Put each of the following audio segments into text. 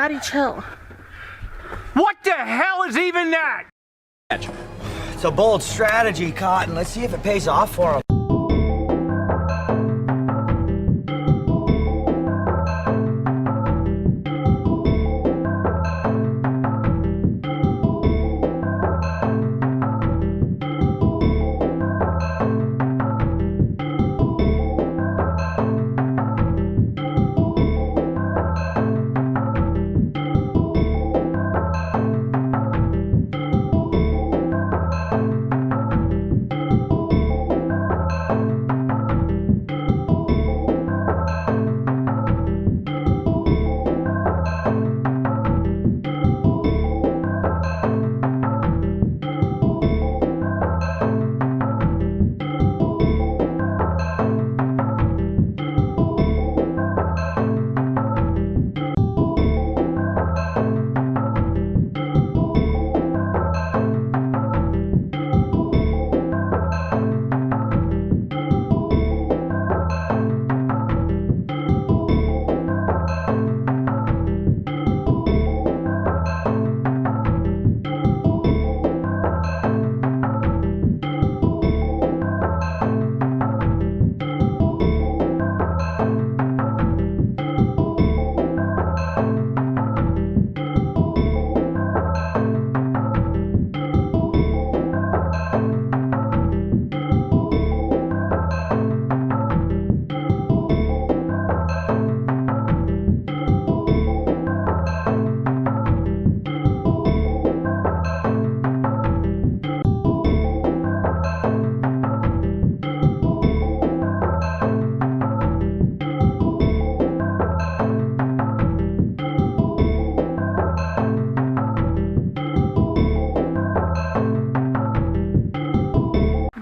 Daddy, chill. What the hell is even that? It's a bold strategy, Cotton. Let's see if it pays off for him.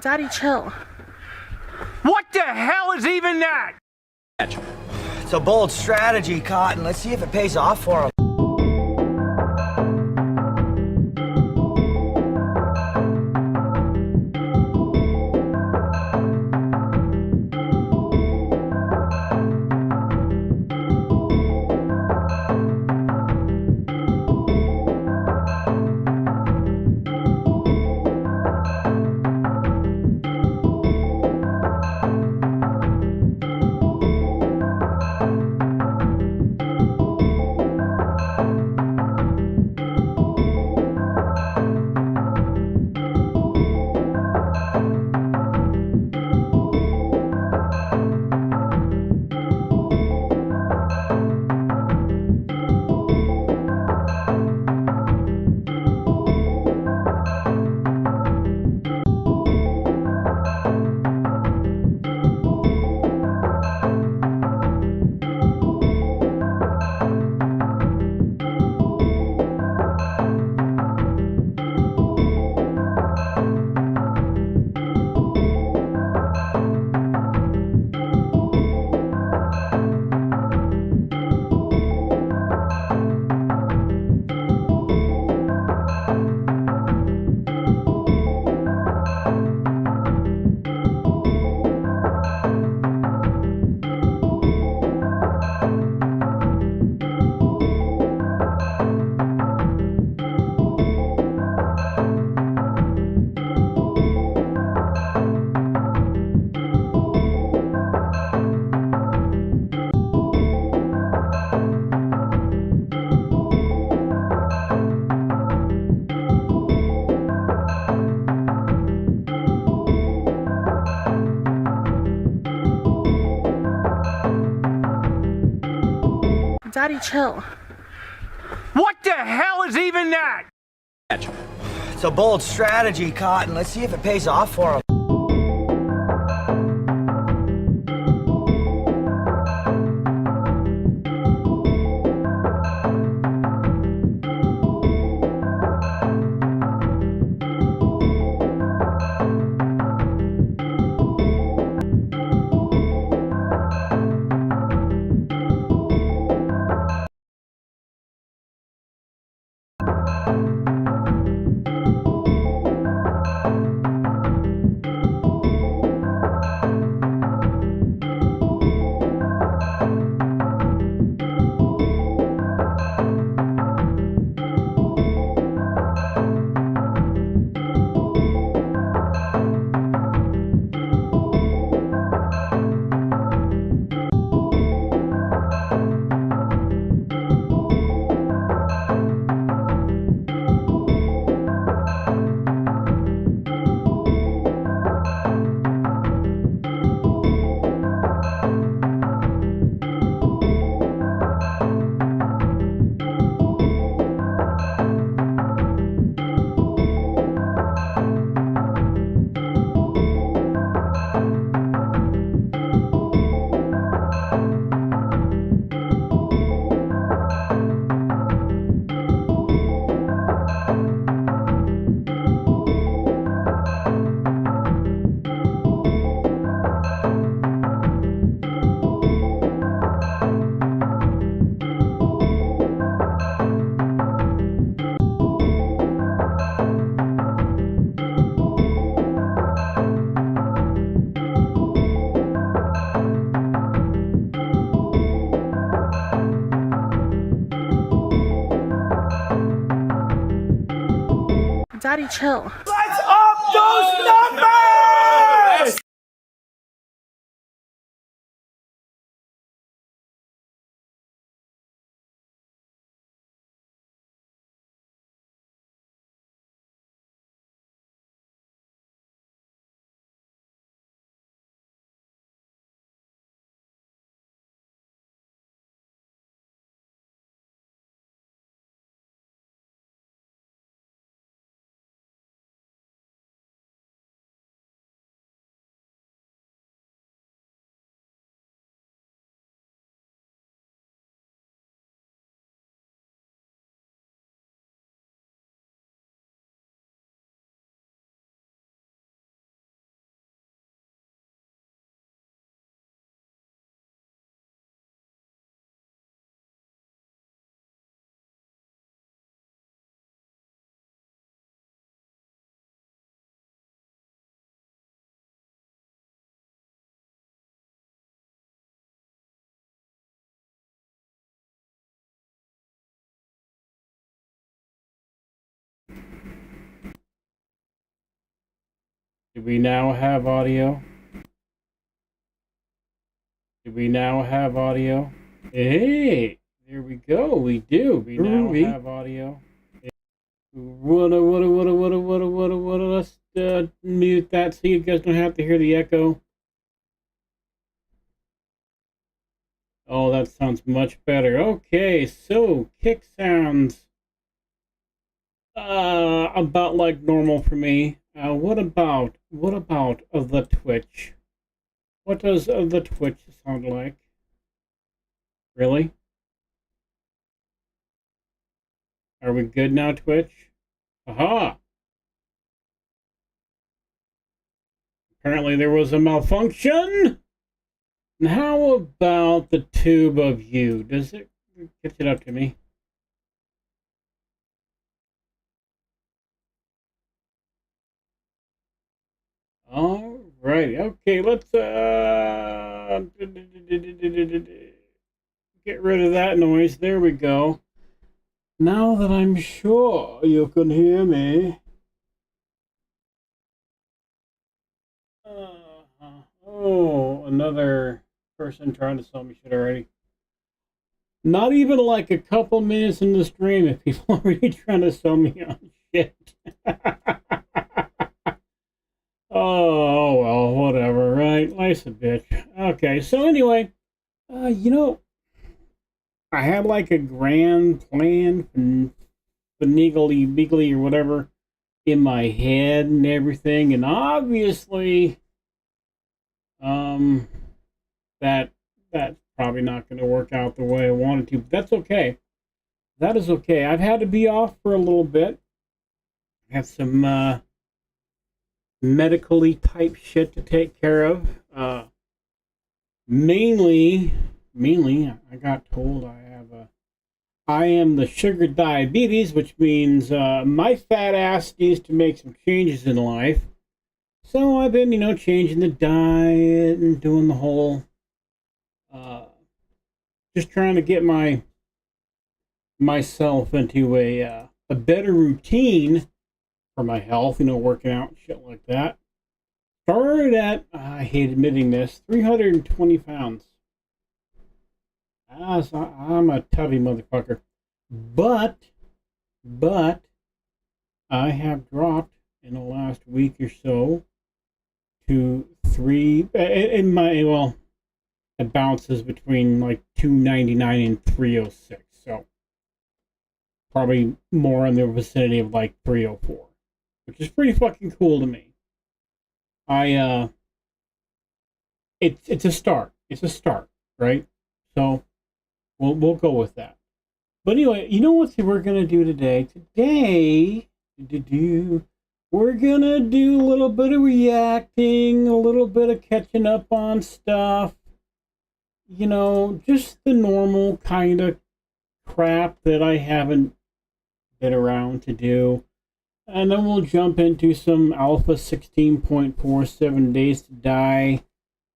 Daddy, chill. What the hell is even that? It's a bold strategy, Cotton. Let's see if it pays off for him. Daddy, chill. What the hell is even that? It's a bold strategy, Cotton. Let's see if it pays off for him. Daddy, chill. Let's up those numbers! Do we now have audio? Do we now have audio? Hey, there we go. We do. We now have audio. What? Let's mute that so you guys don't have to hear the echo. Oh, that sounds much better. Okay, so kick sounds about like normal for me. What about the Twitch? What does the Twitch sound like? Really? Are we good now, Twitch? Aha! Apparently there was a malfunction. And how about the tube of you? Does it get it up to me? All right. Okay, let's get rid of that noise. There we go. Now that I'm sure you can hear me. Oh, another person trying to sell me shit already. Not even like a couple minutes in the stream if people are already trying to sell me on shit. Oh, well, whatever, right? Life's a bitch. Okay, so anyway, you know, I had like a grand plan, finagly, beagly, or whatever, in my head and everything, and obviously, that's probably not going to work out the way I wanted to, but that's okay. That is okay. I've had to be off for a little bit. I have some, medically type shit to take care of. Mainly, I got told I am the sugar diabetes, which means my fat ass needs to make some changes in life. So I've been, changing the diet and doing the whole, just trying to get myself into a better routine for my health, working out and shit like that. Started at, I hate admitting this, 320 pounds. I'm a tubby motherfucker. But, I have dropped in the last week or so to it bounces between like 299 and 306. So, probably more in the vicinity of like 304. Which is pretty fucking cool to me. It's a start. It's a start, right? So we'll go with that. But anyway, you know what we're gonna do today? We're gonna do a little bit of reacting, a little bit of catching up on stuff. Just the normal kind of crap that I haven't been around to do. And then we'll jump into some Alpha 16.47 Days to Die,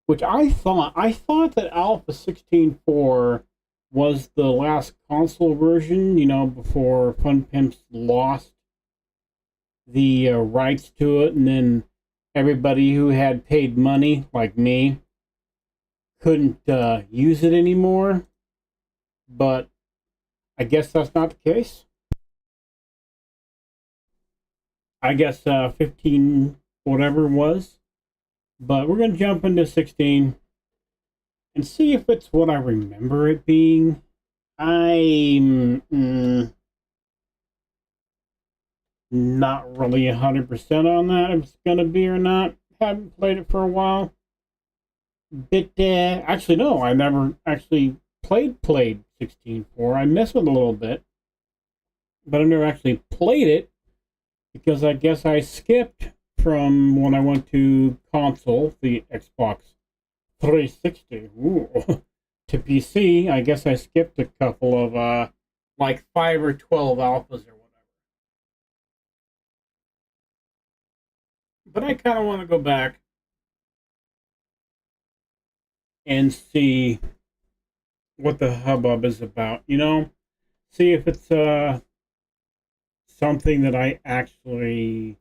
which I thought that Alpha 16.4 was the last console version, before Fun Pimps lost the rights to it, and then everybody who had paid money, like me, couldn't use it anymore. But I guess that's not the case. I guess 15, whatever it was. But we're going to jump into 16 and see if it's what I remember it being. I'm not really 100% on that if it's going to be or not. Haven't played it for a while. But actually, no, I never actually played 16.4. I messed with it a little bit, but I never actually played it because I guess I skipped from when I went to console, the Xbox 360, to PC. I guess I skipped a couple of like 5 or 12 alphas or whatever. But I kind of want to go back and see what the hubbub is about, you know? See if it's something that I actually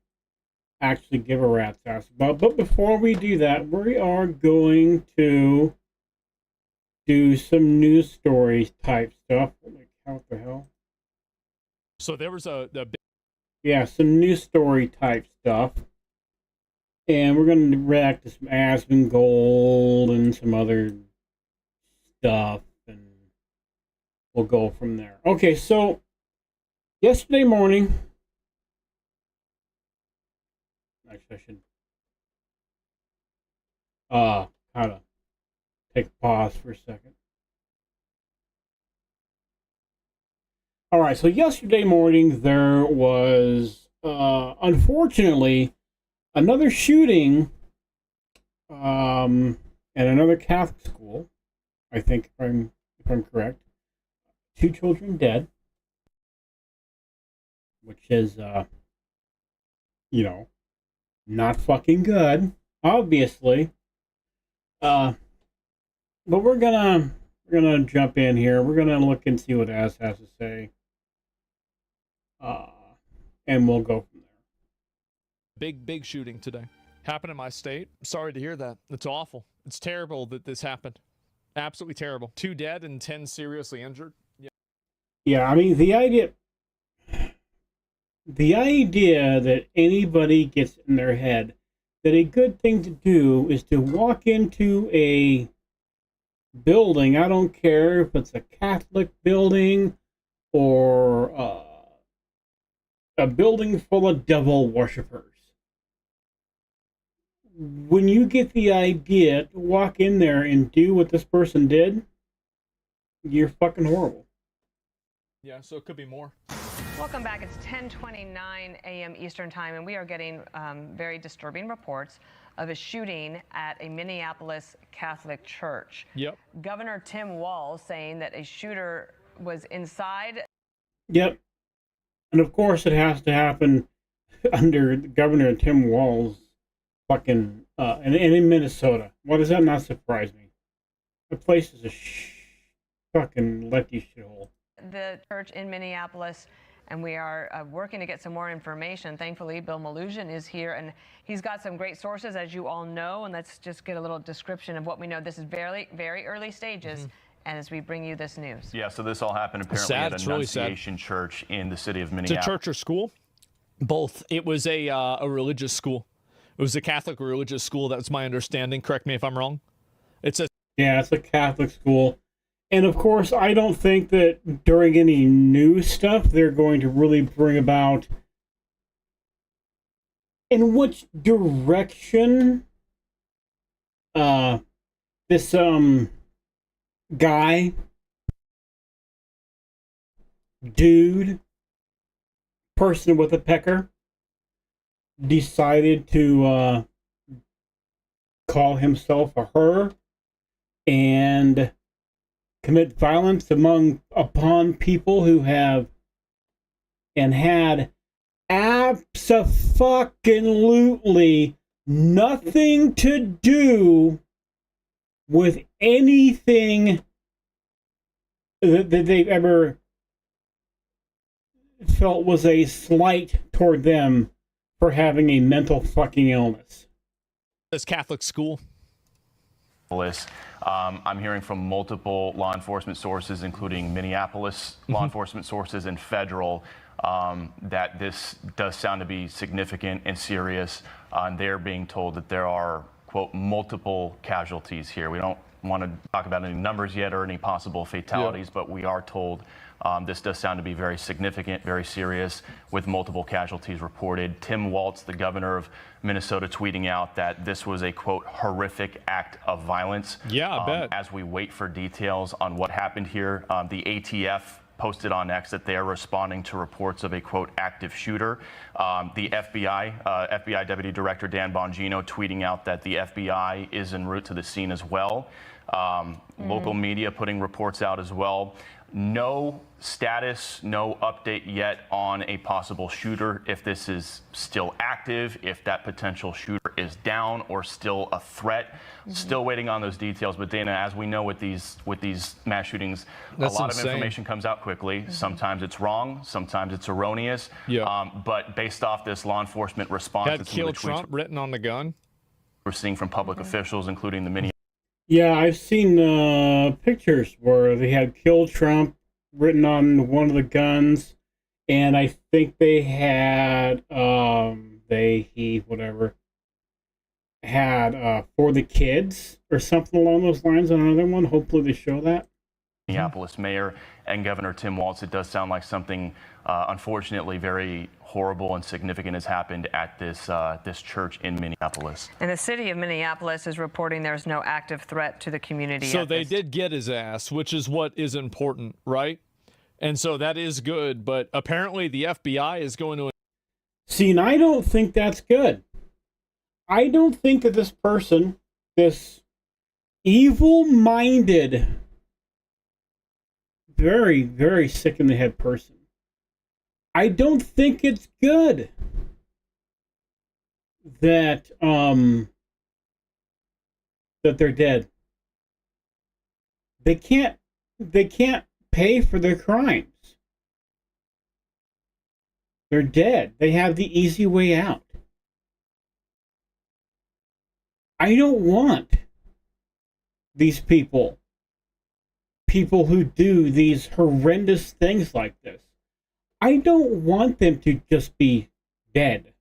give a rat's ass about. But before we do that, we are going to do some news stories type stuff. Like, what the hell? So there was yeah, some news story type stuff. And we're going to react to some Asmongold and some other stuff. And we'll go from there. Okay, so yesterday morning, actually I should kind of take a pause for a second. All right, so yesterday morning there was unfortunately another shooting at another Catholic school. I think if I'm correct. 2 children dead, which is you know, not fucking good, obviously. But we're gonna jump in here. We're gonna look and see what Az has to say. And we'll go from there. big shooting today. Happened in my state. Sorry to hear that. It's awful. It's terrible that this happened. Absolutely terrible. 2 dead and 10 seriously injured. Yeah, I mean, the idea that anybody gets in their head that a good thing to do is to walk into a building, I don't care if it's a Catholic building or a building full of devil worshippers. When you get the idea to walk in there and do what this person did, you're fucking horrible. Yeah, so it could be more. Welcome back. It's 10:29 a.m. Eastern Time, and we are getting very disturbing reports of a shooting at a Minneapolis Catholic church. Yep. Governor Tim Walz saying that a shooter was inside. Yep. And of course it has to happen under Governor Tim Walz fucking, and in Minnesota. Why does that not surprise me? The place is a fucking lucky shithole. The church in Minneapolis, and we are working to get some more information. Thankfully, Bill Maluzhin is here, and he's got some great sources, as you all know, and let's just get a little description of what we know. This is very, very early stages, and as we bring you this news. Yeah, so this all happened apparently at Annunciation Church in the city of Minneapolis. It's a church or school? Both. It was a religious school. It was a Catholic religious school. That's my understanding. Correct me if I'm wrong. Yeah, it's a Catholic school. And of course, I don't think that during any new stuff, they're going to really bring about in which direction this guy, dude, person with a pecker decided to call himself a her and commit violence upon people who have and had abso-fucking-lutely nothing to do with anything that they've ever felt was a slight toward them for having a mental fucking illness. This Catholic school. I'm hearing from multiple law enforcement sources, including Minneapolis law enforcement sources and federal, that this does sound to be significant and serious. And they're being told that there are, quote, multiple casualties here. We don't want to talk about any numbers yet or any possible fatalities, but we are told this does sound to be very significant, very serious, with multiple casualties reported. Tim Walz, the governor of Minnesota, tweeting out that this was a, quote, horrific act of violence. Yeah, I bet. As we wait for details on what happened here, the ATF posted on X that they are responding to reports of a, quote, active shooter. The FBI Deputy Director Dan Bongino tweeting out that the FBI is en route to the scene as well. Local media putting reports out as well. No status, no update yet on a possible shooter, if this is still active, if that potential shooter is down or still a threat. Still waiting on those details. But Dana, as we know with these mass shootings, That's a lot insane. of information comes out quickly. Sometimes it's wrong, sometimes it's erroneous. But based off this law enforcement response, Had "Kill Trump" written on the gun. we're seeing from public officials, including the Minneapolis. Yeah, I've seen pictures where they had "Kill Trump" written on one of the guns, and I think they had had "For the Kids" or something along those lines on another one. Hopefully they show that. Minneapolis Mayor and Governor Tim Walz. It does sound like something, unfortunately, very horrible and significant has happened at this church in Minneapolis. And the city of Minneapolis is reporting there's no active threat to the community. So they did get his ass, which is what is important, right? And so that is good. But apparently the FBI is going to. See, and I don't think that's good. I don't think that this person, this evil-minded, very, very sick in the head person, I don't think it's good that that they're dead. They can't pay for their crimes. They're dead. They have the easy way out. I don't want these people who do these horrendous things like this. I don't want them to just be dead.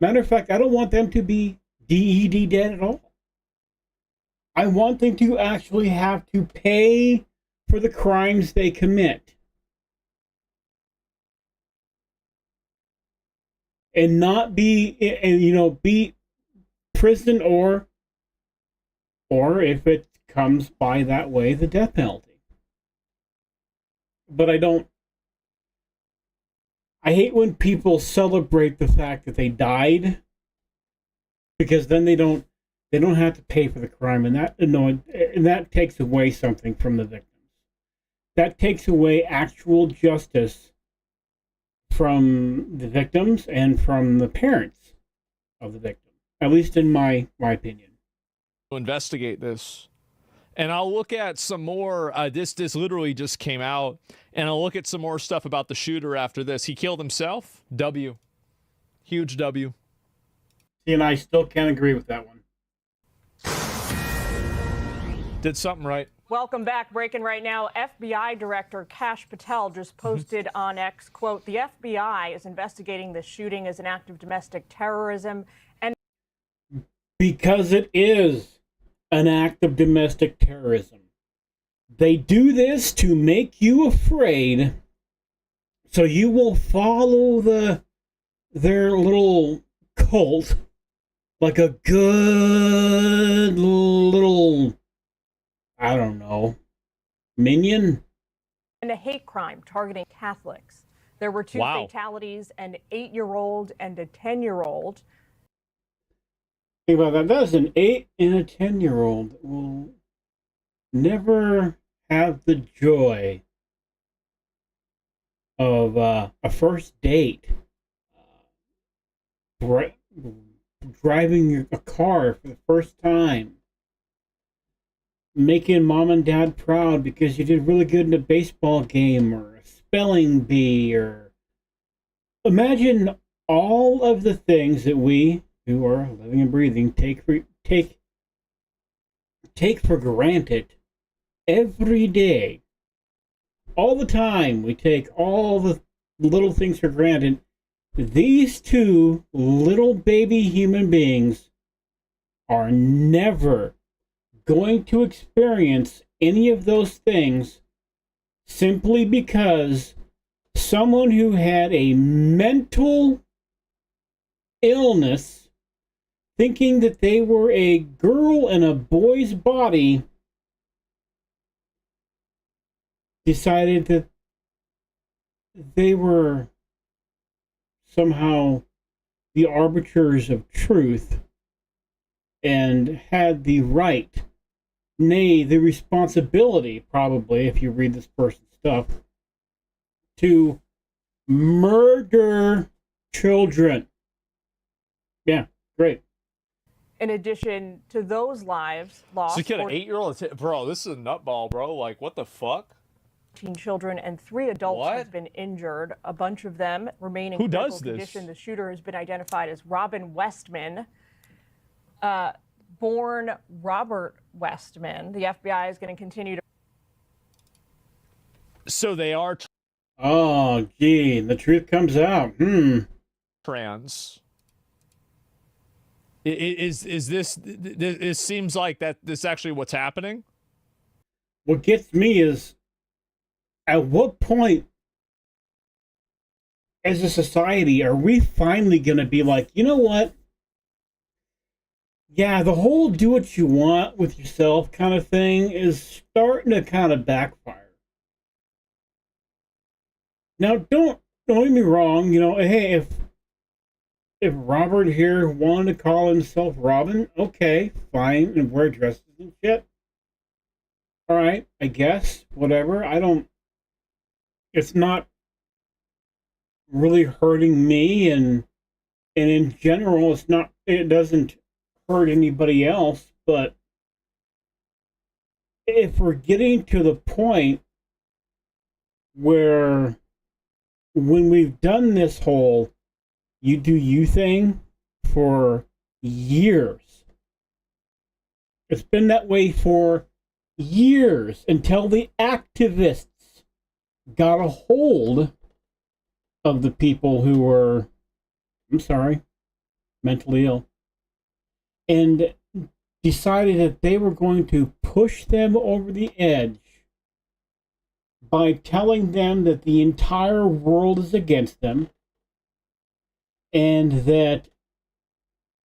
Matter of fact, I don't want them to be DED dead at all. I want them to actually have to pay for the crimes they commit. And not be, be prison or if it comes by that way, the death penalty. But I hate when people celebrate the fact that they died, because then they don't have to pay for the crime, and that takes away something from the victims. That takes away actual justice from the victims and from the parents of the victim, at least in my opinion. Investigate this. And I'll look at some more. This literally just came out, and I'll look at some more stuff about the shooter after this. He killed himself. W. Huge W. See, and I still can't agree with that one. Did something right. Welcome back. Breaking right now, FBI Director Kash Patel just posted on X, quote, "The FBI is investigating this shooting as an act of domestic terrorism." And because it is an act of domestic terrorism. They do this to make you afraid, so you will follow their little cult like a good little, I don't know, minion. And a hate crime targeting Catholics. There were 2 fatalities, an 8-year-old and a 10-year-old. Think about that. That's an 8 and a 10-year-old will never have the joy of a first date, driving a car for the first time, making mom and dad proud because you did really good in a baseball game or a spelling bee, or imagine all of the things that we who are living and breathing take for granted every day. All the time, we take all the little things for granted. These two little baby human beings are never going to experience any of those things simply because someone who had a mental illness, thinking that they were a girl in a boy's body, decided that they were somehow the arbiters of truth and had the right, nay, the responsibility, probably, if you read this person's stuff, to murder children. Yeah, great. In addition to those lives lost, So you get an 8-year-old, bro, this is a nutball, bro. Like, what the fuck? 14 children and 3 adults What? have been injured. A bunch of them remain in Who critical does this? condition. The shooter has been identified as Robin Westman, born Robert Westman. The FBI is going to continue to. So they are Oh, gee, the truth comes out. trans. Is this? It seems like that. This actually what's happening. What gets me is, at what point as a society are we finally going to be like, you know what? Yeah, the whole do what you want with yourself kind of thing is starting to kind of backfire. Now, don't get me wrong, you know, hey, if Robert here wanted to call himself Robin, okay, fine, and wear dresses and shit. All right, I guess, whatever. It's not really hurting me, and in general, it doesn't hurt anybody else, but if we're getting to the point where when we've done this whole you do you thing for years, it's been that way for years until the activists got a hold of the people who were, mentally ill, and decided that they were going to push them over the edge by telling them that the entire world is against them, and that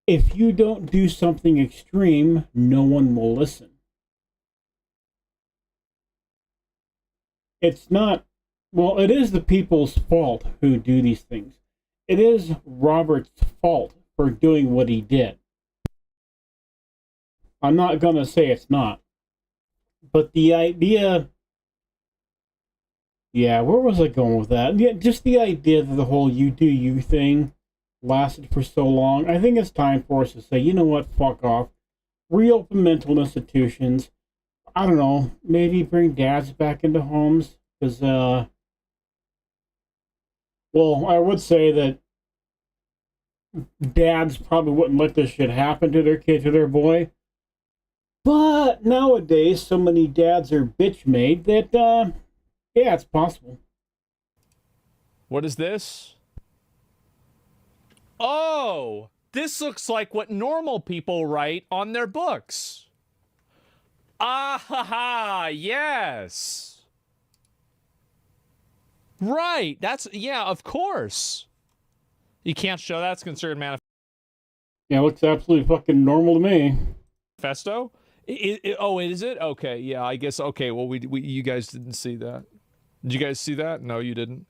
if you don't do something extreme, no one will listen. It's not, well, it is the people's fault who do these things. It is Robert's fault for doing what he did. I'm not going to say it's not. But the idea, yeah, where was I going with that? Yeah, just the idea that the whole you do you thing lasted for so long. I think it's time for us to say, you know what, fuck off. Reopen mental institutions. I don't know, maybe bring dads back into homes. Because, well, I would say that dads probably wouldn't let this shit happen to their kid, to their boy. But nowadays, so many dads are bitch-made that, yeah, it's possible. What is this? Oh, this looks like what normal people write on their books. Ah ha ha, yes. Right, that's, yeah, of course. You can't show that's considered Yeah, it looks absolutely fucking normal to me. manifesto. Oh, is it? Okay, yeah, I guess. Okay, well, you guys didn't see that. Did you guys see that? No, you didn't.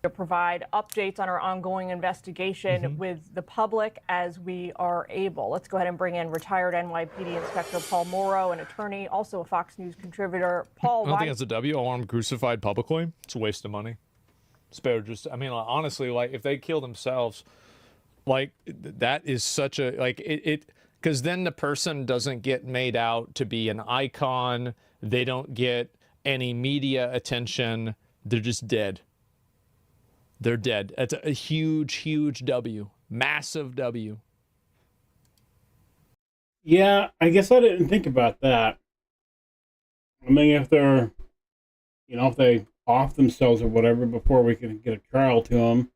To provide updates on our ongoing investigation with the public as we are able. Let's go ahead and bring in retired NYPD Inspector Paul Morrow, an attorney, also a Fox News contributor. Paul, I don't think it's a W. I want him crucified publicly. It's a waste of money. It's better just, I mean, honestly, like, if they kill themselves, like, that is such a, like, because then the person doesn't get made out to be an icon. They don't get any media attention. They're just dead. They're dead. That's a huge, huge W. Massive W. Yeah, I guess I didn't think about that. I mean, if they're, if they off themselves or whatever before we can get a trial to them,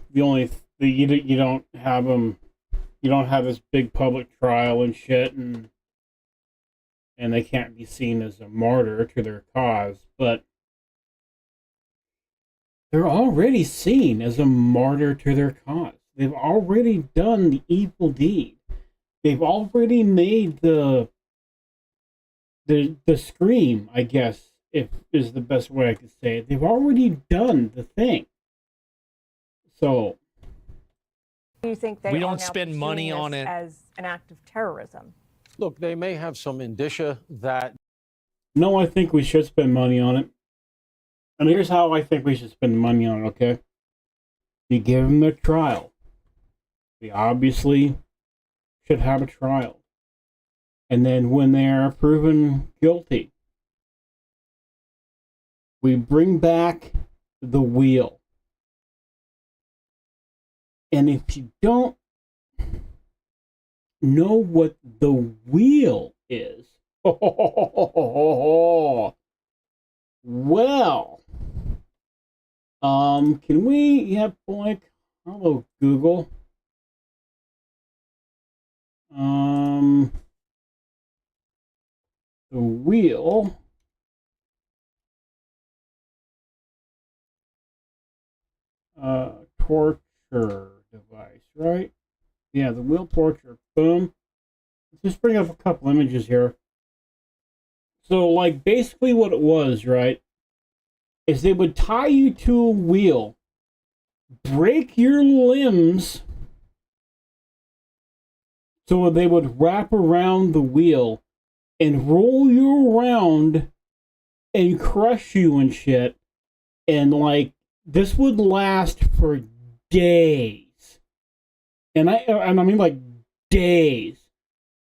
you don't have them, you don't have this big public trial and shit, and they can't be seen as a martyr to their cause, but they're already seen as a martyr to their cause. They've already done the evil deed. They've already made the scream, I guess, if is the best way I could say it. They've already done the thing. So, do you think they we are don't now spend money pursuing on this it as an act of terrorism? Look, they may have some indicia that... No, I think we should spend money on it. And here's how I think we should spend money on it, okay? You give them the trial. We obviously should have a trial. And then when they are proven guilty, we bring back the wheel. And if you don't know what the wheel is, well, can we, hello, Google. The wheel. Torture device, right? Yeah, the wheel torture. Boom. Let's just bring up a couple images here. So, like, basically what it was, right, is they would tie you to a wheel, break your limbs, so they would wrap around the wheel and roll you around and crush you and shit. And, like, this would last for days. And I mean, like, days.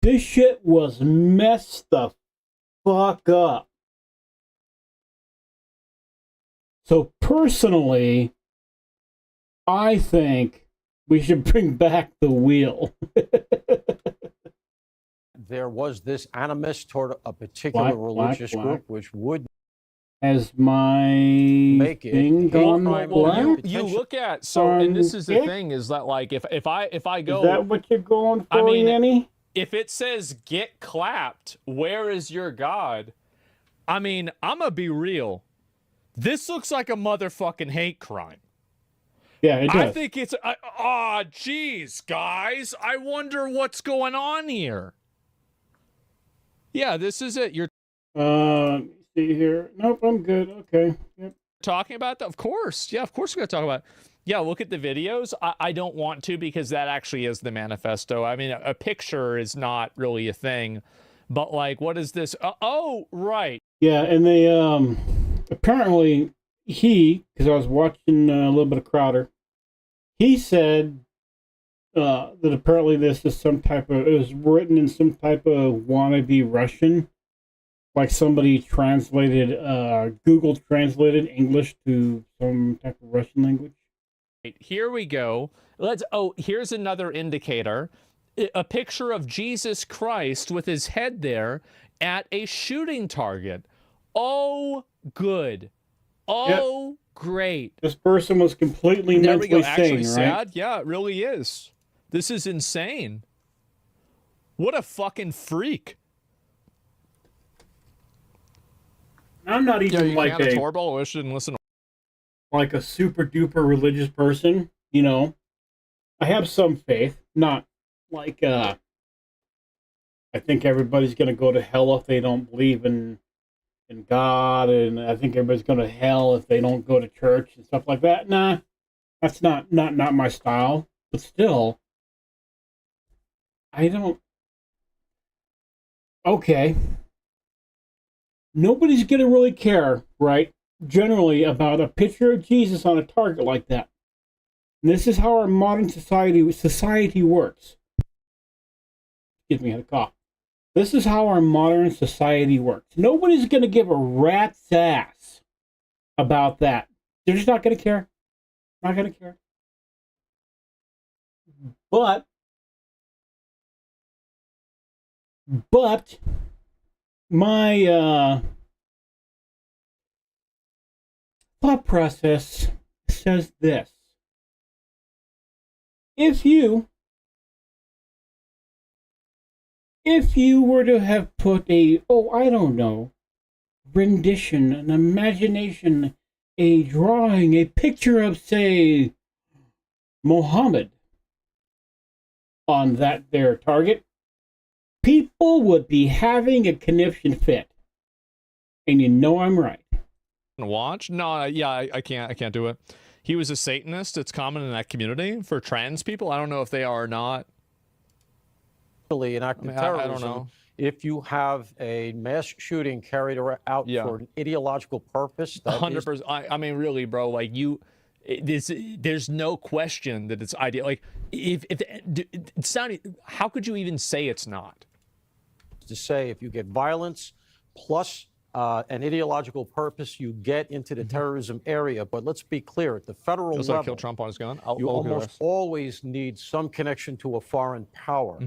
This shit was messed the fuck up. So personally, I think we should bring back the wheel. There was this animus toward a particular religious group, which would as my make it thing gone black. You look at, so, and this is the thing, is that, like, if I go, is that what you're going for, I mean, Yanny? If it says get clapped, where is your God? I mean, I'm gonna be real. This looks like a motherfucking hate crime. Yeah, it does. I think it's, geez, guys, I wonder what's going on here. Yeah, this is it. You're see here. Nope, I'm good. Okay. Yep. talking about that? Of course. Yeah, of course we're going to talk about it. Yeah, look at the videos. I don't want to, because that actually is the manifesto. I mean, a picture is not really a thing. But, like, what is this? Oh, right. Yeah, and they, apparently, because I was watching a little bit of Crowder, he said that apparently this is it was written in some type of wannabe Russian. Like somebody translated, Google translated English to some type of Russian language. Here we go. Here's another indicator. A picture of Jesus Christ with his head there at a shooting target. Oh, good. Oh, yep. Great. This person was completely mentally sane, actually right? Sad. Yeah, it really is. This is insane. What a fucking freak. I'm not even like a Torbo. I shouldn't listen. Like a super duper religious person, you know. I have some faith, not like I think everybody's gonna go to hell if they don't believe in God, and I think everybody's going to hell if they don't go to church and stuff like that. Nah, that's not my style. But still, I don't. Okay. Nobody's going to really care, right? Generally, about a picture of Jesus on a target like that. And this is how our modern society works. Excuse me, I had a cough. This is how our modern society works. Nobody's going to give a rat's ass about that. They're just not going to care. Not going to care. But my thought process says this. If you were to have put a, I don't know, rendition, an imagination, a drawing, a picture of, say, Muhammad on that there target, people would be having a conniption fit. And you know I'm right. Watch? No, yeah, I can't do it. He was a Satanist. It's common in that community for trans people. I don't know if they are or not. An act of terrorism, I don't know. if you have a mass shooting carried out for an ideological purpose, 100%. I mean, really, bro. Like there's no question that it's ideal. Like if it's not, how could you even say it's not? To say if you get violence plus an ideological purpose, you get into the terrorism area. But let's be clear, at the federal level, like kill Trump on his gun. You almost always need some connection to a foreign power.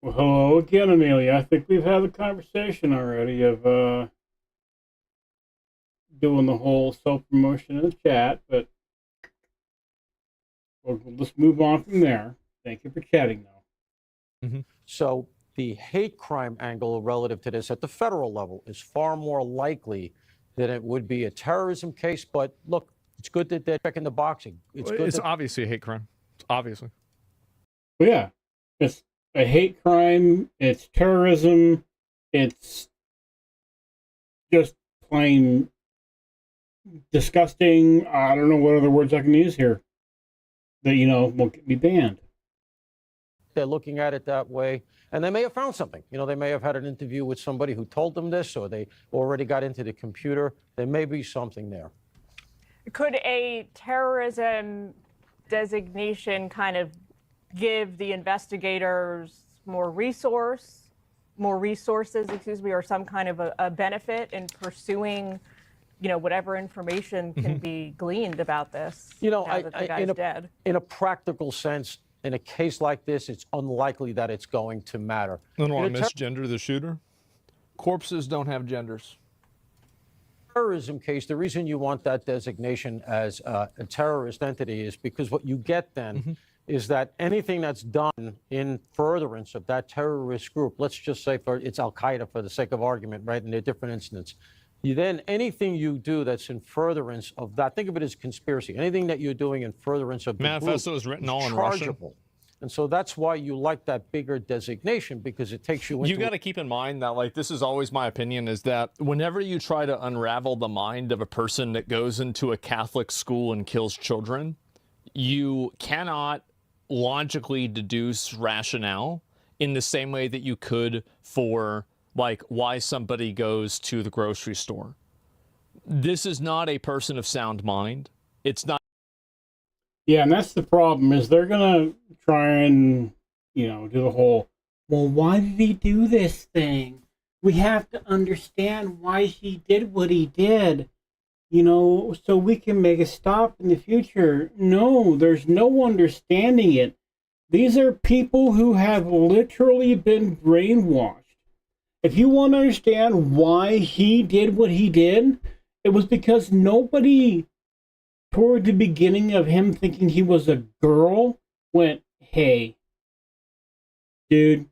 Well, hello again, Amelia. I think we've had a conversation already of doing the whole self-promotion in the chat, but we'll just move on from there. Thank you for chatting, though. So the hate crime angle relative to this at the federal level is far more likely than it would be a terrorism case. But look, it's good that they're checking the boxing. It's obviously a hate crime. Obviously. Well, yeah, it's a hate crime. It's terrorism. It's just plain disgusting. I don't know what other words I can use here that, won't get me banned. They're looking at it that way. And they may have found something. They may have had an interview with somebody who told them this, or they already got into the computer. There may be something there. Could a terrorism designation kind of give the investigators more resources, or some kind of a benefit in pursuing, whatever information can be gleaned about this? Now that the guy's dead. In a practical sense, in a case like this, it's unlikely that it's going to matter. I don't want to misgender the shooter. Corpses don't have genders. Terrorism case, the reason you want that designation as a terrorist entity is because what you get then is that anything that's done in furtherance of that terrorist group, let's just say it's Al-Qaeda for the sake of argument, right, in a different instance, anything you do that's in furtherance of that, think of it as conspiracy. Anything that you're doing in furtherance of the manifesto group is written all in chargeable. Russian. And so that's why you like that bigger designation, because it takes you into... You got to keep in mind that, this is always my opinion, is that whenever you try to unravel the mind of a person that goes into a Catholic school and kills children, you cannot logically deduce rationale in the same way that you could for why somebody goes to the grocery store. This is not a person of sound mind. It's not. Yeah, and that's the problem, is they're going to try and, do the whole, well, why did he do this thing? We have to understand why he did what he did, so we can make a stop in the future. No, there's no understanding it. These are people who have literally been brainwashed. If you want to understand why he did what he did, it was because nobody, toward the beginning of him thinking he was a girl, went, hey, dude,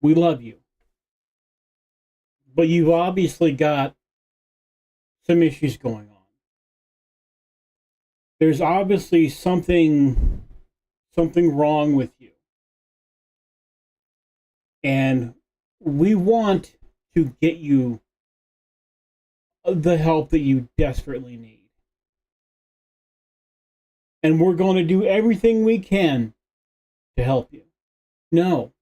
we love you. But you've obviously got some issues going on. There's obviously something wrong with you. And we want to get you the help that you desperately need. And we're going to do everything we can to help you. No.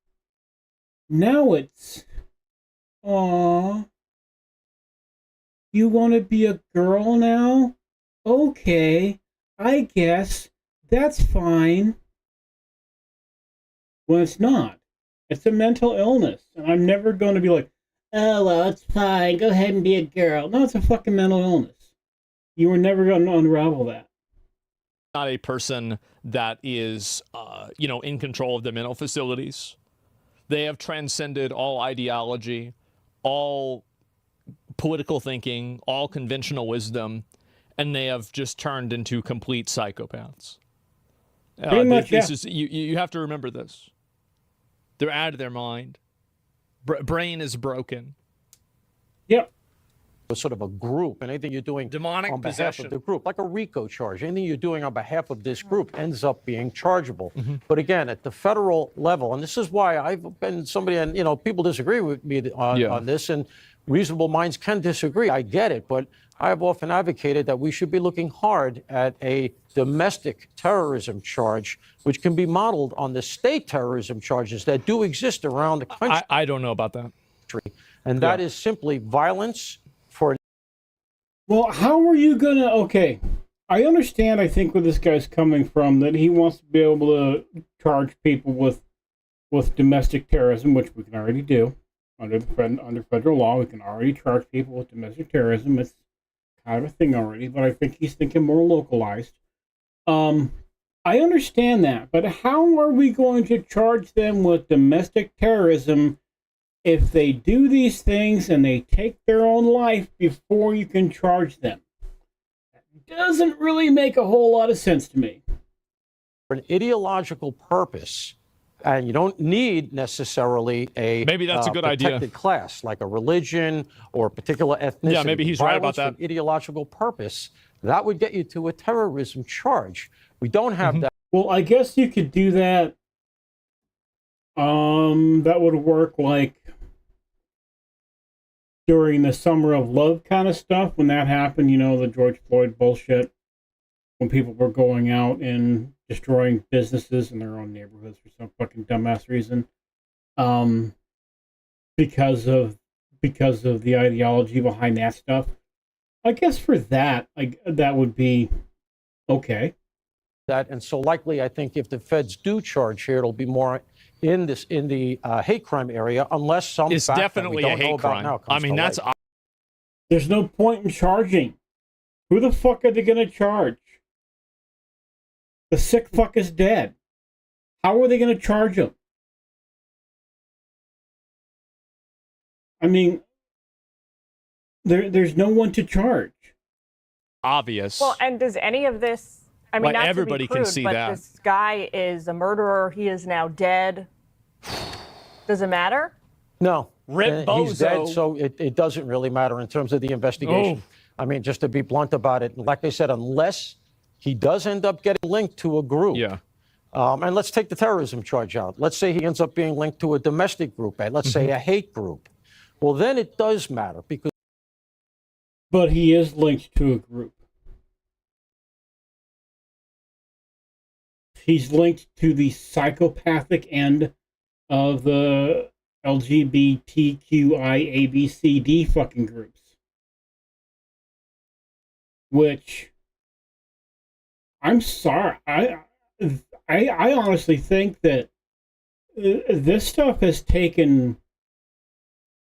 Now it's, aww, you want to be a girl now? Okay, I guess that's fine. Well, it's not. It's a mental illness. And I'm never going to be like, oh, well, it's fine. Go ahead and be a girl. No, it's a fucking mental illness. You were never going to unravel that. Not a person that is, in control of the mental facilities. They have transcended all ideology, all political thinking, all conventional wisdom, and they have just turned into complete psychopaths. Pretty much, this is you have to remember this. They're out of their mind. Brain is broken. Yep. Sort of a group, and anything you're doing Demonic on behalf possession. of the group, like a RICO charge, anything you're doing on behalf of this group ends up being chargeable. But again, at the federal level, and this is why I've been somebody, and people disagree with me on this, and reasonable minds can disagree. I get it, but I've often advocated that we should be looking hard at a domestic terrorism charge, which can be modeled on the state terrorism charges that do exist around the country. I don't know about that. And that is simply violence for. Well, how are you going to... Okay, I understand, I think, where this guy's coming from, that he wants to be able to charge people with domestic terrorism, which we can already do. Under federal law, we can already charge people with domestic terrorism. It's kind of a thing already, but I think he's thinking more localized. I understand that, but how are we going to charge them with domestic terrorism if they do these things and they take their own life before you can charge them? That doesn't really make a whole lot of sense to me. For an ideological purpose, and you don't need necessarily a maybe that's a good protected idea. Class, like a religion or a particular ethnicity. Yeah, maybe he's right about that. For an ideological purpose, that would get you to a terrorism charge. We don't have that. Well, I guess you could do that. That would work like during the Summer of Love kind of stuff, when that happened, the George Floyd bullshit, when people were going out and destroying businesses in their own neighborhoods for some fucking dumbass reason, because of the ideology behind that stuff. I guess for that, that would be okay. That, and so likely, I think if the feds do charge here, it'll be more in the hate crime area, unless some It's fact definitely that we a don't know hate about crime. now I comes mean, to that's light. There's no point in charging. Who the fuck are they going to charge? The sick fuck is dead. How are they going to charge him? I mean, there's no one to charge. obvious. Well, and does any of this, I mean, Like, not everybody to be crude, can see but that. this guy is a murderer. He is now dead. Does it matter? No. Rip He's dead, Bozo. so it doesn't really matter in terms of the investigation. I mean, just to be blunt about it, like I said, unless he does end up getting linked to a group. Yeah. And let's take the terrorism charge out. Let's say he ends up being linked to a domestic group, and let's say a hate group. Well, then it does matter because. But he is linked to a group. He's linked to the psychopathic end of the LGBTQIABCD fucking groups. Which, I'm sorry, I honestly think that this stuff has taken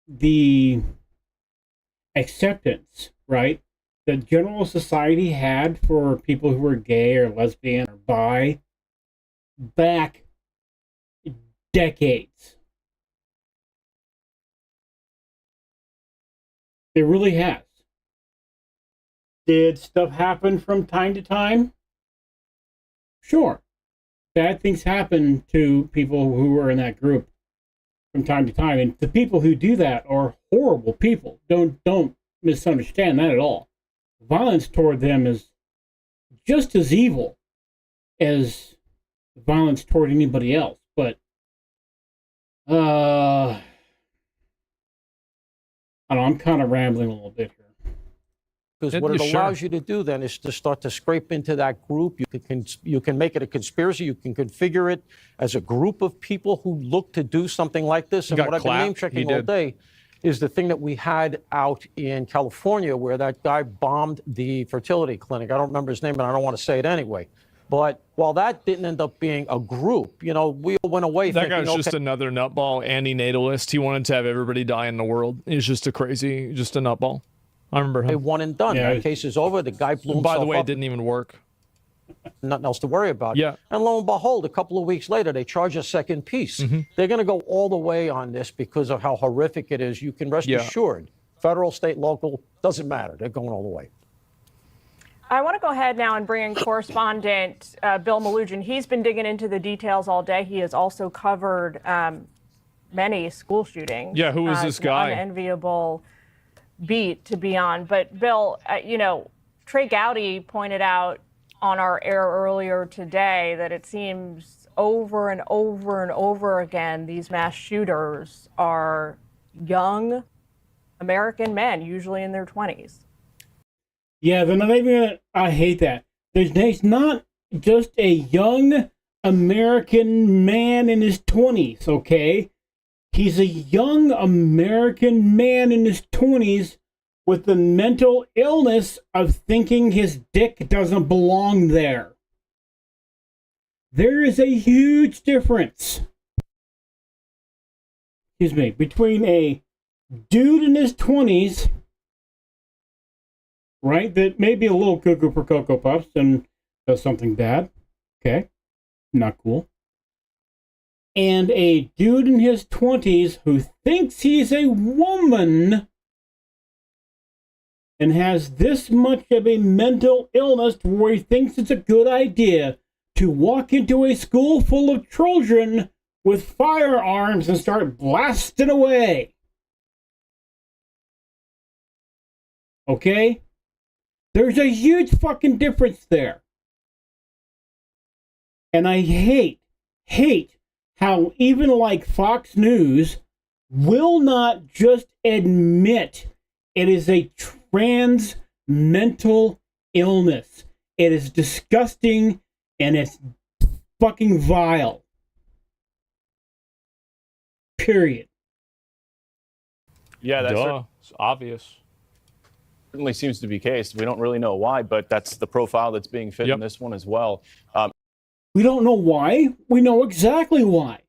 the acceptance, right, that general society had for people who were gay or lesbian or bi back decades. It really has. Did stuff happen from time to time? Sure. Bad things happen to people who were in that group from time to time. And the people who do that are horrible people. Don't misunderstand that at all. Violence toward them is just as evil as violence toward anybody else. But I don't know, I'm kind of rambling a little bit here. Because what it allows you to do then is to start to scrape into that group. You can make it a conspiracy. You can configure it as a group of people who look to do something like this. And what I've been name checking all day is the thing that we had out in California where that guy bombed the fertility clinic. I don't remember his name, but I don't want to say it anyway. But while that didn't end up being a group, we all went away That thinking, guy's just okay, another nutball anti-natalist. He wanted to have everybody die in the world. He's just a nutball. I remember him. one and done. Yeah. That case is over. The guy blew By himself the way, it up. didn't even work. Nothing else to worry about. Yeah. And lo and behold, a couple of weeks later, they charge a second piece. They're going to go all the way on this because of how horrific it is. You can rest assured, federal, state, local, doesn't matter. They're going all the way. I want to go ahead now and bring in correspondent Bill Malugin. He's been digging into the details all day. He has also covered many school shootings. Yeah, who is this guy? An unenviable beat to be on. But Bill, Trey Gowdy pointed out on our air earlier today that it seems over and over and over again these mass shooters are young American men, usually in their 20s. Yeah, they're not even. I hate that. There's not just a young American man in his 20s, okay? He's a young American man in his 20s with the mental illness of thinking his dick doesn't belong there. There is a huge difference, between a dude in his 20s, right, that may be a little cuckoo for Cocoa Puffs and does something bad. Okay, not cool. And a dude in his 20s who thinks he's a woman and has this much of a mental illness to where he thinks it's a good idea to walk into a school full of children with firearms and start blasting away. Okay? There's a huge fucking difference there. And I hate how even like Fox News will not just admit it is a trans mental illness. It is disgusting and it's fucking vile. Period. Yeah, that's It's obvious. certainly seems to be the case. We don't really know why, but that's the profile that's being fit in this one as well. We don't know why. We know exactly why.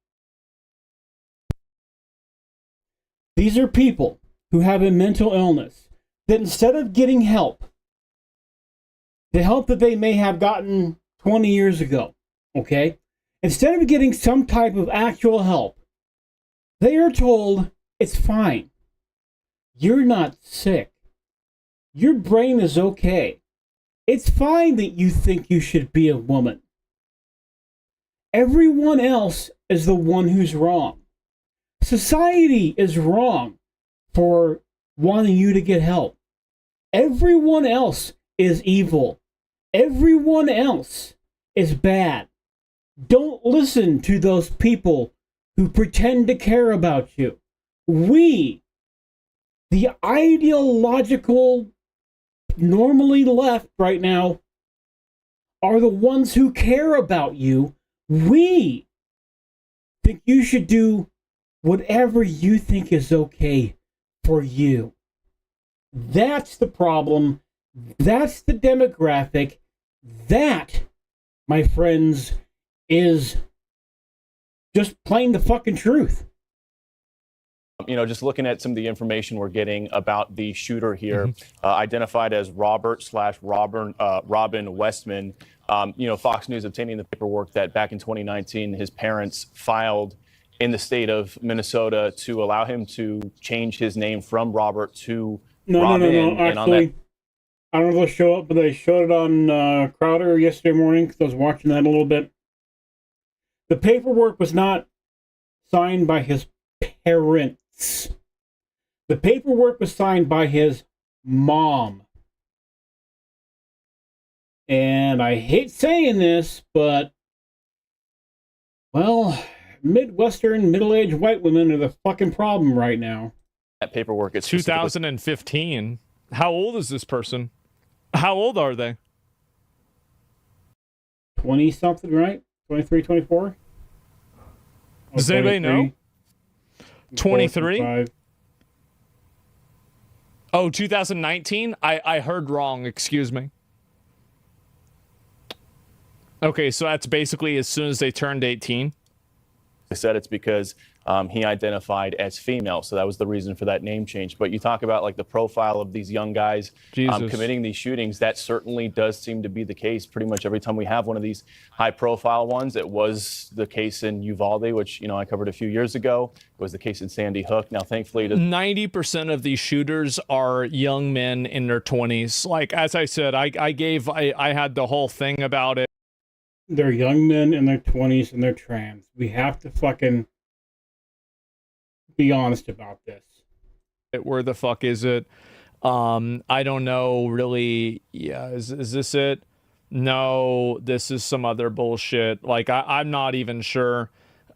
These are people who have a mental illness that instead of getting help, the help that they may have gotten 20 years ago, okay? Instead of getting some type of actual help, they are told, it's fine. You're not sick. Your brain is okay. It's fine that you think you should be a woman. Everyone else is the one who's wrong. Society is wrong for wanting you to get help. Everyone else is evil. Everyone else is bad. Don't listen to those people who pretend to care about you. We, the ideological, normally left right now, are the ones who care about you. We think you should do whatever you think is okay for you. That's the problem. That's the demographic. That, my friends, is just plain the fucking truth. Just looking at some of the information we're getting about the shooter here, identified as Robin Westman. Fox News obtaining the paperwork that back in 2019, his parents filed in the state of Minnesota to allow him to change his name from Robert to Robin. No. Actually, I don't know if they'll show up, but they showed it on Crowder yesterday morning because I was watching that a little bit. The paperwork was not signed by his parents. The paperwork was signed by his mom. And I hate saying this, but, well, Midwestern middle-aged white women are the fucking problem right now. That paperwork is 2015. How old is this person? How old are they? 20-something, right? 23, 24? Does anybody know? 23? Oh, 2019? I heard wrong. Excuse me. Okay, so that's basically as soon as they turned 18. I said it's because he identified as female, so that was the reason for that name change. But you talk about like the profile of these young guys committing these shootings. That certainly does seem to be the case. Pretty much every time we have one of these high-profile ones, it was the case in Uvalde, which I covered a few years ago. It was the case in Sandy Hook. Now, thankfully, 90% of these shooters are young men in their 20s. Like as I said, I had the whole thing about it. They're young men in their 20s and they're trans. We have to fucking be honest about this. Where the fuck is it? I don't know really. Yeah, is this it? No, this is some other bullshit. Like I'm not even sure.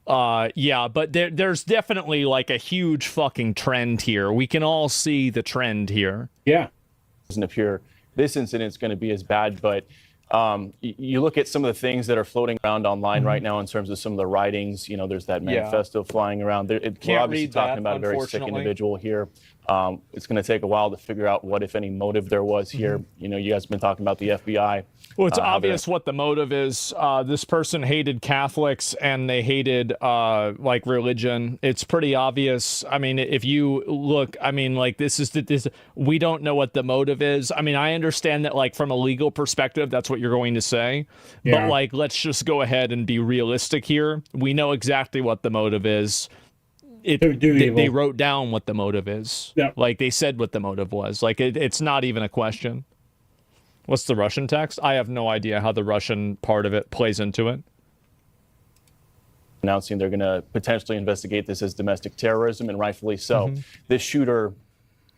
Yeah, but there's definitely like a huge fucking trend here. We can all see the trend here. Yeah. Doesn't appear this incident's going to be as bad, but you look at some of the things that are floating around online right now in terms of some of the writings. There's that manifesto flying around. We're obviously talking about a very sick individual here. It's going to take a while to figure out what, if any, motive there was here. You guys have been talking about the FBI. Well, it's obvious what the motive is. This person hated Catholics and they hated like religion. It's pretty obvious. I mean, if you look, I mean, like this. We don't know what the motive is. I mean, I understand that, like from a legal perspective, that's what you're going to say. Yeah. But like, let's just go ahead and be realistic here. We know exactly what the motive is. They wrote down what the motive is. Yep. Like they said what the motive was. Like it's not even a question. What's the Russian text? I have no idea how the Russian part of it plays into it. Announcing they're going to potentially investigate this as domestic terrorism, and rightfully so. This shooter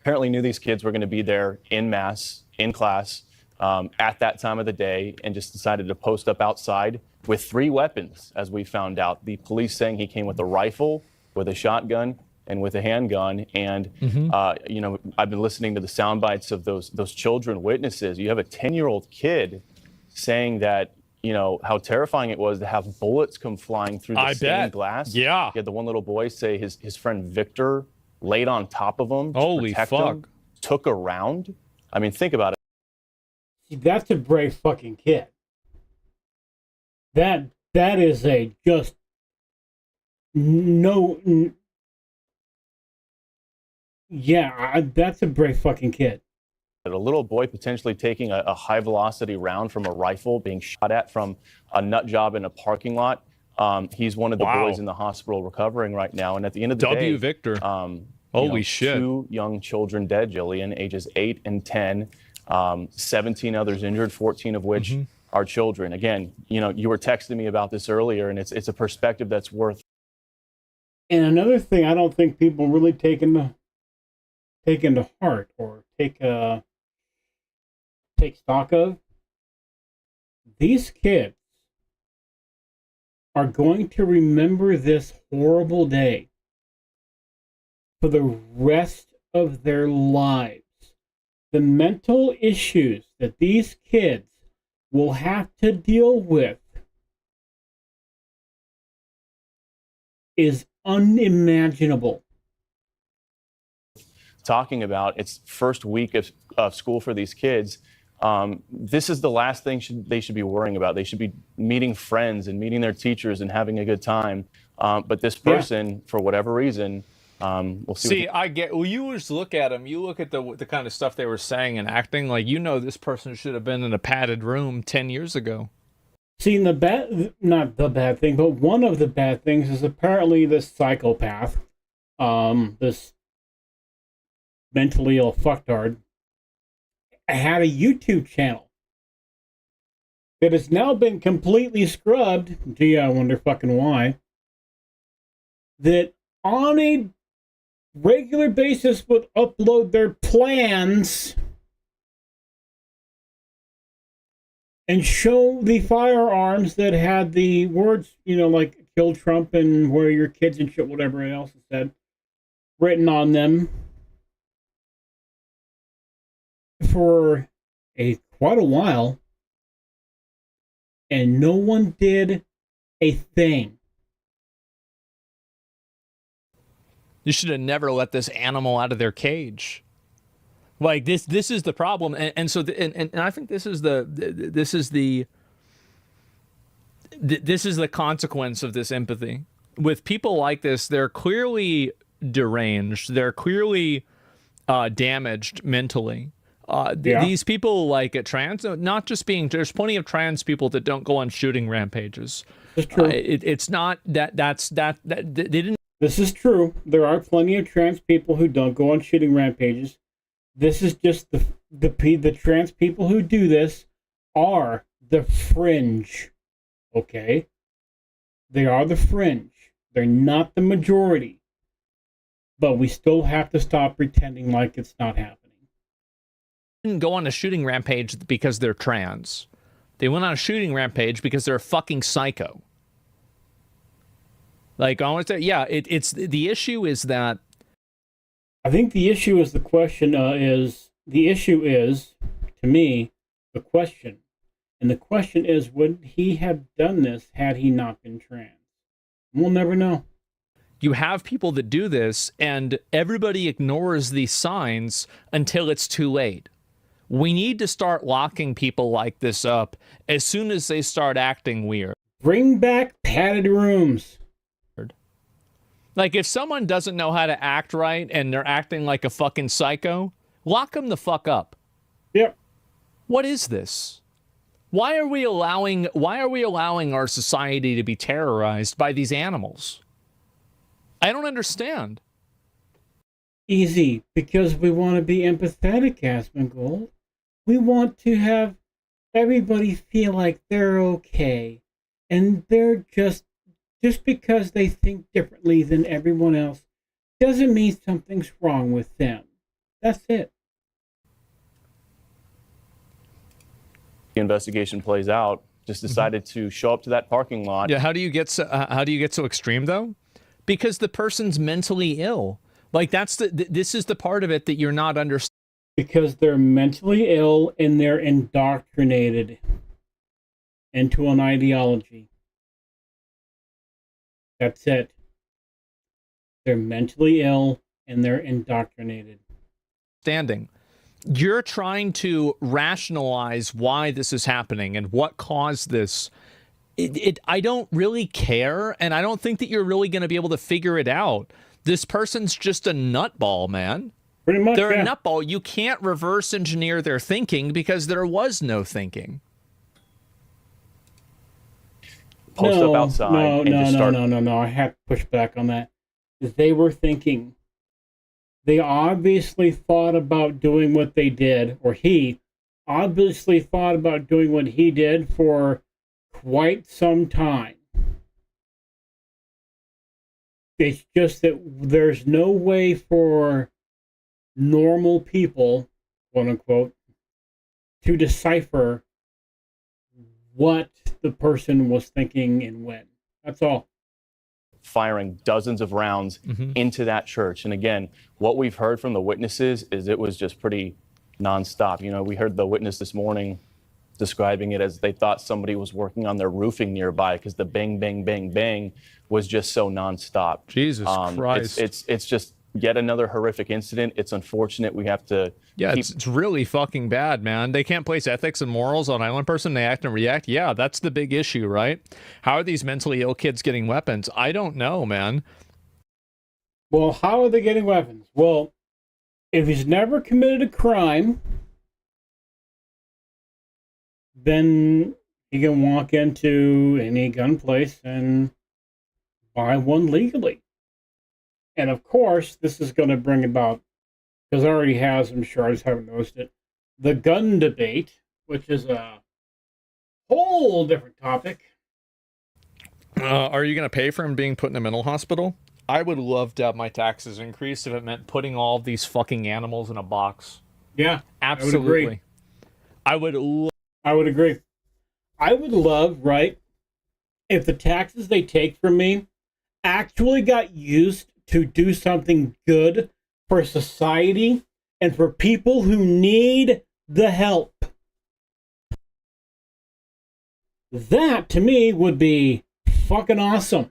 apparently knew these kids were going to be there in mass, in class, at that time of the day, and just decided to post up outside with 3 weapons, as we found out. The police saying he came with a rifle, with a shotgun, and with a handgun. And I've been listening to the sound bites of those children witnesses. You have a 10-year-old kid saying that how terrifying it was to have bullets come flying through the stained glass. Yeah. You had the one little boy say his friend Victor laid on top of him to protect him, took a round. I mean, think about it. See, that's a brave fucking kid. That is a just that's a brave fucking kid. A little boy potentially taking a high velocity round from a rifle being shot at from a nut job in a parking lot. He's one of the boys in the hospital recovering right now. And at the end of the day, Victor. Holy shit. 2 young children dead, Jillian, ages 8 and 10, 17 others injured, 14 of which are children. Again, you were texting me about this earlier, and it's a perspective that's worth. And another thing I don't think people really take into heart or take stock of, these kids are going to remember this horrible day for the rest of their lives. The mental issues that these kids will have to deal with is unimaginable. Talking about its first week of school for these kids, this is the last thing they should be worrying about. They should be meeting friends and meeting their teachers and having a good time. But this person, for whatever reason, we'll see. See, I get. Well, you just look at them. You look at the kind of stuff they were saying and acting. Like, this person should have been in a padded room 10 years ago. See, not the bad thing, but one of the bad things is apparently this psychopath, this mentally ill fucktard, had a YouTube channel that has now been completely scrubbed. Gee, I wonder fucking why. That on a regular basis would upload their plans and show the firearms that had the words, like kill Trump and where are your kids and shit, whatever else it said, written on them for quite a while, and no one did a thing. You should have never let this animal out of their cage. Like this is the problem, and so and I think this is the this is the consequence of this empathy. With people like this, they're clearly deranged. They're clearly damaged mentally. These people like at trans, not just being, there's plenty of trans people that don't go on shooting rampages. It's true. It's not that they didn't. This is true. There are plenty of trans people who don't go on shooting rampages. This is just the trans people who do this are the fringe. Okay? They are the fringe. They're not the majority. But we still have to stop pretending like it's not happening. Didn't go on a shooting rampage because they're trans. They went on a shooting rampage because they're a fucking psycho. Like, I want to say, yeah, it's the issue is that. I think the issue is the issue is, to me, the question. And the question is, would he have done this had he not been trans? We'll never know. You have people that do this, and everybody ignores these signs until it's too late. We need to start locking people like this up as soon as they start acting weird. Bring back padded rooms. Like, if someone doesn't know how to act right and they're acting like a fucking psycho, lock them the fuck up. Yep. What is this? Why are we allowing our society to be terrorized by these animals? I don't understand. Easy, because we want to be empathetic, Asmongold. We want to have everybody feel like they're okay. And they're just because they think differently than everyone else doesn't mean something's wrong with them. That's it. The investigation plays out, just decided to show up to that parking lot. Yeah, how do you get so extreme though? Because the person's mentally ill. Like, this is the part of it that you're not understanding. Because they're mentally ill and they're indoctrinated into an ideology. That's it. They're mentally ill and they're indoctrinated. You're trying to rationalize why this is happening and what caused this. I don't really care, and I don't think that you're really going to be able to figure it out. This person's just a nutball, man. Pretty much, they're yeah. a nutball. You can't reverse engineer their thinking because there was no thinking. Post up outside. No. I have to push back on that. They were thinking. They obviously thought about doing what they did, or he obviously thought about doing what he did for quite some time. It's just that there's no way for normal people, quote unquote, to decipher what the person was thinking and when. That's all. Firing dozens of rounds into that church. And again, what we've heard from the witnesses is it was just pretty nonstop. You know, we heard the witness this morning describing it as they thought somebody was working on their roofing nearby because the bang, bang, bang, bang was just so nonstop. Jesus Christ. It's just yet another horrific incident. It's unfortunate. We have to. Yeah, it's really fucking bad, man. They can't place ethics and morals on island person. They act and react. Yeah, that's the big issue, right? How are these mentally ill kids getting weapons? I don't know, man. Well, how are they getting weapons? Well, if he's never committed a crime, then he can walk into any gun place and buy one legally. And of course, this is going to bring about, because it already has, I'm sure, I just haven't noticed it, the gun debate, which is a whole different topic. Are you going to pay for him being put in a mental hospital? I would love to have my taxes increased if it meant putting all of these fucking animals in a box. Yeah, absolutely. I would agree. I would agree. I would love, right, if the taxes they take from me actually got used to do something good for society and for people who need the help. That, to me, would be fucking awesome.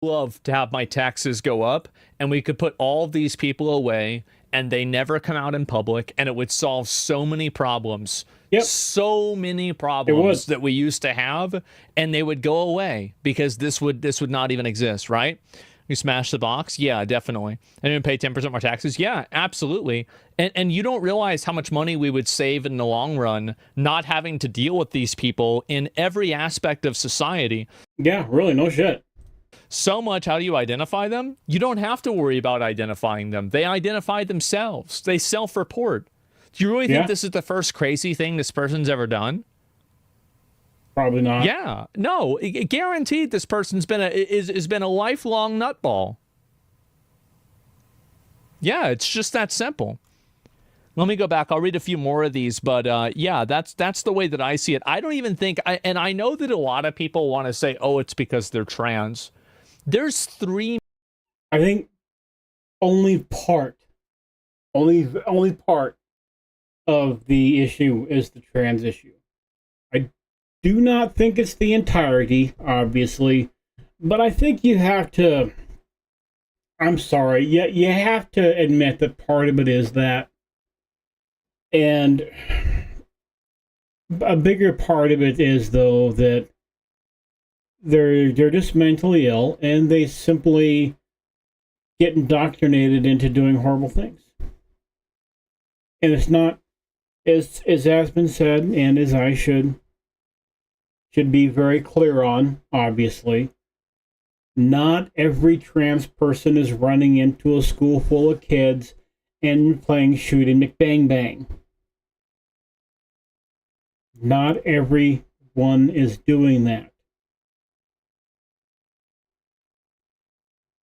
love to have my taxes go up, and we could put all of these people away and they never come out in public, and it would solve so many problems. Yep. So many problems that we used to have, and they would go away because this would not even exist, right? You smash the box? Yeah, definitely. And then pay 10% more taxes? Yeah, absolutely. And you don't realize how much money we would save in the long run not having to deal with these people in every aspect of society. Yeah, really, no shit. So much. How do you identify them? You don't have to worry about identifying them. They identify themselves. They self-report. Do you really think this is the first crazy thing this person's ever done? Probably not. Yeah. No, guaranteed this person's been a lifelong nutball. Yeah, it's just that simple. Let me go back. I'll read a few more of these, but yeah, that's the way that I see it. I don't even think, and I know that a lot of people want to say, oh, it's because they're trans. There's three. I think only part of the issue is the trans issue. I do not think it's the entirety, obviously, but I think you have to, I'm sorry, you have to admit that part of it is that, and a bigger part of it is, though, that they're just mentally ill and they simply get indoctrinated into doing horrible things. And it's not, as has been said, and as I should be very clear on, obviously, not every trans person is running into a school full of kids and playing shoot and McBang Bang. Not everyone is doing that.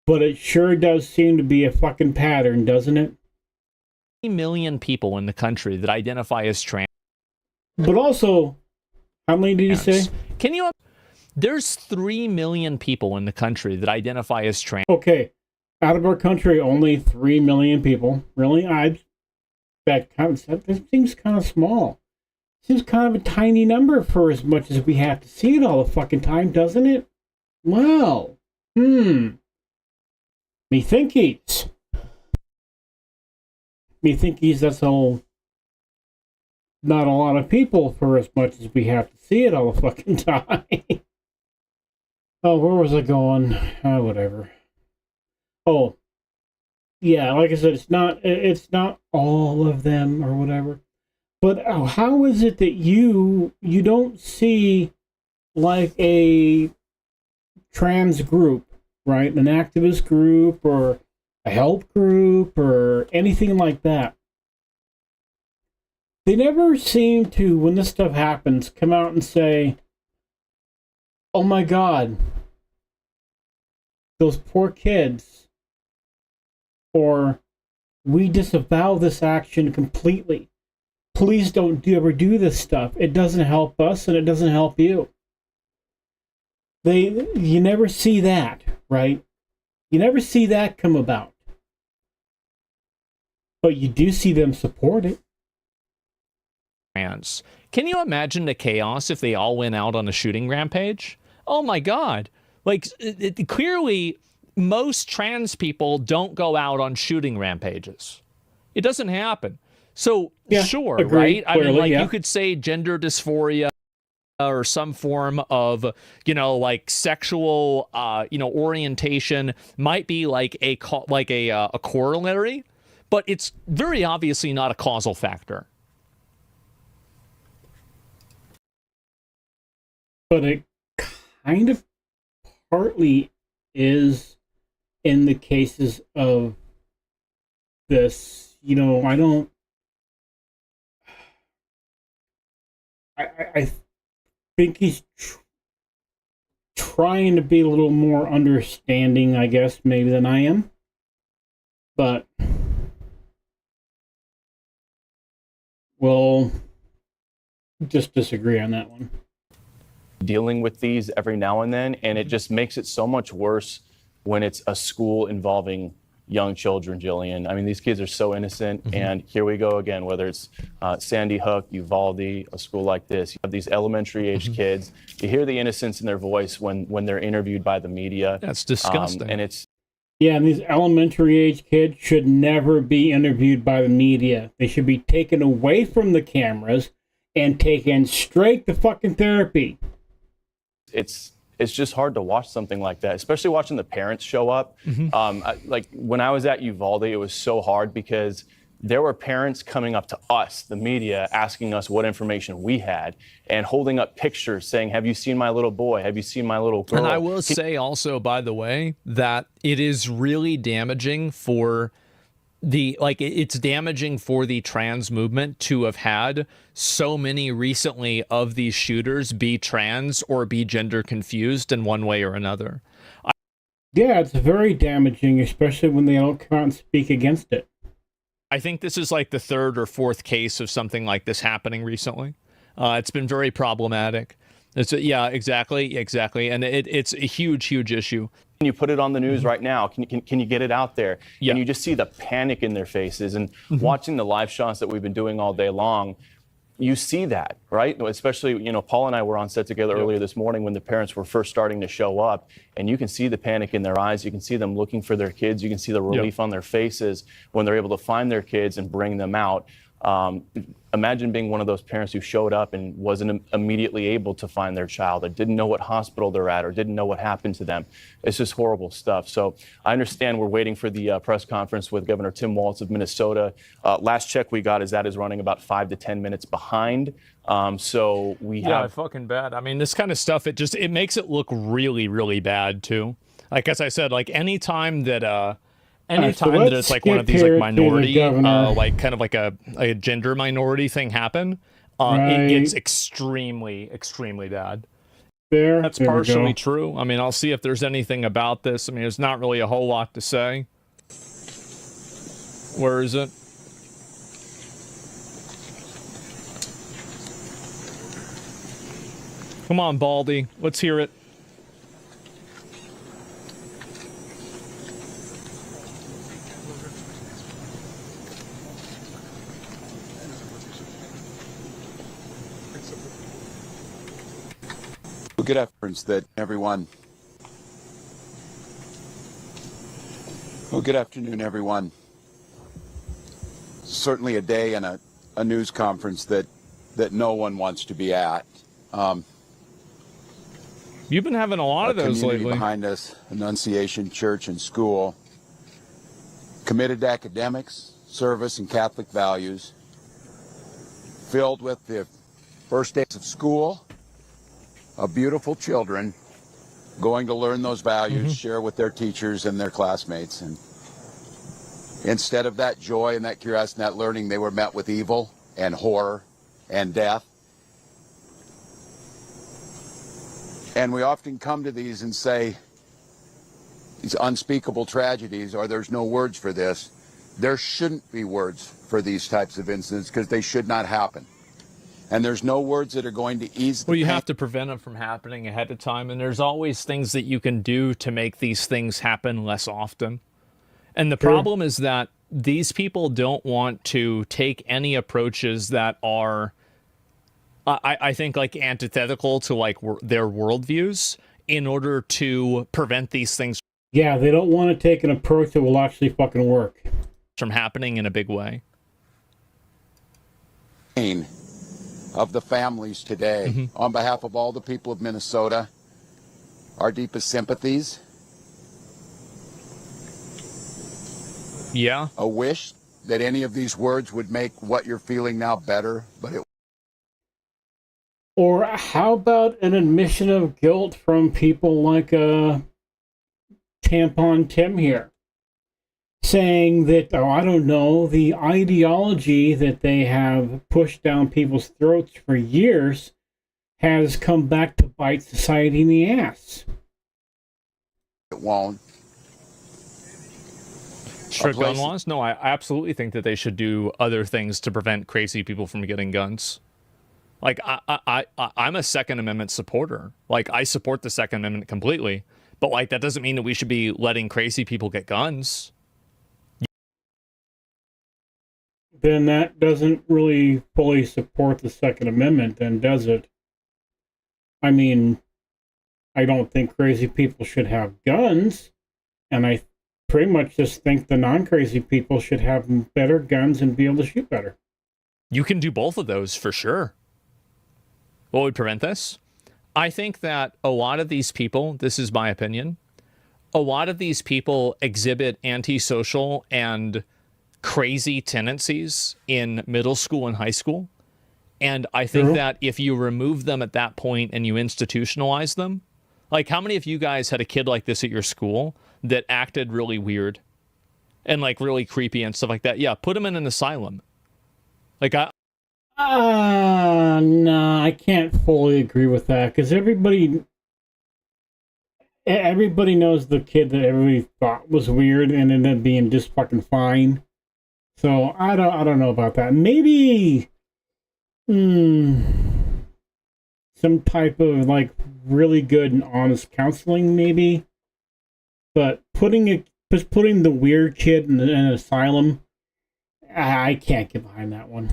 But it sure does seem to be a fucking pattern, doesn't it? 3 million people in the country that identify as trans. But also, how many did you say? Can you? There's 3 million people in the country that identify as trans. Okay, out of our country, only 3 million people. Really? That seems kind of small. Seems kind of a tiny number for as much as we have to see it all the fucking time, doesn't it? Wow. Methinkies, that's all. Not a lot of people for as much as we have to see it all the fucking time. Oh, where was I going? Whatever. Oh, yeah, like I said, it's not all of them or whatever. But how is it that you don't see like a trans group, right? An activist group or a help group or anything like that? They never seem to, when this stuff happens, come out and say, oh my God, those poor kids, or we disavow this action completely. Please don't ever do this stuff. It doesn't help us and it doesn't help you. You never see that, right? You never see that come about. But you do see them support it. Can you imagine the chaos if they all went out on a shooting rampage? Oh my God. Like, clearly, most trans people don't go out on shooting rampages. It doesn't happen. So, sure, agreed, right? Clearly, I mean, like, you could say gender dysphoria or some form of, like sexual, orientation might be like a corollary, but it's very obviously not a causal factor. But it kind of partly is in the cases of this, I think he's trying to be a little more understanding, I guess, maybe than I am. But we'll just disagree on that one. Dealing with these every now and then, and it just makes it so much worse when it's a school involving young children, Jillian. I mean, these kids are so innocent, and here we go again, whether it's Sandy Hook, Uvalde, a school like this. You have these elementary-age kids. You hear the innocence in their voice when they're interviewed by the media. That's disgusting. And it's... Yeah, and these elementary age kids should never be interviewed by the media. They should be taken away from the cameras and taken straight to fucking therapy. It's just hard to watch something like that, especially watching the parents show up. Like when I was at Uvalde, it was so hard because there were parents coming up to us, the media, asking us what information we had and holding up pictures saying, have you seen my little boy? Have you seen my little girl? And I will say also, by the way, that it is really damaging for it's damaging for the trans movement to have had so many recently of these shooters be trans or be gender confused in one way or another. Yeah, it's very damaging, especially when they don't come out and speak against it. I think this is like the third or fourth case of something like this happening recently. It's been very problematic. Yeah, exactly. And it's a huge issue. Can you put it on the news right now? Can you get it out there? Yeah. And you just see the panic in their faces. And watching the live shots that we've been doing all day long, you see that, right? Especially, Paul and I were on set together earlier this morning when the parents were first starting to show up, and you can see the panic in their eyes. You can see them looking for their kids. You can see the relief on their faces when they're able to find their kids and bring them out. Imagine being one of those parents who showed up and wasn't immediately able to find their child, or didn't know what hospital they're at, or didn't know what happened to them. It's just horrible stuff. So I understand we're waiting for the press conference with Governor Tim Walz of Minnesota. Last check we got is that is running about 5 to 10 minutes behind. So we have... Yeah, fucking bad. I mean, this kind of stuff, it makes it look really bad too. Like, as I said, like anytime that it's like one of these like minority, like kind of like a gender minority thing happen, it gets extremely bad. That's partially true. I mean, I'll see if there's anything about this. I mean, there's not really a whole lot to say. Where is it? Come on, Baldy. Let's hear it. Good afternoon, that everyone. Well, good afternoon, everyone. Certainly a day and a news conference that no one wants to be at. You've been having a lot of those lately. Behind us, Annunciation Church and School, committed to academics, service, and Catholic values, filled with the first days of school, of beautiful children going to learn those values, share with their teachers and their classmates. And instead of that joy and that curiosity and that learning, they were met with evil and horror and death. And we often come to these and say, these unspeakable tragedies, or there's no words for this. There shouldn't be words for these types of incidents because they should not happen. And there's no words that are going to ease the pain. Well, you have to prevent them from happening ahead of time, and there's always things that you can do to make these things happen less often. And the problem is that these people don't want to take any approaches that are, I think, like antithetical to like their worldviews in order to prevent these things. Yeah, they don't want to take an approach that will actually fucking work. From happening in a big way. Of the families today. On behalf of all the people of Minnesota, our deepest sympathies. Yeah. A wish that any of these words would make what you're feeling now better, but it... Or how about an admission of guilt from people like Tampon Tim here? Saying that, I don't know, the ideology that they have pushed down people's throats for years has come back to bite society in the ass. It won't. Strict gun laws? No, I absolutely think that they should do other things to prevent crazy people from getting guns. Like, I'm a Second Amendment supporter. Like, I support the Second Amendment completely. But, like, that doesn't mean that we should be letting crazy people get guns. then that doesn't really fully support the Second Amendment, then, does it? I mean, I don't think crazy people should have guns, and I pretty much just think the non-crazy people should have better guns and be able to shoot better. You can do both of those for sure. What would prevent this? I think that a lot of these people, this is my opinion, a lot of these people exhibit antisocial and crazy tendencies in middle school and high school. And I think that if you remove them at that point and you institutionalize them, like how many of you guys had a kid like this at your school that acted really weird and like really creepy and stuff like that? Yeah, put them in an asylum. Like no, I can't fully agree with that, because everybody knows the kid that everybody thought was weird and ended up being just fucking fine. So I don't know about that. Maybe some type of like really good and honest counseling, maybe. But putting the weird kid in an asylum, I can't get behind that one.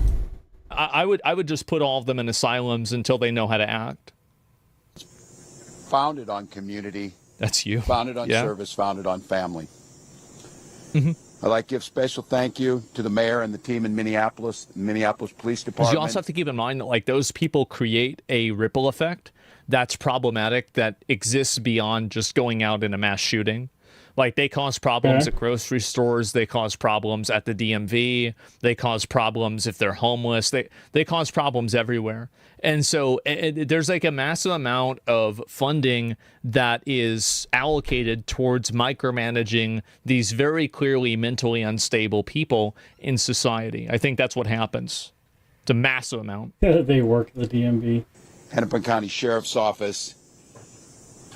I would just put all of them in asylums until they know how to act. Founded on community. That's you. Founded on service, founded on family. Mm-hmm. I'd like to give special thank you to the mayor and the team in Minneapolis Police Department. You also have to keep in mind that like those people create a ripple effect that's problematic, that exists beyond just going out in a mass shooting. Like they cause problems at grocery stores, they cause problems at the DMV, they cause problems if they're homeless, they cause problems everywhere. And so there's like a massive amount of funding that is allocated towards micromanaging these very clearly mentally unstable people in society. I think that's what happens. It's a massive amount. They work at the DMV. Hennepin County Sheriff's Office,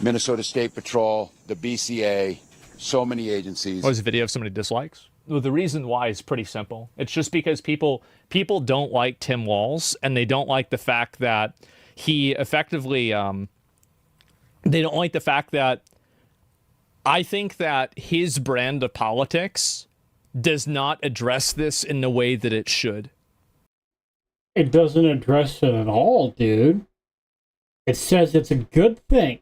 Minnesota State Patrol, the BCA, so many agencies. Oh, there's a video of somebody dislikes? Well, the reason why is pretty simple. It's just because people don't like Tim Walz, and they don't like the fact that he effectively, they don't like the fact that I think that his brand of politics does not address this in the way that it should. It doesn't address it at all, dude. It says it's a good thing.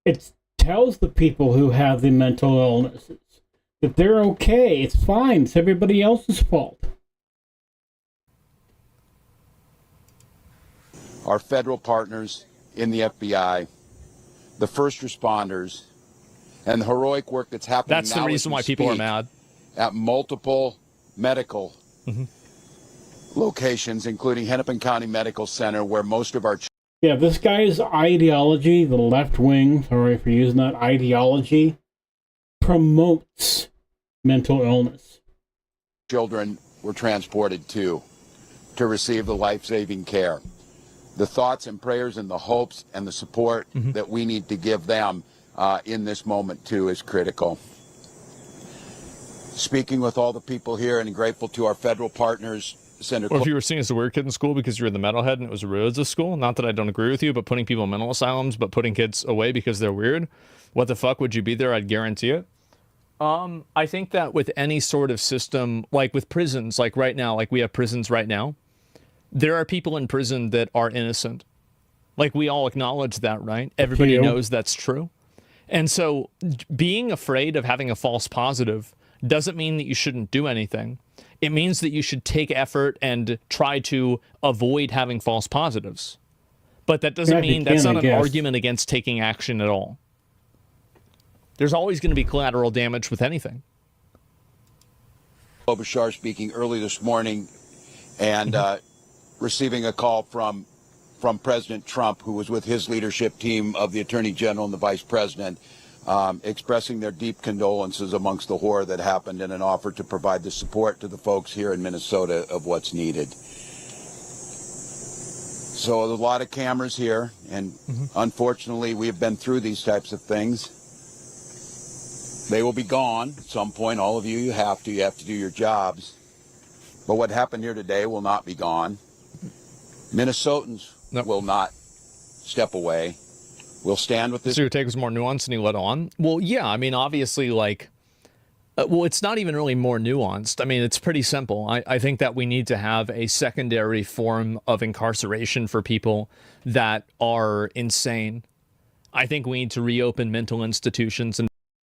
It tells the people who have the mental illnesses that they're okay. It's fine. It's everybody else's fault. Our federal partners in the FBI, the first responders, and the heroic work that's happening. That's the reason why people are mad. At multiple medical locations, including Hennepin County Medical Center, where most of our Yeah, this guy's ideology, the left wing, sorry for using that ideology, promotes mental illness. Children were transported to receive the life-saving care. The thoughts and prayers and the hopes and the support that we need to give them in this moment, too, is critical. Speaking with all the people here and grateful to our federal partners, Senator. Or if you were seen as a weird kid in school because you were the metalhead and it was a religious school, not that I don't agree with you, but putting people in mental asylums, but putting kids away because they're weird, what the fuck would you be there? I'd guarantee it. I think that with any sort of system, like with prisons, like right now, like we have prisons right now, there are people in prison that are innocent. Like we all acknowledge that, right? Everybody knows that's true. And so being afraid of having a false positive doesn't mean that you shouldn't do anything. It means that you should take effort and try to avoid having false positives. But that doesn't mean that's not an argument against taking action at all. There's always going to be collateral damage with anything. Klobuchar speaking early this morning and receiving a call from President Trump, who was with his leadership team of the Attorney General and the Vice President, expressing their deep condolences amongst the horror that happened and an offer to provide the support to the folks here in Minnesota of what's needed. So there's a lot of cameras here, and unfortunately we have been through these types of things. They will be gone at some point. All of you, you have to do your jobs. But what happened here today will not be gone. Minnesotans will not step away. We'll stand with this. So your take was more nuanced than you let on? Well, yeah, I mean, obviously, like, Well, it's not even really more nuanced. I mean, it's pretty simple. I think that we need to have a secondary form of incarceration for people that are insane. I think we need to reopen mental institutions.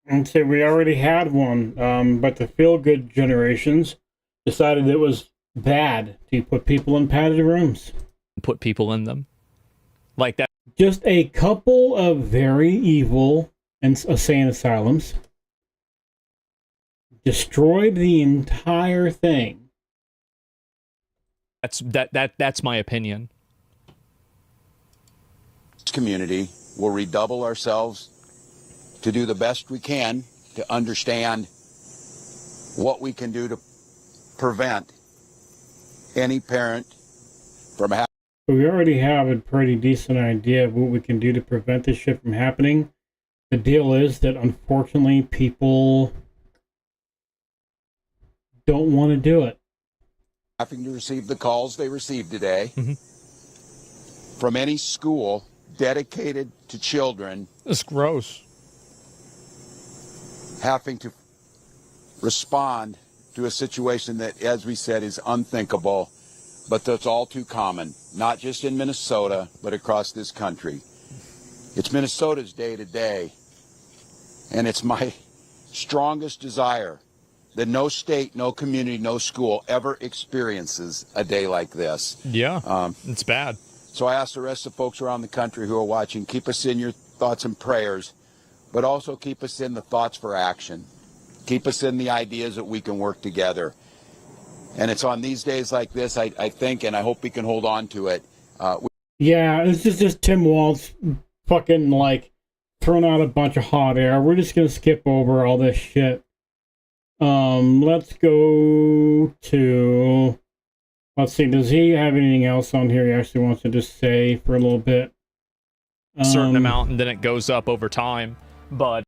And so we already had one, but the feel-good generations decided it was bad to put people in padded rooms. Put people in them. Like that. Just a couple of very evil insane asylums destroyed the entire thing. That's my opinion. Community will redouble ourselves to do the best we can to understand what we can do to prevent any parent from having. We already have a pretty decent idea of what we can do to prevent this shit from happening. The deal is that unfortunately people don't want to do it. Having to receive the calls they received today from any school dedicated to children. It's gross. Having to respond to a situation that, as we said, is unthinkable, but that's all too common, not just in Minnesota, but across this country. It's Minnesota's day today, and it's my strongest desire that no state, no community, no school ever experiences a day like this. Yeah, it's bad. So I ask the rest of the folks around the country who are watching, keep us in your thoughts and prayers, but also keep us in the thoughts for action. Keep us in the ideas that we can work together. And it's on these days like this, I think, and I hope we can hold on to it. Yeah, this is just Tim Walz fucking, like, throwing out a bunch of hot air. We're just going to skip over all this shit. Let's go to... Let's see, does he have anything else on here he actually wants to just say for a little bit? A certain amount, and then it goes up over time, but...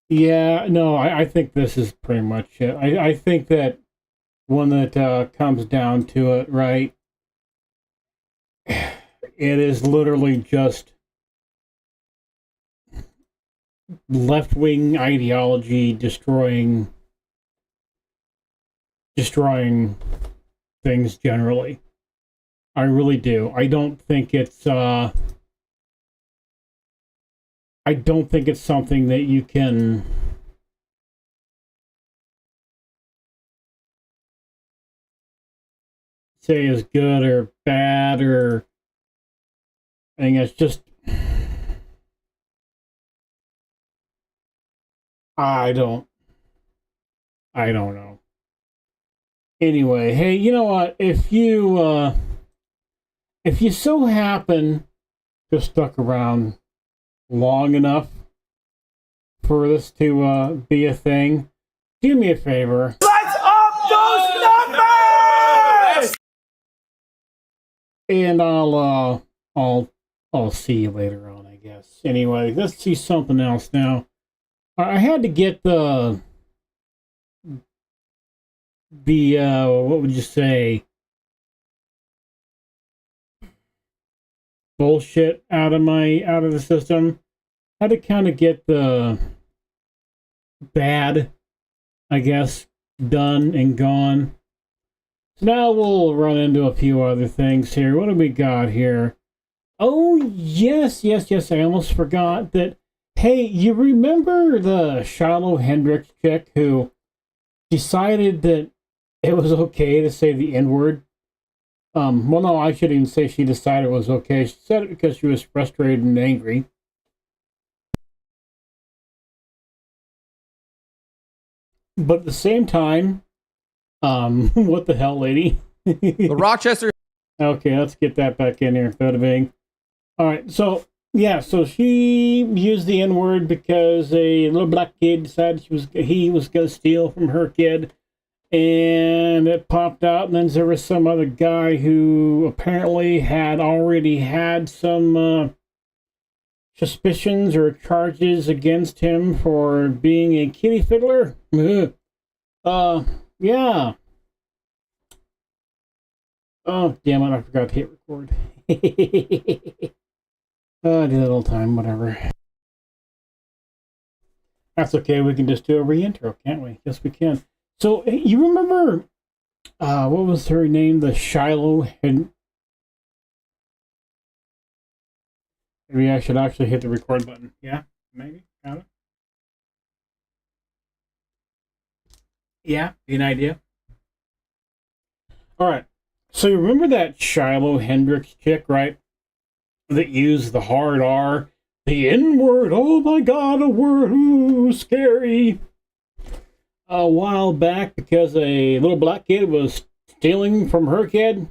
Yeah, no, I think this is pretty much it. I think that when it comes down to it, right, it is literally just left-wing ideology destroying things generally. I really do. I don't think it's something that you can say is good or bad, or I think it's just I don't know. Anyway, hey, you know what? If you so happen to stuck around long enough for this to be a thing, do me a favor. Let's up those numbers! And I'll see you later on, I guess. Anyway, let's see something else now. I had to get the what would you say, bullshit out of the system. Had to kind of get the bad, I guess, done and gone. So now we'll run into a few other things here. What do we got here? Oh, yes, I almost forgot that. Hey, you remember the Shiloh Hendricks chick who decided that it was okay to say the N-word? Well, no, I shouldn't even say she decided it was okay. She said it because she was frustrated and angry. But at the same time, what the hell, lady? The Rochester. Okay, let's get that back in here. Bada bing. All right, so yeah, so she used the N-word because a little black kid decided he was going to steal from her kid, and it popped out. And then there was some other guy who apparently had already had some suspicions or charges against him for being a kitty fiddler. Yeah. Oh, damn it, I forgot to hit record. I did it all the time, whatever. That's okay. We can just do a re-intro, can't we? Yes, we can. So, you remember, what was her name? The Shiloh and maybe I should actually hit the record button. Yeah, maybe. Got it. Yeah, an idea. All right. So you remember that Shiloh Hendricks chick, right? That used the hard R, the N-word. Oh my God, a word, ooh, scary. A while back, because a little black kid was stealing from her kid.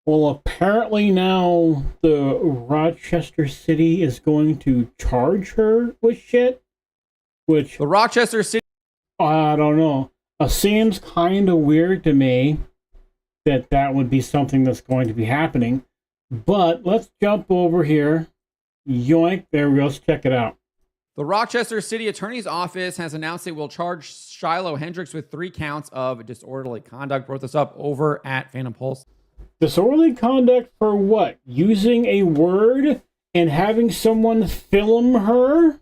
Well, apparently now the Rochester City is going to charge her with shit, which The Rochester City. I don't know. Seems kind of weird to me that would be something that's going to be happening. But let's jump over here. Yoink. There we go. Let's check it out. The Rochester City Attorney's Office has announced it will charge Shiloh Hendricks with 3 counts of disorderly conduct. Wrote this up over at Phantom Pulse. Disorderly conduct for what? Using a word and having someone film her?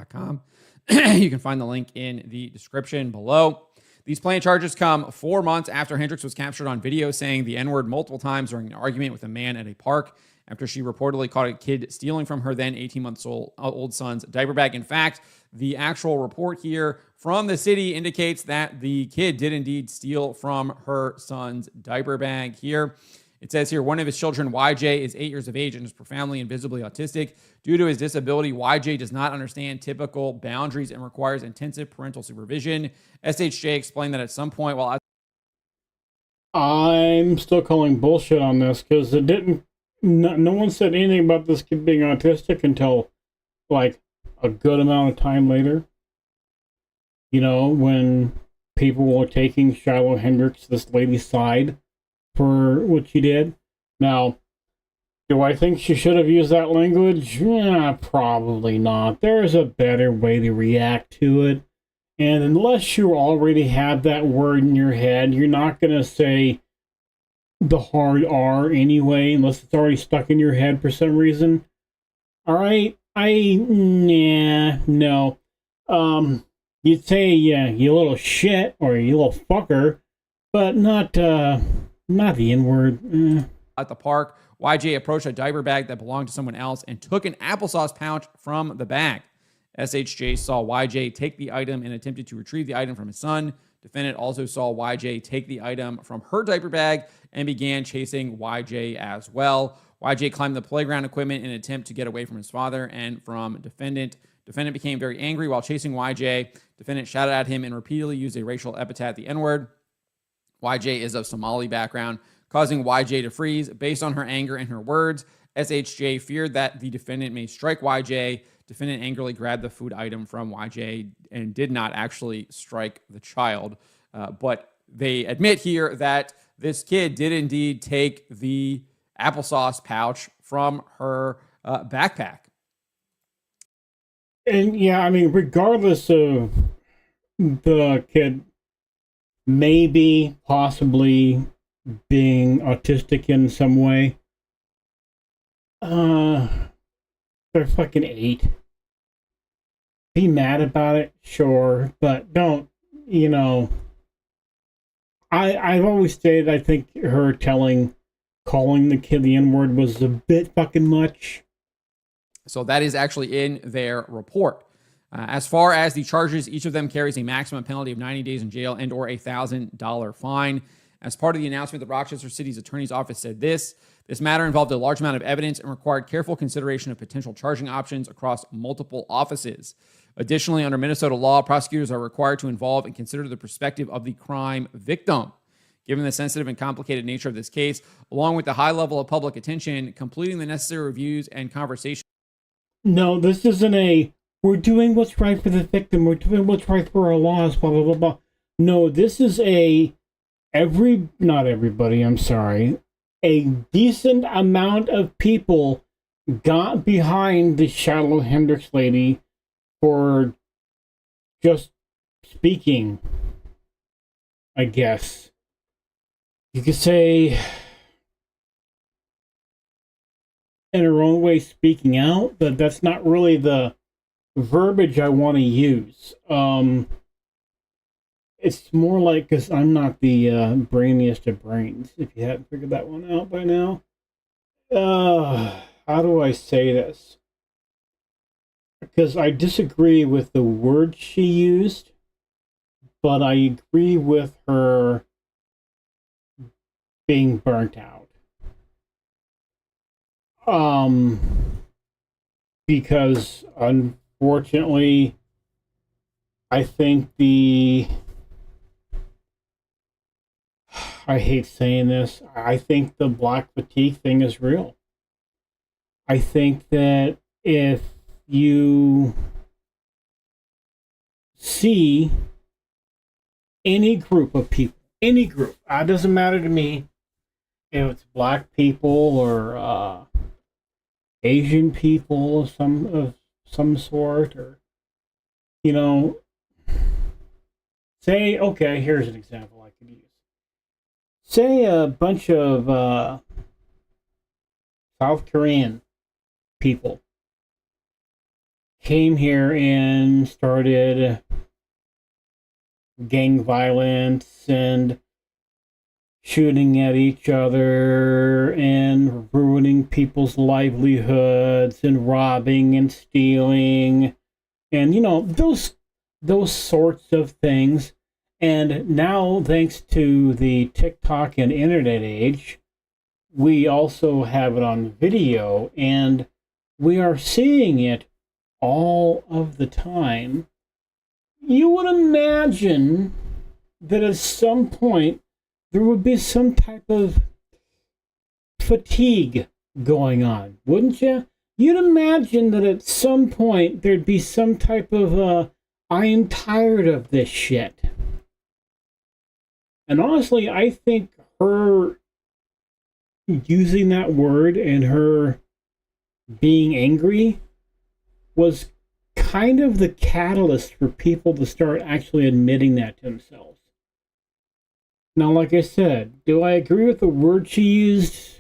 .com. You can find the link in the description below. These planned charges come 4 months after Hendricks was captured on video saying the N-word multiple times during an argument with a man at a park after she reportedly caught a kid stealing from her then 18-month-old son's diaper bag. In fact, the actual report here from the city indicates that the kid did indeed steal from her son's diaper bag here. It says here, one of his children, YJ, is 8 years of age and is profoundly and visibly autistic. Due to his disability, YJ does not understand typical boundaries and requires intensive parental supervision. SHJ explained that at some point while I'm still calling bullshit on this because it didn't. No one said anything about this kid being autistic until like a good amount of time later. You know, when people were taking Shiloh Hendricks, this lady's side for what she did. Now, do I think she should have used that language? Yeah, probably not. There's a better way to react to it. And unless you already have that word in your head, you're not going to say the hard R anyway, unless it's already stuck in your head for some reason. All right, no. You'd say, yeah, you little shit or you little fucker, but not the N-word. At the park, YJ approached a diaper bag that belonged to someone else and took an applesauce pouch from the bag. SHJ saw YJ take the item and attempted to retrieve the item from his son. Defendant also saw YJ take the item from her diaper bag and began chasing YJ as well. YJ climbed the playground equipment in an attempt to get away from his father and from defendant. Defendant became very angry while chasing YJ. Defendant shouted at him and repeatedly used a racial epithet, the N-word. YJ is of Somali background, causing YJ to freeze. Based on her anger and her words, SHJ feared that the defendant may strike YJ. Defendant angrily grabbed the food item from YJ and did not actually strike the child. But they admit here that this kid did indeed take the applesauce pouch from her backpack. And yeah, I mean, regardless of the kid maybe, possibly being autistic in some way, they're fucking 8. Be mad about it, sure, but don't, you know. I've always stated I think her calling the kid the N-word was a bit fucking much. So that is actually in their report. As far as the charges, each of them carries a maximum penalty of 90 days in jail and or $1,000 fine. As part of the announcement, the Rochester City's Attorney's Office said this matter involved a large amount of evidence and required careful consideration of potential charging options across multiple offices. Additionally, under Minnesota law, prosecutors are required to involve and consider the perspective of the crime victim. Given the sensitive and complicated nature of this case, along with the high level of public attention, completing the necessary reviews and conversations. No, this isn't we're doing what's right for the victim, we're doing what's right for our laws, blah, blah, blah, blah. No, this is not everybody, I'm sorry. A decent amount of people got behind the Shiloh Hendricks lady for just speaking, I guess. You could say in her own way speaking out, but that's not really the verbiage I want to use. It's more like, because I'm not the brainiest of brains, if you hadn't figured that one out by now. How do I say this? Because I disagree with the word she used, but I agree with her being burnt out. Because unfortunately, I think I hate saying this, I think the black fatigue thing is real. I think that if you see any group of people, any group, it doesn't matter to me if it's black people or Asian people of some sort, or, you know, say, okay, here's an example I could use. Say a bunch of South Korean people came here and started gang violence and shooting at each other and ruining people's livelihoods and robbing and stealing and, you know, those sorts of things. And now, thanks to the TikTok and internet age, we also have it on video, and we are seeing it all of the time. You would imagine that at some point there would be some type of fatigue going on, wouldn't you? You'd imagine that at some point there'd be some type of I'm tired of this shit. And honestly, I think her using that word and her being angry was kind of the catalyst for people to start actually admitting that to themselves. Now, like I said, do I agree with the word she used?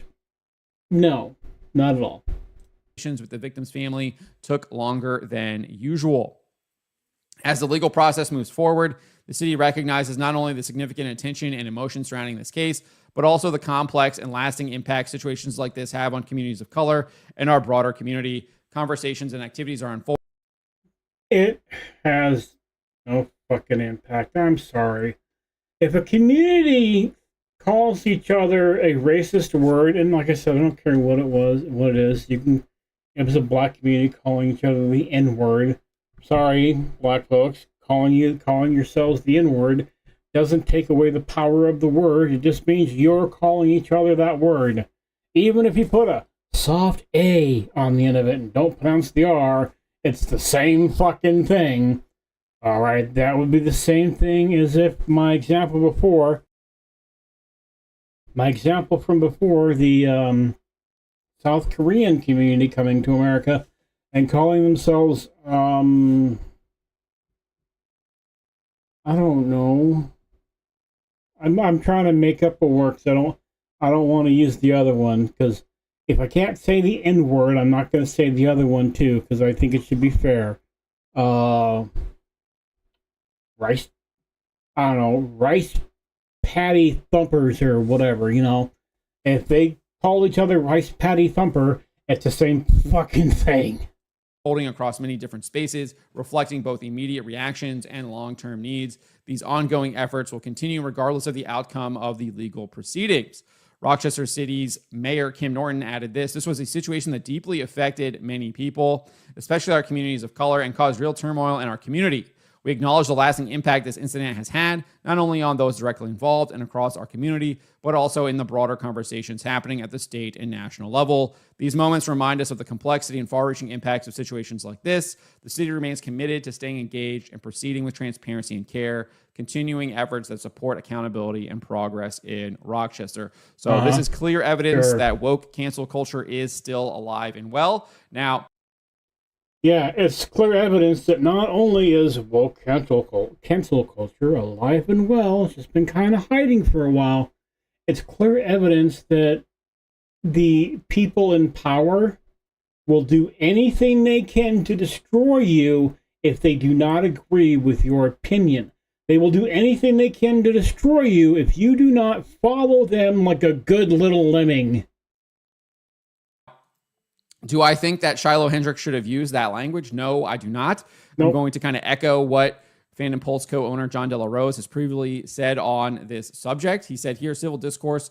No, not at all. With the victim's family took longer than usual. As the legal process moves forward, the city recognizes not only the significant attention and emotion surrounding this case, but also the complex and lasting impact situations like this have on communities of color and our broader community. Conversations and activities are unfolding. It has no fucking impact. I'm sorry. If a community calls each other a racist word, and like I said, I don't care what it is. If it's a black community calling each other the N-word, sorry, black folks, calling yourselves the N-word doesn't take away the power of the word. It just means you're calling each other that word. Even if you put a soft A on the end of it and don't pronounce the R, it's the same fucking thing. All right, that would be the same thing as if my example from before, the South Korean community coming to America and calling themselves, I don't know. I'm trying to make up a word because I don't want to use the other one, because if I can't say the N word, I'm not going to say the other one too, because I think it should be fair. Rice patty thumpers or whatever, you know. If they call each other rice patty thumper, it's the same fucking thing. Holding across many different spaces, reflecting both immediate reactions and long-term needs. These ongoing efforts will continue regardless of the outcome of the legal proceedings. Rochester City's Mayor Kim Norton added this was a situation that deeply affected many people, especially our communities of color, and caused real turmoil in our community. We acknowledge the lasting impact this incident has had, not only on those directly involved and across our community, but also in the broader conversations happening at the state and national level. These moments remind us of the complexity and far-reaching impacts of situations like this. The city remains committed to staying engaged and proceeding with transparency and care, continuing efforts that support accountability and progress in Rochester. So this is clear evidence that woke cancel culture is still alive and well. Now, yeah, it's clear evidence that not only is woke cancel culture alive and well, it's just been kind of hiding for a while. It's clear evidence that the people in power will do anything they can to destroy you if they do not agree with your opinion. They will do anything they can to destroy you if you do not follow them like a good little lemming. Do I think that Shiloh Hendricks should have used that language? No, I do not. Nope. I'm going to kind of echo what Fandom Pulse co-owner John De La Rose has previously said on this subject. He said here, civil discourse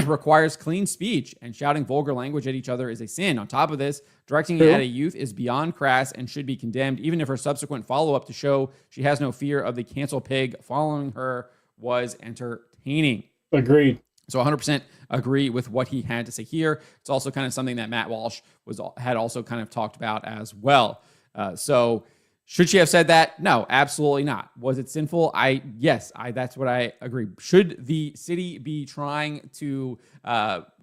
requires clean speech, and shouting vulgar language at each other is a sin. On top of this, directing it at a youth is beyond crass and should be condemned, even if her subsequent follow-up to show she has no fear of the cancel pig following her was entertaining. Agreed. So 100% agree with what he had to say here. It's also kind of something that Matt Walsh had also kind of talked about as well. So should she have said that? No, absolutely not. Was it sinful? Yes, that's what I agree. Should the city be trying to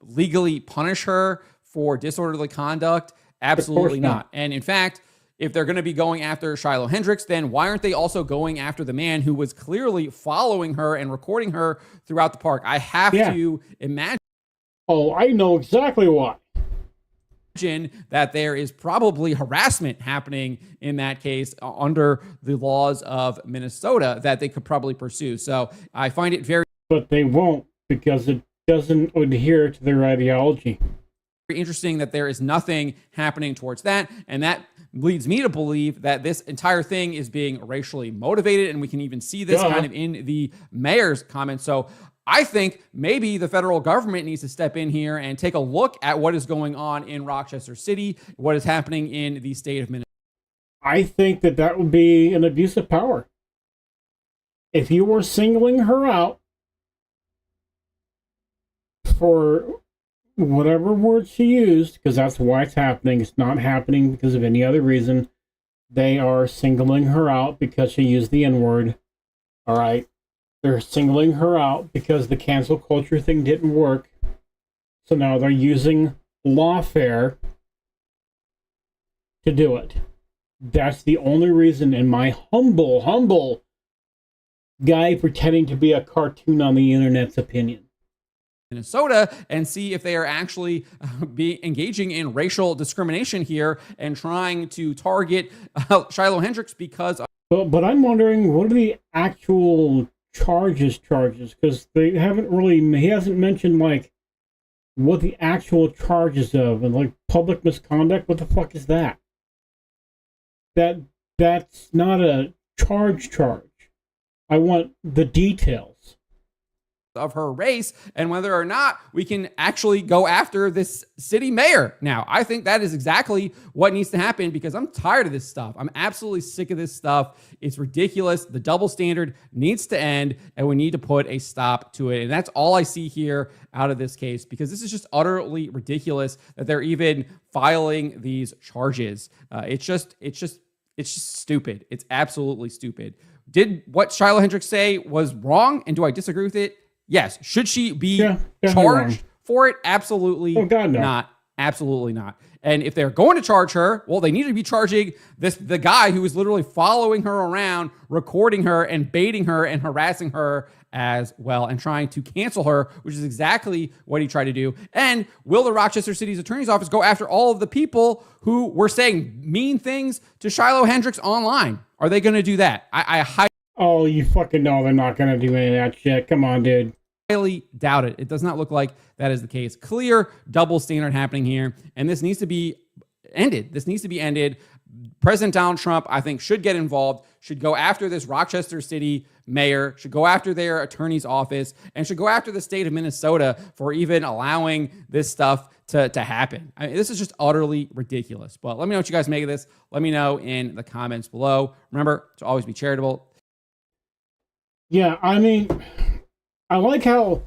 legally punish her for disorderly conduct? Absolutely not. And in fact, if they're going to be going after Shiloh Hendricks, then why aren't they also going after the man who was clearly following her and recording her throughout the park? I have to imagine. Oh, I know exactly why. That there is probably harassment happening in that case under the laws of Minnesota that they could probably pursue. So I find it very... But they won't, because it doesn't adhere to their ideology. Very interesting that there is nothing happening towards that, and that leads me to believe that this entire thing is being racially motivated, and we can even see this kind of in the mayor's comments. So I think maybe the federal government needs to step in here and take a look at what is going on in Rochester City, what is happening in the state of Minnesota. I think that would be an abuse of power. If you were singling her out for whatever word she used, because that's why it's happening. It's not happening because of any other reason. They are singling her out because she used the N-word. All right. They're singling her out because the cancel culture thing didn't work. So now they're using lawfare to do it. That's the only reason, in my humble guy pretending to be a cartoon on the internet's opinion. Minnesota, and see if they are actually engaging in racial discrimination here and trying to target Shiloh Hendricks because of... But I'm wondering, what are the actual charges? Because they haven't really... He hasn't mentioned, like, what the actual charges of, and like public misconduct. What the fuck is that? That's not a charge. I want the details of her race and whether or not we can actually go after this city mayor. Now, I think that is exactly what needs to happen because I'm tired of this stuff. I'm absolutely sick of this stuff. It's ridiculous. The double standard needs to end and we need to put a stop to it. And that's all I see here out of this case because this is just utterly ridiculous that they're even filing these charges. It's just stupid. It's absolutely stupid. Did what Shiloh Hendricks say was wrong and do I disagree with it? Yes. Should she be charged for it? Absolutely not. Absolutely not. And if they're going to charge her, well, they need to be charging the guy who is literally following her around, recording her and baiting her and harassing her as well and trying to cancel her, which is exactly what he tried to do. And will the Rochester City's Attorney's Office go after all of the people who were saying mean things to Shiloh Hendricks online? Are they going to do that? Oh, you fucking know they're not going to do any of that shit. Come on, dude. Highly doubt it. It does not look like that is the case. Clear double standard happening here, and this needs to be ended. This needs to be ended. President Donald Trump, I think, should get involved, should go after this Rochester City mayor, should go after their attorney's office, and should go after the state of Minnesota for even allowing this stuff to happen. I mean, this is just utterly ridiculous. But let me know what you guys make of this. Let me know in the comments below. Remember to always be charitable. Yeah, I mean, I like how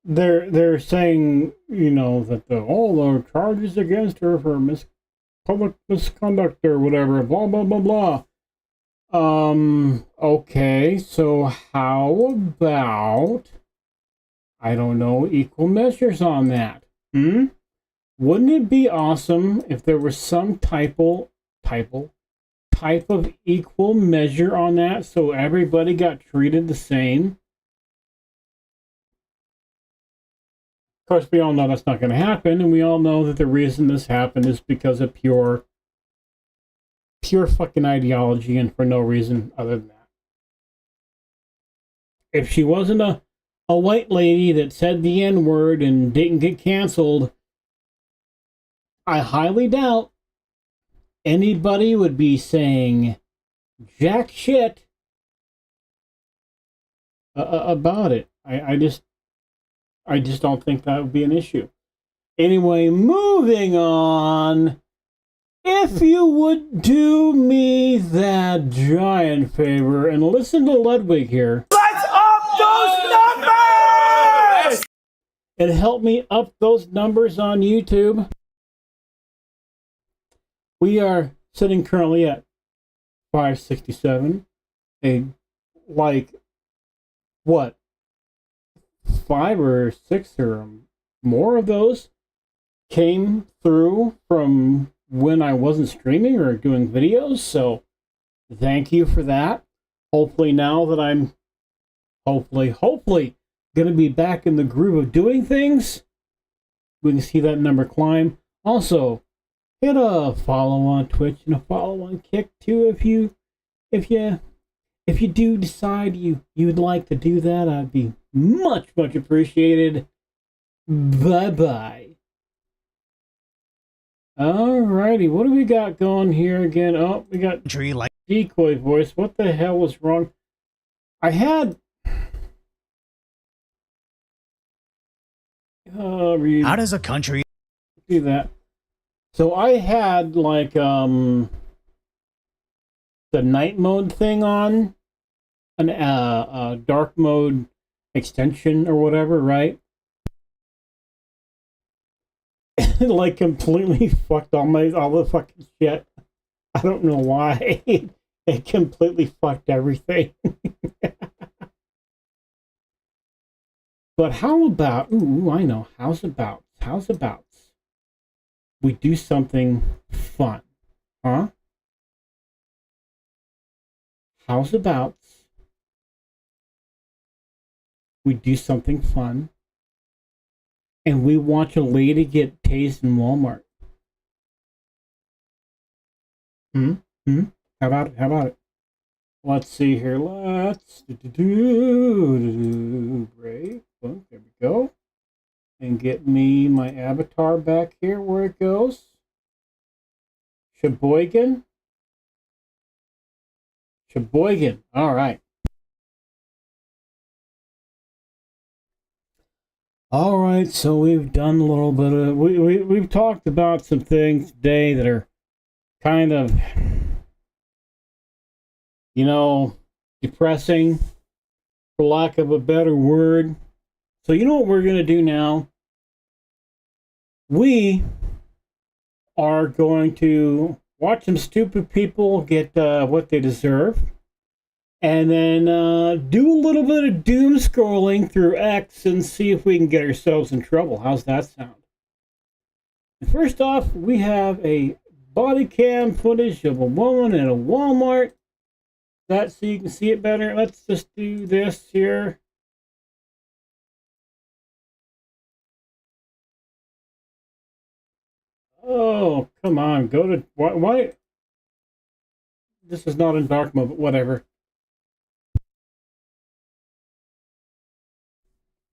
they're saying, you know, that all the charges against her for public misconduct or whatever, blah, blah, blah, blah. Okay, so how about, I don't know, equal measures on that? Wouldn't it be awesome if there was some type of equal measure on that so everybody got treated the same? course, we all know that's not going to happen, and we all know that the reason this happened is because of pure fucking ideology and for no reason other than that. If she wasn't a white lady that said the N-word and didn't get canceled, I highly doubt anybody would be saying jack shit about it. I just don't think that would be an issue. Anyway, moving on. If you would do me that giant favor and listen to Ludwig here. Let's up those numbers! And help me up those numbers on YouTube. We are sitting currently at 567. What? 5 or 6 or more of those came through from when I wasn't streaming or doing videos, so thank you for that. Hopefully now that I'm hopefully gonna be back in the groove of doing things, we can see that number climb. Also, hit a follow on Twitch and a follow on Kick too if you do decide you'd like to do that. I'd be much appreciated. Bye bye. Alrighty, what do we got going here again? Oh, we got decoy voice. What the hell was wrong? I had how does a country do that? So I had like the night mode thing on, an dark mode extension or whatever, right? Like completely fucked all the fucking shit. I don't know why. It completely fucked everything. But how about, ooh, I know, how's about we do something fun, huh? How's about we do something fun and we watch a lady get tased in Walmart? How about it? Let's see here. Let's break. Oh, there we go. And get me my avatar back here where it goes. Sheboygan. All right. All right, so we've done a little bit of we've talked about some things today that are kind of, you know, depressing, for lack of a better word. So you know what we're going to do now? We are going to watch some stupid people get what they deserve, and then do a little bit of doom scrolling through X and see if we can get ourselves in trouble. How's that sound? And first off, we have a body cam footage of a woman in a Walmart. That so you can see it better. Let's just do this here. Oh, come on. Go to... Why? This is not in dark mode, but whatever.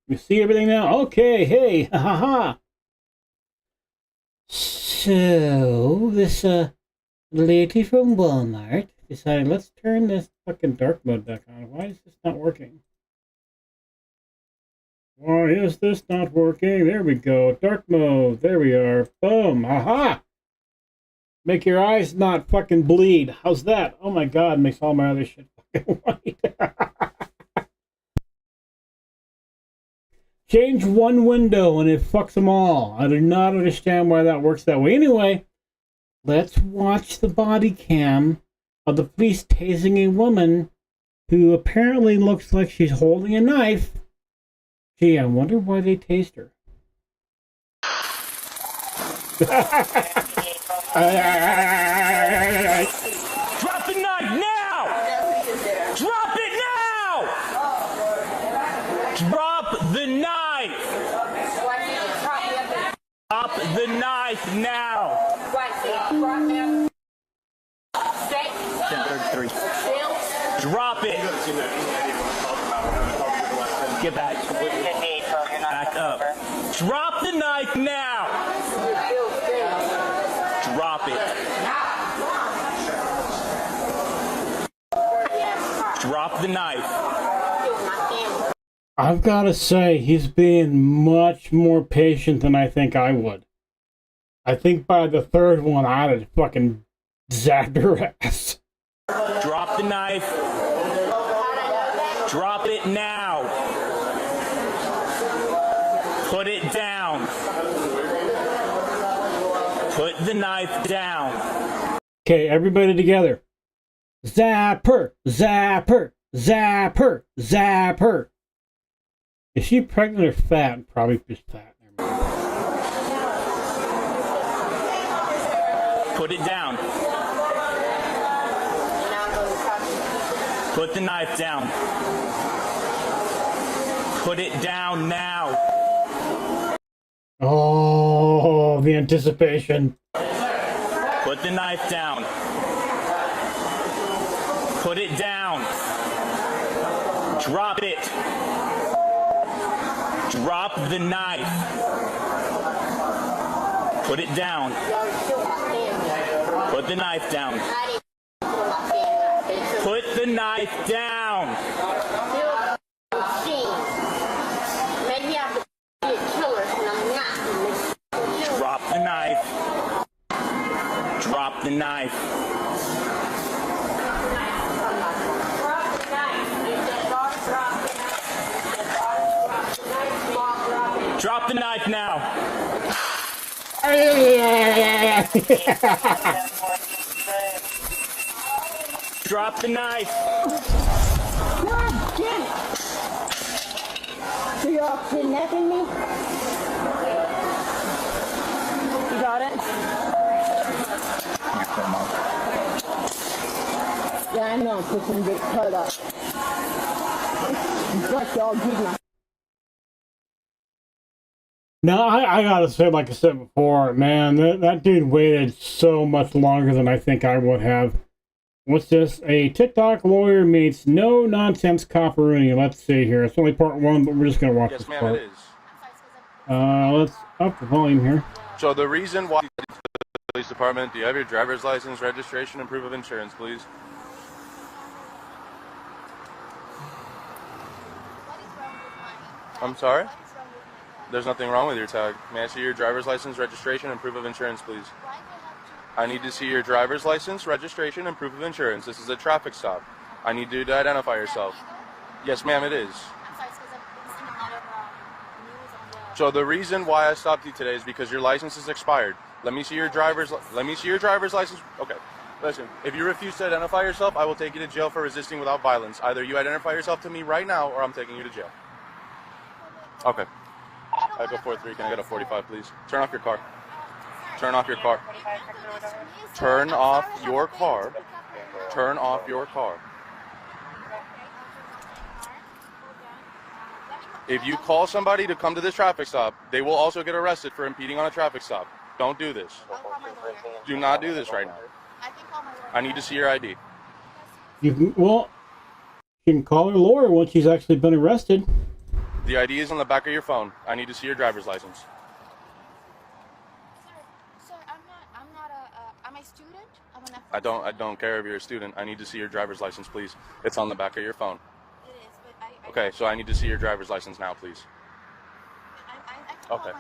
You see everything now? Okay, hey, ha ha. So, this lady from Walmart decided, let's turn this fucking dark mode back on. Why is this not working? Why is this not working? There we go. Dark mode. There we are. Boom. Aha! Make your eyes not fucking bleed. How's that? Oh my god, makes all my other shit fucking white. Change one window and it fucks them all. I do not understand why that works that way. Anyway, let's watch the body cam of the police tasing a woman who apparently looks like she's holding a knife. Gee, I wonder why they tased her. Drop the knife now! Drop it now! Drop the knife! the knife now. Drop it. Get back. Back up. Drop the knife now. Drop it. Drop the knife. I've got to say, he's being much more patient than I think I would. I think by the third one, I'd have fucking zapped her ass. Drop the knife. Drop it now. Put it down. Put the knife down. Okay, everybody together. Zap her, zap her, zap her, zap her. Is she pregnant or fat? Probably just fat. Put it down. Put the knife down. Put it down now. Oh, the anticipation. Put the knife down. Put it down. Drop it. Drop the knife. Put it down. Put the knife down. Put the knife down. Drop the knife. Drop the knife. Drop the knife now. Drop the knife. God damn it. So you're all kidnapping me? You got it? Yeah, I know. Put some big cut up. But y'all give my... No, I gotta say, like I said before, man, that dude waited so much longer than I think I would have. What's this? A TikTok lawyer meets no nonsense cop Rooney. Let's see here. It's only part one, but we're just gonna watch this part. Yes, ma'am, it is. Let's up the volume here. So the reason why the police department, do you have your driver's license, registration, and proof of insurance, please? I'm sorry? There's nothing wrong with your tag. May I see your driver's license, registration, and proof of insurance, please? I need to see your driver's license, registration, and proof of insurance. This is a traffic stop. I need you to identify yourself. Yes, ma'am, it is. So the reason why I stopped you today is because your license is expired. Let me see your driver's license. Okay. Listen, if you refuse to identify yourself, I will take you to jail for resisting without violence. Either you identify yourself to me right now, or I'm taking you to jail. Okay. I go 4-3. Can I get a 45, please? Turn off your car. Turn off your car. Turn off your car. Turn off your car. If you call somebody to come to this traffic stop, they will also get arrested for impeding on a traffic stop. Don't do this. Do not do this right now. I need to see your ID. You can call her lawyer once she's actually been arrested. The ID is on the back of your phone. I need to see your driver's license. Sir, I'm a student. I don't care if you're a student. I need to see your driver's license, please. It's on the back of your phone. It is, but Okay, so I need to see your driver's license now, please. Okay.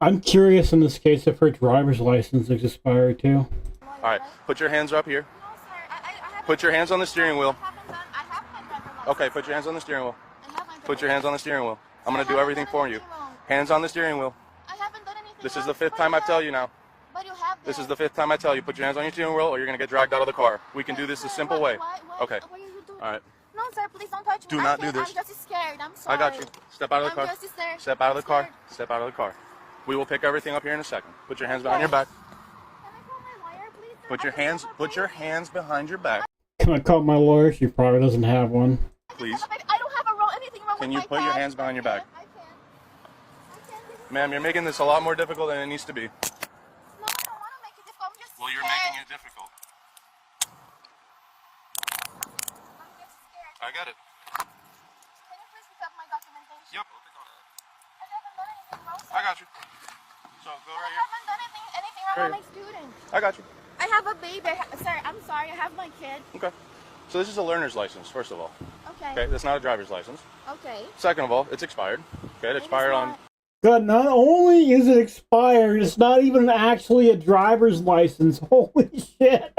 I'm curious in this case if her driver's license is expired too. All right, put your hands up here. Put your hands on the steering wheel. Okay, put your hands on the steering wheel. Put your hands on the steering wheel. I'm going to do everything for you. Hands on the steering wheel. This is the 5th time I tell you now. This is the 5th time I tell you. Put your hands on your steering wheel or you're going to get dragged out of the car. We can do this a simple way. Okay. All right. No, sir, please don't touch me. Do not do this. I'm just scared. I'm sorry. I got you. Step out of the car. I'm just scared. Step out of the car. Step out of the car. We will pick everything up here in a second. Put your hands behind your back. Put your hands behind your back. Can I call my lawyer? She probably doesn't have one. Please. I don't have anything wrong Can with you my put your hands behind your back? Ma'am, you're making this a lot more difficult than it needs to be. No, I don't want to make it difficult. I'm just Well, you're scared. making it difficult. I'm just scared. I get it. Can you please pick up my documentation? Yep. I haven't done anything wrong, sir. I got you. So go I right haven't done anything wrong with my student. here. I got you. I have a baby. Sir, I'm sorry. I have my kid. Okay. So this is a learner's license, first of all. Okay. Okay, that's not a driver's license. Okay. Second of all, it's expired. Okay, it expired on... God, not only is it expired, it's not even actually a driver's license. Holy shit.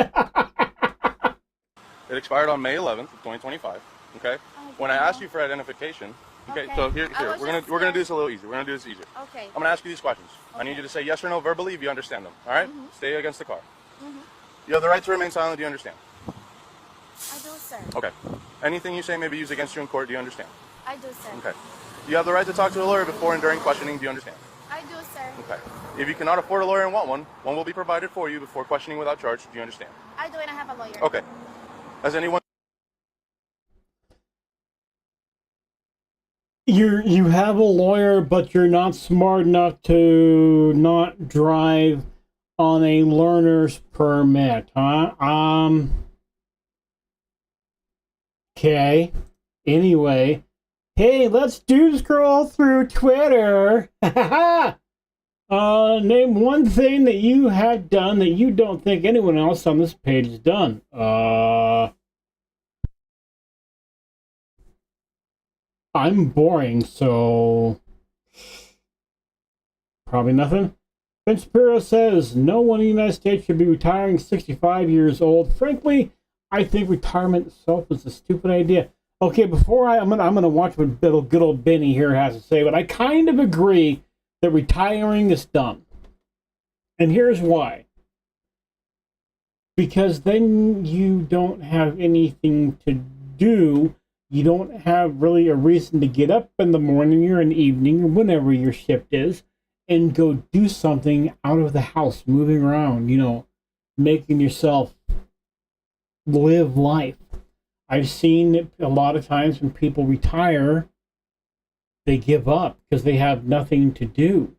It expired on May 11th of 2025. Okay. When I asked you for identification, okay, so here we're gonna do this a little easier. We're gonna do this easier. Okay. I'm gonna ask you these questions. I need you to say yes or no verbally if you understand them. All right? Stay against the car. You have the right to remain silent. Do you understand? I do, sir. Okay. Anything you say may be used against you in court. Do you understand? I do, sir. Okay. You have the right to talk to a lawyer before and during questioning. Do you understand? I do, sir. Okay. If you cannot afford a lawyer and want one, one will be provided for you before questioning without charge. Do you understand? I do, and I have a lawyer. Okay. Has anyone... You have a lawyer, but you're not smart enough to not drive on a learner's permit, huh? Okay. Anyway, hey, let's doom scroll through Twitter. Name one thing that you have done that you don't think anyone else on this page has done. I'm boring, so probably nothing. Ben Shapiro says no one in the United States should be retiring 65 years old. Frankly, I think retirement itself is a stupid idea. Okay, before I'm gonna watch what good old Benny here has to say, but I kind of agree that retiring is dumb, and here's why. Because then you don't have anything to do. You don't have really a reason to get up in the morning or in the evening or whenever your shift is and go do something out of the house, moving around, making yourself live life. I've seen it a lot of times when people retire, they give up because they have nothing to do.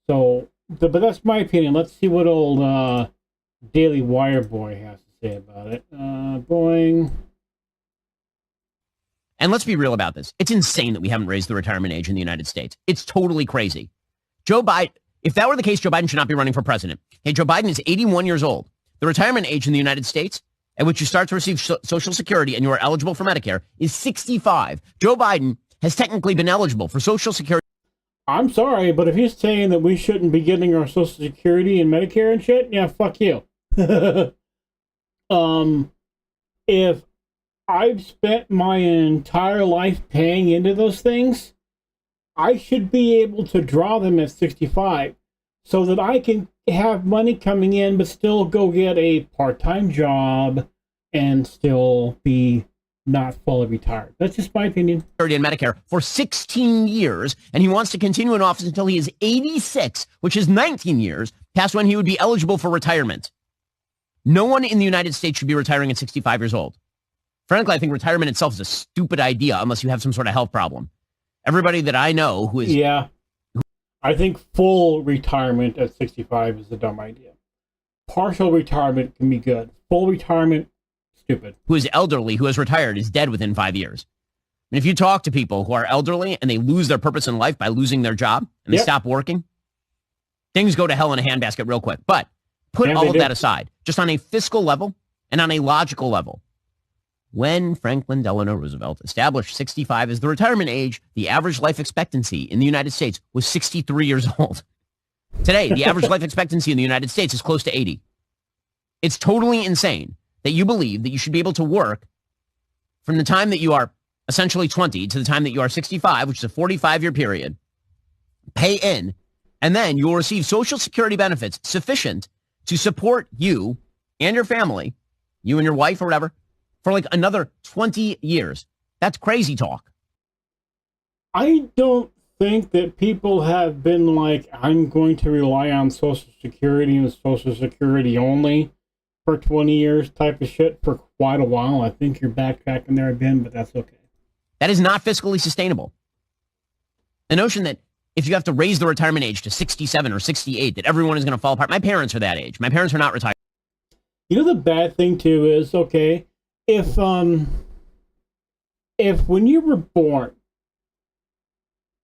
So, but that's my opinion. Let's see what old Daily Wire boy has to say about it. Boing. And let's be real about this. It's insane that we haven't raised the retirement age in the United States. It's totally crazy. Joe Biden, if that were the case, Joe Biden should not be running for president. Hey, Joe Biden is 81 years old. The retirement age in the United States at which you start to receive Social Security and you are eligible for Medicare is 65. Joe Biden has technically been eligible for Social Security. I'm sorry, but if he's saying that we shouldn't be getting our Social Security and Medicare and shit, yeah, fuck you. If I've spent my entire life paying into those things, I should be able to draw them at 65 so that I can have money coming in but still go get a part-time job and still be not fully retired. That's just my opinion. And Medicare for 16 years, and he wants to continue in office until he is 86, which is 19 years past when he would be eligible for retirement. No one in the United States should be retiring at 65 years old. Frankly, I think retirement itself is a stupid idea unless you have some sort of health problem. Everybody that I know who is... Yeah. I think full retirement at 65 is a dumb idea. Partial retirement can be good. Full retirement, stupid. Who is elderly, who has retired, is dead within 5 years. And if you talk to people who are elderly and they lose their purpose in life by losing their job and they stop working, things go to hell in a handbasket real quick. But put all of that aside, just on a fiscal level and on a logical level. When Franklin Delano Roosevelt established 65 as the retirement age, the average life expectancy in the United States was 63 years old. Today, the average life expectancy in the United States is close to 80. It's totally insane that you believe that you should be able to work from the time that you are essentially 20 to the time that you are 65, which is a 45-year period, pay in, and then you will receive Social Security benefits sufficient to support you and your family, you and your wife or whatever, for like another 20 years. That's crazy talk. I don't think that people have been like, I'm going to rely on Social Security and Social Security only for 20 years type of shit for quite a while. I think you're backtracking there again, but that's okay. That is not fiscally sustainable. The notion that if you have to raise the retirement age to 67 or 68, that everyone is going to fall apart. My parents are that age. My parents are not retired. You know, the bad thing too is, okay, if when you were born,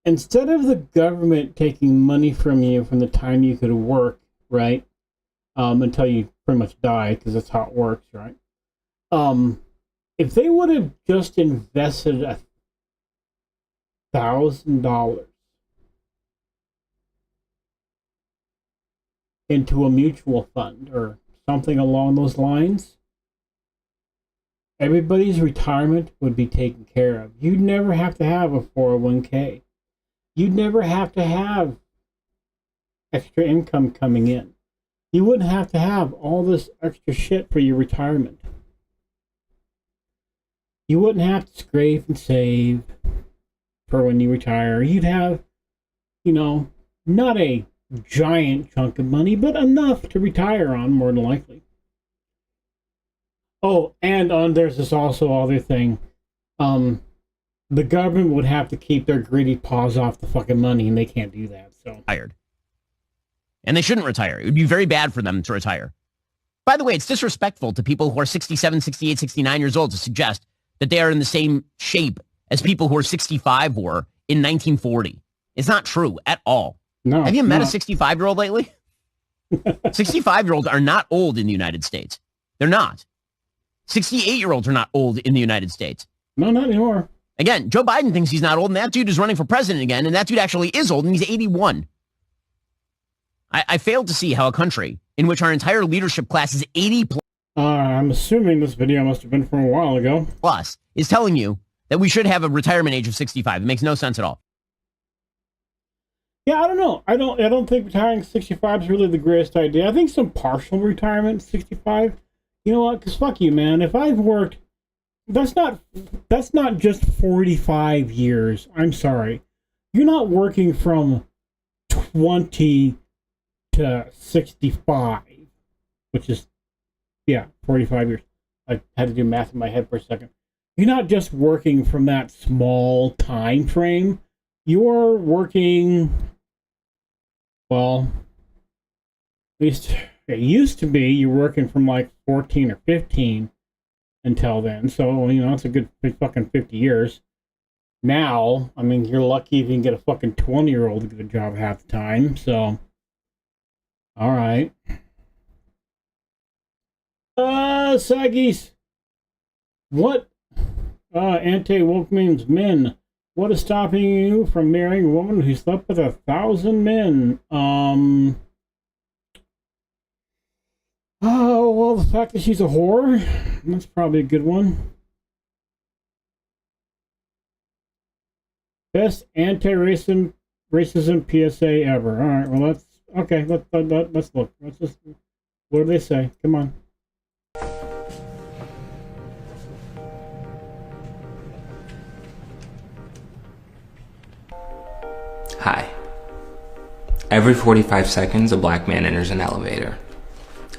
instead of the government taking money from you from the time you could work, right, until you pretty much die, because that's how it works, right? If they would have just invested $1,000 into a mutual fund or something along those lines, everybody's retirement would be taken care of. You'd never have to have a 401k. You'd never have to have extra income coming in. You wouldn't have to have all this extra shit for your retirement. You wouldn't have to scrape and save for when you retire. You'd have, you know, not a giant chunk of money, but enough to retire on, more than likely. Oh, and there's this also other thing. The government would have to keep their greedy paws off the fucking money, and they can't do that. So Retired. And they shouldn't retire. It would be very bad for them to retire. By the way, it's disrespectful to people who are 67, 68, 69 years old to suggest that they are in the same shape as people who are 65 were in 1940. It's not true at all. No. Have you met a 65-year-old lately? 65-year-olds are not old in the United States. They're not. 68-year-olds are not old in the United States. No, not anymore. Again, Joe Biden thinks he's not old, and that dude is running for president again, and that dude actually is old, and he's 81. I fail to see how a country in which our entire leadership class is 80 plus. I'm assuming this video must have been from a while ago. Plus is telling you that we should have a retirement age of 65. It makes no sense at all. Yeah, I don't know. I don't think retiring 65 is really the greatest idea. I think some partial retirement 65. You know what? Because fuck you, man. If I've worked, that's not just 45 years. I'm sorry. You're not working from 20 to 65, which is, yeah, 45 years. I had to do math in my head for a second. You're not just working from that small time frame. You're working, well, at least it used to be you're working from like 14 or 15 until then. So, you know, it's a good fucking 50 years. Now, I mean, you're lucky if you can get a fucking 20-year-old to get a job half the time. So, all right. Saggies. What? Anti-woke means men. What is stopping you from marrying a woman who slept with 1,000 men? Oh, well, the fact that she's a whore. That's probably a good one. Best anti-racism PSA ever. All right, well, let's okay. Let's look. Let's just. What do they say? Come on. Hi. Every 45 seconds, a black man enters an elevator,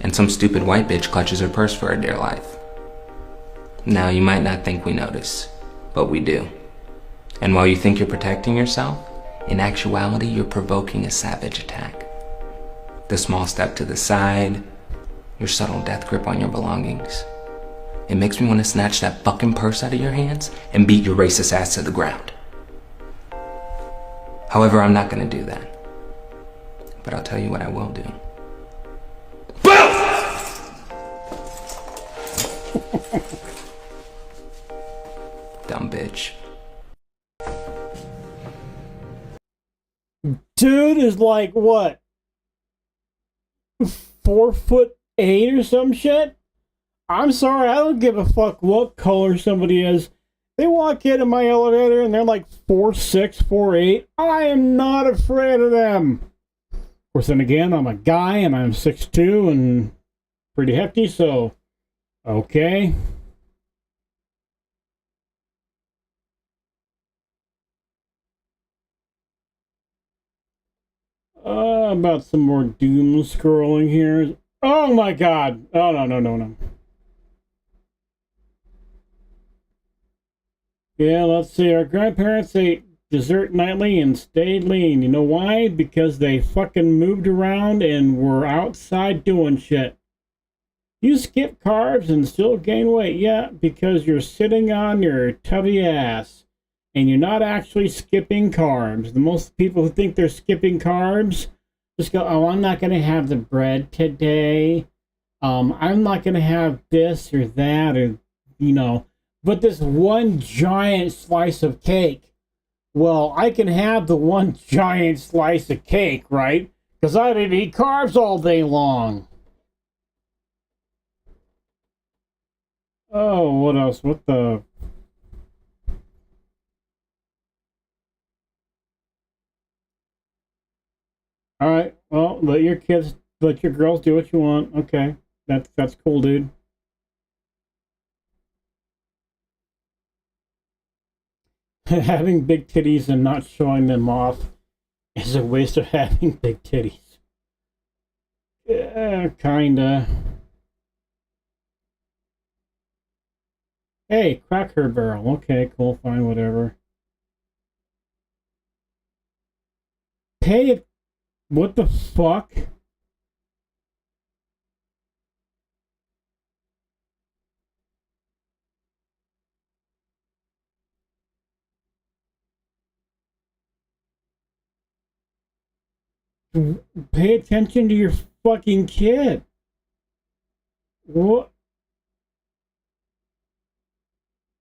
and some stupid white bitch clutches her purse for her dear life. Now, you might not think we notice, but we do. And while you think you're protecting yourself, in actuality, you're provoking a savage attack. The small step to the side, your subtle death grip on your belongings. It makes me want to snatch that fucking purse out of your hands and beat your racist ass to the ground. However, I'm not gonna do that. But I'll tell you what I will do. Dumb bitch. Dude is like, what? 4'8" or some shit? I'm sorry, I don't give a fuck what color somebody is. They walk into my elevator and they're like 4'6", 4'8". I am not afraid of them. Of course, then again, I'm a guy and I'm 6'2" and pretty hefty, so okay. About some more doom scrolling here. Oh my god. Oh, no. Yeah, let's see. Our grandparents ate dessert nightly and stayed lean. You know why? Because they fucking moved around and were outside doing shit. You skip carbs and still gain weight. Yeah, because you're sitting on your tubby ass and you're not actually skipping carbs. The most people who think they're skipping carbs just go, oh, I'm not going to have the bread today. I'm not going to have this or that, or, you know, but this one giant slice of cake. Well, I can have the one giant slice of cake, right? Because I didn't eat carbs all day long. Oh, what else? What the... All right, well, let your girls do what you want. Okay, that's cool, dude. Having big titties and not showing them off is a waste of having big titties. Yeah, kinda. Hey, Cracker Barrel. Okay, cool, fine, whatever. Pay it. What the fuck? Pay attention to your fucking kid. What?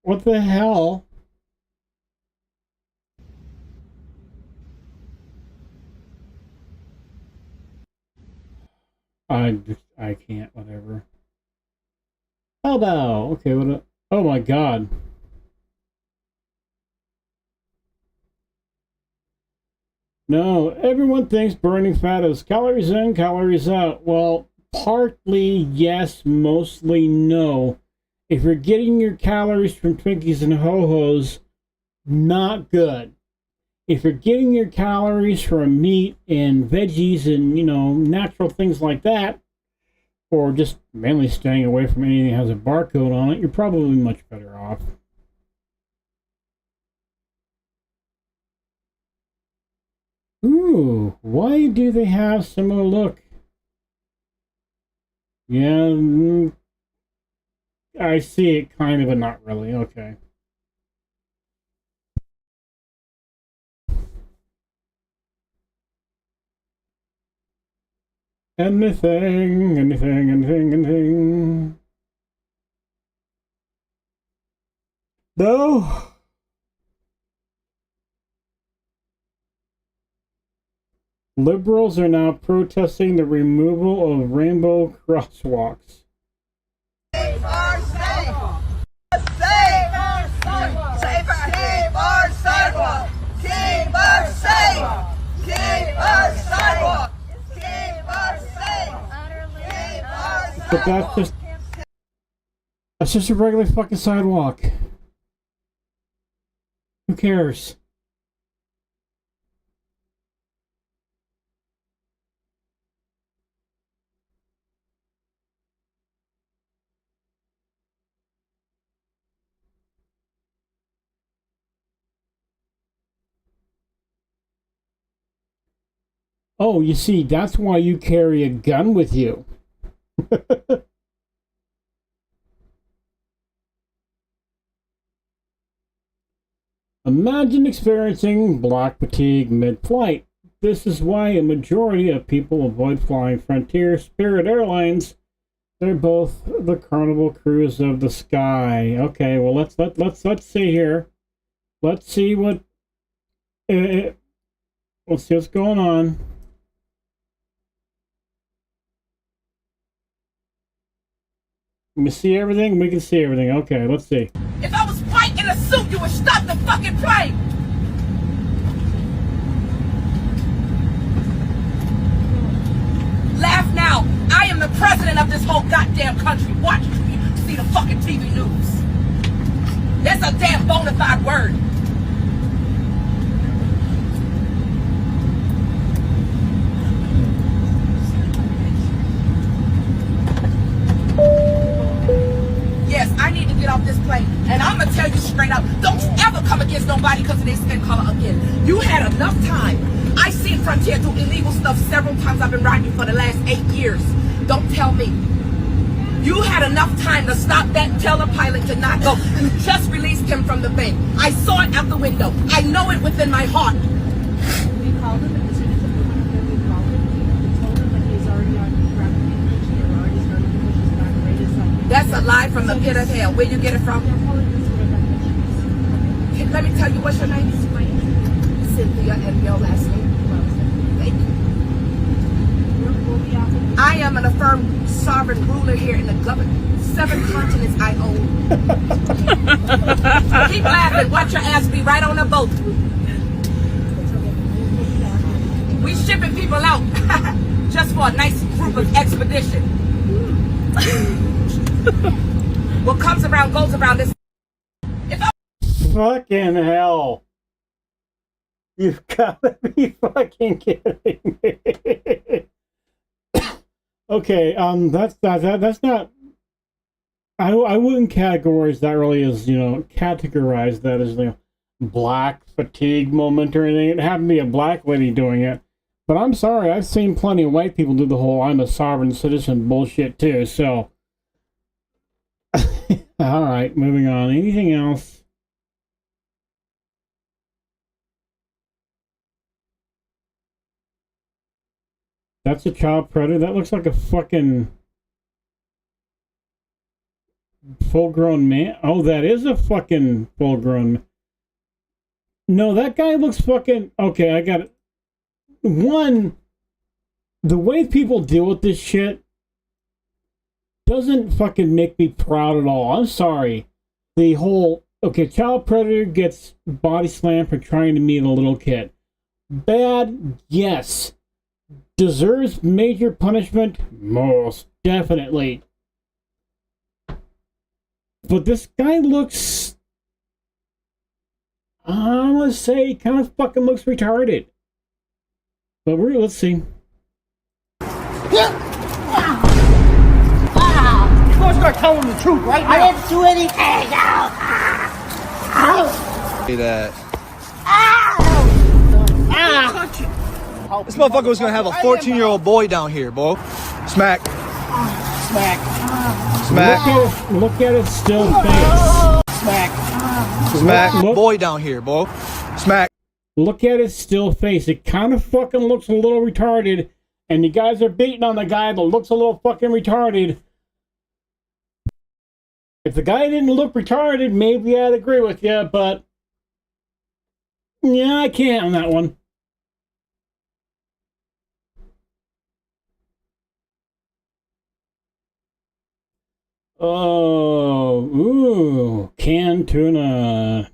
What the hell? I can't, whatever. How about, okay, what, oh my god. No, everyone thinks burning fat is calories in, calories out. Well, partly yes, mostly no. If you're getting your calories from Twinkies and Ho-Hos, not good. If you're getting your calories from meat and veggies and, you know, natural things like that, or just mainly staying away from anything that has a barcode on it, you're probably much better off. Ooh, why do they have similar look? Yeah, I see it kind of, but not really. Okay. Anything. No. Liberals are now protesting the removal of rainbow crosswalks. Save our sidewalk! Save our sidewalk! Save our sidewalk! Keep our sidewalk! Keep our sidewalk! Keep our sidewalk! But that's just a regular fucking sidewalk. Who cares? Oh, you see, that's why you carry a gun with you. Imagine experiencing black fatigue mid-flight. This is why a majority of people avoid flying Frontier Spirit Airlines. They're both the carnival cruise of the sky. Okay, well let's see here. Let's see what let's see what's going on. We see everything? We can see everything. Okay, let's see. If I was fighting in a suit, you would stop the fucking plane! Laugh now. I am the president of this whole goddamn country. Watch me see the fucking TV news. That's a damn bona fide word. Yes, I need to get off this plane. And I'm going to tell you straight up, don't you ever come against nobody because of their skin color again. You had enough time. I seen Frontier do illegal stuff several times. I've been riding for the last 8 years. Don't tell me. You had enough time to stop that telepilot to not go. You just released him from the bank. I saw it out the window. I know it within my heart. We called him, and as soon as we went up there, we called him. We told him that he's already on rapid communication. They're already starting to push his back rate. That's a lie from the pit of hell. Where you get it from? Let me tell you, what's your name? Cynthia, and your last name? Thank you. I am an affirmed sovereign ruler here in the government. 7 continents I own. Keep laughing. Watch your ass be right on a boat. We shipping people out just for a nice group of expedition. What comes around goes around. This. Fucking hell. You've got to be fucking kidding me. Okay, that's not. I wouldn't categorize that really as, categorize that as black fatigue moment or anything. It happened to be a black lady doing it. But I'm sorry, I've seen plenty of white people do the whole I'm a sovereign citizen bullshit too, so. Alright, moving on. Anything else? That's a child predator? That looks like a fucking full-grown man. Oh, that is a fucking full-grown. No, that guy looks fucking. Okay, I got it. One, the way people deal with this shit doesn't fucking make me proud at all. I'm sorry. The whole, okay, child predator gets body slammed for trying to meet a little kid. Bad, yes. Deserves major punishment? Most definitely. But this guy looks, I'm gonna say, kind of fucking looks retarded. But let's see. You're gonna start telling the truth right now. I didn't do anything. Say that. This motherfucker was gonna have a 14-year-old boy down here, boy. Smack. Smack. Smack. Look at it still face. Smack. Smack. Boy down here, boy. Smack. Look at his still face. It kind of fucking looks a little retarded. And you guys are beating on the guy that looks a little fucking retarded. If the guy didn't look retarded, maybe I'd agree with you, but yeah, I can't on that one. Oh, ooh, canned tuna.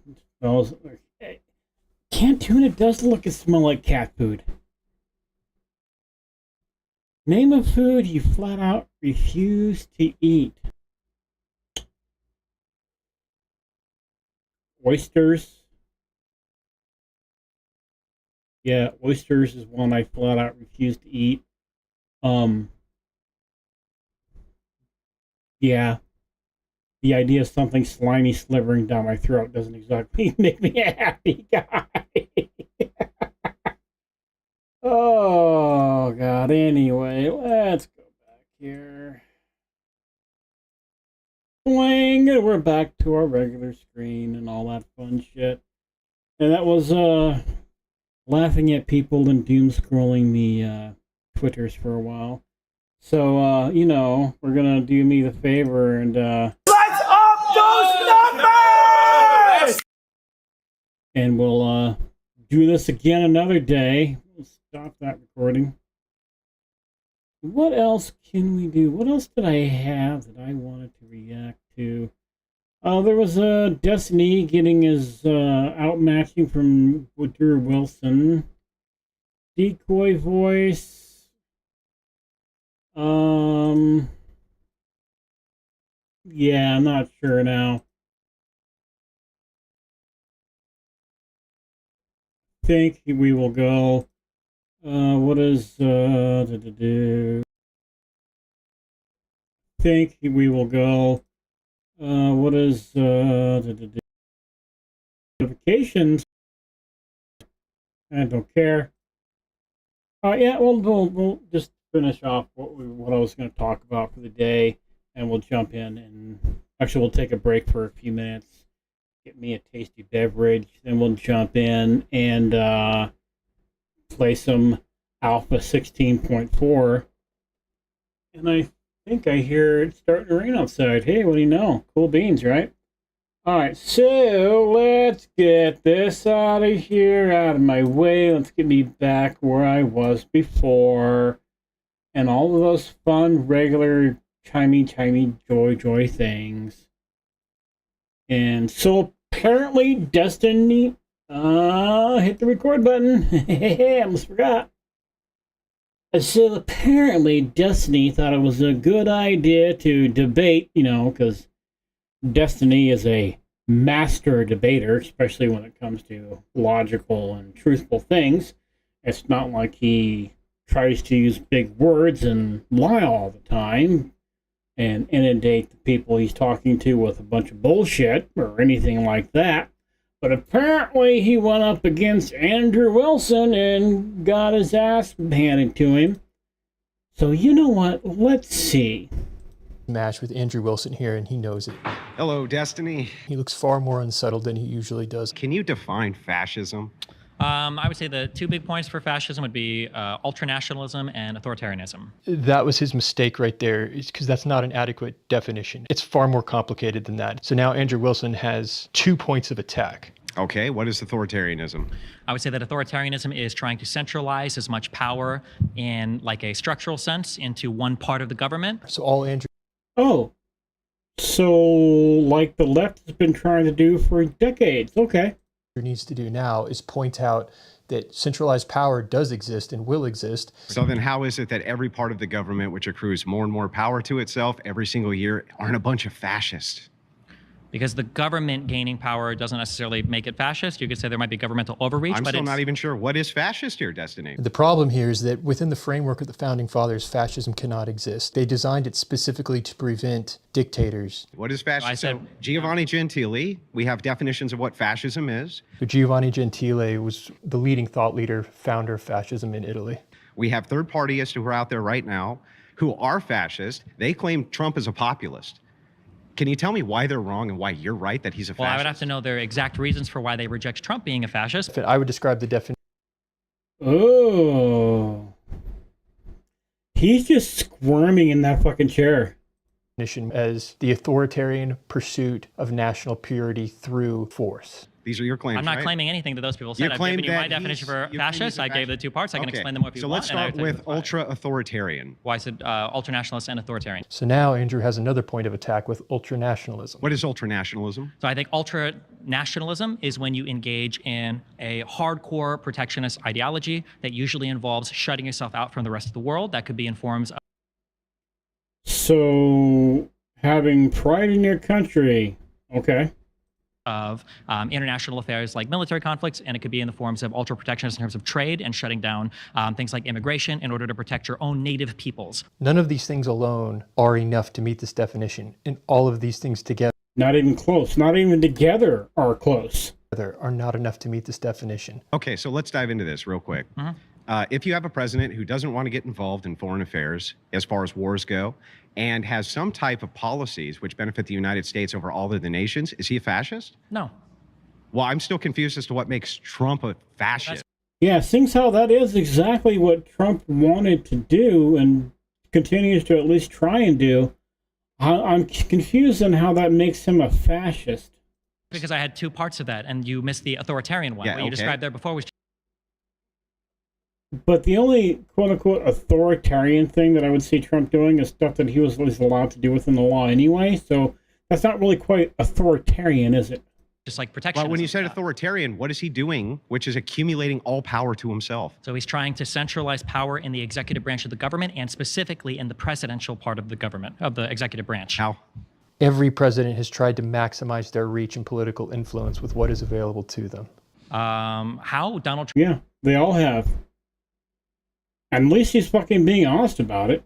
Canned tuna does look and smell like cat food. Name a food you flat out refuse to eat. Oysters. Yeah, oysters is one I flat out refuse to eat. Yeah. The idea of something slimy slithering down my throat doesn't exactly make me a happy guy. Oh, God. Anyway, let's go back here. Bling! And we're back to our regular screen and all that fun shit. And that was, laughing at people and doom scrolling the, Twitters for a while. So, we're gonna do me the favor and, Let's up those numbers! And we'll, do this again another day. We'll stop that recording. What else can we do? What else did I have that I wanted to react to? There was, Destiny getting his, outmatching from Woodrow Wilson. Decoy voice. Yeah, I'm not sure now. Think we will go. What is, Think we will go. What is, notifications. I don't care. Yeah, we'll just finish off what I was going to talk about for the day, and we'll jump in. And actually, we'll take a break for a few minutes, get me a tasty beverage, then we'll jump in and play some Alpha 16.4. And I think I hear it starting to rain outside. Hey, what do you know? Cool beans, right? All right, so let's get this out of here, out of my way. Let's get me back where I was before. And all of those fun, regular, chimey, joy things. And so apparently Destiny, hit the record button. I almost forgot. So apparently Destiny thought it was a good idea to debate, because Destiny is a master debater, especially when it comes to logical and truthful things. It's not like he tries to use big words and lie all the time and inundate the people he's talking to with a bunch of bullshit or anything like that. But apparently he went up against Andrew Wilson and got his ass handed to him. So you know what? Let's see. Match with Andrew Wilson here, and he knows it. Hello, Destiny. He looks far more unsettled than he usually does. Can you define fascism? I would say the two big points for fascism would be ultranationalism and authoritarianism. That was his mistake right there, because that's not an adequate definition. It's far more complicated than that. So now Andrew Wilson has 2 points of attack. Okay, what is authoritarianism? I would say that authoritarianism is trying to centralize as much power in like a structural sense into one part of the government. So all Andrew... Oh, so like the left has been trying to do for decades. Okay. Needs to do now is point out that centralized power does exist and will exist. So then how is it that every part of the government which accrues more and more power to itself every single year aren't a bunch of fascists? Because the government gaining power doesn't necessarily make it fascist. You could say there might be governmental overreach. I'm but still not even sure what is fascist here, Destiny. The problem here is that within the framework of the Founding Fathers, fascism cannot exist. They designed it specifically to prevent dictators. What is fascism? So Giovanni Gentili, we have definitions of what fascism is. So Giovanni Gentile was the leading thought leader, founder of fascism in Italy. We have third partyists who are out there right now who are fascist. They claim Trump is a populist. Can you tell me why they're wrong and why you're right that he's a fascist? Well, I would have to know their exact reasons for why they reject Trump being a fascist. I would describe the definition. Oh. He's just squirming in that fucking chair. As the authoritarian pursuit of national purity through force. These are your claims, I'm not right? claiming anything that those people said. I've given you my definition for fascist. I gave the 2 parts. I can explain them more if you want. So let's start with ultra-authoritarian. Why I said ultranationalist and authoritarian. So now Andrew has another point of attack with ultranationalism. What is ultranationalism? So I think ultranationalism is when you engage in a hardcore protectionist ideology that usually involves shutting yourself out from the rest of the world. That could be in forms of... So having pride in your country. Okay. Of international affairs like military conflicts, and it could be in the forms of ultra-protectionist in terms of trade and shutting down things like immigration in order to protect your own native peoples. None of these things alone are enough to meet this definition, and all of these things together... Not even close. Not even together are close. ...are not enough to meet this definition. Okay, so let's dive into this real quick. If you have a president who doesn't want to get involved in foreign affairs as far as wars go, and has some type of policies which benefit the United States over all other nations, is he a fascist? No. Well, I'm still confused as to what makes Trump a fascist. Yeah, seeing how that is exactly what Trump wanted to do and continues to at least try and do, I'm confused on how that makes him a fascist. Because I had 2 parts of that, and you missed the authoritarian one. Yeah, what you described there before was... But the only quote-unquote authoritarian thing that I would see Trump doing is stuff that he was at least allowed to do within the law anyway, so that's not really quite authoritarian, is it? Just like protection. Well, when you said authoritarian, what is he doing, which is accumulating all power to himself? So he's trying to centralize power in the executive branch of the government, and specifically in the presidential part of the government, of the executive branch. How? Every president has tried to maximize their reach and political influence with what is available to them. How? Donald Trump? Yeah, they all have. At least he's fucking being honest about it.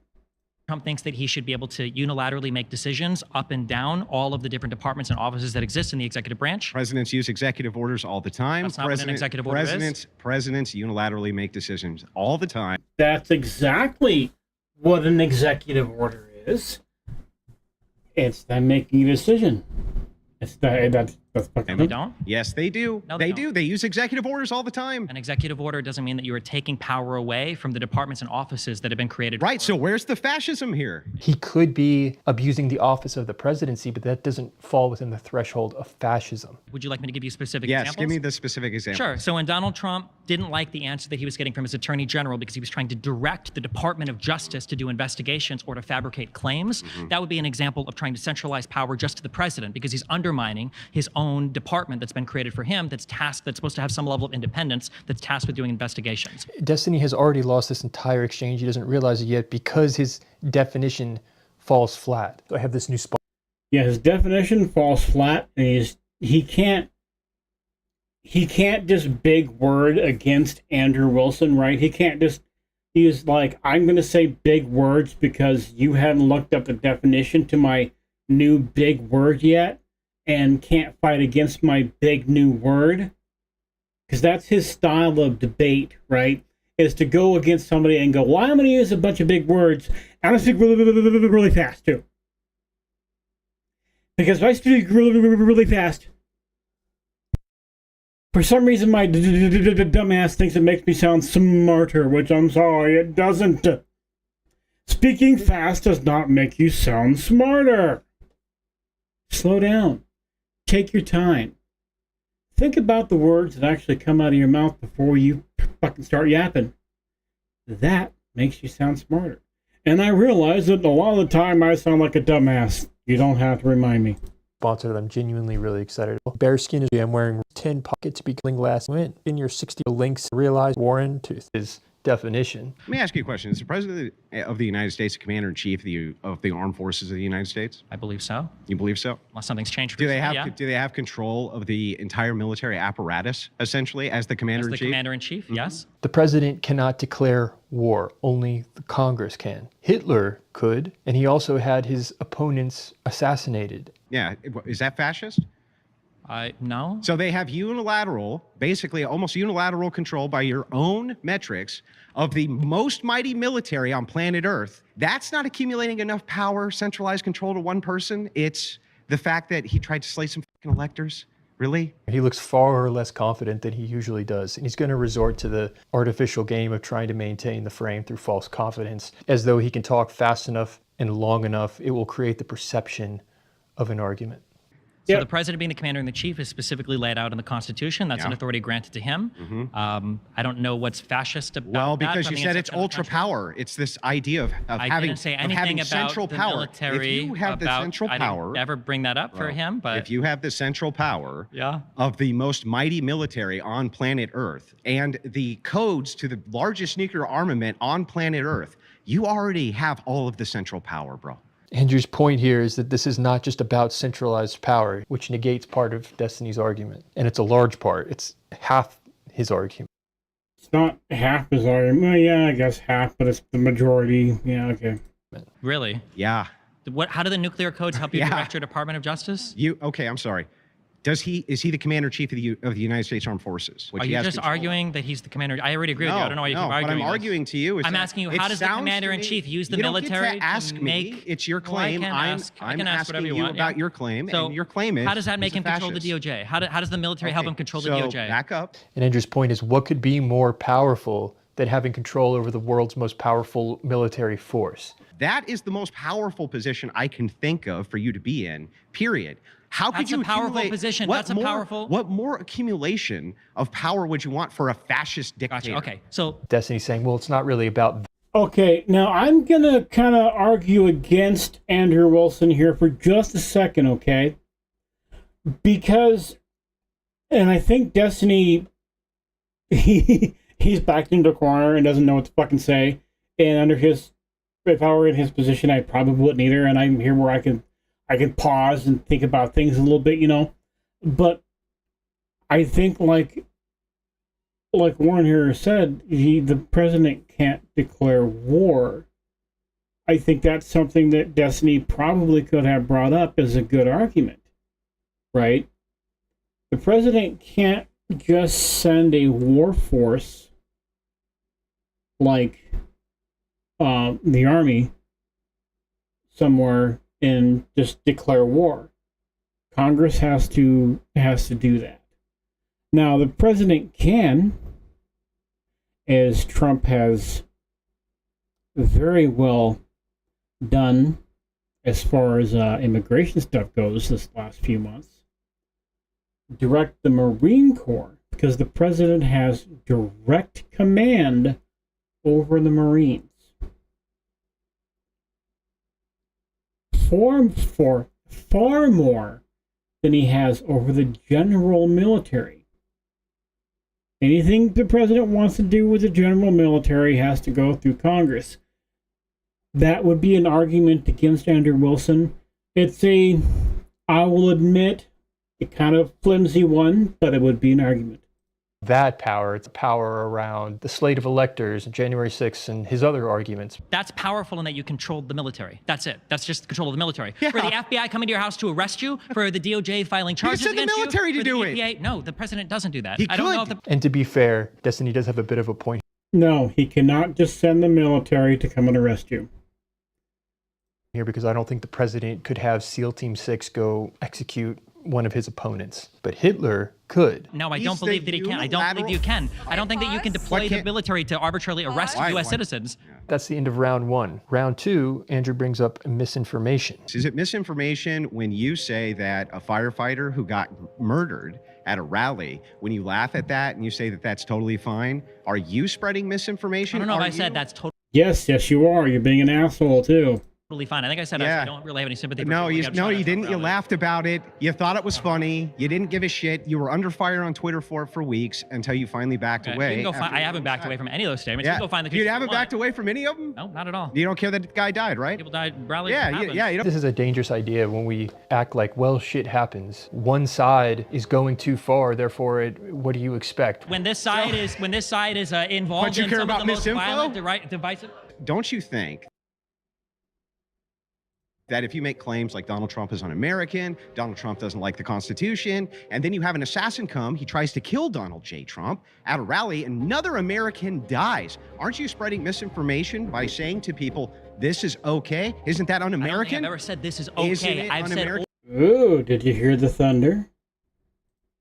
Trump thinks that he should be able to unilaterally make decisions up and down all of the different departments and offices that exist in the executive branch. Presidents use executive orders all the time. That's not what an executive order is. Presidents unilaterally make decisions all the time. That's exactly what an executive order is. It's them making a decision. It's that's They don't? Yes, they do. No, they they do. don't. They use executive orders all the time. An executive order doesn't mean that you are taking power away from the departments and offices that have been created. Right. So where's the fascism here? He could be abusing the office of the presidency, but that doesn't fall within the threshold of fascism. Would you like me to give you specific Yes, examples? give me the specific example. Sure. So when Donald Trump didn't like the answer that he was getting from his attorney general because he was trying to direct the Department of Justice to do investigations or to fabricate claims, that would be an example of trying to centralize power just to the president because he's undermining his own department that's been created for him that's supposed to have some level of independence, that's tasked with doing investigations. Destiny has already lost this entire exchange. He doesn't realize it yet because his definition falls flat. So I have this new spot. Yeah, his definition falls flat, and he can't just big word against Andrew Wilson, right? He can't just use like, I'm going to say big words because you haven't looked up the definition to my new big word yet and can't fight against my big new word. Because that's his style of debate, right? Is to go against somebody and go, well, I'm going to use a bunch of big words. I'm going to speak really fast, too. Because if I speak really fast, for some reason my dumbass thinks it makes me sound smarter, which I'm sorry, it doesn't. Speaking fast does not make you sound smarter. Slow down. Take your time. Think about the words that actually come out of your mouth before you fucking start yapping. That makes you sound smarter. And I realize that a lot of the time I sound like a dumbass. You don't have to remind me. Sponsor that I'm genuinely really excited about. Bearskin is I'm wearing 10 pockets becoming last win. In your 60 links, realize Warren Tooth is definition. Let me ask you a question. Is the President of the United States the Commander-in-Chief of the Armed Forces of the United States? I believe so. You believe so? Unless something's changed. Do they have yeah. do they have control of the entire military apparatus, essentially, as the Commander-in-Chief? As the Commander-in-Chief, yes. The president cannot declare war. Only the Congress can. Hitler could, and he also had his opponents assassinated. Yeah. Is that fascist? No. So they have unilateral, basically almost unilateral control by your own metrics of the most mighty military on planet Earth. That's not accumulating enough power, centralized control to one person. It's the fact that he tried to slay some fucking electors. Really? He looks far less confident than he usually does. And he's going to resort to the artificial game of trying to maintain the frame through false confidence, as though he can talk fast enough and long enough, it will create the perception of an argument. So the president being the commander-in-chief is specifically laid out in the Constitution. That's an authority granted to him. I don't know what's fascist about that. Well, because you said it's ultra power. It's this idea of having central power. Military, if you have the central power, I didn't ever bring that up for him. But if you have the central power of the most mighty military on planet Earth and the codes to the largest nuclear armament on planet Earth, you already have all of the central power, bro. Andrew's point here is that this is not just about centralized power, which negates part of Destiny's argument. And it's a large part. It's half his argument. It's not half his argument. Well, yeah, I guess half, but it's the majority. Yeah, okay. Really? Yeah. How do the nuclear codes help you direct your Department of Justice? Okay, I'm sorry. Is he the Commander-in-Chief of the United States Armed Forces? Are you just arguing that he's the commander? I already agree with you. I don't know why you keep arguing. What I'm arguing to you is I'm asking you, how does the commander-in-chief use the military to make... It's your claim. I'm asking you about your claim, and your claim is... How does that make him control the DOJ? How does the military help him control the DOJ? Back up. And Andrew's point is, what could be more powerful than having control over the world's most powerful military force? That is the most powerful position I can think of for you to be in, period. How could you That's a powerful position. That's a powerful... What more accumulation of power would you want for a fascist dictator? Gotcha. Okay, so... Destiny's saying, well, it's not really about... Okay, now I'm going to kind of argue against Andrew Wilson here for just a second, okay? Because, and I think Destiny, he's backed into a corner and doesn't know what to fucking say. And under his, if I were in his position, I probably wouldn't either. And I'm here where I can pause and think about things a little bit, you know. But I think, like Warren here said, the president can't declare war. I think that's something that Destiny probably could have brought up as a good argument, right? The president can't just send a war force like the army somewhere and just declare war. Congress has to do that. Now, the president can, as Trump has very well done as far as immigration stuff goes this last few months, direct the Marine Corps, because the president has direct command over the Marines. Far more than he has over the general military. Anything the president wants to do with the general military has to go through Congress. That would be an argument against Andrew Wilson. It's I will admit, a kind of flimsy one, but it would be an argument. That power, it's power around the slate of electors, January 6th, and his other arguments. That's powerful in that you controlled the military. That's it. That's just control of the military. Yeah. For the FBI coming to your house to arrest you, for the DOJ filing charges against you. You said the military to do it. No, the president doesn't do that. I don't know if the... And to be fair, Destiny does have a bit of a point. No, he cannot just send the military to come and arrest you. Here, because I don't think the president could have SEAL Team 6 go execute one of his opponents, but Hitler could. No, I don't believe that he can. I don't believe you can. I don't think that you can deploy the military to arbitrarily arrest U.S. citizens. That's the end of round one. Round two, Andrew brings up misinformation. Is it misinformation when you say that a firefighter who got murdered at a rally, when you laugh at that and you say that that's totally fine, are you spreading misinformation? I don't know if I said that's totally... Yes, you are. You're being an asshole, too. Totally fine. I think I said I don't really have any sympathy for No, you didn't. You laughed about it. You thought it was funny. You didn't give a shit. You were under fire on Twitter for it for weeks until you finally backed away. I haven't backed away from any of those statements. Yeah. You can go find the You haven't backed away from any of them? No, not at all. You don't care that the guy died, right? People died. Rally. Yeah. This is a dangerous idea when we act like, well, shit happens. One side is going too far, therefore, what do you expect? When this side is involved But you in care some about of the most misinfo? violent, divisive. Don't you think that if you make claims like Donald Trump is un-American, Donald Trump doesn't like the Constitution, and then you have an assassin come, he tries to kill Donald J. Trump at a rally, another American dies. Aren't you spreading misinformation by saying to people, this is okay? Isn't that un-American? I don't think I've ever said this is okay. I've said ooh, did you hear the thunder?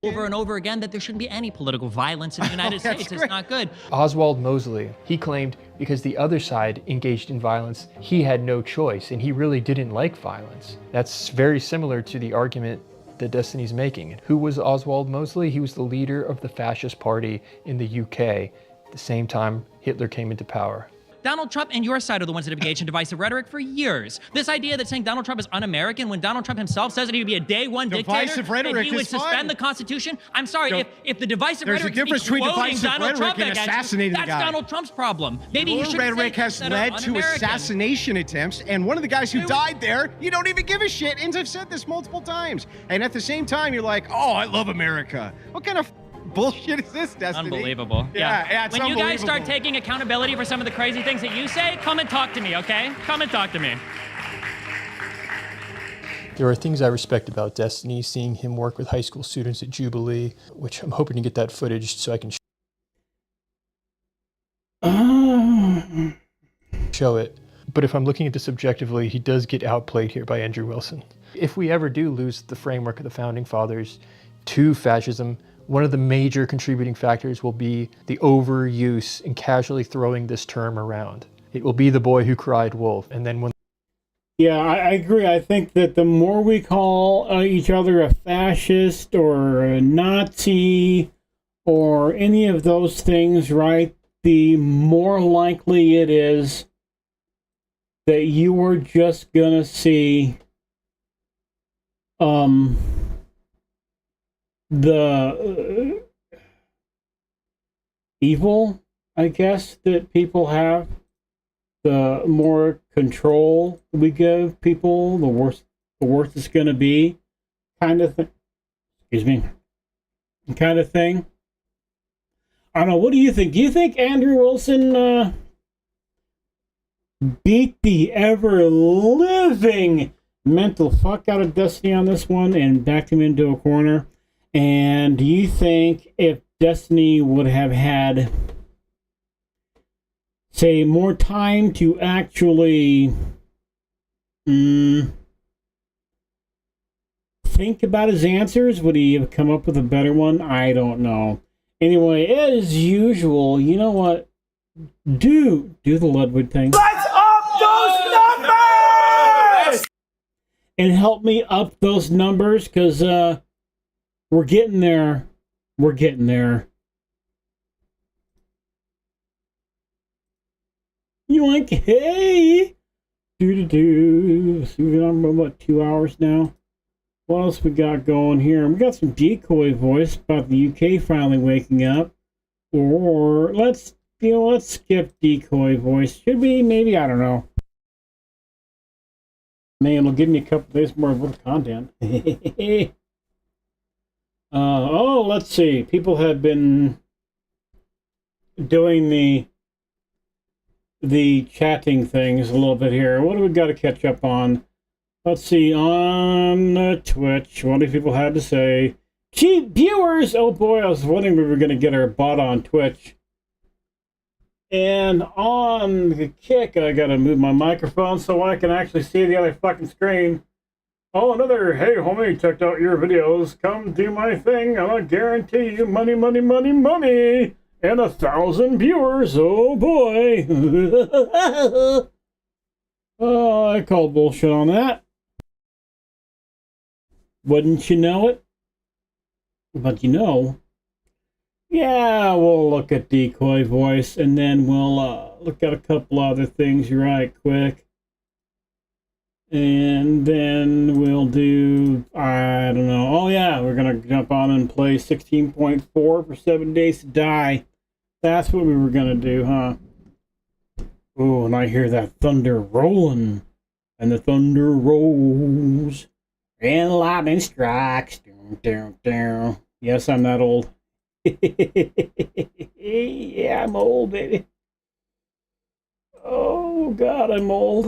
over and over again that there shouldn't be any political violence in the United States. It's not good. Oswald Mosley, he claimed because the other side engaged in violence, he had no choice, and he really didn't like violence. That's very similar to the argument that Destiny's making. Who was Oswald Mosley? He was the leader of the fascist party in the UK at the same time Hitler came into power. Donald Trump and your side are the ones that have engaged in divisive rhetoric for years. This idea that saying Donald Trump is un-American when Donald Trump himself says that he would be a day one dictator and he would suspend the Constitution. I'm sorry, if the divisive rhetoric difference speaks between quoting divisive Donald Trump rhetoric and assassinating the that's guy. Donald Trump's problem. Maybe he Your should rhetoric say has things that are led to un-American. assassination attempts, and one of the guys who died there, you don't even give a shit, and I've said this multiple times. And at the same time, you're like, oh, I love America. What kind of bullshit is this, Destiny? Unbelievable. Yeah, it's when you guys unbelievable. start taking accountability for some of the crazy things that you say, come and talk to me, okay? Come and talk to me. There are things I respect about Destiny, seeing him work with high school students at Jubilee, which I'm hoping to get that footage so I can show it. But if I'm looking at this objectively, he does get outplayed here by Andrew Wilson. If we ever do lose the framework of the Founding Fathers to fascism, one of the major contributing factors will be the overuse and casually throwing this term around. It will be the boy who cried wolf. And then when... Yeah, I agree. I think that the more we call each other a fascist or a Nazi or any of those things, right, the more likely it is that you are just going to see the evil, I guess, that people have. The more control we give people, the worse it's going to be, kind of thing. Excuse me. Kind of thing. I don't know. What do you think? Do you think Andrew Wilson beat the ever-living mental fuck out of Destiny on this one and backed him into a corner. And do you think if Destiny would have had, say, more time to actually think about his answers, would he have come up with a better one? I don't know. Anyway, as usual, you know what? Do the Ludwig thing. Let's up those numbers! And help me up those numbers, because we're getting there. We're getting there. You like, hey? Do. So we've been on about 2 hours now. What else we got going here? We got some decoy voice about the UK finally waking up. Or let's skip decoy voice. Should we? Maybe, I don't know. Man, it'll give me a couple days more of little content. Let's see. People have been doing the chatting things a little bit here. What do we got to catch up on? Let's see. On Twitch, what do people have to say? Cheap viewers! Oh boy, I was wondering if we were going to get our bot on Twitch. And on the Kick, I gotta move my microphone so I can actually see the other fucking screen. Oh, another, hey homie, checked out your videos. Come do my thing, and I guarantee you money, money, money, money. And 1,000 viewers, oh boy. Oh, I call bullshit on that. Wouldn't you know it? But you know. Yeah, we'll look at decoy voice, and then we'll look at a couple other things right quick. And then we'll do, I don't know. Oh yeah, we're going to jump on and play 16.4 for 7 Days to Die. That's what we were going to do, huh? Oh, and I hear that thunder rolling. And the thunder rolls. And lightning strikes. Down. Yes, I'm that old. Yeah, I'm old, baby. Oh, God, I'm old.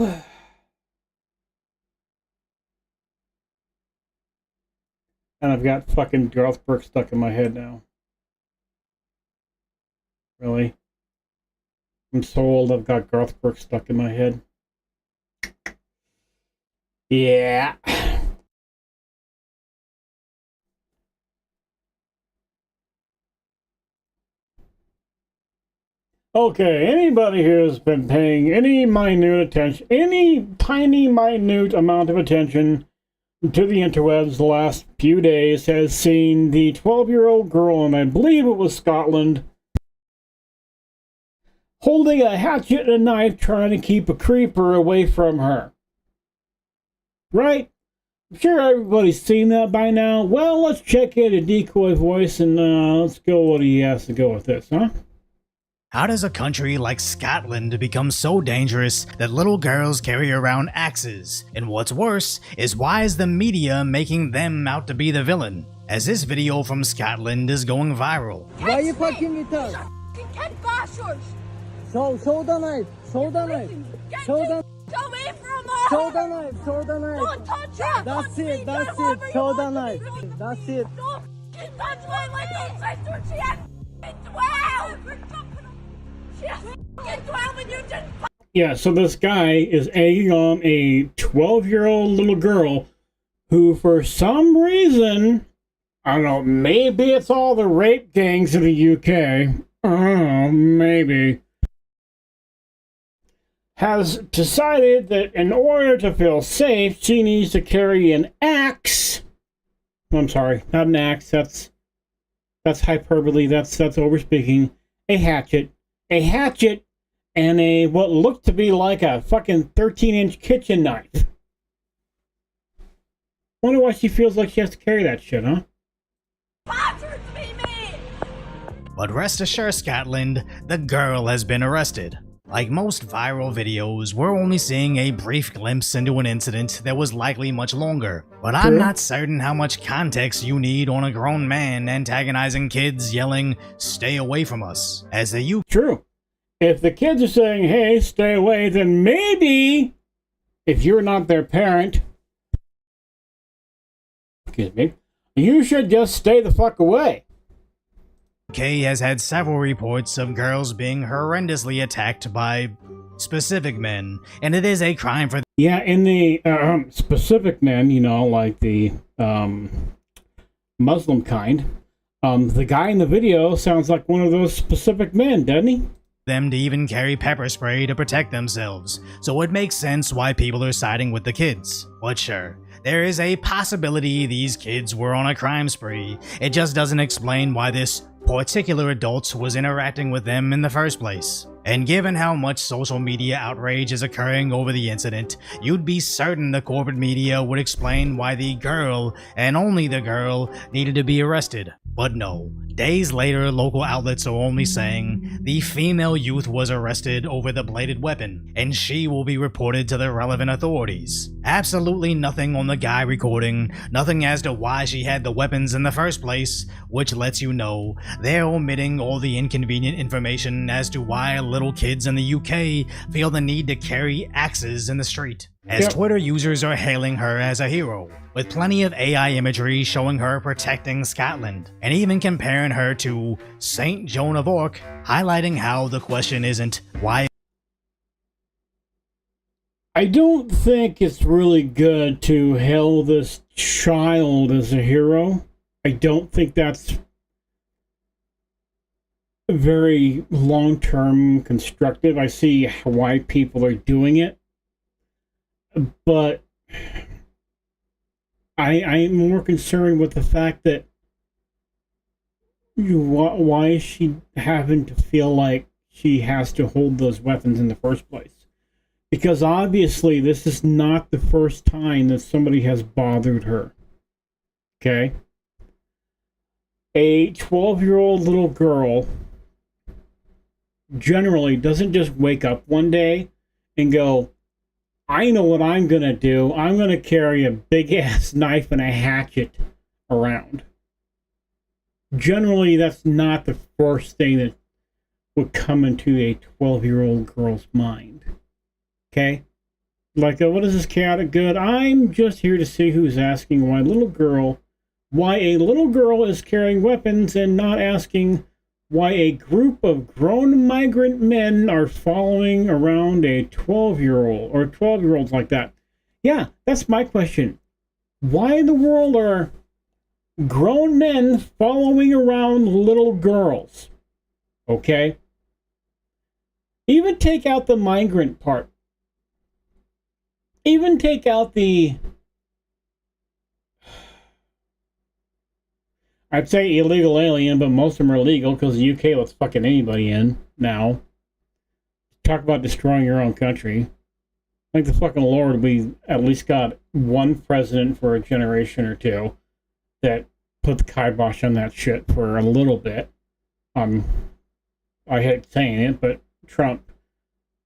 And I've got fucking Garth Brooks stuck in my head now. Really? I'm so old, I've got Garth Brooks stuck in my head. Yeah. Okay, anybody who's been paying any minute attention, any tiny minute amount of attention to the interwebs the last few days has seen the 12-year-old girl, and I believe it was Scotland, holding a hatchet and a knife trying to keep a creeper away from her. Right? I'm sure everybody's seen that by now. Well, let's check in a decoy voice and let's go what he has to go with this, huh? How does a country like Scotland become so dangerous that little girls carry around axes? And what's worse is, why is the media making them out to be the villain? As this video from Scotland is going viral. Why you fucking with us? Get bashers! Show the knife! Show the knife! Show the away from us! Show the knife! Show the knife! Don't touch her! That's it! That's it! Show the knife! That's it! Don't touch my little sister! She has 12! She has 12 and you just... Yeah, so this guy is egging on a 12-year-old little girl who, for some reason, I don't know, maybe it's all the rape gangs in the UK. I don't know, maybe. Has decided that in order to feel safe, she needs to carry an axe. I'm sorry, not an axe. That's hyperbole. That's overspeaking. A hatchet, and a what looked to be like a fucking 13-inch kitchen knife. Wonder why she feels like she has to carry that shit, huh? But rest assured, Scotland, the girl has been arrested. Like most viral videos, we're only seeing a brief glimpse into an incident that was likely much longer. But I'm not certain how much context you need on a grown man antagonizing kids yelling, "Stay away from us," as they use. True. if the kids are saying, hey, stay away, then maybe if you're not their parent, excuse me, you should just stay the fuck away. UK has had several reports of girls being horrendously attacked by specific men, and it is a crime for Yeah, in the specific men, you know, like the Muslim kind, the guy in the video sounds like one of those specific men, doesn't he? them to even carry pepper spray to protect themselves, so it makes sense why people are siding with the kids. But sure, there is a possibility these kids were on a crime spree. It just doesn't explain why this particular adult was interacting with them in the first place. And given how much social media outrage is occurring over the incident, you'd be certain the corporate media would explain why the girl, and only the girl, needed to be arrested. But no. Days later, local outlets are only saying the female youth was arrested over the bladed weapon, and she will be reported to the relevant authorities. Absolutely nothing on the guy recording, nothing as to why she had the weapons in the first place, which lets you know they're omitting all the inconvenient information as to why little kids in the UK feel the need to carry axes in the street. As Twitter users are hailing her as a hero, with plenty of AI imagery showing her protecting Scotland, and even comparing her to Saint Joan of Arc, highlighting how the question isn't why. I don't think it's really good to hail this child as a hero. I don't think that's very long-term constructive. I see why people are doing it, but I'm more concerned with the fact that why is she having to feel like she has to hold those weapons in the first place? Because obviously this is not the first time that somebody has bothered her. Okay? A 12-year-old little girl generally doesn't just wake up one day and go, I know what I'm going to do. I'm going to carry a big-ass knife and a hatchet around. Generally, that's not the first thing that would come into a 12-year-old girl's mind. Okay? Like, what is this chaotic good? I'm just here to see who's asking why a little girl is carrying weapons and not asking why a group of grown migrant men are following around a 12-year-old or 12-year-olds like that. Yeah, that's my question. Why in the world are grown men following around little girls? Okay? Even take out the migrant part. Even take out the, I'd say illegal alien, but most of them are legal because the UK lets fucking anybody in now. Talk about destroying your own country. Thank the fucking Lord we at least got one president for a generation or two that put the kibosh on that shit for a little bit. I hate saying it, but Trump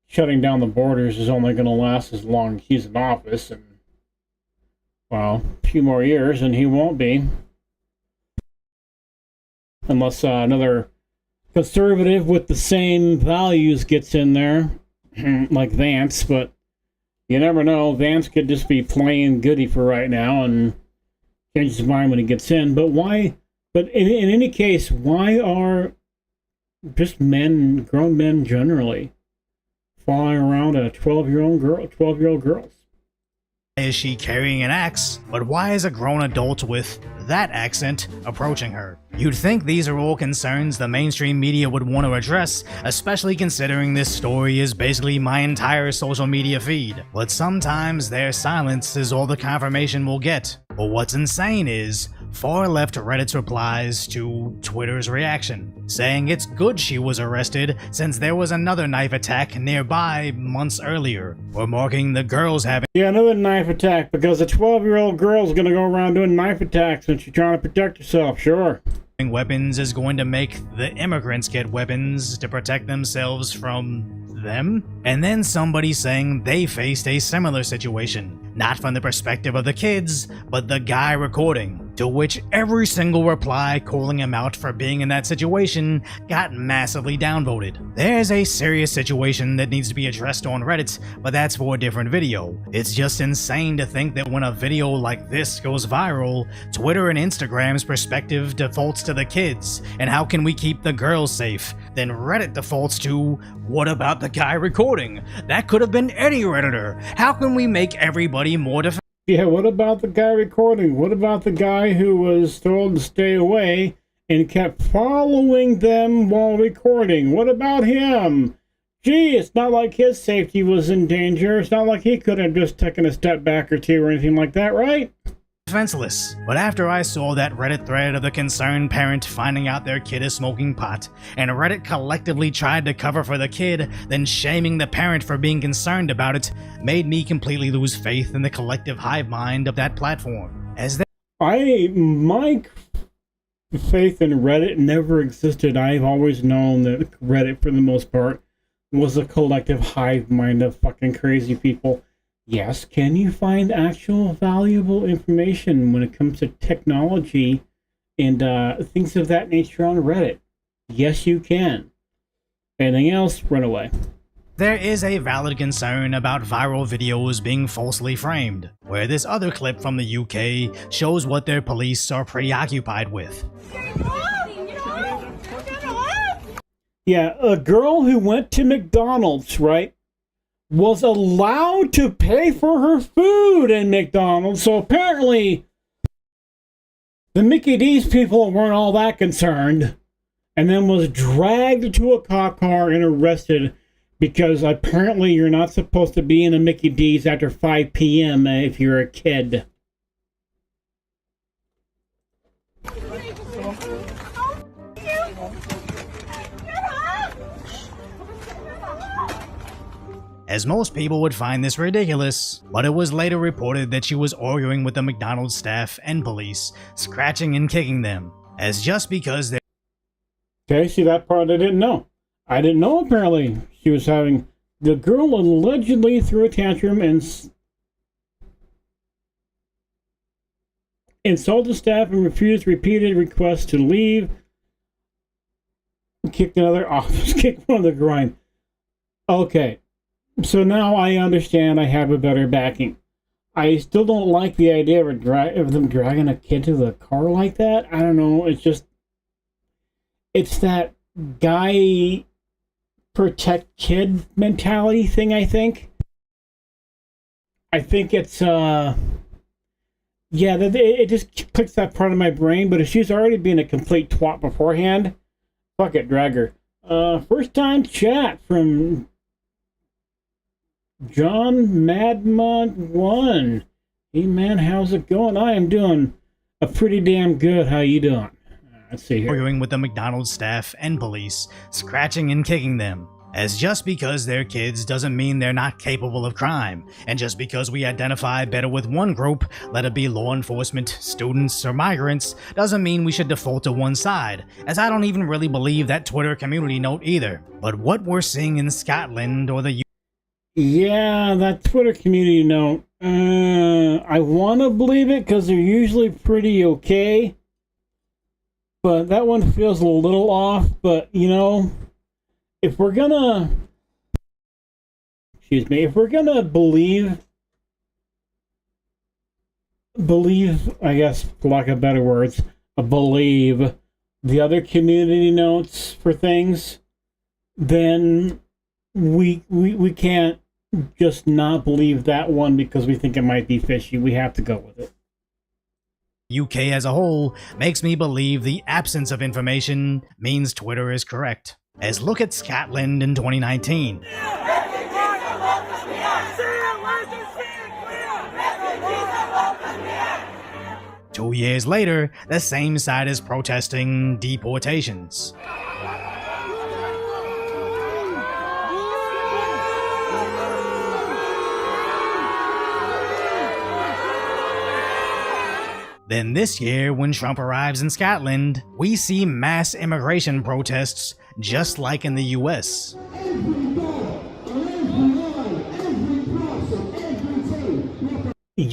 shutting down the borders is only going to last as long as he's in office, and, well, a few more years, and he won't be. Unless another conservative with the same values gets in there, like Vance, but you never know. Vance could just be playing goody for right now and change his mind when he gets in. But why? But in any case, why are just men, grown men generally, following around a 12-year-old girls? Why is she carrying an axe? But why is a grown adult with that accent approaching her? You'd think these are all concerns the mainstream media would want to address, especially considering this story is basically my entire social media feed. But sometimes their silence is all the confirmation we'll get. But what's insane is far left Reddit's replies to Twitter's reaction, saying it's good she was arrested since there was another knife attack nearby months earlier, remarking the girls having another knife attack because a 12-year-old girl's gonna go around doing knife attacks and she's trying to protect herself, sure. Weapons is going to make the immigrants get weapons to protect themselves from them? And then somebody saying they faced a similar situation, not from the perspective of the kids, but the guy recording. to which every single reply calling him out for being in that situation got massively downvoted. There's a serious situation that needs to be addressed on Reddit, but that's for a different video. It's just insane to think that when a video like this goes viral, Twitter and Instagram's perspective defaults to the kids, and how can we keep the girls safe? Then Reddit defaults to, what about the guy recording? That could have been any Redditor. How can we make everybody more defensive? Yeah, what about the guy recording? What about the guy who was told to stay away and kept following them while recording? What about him? Gee, it's not like his safety was in danger. It's not like he could have just taken a step back or two or anything like that, right? Defenseless. But after I saw that Reddit thread of the concerned parent finding out their kid is smoking pot, and Reddit collectively tried to cover for the kid, then shaming the parent for being concerned about it, made me completely lose faith in the collective hive mind of that platform. My faith in Reddit never existed. I've always known that Reddit, for the most part, was a collective hive mind of fucking crazy people. Yes, can you find actual valuable information when it comes to technology and things of that nature on Reddit? Yes, you can. Anything else, run away. There is a valid concern about viral videos being falsely framed, where this other clip from the UK shows what their police are preoccupied with. Yeah, a girl who went to McDonald's, right, was allowed to pay for her food in McDonald's, so apparently the Mickey D's people weren't all that concerned, and then was dragged to a cop car and arrested because apparently you're not supposed to be in a Mickey D's after 5 p.m. if you're a kid. As most people would find this ridiculous, but it was later reported that she was arguing with the McDonald's staff and police, scratching and kicking them, as just because they— Okay, see, that part I didn't know. I didn't know apparently she was having— the girl allegedly threw a tantrum and insulted staff and refused repeated requests to leave. Kicked another office, kicked one of the groin. Okay. So now I understand I have a better backing. I still don't like the idea of them dragging a kid to the car like that. I don't know. It's just... it's that guy protect kid mentality thing, I think. I think it's... yeah, it just clicks that part of my brain. But if she's already been a complete twat beforehand, fuck it, drag her. First time chat from John Madmont 1. Hey man, how's it going? I am doing a pretty damn good. How you doing? Let's see here. Arguing with the McDonald's staff and police, scratching and kicking them. As just because they're kids doesn't mean they're not capable of crime, and just because we identify better with one group, let it be law enforcement, students, or migrants, doesn't mean we should default to one side, as I don't even really believe that Twitter community note either. But what we're seeing in Scotland or the Yeah, that Twitter community note, I want to believe it because they're usually pretty okay, but that one feels a little off. But you know, if we're gonna believe, I guess, for lack of better words, believe the other community notes for things, then we can't just not believe that one because we think it might be fishy. We have to go with it. UK as a whole makes me believe the absence of information means Twitter is correct. As look at Scotland in 2019. Two years later, the same side is protesting deportations. Then this year, when Trump arrives in Scotland, we see mass immigration protests just like in the US.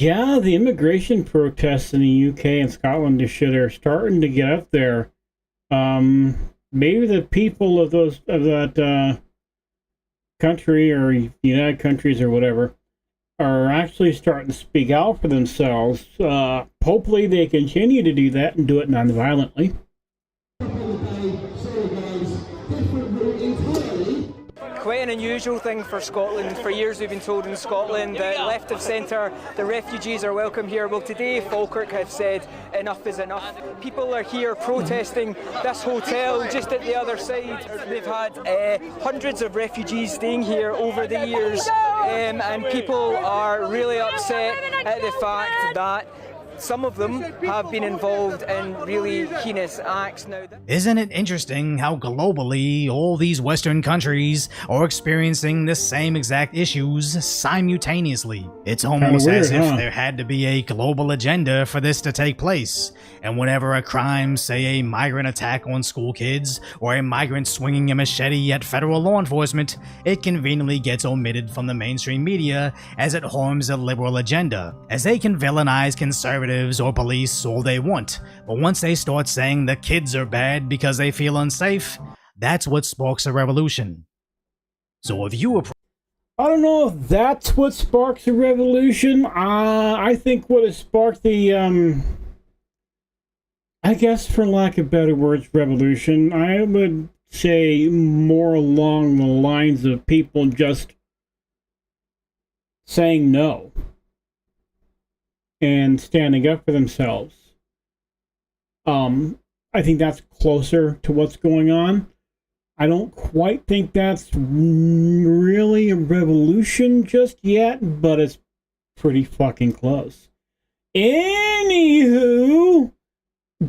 Yeah, the immigration protests in the UK and Scotland and shit are starting to get up there. Maybe the people of that country or United Countries or whatever are actually starting to speak out for themselves. Hopefully they continue to do that and do it non-violently. Quite an unusual thing for Scotland. For years we've been told in Scotland that left of centre, the refugees are welcome here. Well, today Falkirk have said enough is enough. People are here protesting this hotel just at the other side. They've had hundreds of refugees staying here over the years, and people are really upset at the fact that some of them have been involved in really heinous acts now. Isn't it interesting how globally all these Western countries are experiencing the same exact issues simultaneously? It's almost as if there had to be a global agenda for this to take place. And whenever a crime, say a migrant attack on school kids, or a migrant swinging a machete at federal law enforcement, it conveniently gets omitted from the mainstream media as it harms a liberal agenda, as they can villainize conservatives or police all they want, but once they start saying the kids are bad because they feel unsafe, that's what sparks a revolution. So if you I don't know if that's what sparks a revolution. I think what has sparked the, I guess for lack of better words, revolution, I would say more along the lines of people just saying no and standing up for themselves. I think that's closer to what's going on. I don't quite think that's really a revolution just yet, but it's pretty fucking close. Anywho,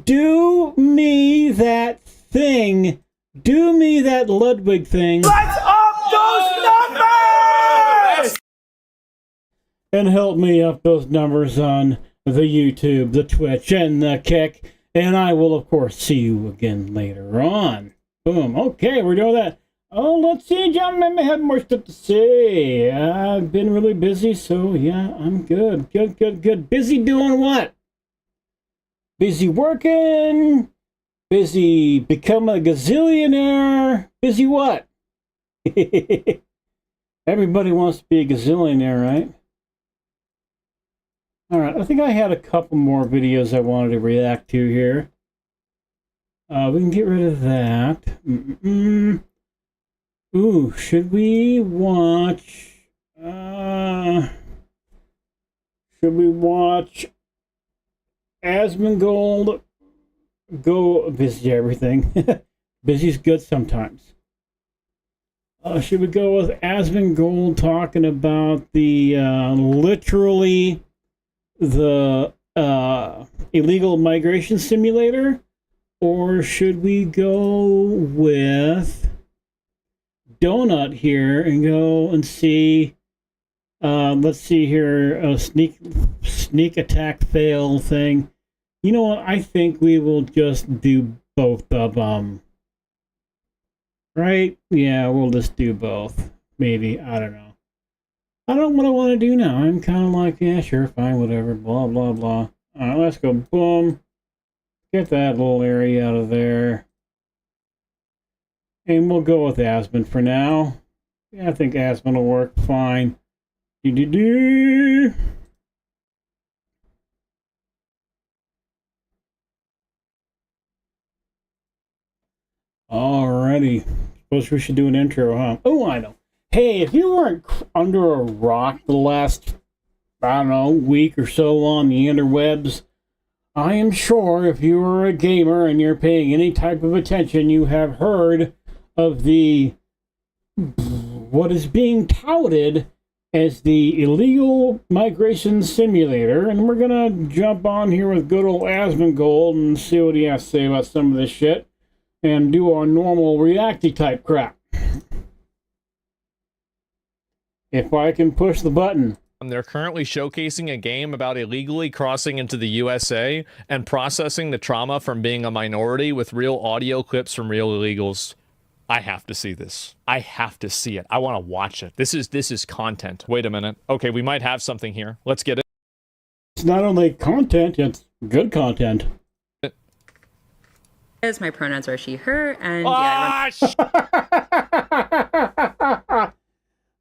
do me that thing. Do me that Ludwig thing. Let's up those numbers! And help me up those numbers on the YouTube, the Twitch, and the Kick. And I will, of course, see you again later on. Boom. Okay, we're doing that. Oh, let's see, John. I may have more stuff to say. I've been really busy, so yeah, I'm good. Good. Busy doing what? Busy working. Busy becoming a gazillionaire. Busy what? Everybody wants to be a gazillionaire, right? Alright, I think I had a couple more videos I wanted to react to here. We can get rid of that. Ooh, should we watch... should we watch Asmongold go busy everything? Busy's good sometimes. Should we go with Asmongold talking about the literally the illegal migration simulator, or should we go with Donut here and go and see let's see here, a sneak attack fail thing? You know what, I think we will just do both of them, right? Yeah, we'll just do both, maybe. I don't know. I don't know what I want to do now. I'm kind of like, yeah, sure, fine, whatever, blah, blah, blah. All right, let's go. Boom. Get that little area out of there. And we'll go with Asmon for now. Yeah, I think Asmon will work fine. Do-do-do. Alrighty. Suppose we should do an intro, huh? Oh, I know. Hey, if you weren't under a rock the last, I don't know, week or so on the interwebs, I am sure if you are a gamer and you're paying any type of attention, you have heard of the, what is being touted as the illegal migration simulator. And we're gonna jump on here with good old Asmongold and see what he has to say about some of this shit and do our normal reacty type crap. If I can push the button. They're currently showcasing a game about illegally crossing into the USA and processing the trauma from being a minority with real audio clips from real illegals. I have to see this. I have to see it. I want to watch it. This is content. Wait a minute. Okay, we might have something here. Let's get it. It's not only content, it's good content. My pronouns are she, her, and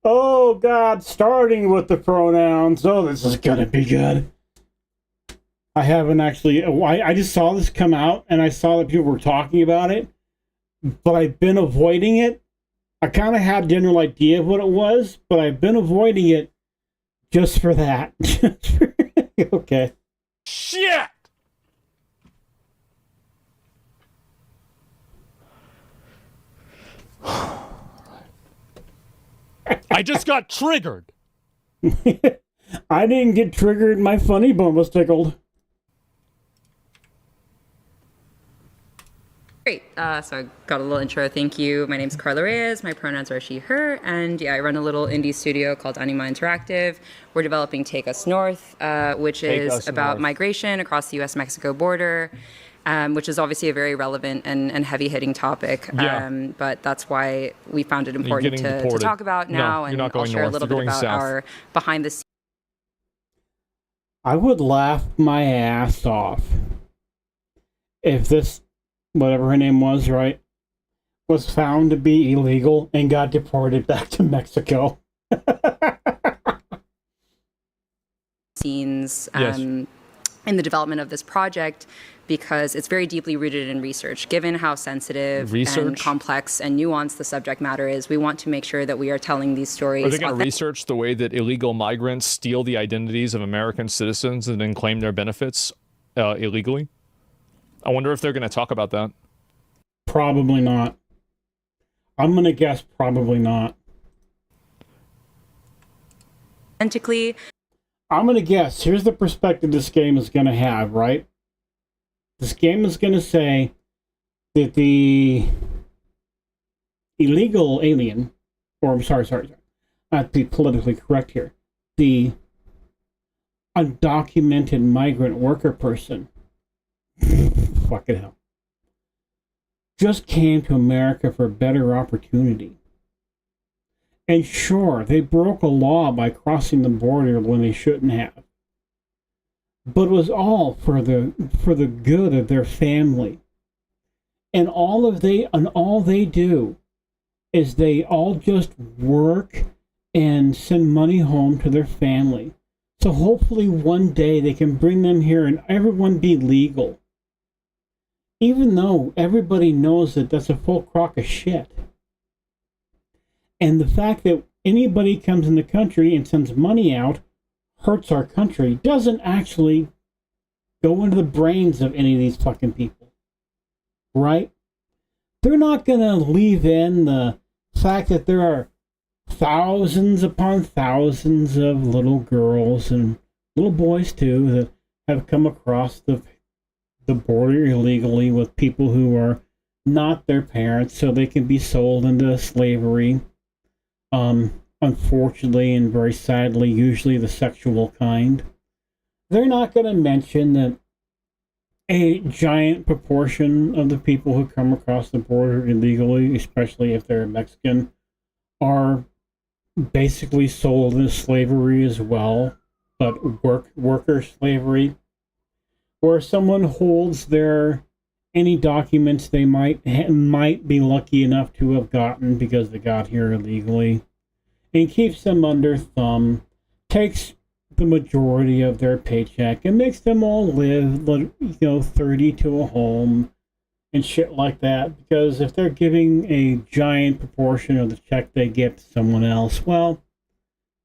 Oh, God, starting with the pronouns. Oh, this is going to be good. I haven't actually... I just saw this come out, and I saw that people were talking about it, but I've been avoiding it. I kind of had a general idea of what it was, but I've been avoiding it just for that. Okay. Shit! I just got triggered. I didn't get triggered. My funny bone was tickled. Great. So I got a little intro. Thank you. My name's Carla Reyes. My pronouns are she, her. And yeah, I run a little indie studio called Anima Interactive. We're developing Take Us North, which is about migration across the U.S.-Mexico border, which is obviously a very relevant and heavy-hitting topic. Yeah. But that's why we found it important to talk about now. And I'll share a little bit about our behind the scenes. I would laugh my ass off if this, whatever her name was, right, was found to be illegal and got deported back to Mexico. Scenes in the development of this project, because it's very deeply rooted in research. Given how sensitive and complex and nuanced the subject matter is, we want to make sure that we are telling these stories. Are they going to research the way that illegal migrants steal the identities of American citizens and then claim their benefits illegally? I wonder if they're going to talk about that. Probably not. I'm going to guess probably not. Authentically. I'm going to guess. Here's the perspective this game is going to have, right? This game is going to say that the illegal alien, or I'm sorry, not to be politically correct here, the undocumented migrant worker person, fucking hell, just came to America for a better opportunity. And sure, they broke a law by crossing the border when they shouldn't have. But it was all for the good of their family. And all they do is they all just work and send money home to their family. So hopefully one day they can bring them here and everyone be legal. Even though everybody knows that that's a full crock of shit. And the fact that anybody comes in the country and sends money out hurts our country doesn't actually go into the brains of any of these fucking people. Right? They're not going to leave in the fact that there are thousands upon thousands of little girls and little boys too that have come across the border illegally with people who are not their parents, so they can be sold into slavery. Unfortunately and very sadly, usually the sexual kind. They're not going to mention that a giant proportion of the people who come across the border illegally, especially if they're Mexican, are basically sold into slavery as well, but worker slavery, where someone holds any documents they might be lucky enough to have gotten because they got here illegally, and keeps them under thumb, takes the majority of their paycheck, and makes them all live, 30 to a home and shit like that. Because if they're giving a giant proportion of the check they get to someone else, well,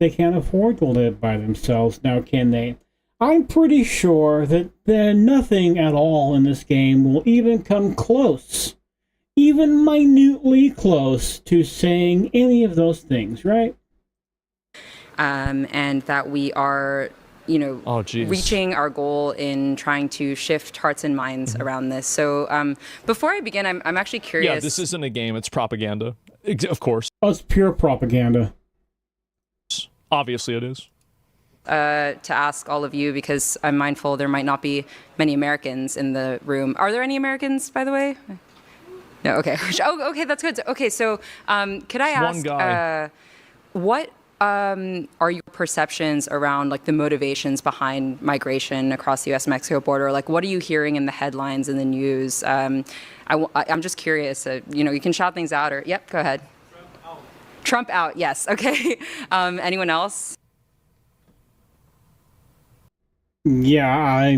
they can't afford to live by themselves. Now, can they? I'm pretty sure that nothing at all in this game will even come close, even minutely close, to saying any of those things, right? And that we are, reaching our goal in trying to shift hearts and minds around this. So before I begin, I'm actually curious. Yeah, this isn't a game, it's propaganda. Of course. Oh, it's pure propaganda. Obviously it is. To ask all of you, because I'm mindful there might not be many Americans in the room. Are there any Americans, by the way? No, okay. Oh, okay, that's good. Okay, so could I ask, one guy. what are your perceptions around like the motivations behind migration across the U.S.-Mexico border? Like, what are you hearing in the headlines in the news? I'm just curious. You can shout things out, or yep, go ahead. Trump out. Yes. Okay. Anyone else? Yeah,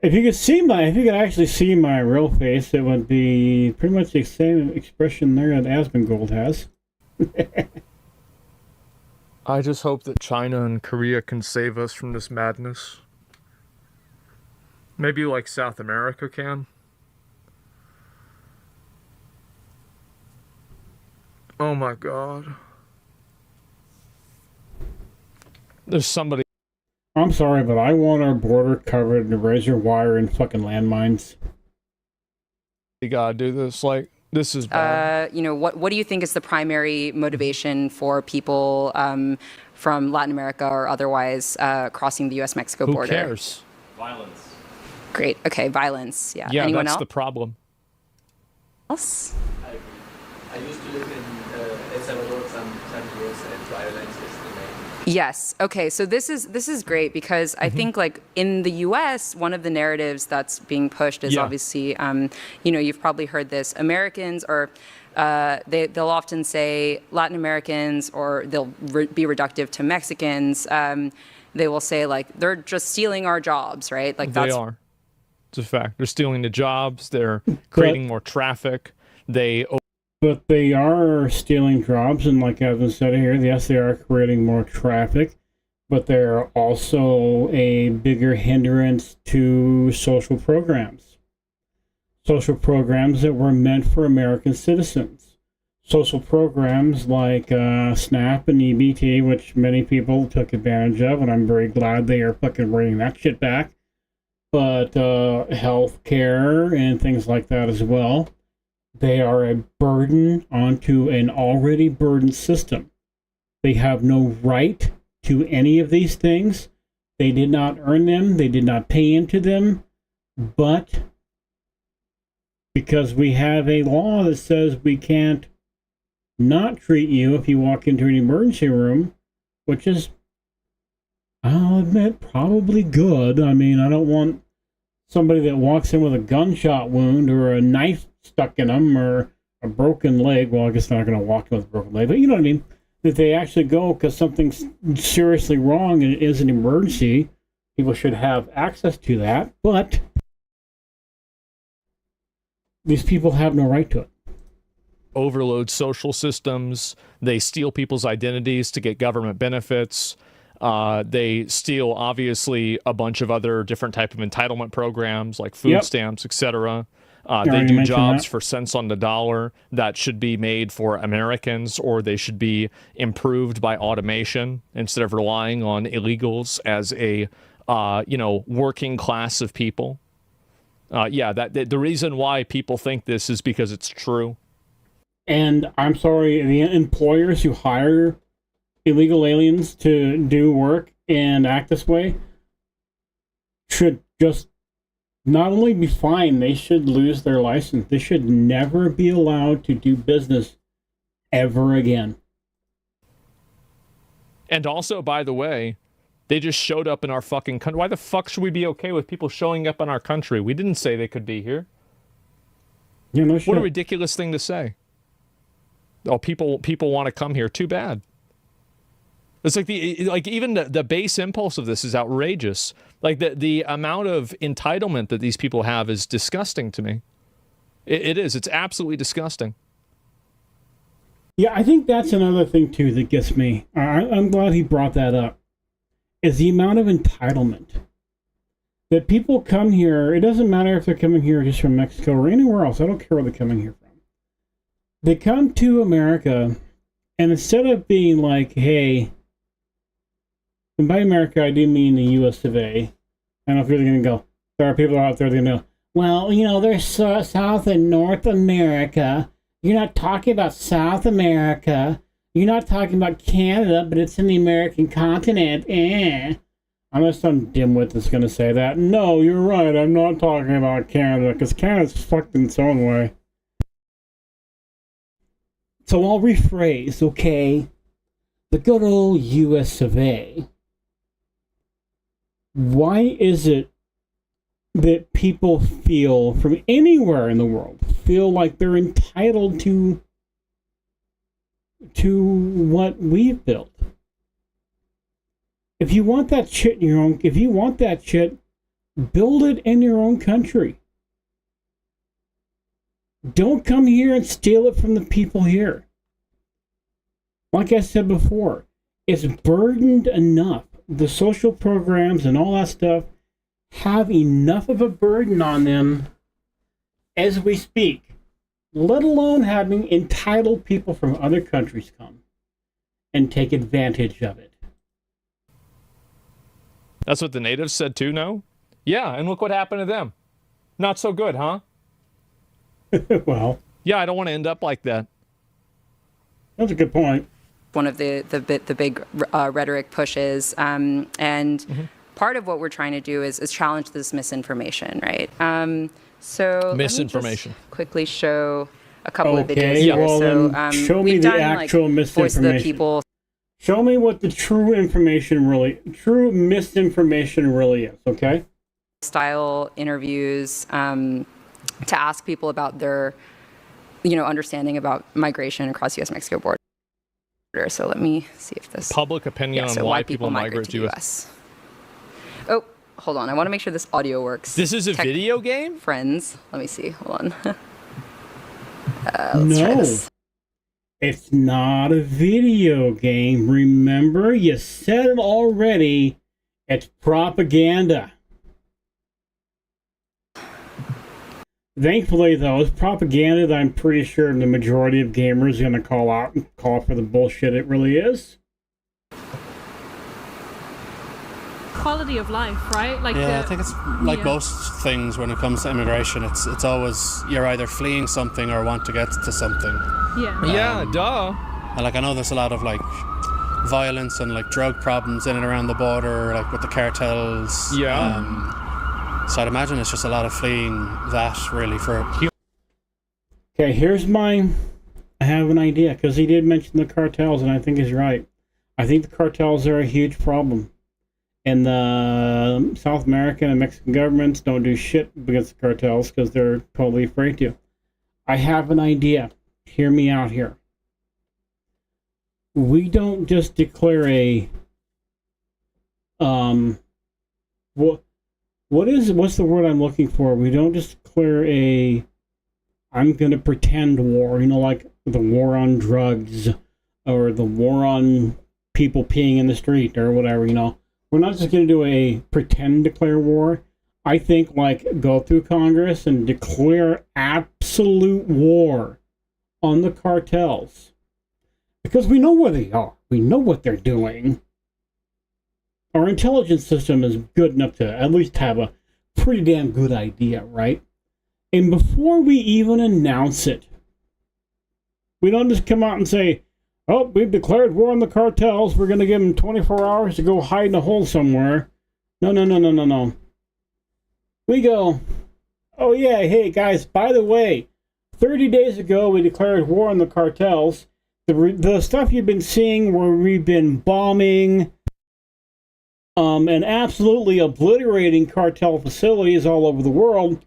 if you could actually see my real face, it would be pretty much the same expression there that Asmongold has. I just hope that China and Korea can save us from this madness. Maybe like South America can. Oh my God. There's somebody. I'm sorry, but I want our border covered in razor wire and fucking landmines. You gotta do this. Like, this is bad. What do you think is the primary motivation for people from Latin America or otherwise crossing the U.S.-Mexico border? Who cares? Violence. Great. Okay, violence. Yeah. Yeah, Anyone that's else? the problem. Else? I used to live in El Salvador some years, and violence is the main. Yes. Okay. So this is great because I think like in the U.S., one of the narratives that's being pushed is obviously, you've probably heard this. Americans or they'll often say Latin Americans, or they'll be reductive to Mexicans. They will say like they're just stealing our jobs, right? Like They are. It's a fact. They're stealing the jobs. They're creating more traffic. But they are stealing jobs, and like Evan said here, yes, they are creating more traffic, but they're also a bigger hindrance to social programs. Social programs that were meant for American citizens. Social programs like SNAP and EBT, which many people took advantage of, and I'm very glad they are fucking bringing that shit back. But health care and things like that as well. They are a burden onto an already burdened system. They have no right to any of these things. They did not earn them. They did not pay into them. But because we have a law that says we can't not treat you if you walk into an emergency room, which is, I'll admit, probably good. I mean, I don't want somebody that walks in with a gunshot wound or a knife stuck in them or a broken leg. Well, I guess they're not going to walk in with a broken leg, but you know what I mean? That they actually go because something's seriously wrong and it is an emergency. People should have access to that, but these people have no right to it. Overload social systems. They steal people's identities to get government benefits. They steal, obviously, a bunch of other different type of entitlement programs like food stamps, etc. They do jobs for cents on the dollar that should be made for Americans, or they should be improved by automation instead of relying on illegals as a working class of people. The reason why people think this is because it's true. And I'm sorry, the employers who hire illegal aliens to do work and act this way should just not only be fined, they should lose their license. They should never be allowed to do business ever again. And also, by the way, they just showed up in our fucking country. Why the fuck should we be okay with people showing up in our country? We didn't say they could be here. Yeah, no shit. What a ridiculous thing to say. Oh, people want to come here. Too bad. It's like even the base impulse of this is outrageous. Like the amount of entitlement that these people have is disgusting to me. It is. It's absolutely disgusting. Yeah, I think that's another thing too that gets me. I'm glad he brought that up. Is the amount of entitlement that people come here. It doesn't matter if they're coming here just from Mexico or anywhere else. I don't care where they're coming here from. They come to America, and instead of being like, hey, and by America, I do mean the U.S. of A. I don't know if you're going to go, there are people out there that are going to go, well, there's South and North America. You're not talking about South America. You're not talking about Canada, but it's in the American continent. Unless some dimwit that's going to say that. No, you're right. I'm not talking about Canada, because Canada's fucked in its own way. So I'll rephrase, okay? The good old US of A. Why is it that people feel from anywhere in the world feel like they're entitled to what we've built? If you want that shit in your own, if you want that shit, build it in your own country. Don't come here and steal it from the people here. Like I said before, it's burdened enough. The social programs and all that stuff have enough of a burden on them as we speak, let alone having entitled people from other countries come and take advantage of it. That's what the natives said too, no? Yeah, and look what happened to them. Not so good, huh? Well. Yeah, I don't want to end up like that. That's a good point. One of the big rhetoric pushes, and part of what we're trying to do is challenge this misinformation, right? So misinformation. Let me just quickly show a couple of videos here. Well, so show me the actual misinformation. Voice of the people. Show me what the true misinformation really is, okay? Style interviews to ask people about their, understanding about migration across U.S.-Mexico border. So let me see if this... Public opinion on why people migrate to U.S. Oh, hold on. I want to make sure this audio works. This is a video game? Friends. Let me see. Hold on. Let's try this. It's not a video game. Remember, you said it already. It's propaganda. Thankfully, though, it's propaganda that I'm pretty sure the majority of gamers are going to call out and call for the bullshit it really is. Quality of life, right? Like I think it's like most things when it comes to immigration. It's always you're either fleeing something or want to get to something. Yeah, duh. And I know there's a lot of violence and drug problems in and around the border, with the cartels. Yeah. So I'd imagine it's just a lot of fleeing that really for. Okay, I have an idea because he did mention the cartels, and I think he's right. I think the cartels are a huge problem. And the South American and Mexican governments don't do shit against the cartels because they're totally afraid to. I have an idea. Hear me out here. We don't just declare a what's the word I'm looking for? We don't just declare I'm gonna pretend war, like the war on drugs or the war on people peeing in the street or whatever, We're not just going to do a pretend declare war. I think go through Congress and declare absolute war on the cartels. Because we know where they are. We know what they're doing. Our intelligence system is good enough to at least have a pretty damn good idea, right? And before we even announce it, we don't just come out and say, oh, we've declared war on the cartels. We're going to give them 24 hours to go hide in a hole somewhere. No. We go, oh yeah, hey guys, by the way, 30 days ago we declared war on the cartels. The stuff you've been seeing where we've been bombing and absolutely obliterating cartel facilities all over the world.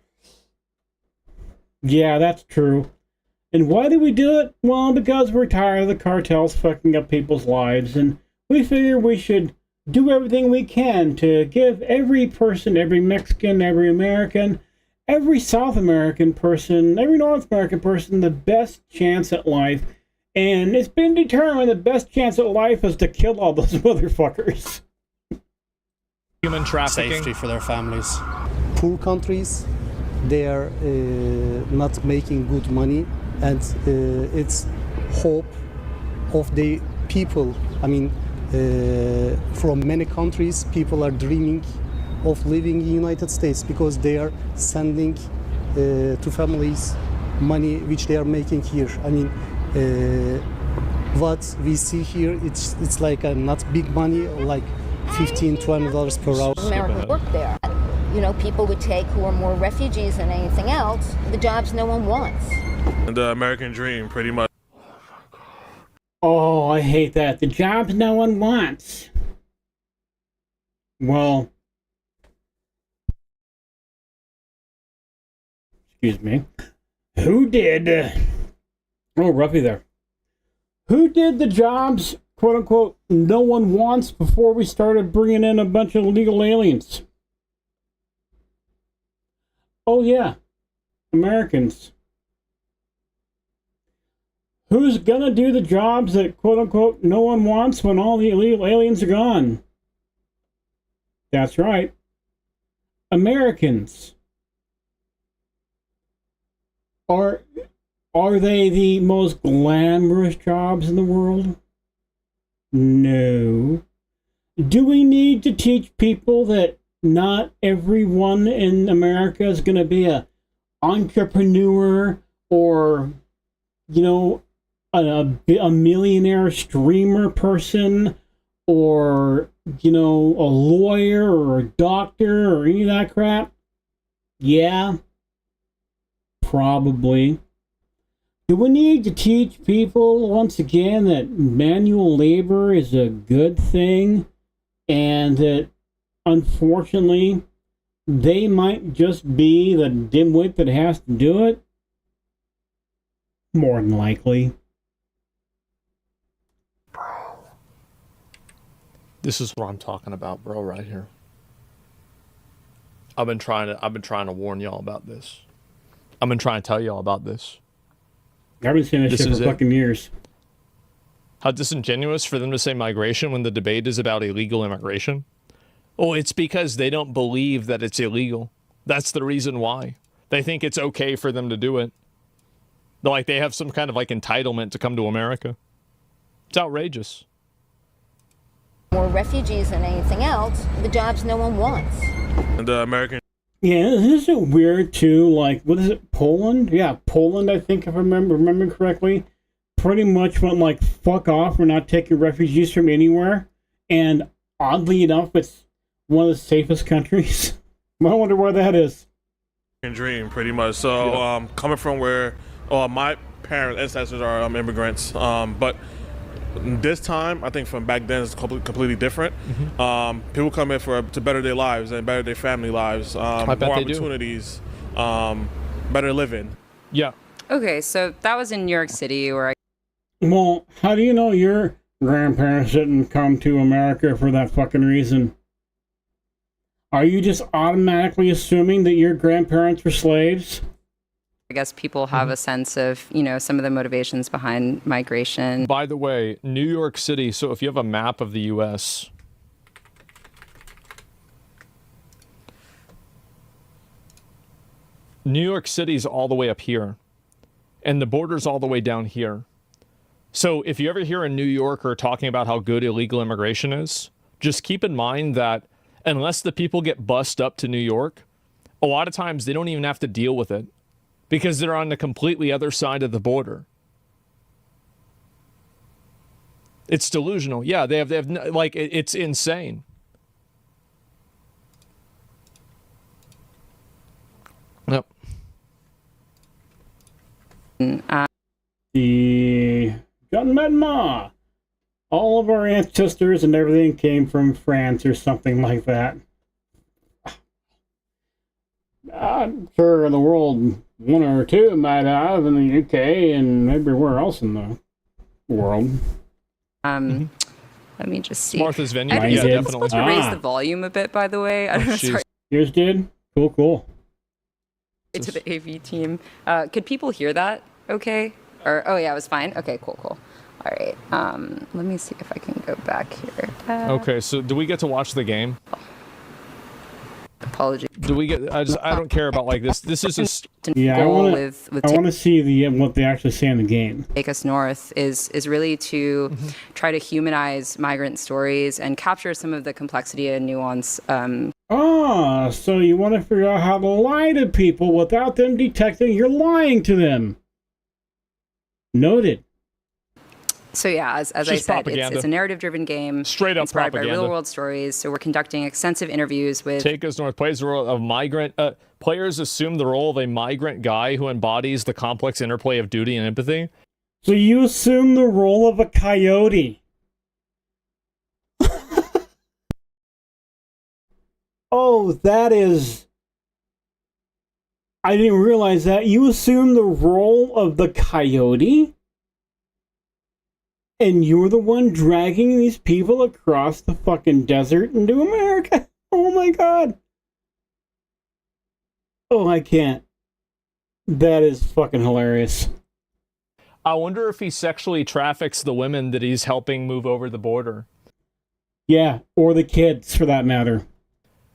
Yeah, that's true. And why do we do it? Well, because we're tired of the cartels fucking up people's lives, and we figure we should do everything we can to give every person, every Mexican, every American, every South American person, every North American person the best chance at life. And it's been determined the best chance at life is to kill all those motherfuckers. Human trafficking. Safety for their families. Poor countries, they are not making good money. And it's hope of the people. I mean, from many countries, people are dreaming of living in the United States because they are sending to families money which they are making here. I mean, what we see here, it's like not big money, like $15, $20 per hour. Americans work there. People would take who are more refugees than anything else, the jobs no one wants. The American dream, pretty much. Oh, I hate that. The jobs no one wants. Well, excuse me. Who did... oh, Ruffy there. Who did the jobs, quote unquote, no one wants before we started bringing in a bunch of illegal aliens? Oh, yeah. Americans. Who's gonna do the jobs that, quote unquote, no one wants when all the illegal aliens are gone? That's right. Americans. Are they the most glamorous jobs in the world? No. Do we need to teach people that not everyone in America is going to be a entrepreneur or, you know, a millionaire streamer person or, you know, a lawyer or a doctor or any of that crap? Yeah. Probably. Do we need to teach people once again that manual labor is a good thing and that unfortunately they might just be the dimwit that has to do it? More than likely. This is what I'm talking about, bro, right here. I've been trying to warn y'all about this. I've been trying to tell y'all about this. I've been saying this shit for fucking years. How disingenuous for them to say migration when the debate is about illegal immigration. Oh, it's because they don't believe that it's illegal. That's the reason why. They think it's okay for them to do it. Like they have some kind of like entitlement to come to America. It's outrageous. More refugees than anything else, the jobs no one wants. And the American... Yeah, isn't it weird too? Like, what is it? Poland? Yeah, Poland. I think if I remember correctly, pretty much went like, "Fuck off! We're not taking refugees from anywhere." And oddly enough, it's one of the safest countries. I wonder why that is. Dream, pretty much. So, coming from where, my parents, ancestors are immigrants, but this time, I think from back then, it's completely different. People come in to better their lives and better their family lives, more opportunities, better living. Yeah. Okay, so that was in New York City where I... Well, how do you know your grandparents didn't come to America for that fucking reason? Are you just automatically assuming that your grandparents were slaves? I guess people have a sense of, you know, some of the motivations behind migration. By the way, New York City, so if you have a map of the U.S., New York City's all the way up here, and the border's all the way down here. So if you ever hear a New Yorker talking about how good illegal immigration is, just keep in mind that unless the people get bussed up to New York, a lot of times they don't even have to deal with it, because they're on the completely other side of the border. It's delusional. Yeah, they have like, it's insane. Yep. The Gunman. All of our ancestors and everything came from France or something like that. I'm sure in the world, one or two might have in the UK and everywhere else in the world. Let me just see. Martha's Vineyard. I Yeah, think definitely. supposed to raise the volume a bit, by the way. I don't know. Sorry. Yours did? Cool. To the AV team. Could people hear that okay? Or, oh yeah, it was fine. Okay, cool. All right. Let me see if I can go back here. Okay, so do we get to watch the game? Apology. Do we get? I don't care about like this. This is just. Yeah, I want to see what they actually say in the game. Take Us North is really to try to humanize migrant stories and capture some of the complexity and nuance. So you want to figure out how to lie to people without them detecting you're lying to them. Noted. So yeah, as I said, it's a narrative-driven game, straight up inspired propaganda. by real-world stories. So we're conducting extensive interviews with... Take Us North plays the role of migrant... players assume the role of a migrant guy who embodies the complex interplay of duty and empathy. So you assume the role of a coyote. Oh, that is... I didn't realize that. You assume the role of the coyote? And you're the one dragging these people across the fucking desert into America? Oh my god. Oh, I can't. That is fucking hilarious. I wonder if he sexually traffics the women that he's helping move over the border. Yeah, or the kids, for that matter.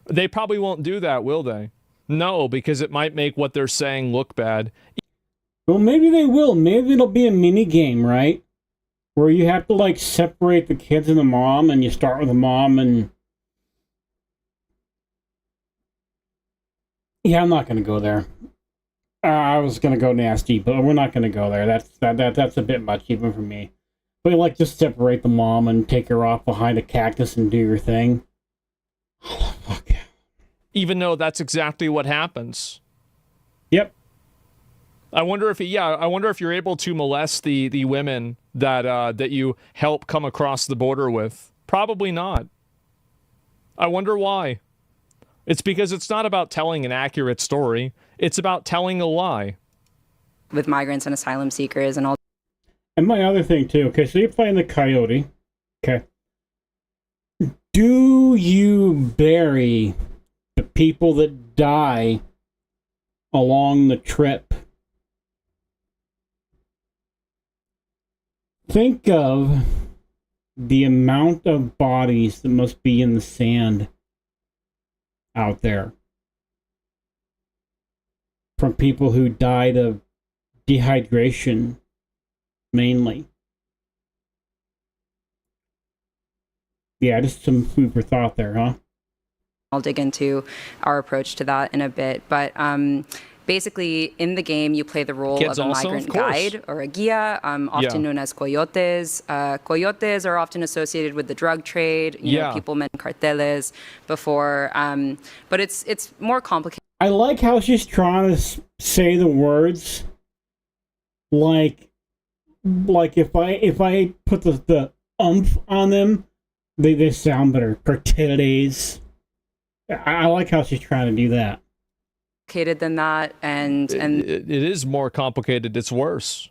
They probably won't do that, will they? No, because it might make what they're saying look bad. Well, maybe they will. Maybe it'll be a mini game, right? Where you have to, like, separate the kids and the mom, and you start with the mom, and... Yeah, I'm not going to go there. I was going to go nasty, but we're not going to go there. That's a bit much, even for me. But, like, just separate the mom and take her off behind a cactus and do your thing. Oh, fuck. Even though that's exactly what happens. Yep. I wonder if I wonder if you're able to molest the women that you help come across the border with. Probably not. I wonder why. It's because it's not about telling an accurate story. It's about telling a lie. With migrants and asylum seekers and all. And my other thing too. Okay, so you're playing the coyote. Okay. Do you bury the people that die along the trip? Think of the amount of bodies that must be in the sand out there from people who died of dehydration, mainly. Yeah, just some food for thought there, huh? I'll dig into our approach to that in a bit, but basically in the game you play the role Kids of a also, migrant of course. guide or a guia, often known as coyotes. Coyotes are often associated with the drug trade. You know, people meant carteles before, but it's more complicated. I like how she's trying to say the words like if I put the umph on them, they sound better. Carteles. I like how she's trying to do that. Than that, and it is more complicated. It's worse.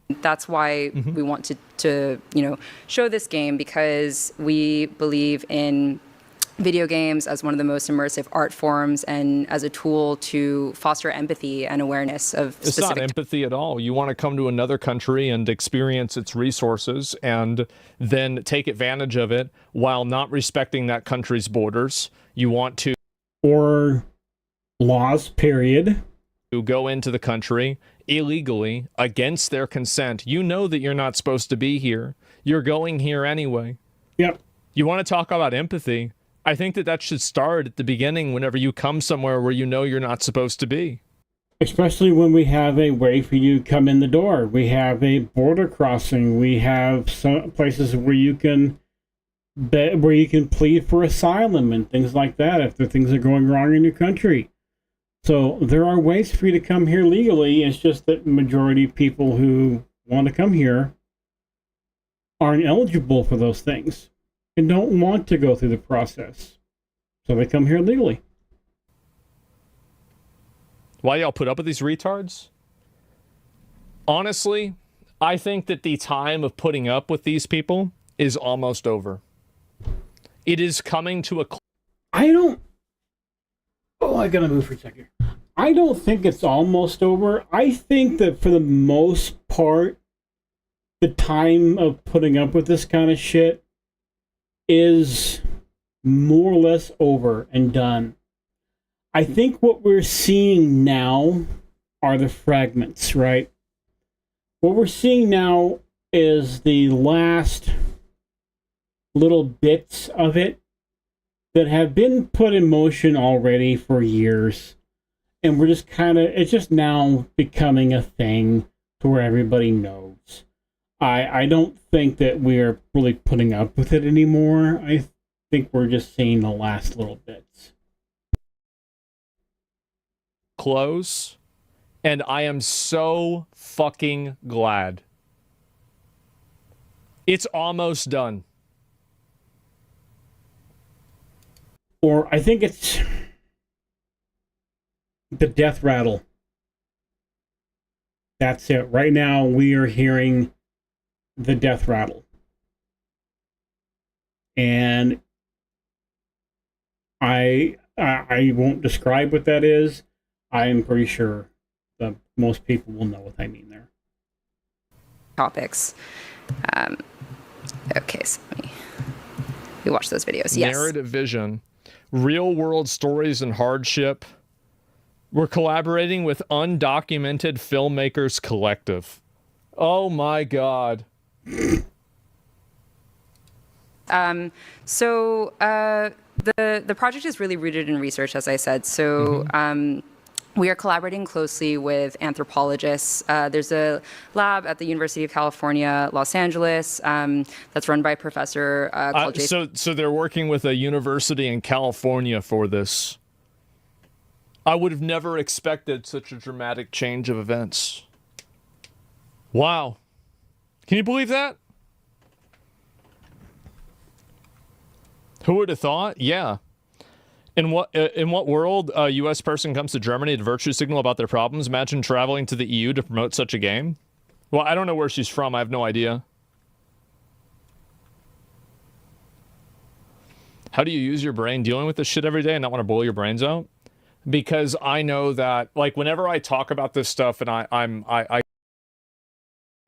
That's why we want to show this game, because we believe in video games as one of the most immersive art forms and as a tool to foster empathy and awareness of It's not empathy at all. You want to come to another country and experience its resources and then take advantage of it while not respecting that country's borders. You want to... Or laws, period. To go into the country illegally against their consent. You know that you're not supposed to be here. You're going here anyway. Yep. You want to talk about empathy? I think that should start at the beginning whenever you come somewhere where you know you're not supposed to be. Especially when we have a way for you to come in the door. We have a border crossing. We have some places where you can plead for asylum and things like that if the things are going wrong in your country. So there are ways for you to come here legally. It's just that the majority of people who want to come here aren't eligible for those things and don't want to go through the process. So they come here legally. Why y'all put up with these retards? Honestly, I think that the time of putting up with these people is almost over. It is coming to a... I gotta move for a second. I don't think it's almost over. I think that for the most part, the time of putting up with this kind of shit is more or less over and done. I think what we're seeing now are the fragments, right? What we're seeing now is the last little bits of it that have been put in motion already for years. And we're just it's just now becoming a thing to where everybody knows. I don't think that we're really putting up with it anymore. I think we're just seeing the last little bits. Close. And I am so fucking glad. It's almost done. Or I think it's the death rattle. That's it. Right now we are hearing the death rattle. And I won't describe what that is. I am pretty sure that most people will know what I mean there. Topics. Okay, so we watch those videos. Yes. Narrative vision, real world stories and hardship. We're collaborating with Undocumented Filmmakers Collective. Oh my God. So the project is really rooted in research, as I said. So we are collaborating closely with anthropologists. There's a lab at the University of California, Los Angeles, that's run by a professor called Jason. So they're working with a university in California for this. I would have never expected such a dramatic change of events. Wow. Can you believe that? Who would have thought? Yeah. In what world a U.S. person comes to Germany to virtue signal about their problems? Imagine traveling to the EU to promote such a game. Well, I don't know where she's from. I have no idea. How do you use your brain dealing with this shit every day and not want to blow your brains out? Because I know that, like, whenever I talk about this stuff and I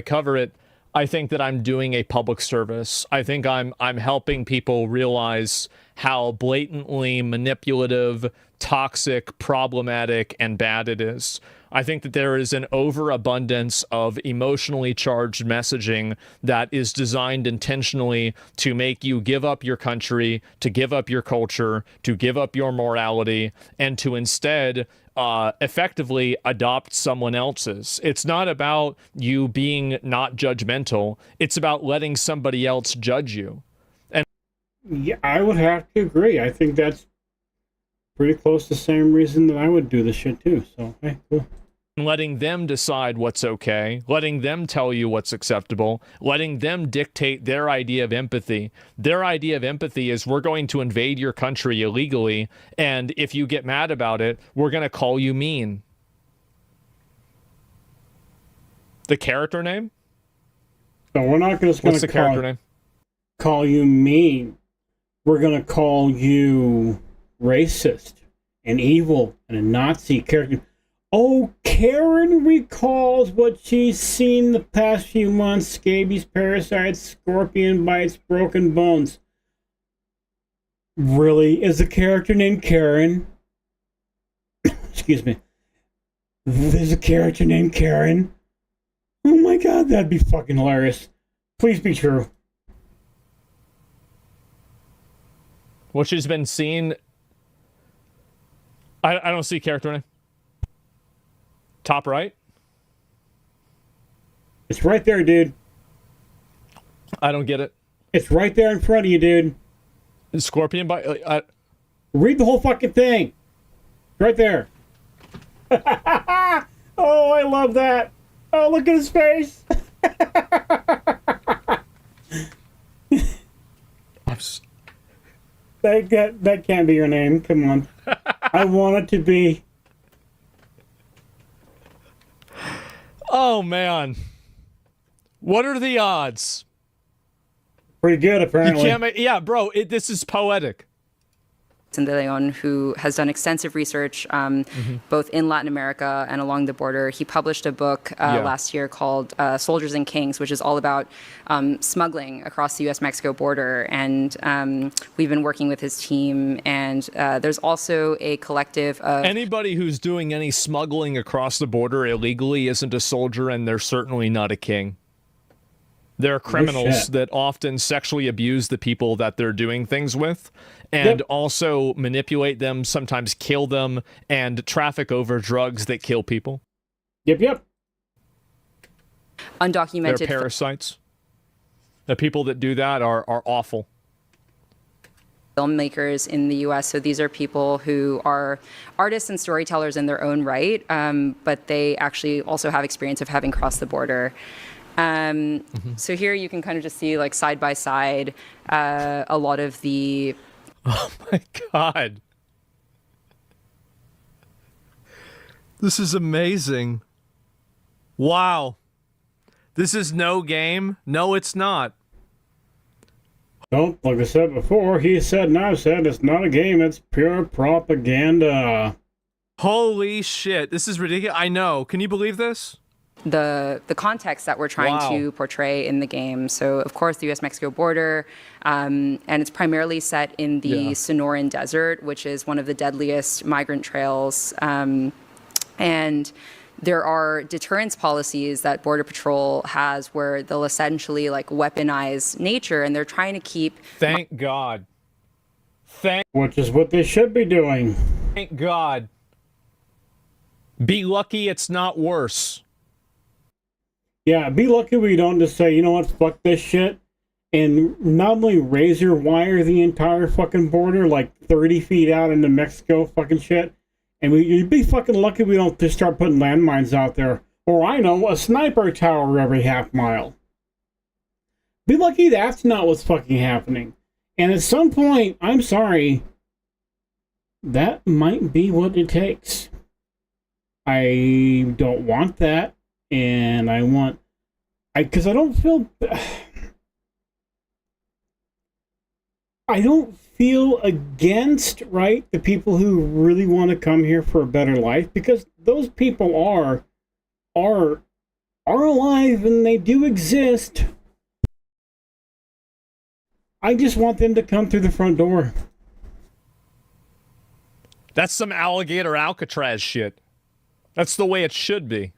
cover it, I think that I'm doing a public service. I think I'm helping people realize how blatantly manipulative, toxic, problematic, and bad it is. I think that there is an overabundance of emotionally charged messaging that is designed intentionally to make you give up your country, to give up your culture, to give up your morality, and to instead effectively adopt someone else's. It's not about you being not judgmental. It's about letting somebody else judge you. And yeah, I would have to agree. I think that's pretty close to the same reason that I would do this shit too. So, hey, cool. Letting them decide what's okay, letting them tell you what's acceptable, letting them dictate their idea of empathy. Their idea of empathy is we're going to invade your country illegally, and if you get mad about it, we're going to call you mean. The character name? So we're not just going to call you mean. We're going to call you racist and evil and a Nazi character. Oh, Karen recalls what she's seen the past few months. Scabies, parasites, scorpion bites, broken bones. Really? Is the character named Karen? Excuse me. There's a character named Karen? Oh my God, that'd be fucking hilarious. Please be true. What she's been seen... I don't see character name. Top right? It's right there, dude. I don't get it. It's right there in front of you, dude. Scorpion bite? Read the whole fucking thing. Right there. Oh, I love that. Oh, look at his face. That can't be your name. Come on. I want it to be. Oh, man. What are the odds? Pretty good, apparently. You can't make, yeah, bro, this is poetic. De Leon, who has done extensive research both in Latin America and along the border. He published a book last year called Soldiers and Kings, which is all about smuggling across the U.S.-Mexico border. And we've been working with his team. And there's also a collective of... Anybody who's doing any smuggling across the border illegally isn't a soldier, and they're certainly not a king. They're criminals that often sexually abuse the people that they're doing things with, and also manipulate them, sometimes kill them, and traffic over drugs that kill people. Yep. Undocumented. They're parasites. The people that do that are awful. Filmmakers in the U.S. So these are people who are artists and storytellers in their own right, but they actually also have experience of having crossed the border. So here you can kind of just see like side by side a lot of the. Oh my God. This is amazing. Wow. This is no game. No, it's not. Don't, like I said before, he said and I've said, it's not a game, it's pure propaganda. Holy shit. This is ridiculous. I know. Can you believe this? The context that we're trying to portray in the game. So, of course, the U.S.-Mexico border, and it's primarily set in the Sonoran Desert, which is one of the deadliest migrant trails. And there are deterrence policies that Border Patrol has where they'll essentially like weaponize nature, and they're trying to keep. Thank God. Which is what they should be doing. Thank God. Be lucky it's not worse. Yeah, be lucky we don't just say, you know what, fuck this shit, and not only razor wire the entire fucking border like 30 feet out into Mexico fucking shit, and you'd be fucking lucky we don't just start putting landmines out there, or I know, a sniper tower every half mile. Be lucky that's not what's fucking happening. And at some point, I'm sorry, that might be what it takes. I don't want that. And because I don't feel against, right, the people who really want to come here for a better life, because those people are alive and they do exist. I just want them to come through the front door. That's some alligator Alcatraz shit. That's the way it should be.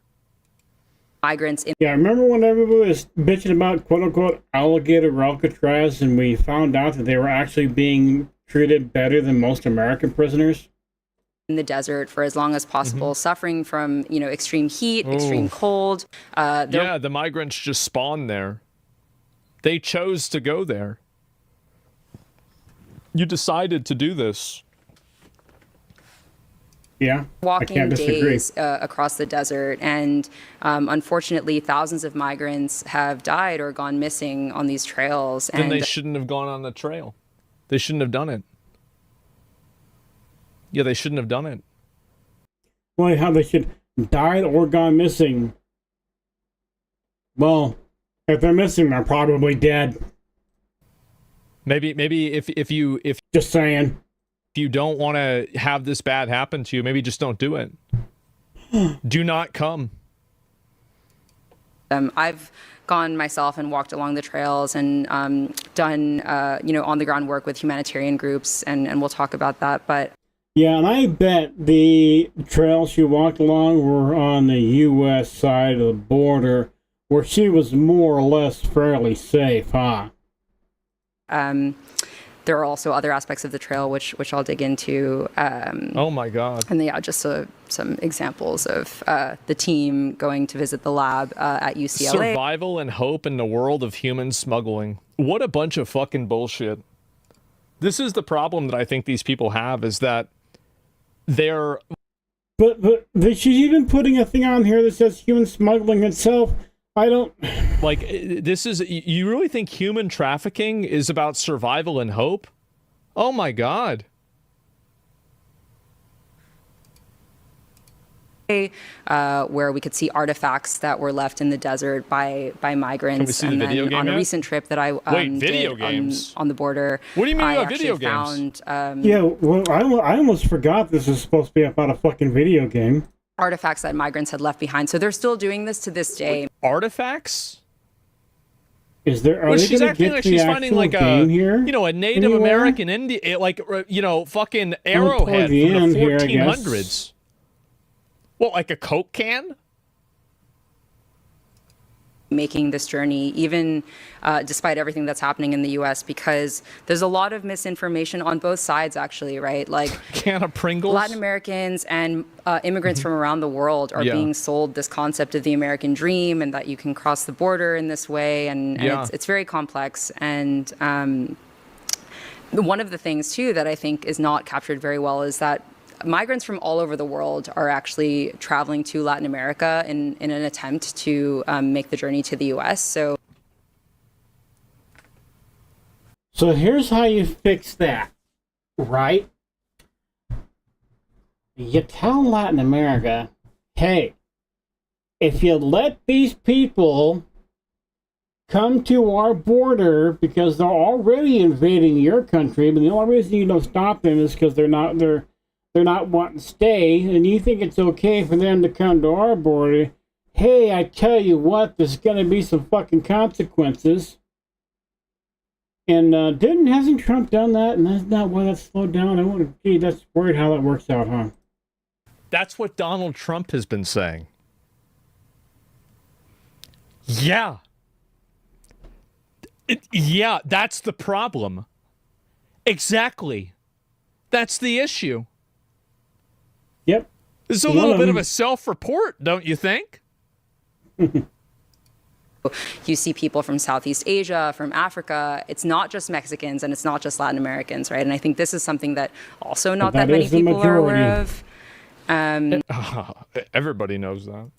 Migrants in. Yeah, remember when everybody was bitching about quote-unquote alligator Alcatraz, and we found out that they were actually being treated better than most American prisoners? In the desert for as long as possible, suffering from, you know, extreme heat, extreme cold. Yeah, the migrants just spawned there. They chose to go there. You decided to do this. Yeah, walking days across the desert, and unfortunately thousands of migrants have died or gone missing on these trails. Then and they shouldn't have gone on the trail. They shouldn't have done it. Yeah, they shouldn't have done it. Well, how they should died or gone missing. Well, if they're missing, they're probably dead. Maybe if you just saying. If you don't want to have this bad happen to you, maybe just don't do it. Do not come. I've gone myself and walked along the trails and done, you know, on-the-ground work with humanitarian groups, and we'll talk about that. But yeah, and I bet the trails she walked along were on the U.S. side of the border, where she was more or less fairly safe, huh? There are also other aspects of the trail which I'll dig into. Oh my God! And yeah, just some examples of the team going to visit the lab at UCLA. Survival and hope in the world of human smuggling. What a bunch of fucking bullshit. This is the problem that I think these people have, is that they're. But she's even putting a thing on here that says human smuggling itself. I don't... Like, this is... You really think human trafficking is about survival and hope? Oh my God. Where we could see artifacts that were left in the desert by migrants. Can we see the video game on yet? a recent trip that I did on the border. What do you mean I about video games? Yeah, well, I almost forgot this was supposed to be about a fucking video game. Artifacts that migrants had left behind. So they're still doing this to this day. Artifacts? Is there? Well, she's acting like she's finding like a, you know, a Native American Indian, like, you know, fucking arrowhead from the 1400s. What, like a Coke can? Making this journey, even despite everything that's happening in the U.S., because there's a lot of misinformation on both sides, actually, right? Like, can of Pringles? Latin Americans and immigrants from around the world are being sold this concept of the American dream, and that you can cross the border in this way, and it's very complex. And one of the things, too, that I think is not captured very well is that migrants from all over the world are actually traveling to Latin America in an attempt to make the journey to the US. So here's how you fix that, right? You tell Latin America, hey, if you let these people come to our border because they're already invading your country, but the only reason you don't stop them is because they're not wanting to stay, and you think it's okay for them to come to our border. Hey, I tell you what, there's gonna be some fucking consequences. And hasn't Trump done that? And that's not why that's slowed down. Gee, that's weird how that works out, huh? That's what Donald Trump has been saying. Yeah. Yeah, that's the problem. Exactly. That's the issue. Yep. It's a little bit of a self-report, don't you think? you see people from Southeast Asia, from Africa. It's not just Mexicans and it's not just Latin Americans, right? And I think this is something that also not that many people are aware of. Everybody knows that.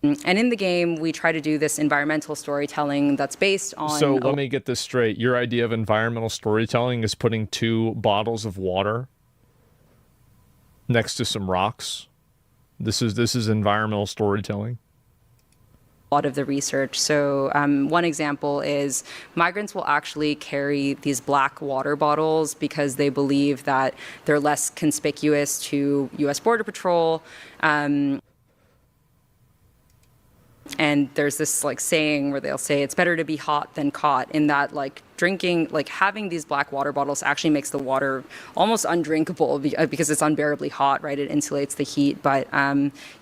And in the game, we try to do this environmental storytelling that's based on... So let me get this straight. Your idea of environmental storytelling is putting 2 bottles of water next to some rocks. This is environmental storytelling. A lot of the research. So one example is migrants will actually carry these black water bottles because they believe that they're less conspicuous to U.S. Border Patrol. And there's this like saying where they'll say it's better to be hot than caught, in that like drinking, like having these black water bottles actually makes the water almost undrinkable because it's unbearably hot, right? It insulates the heat. But,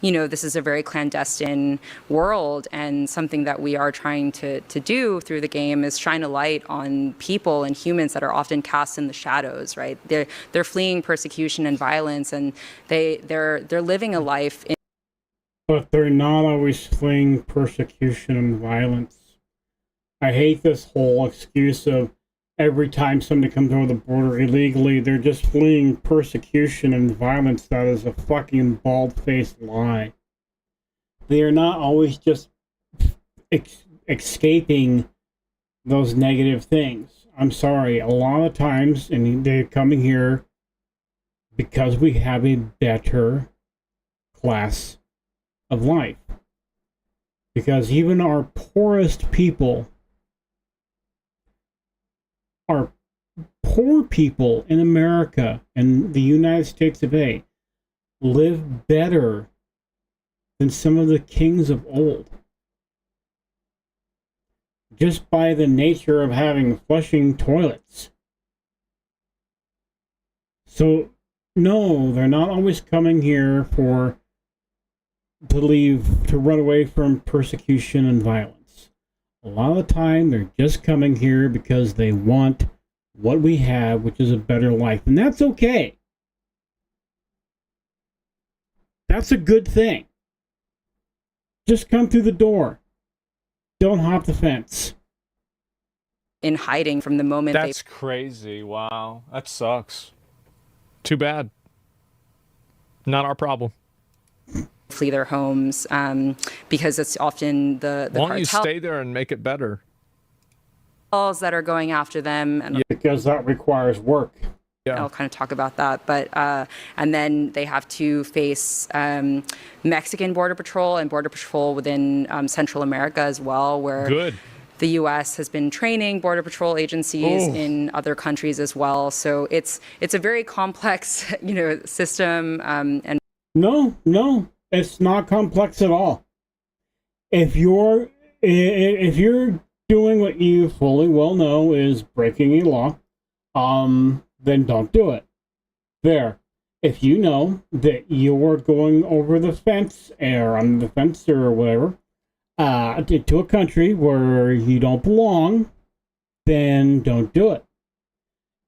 you know, this is a very clandestine world, and something that we are trying to do through the game is shine a light on people and humans that are often cast in the shadows, right? They're fleeing persecution and violence, and they're living a life in... But they're not always fleeing persecution and violence. I hate this whole excuse of every time somebody comes over the border illegally, they're just fleeing persecution and violence. That is a fucking bald-faced lie. They are not always just escaping those negative things. I'm sorry, a lot of times, and they're coming here because we have a better class of life. Because even our poorest people, our poor people in America and the United States of A, live better than some of the kings of old. Just by the nature of having flushing toilets. So, no, they're not always coming here to run away from persecution and violence. A lot of the time, they're just coming here because they want what we have, which is a better life. And that's okay. That's a good thing. Just come through the door. Don't hop the fence. In hiding from the moment That's crazy. Wow. That sucks. Too bad. Not our problem. Flee their homes, because it's often the Why don't you stay there and make it better? cartels that are going after them. And because that requires work. Yeah. I'll kind of talk about that, but and then they have to face Mexican Border Patrol and Border Patrol within Central America as well, where the U.S. has been training Border Patrol agencies in other countries as well. So it's a very complex, system. And no, it's not complex at all. If you're doing what you fully well know is breaking a law, then don't do it. There. If you know that you're going over the fence or on the fence or whatever, to a country where you don't belong, then don't do it.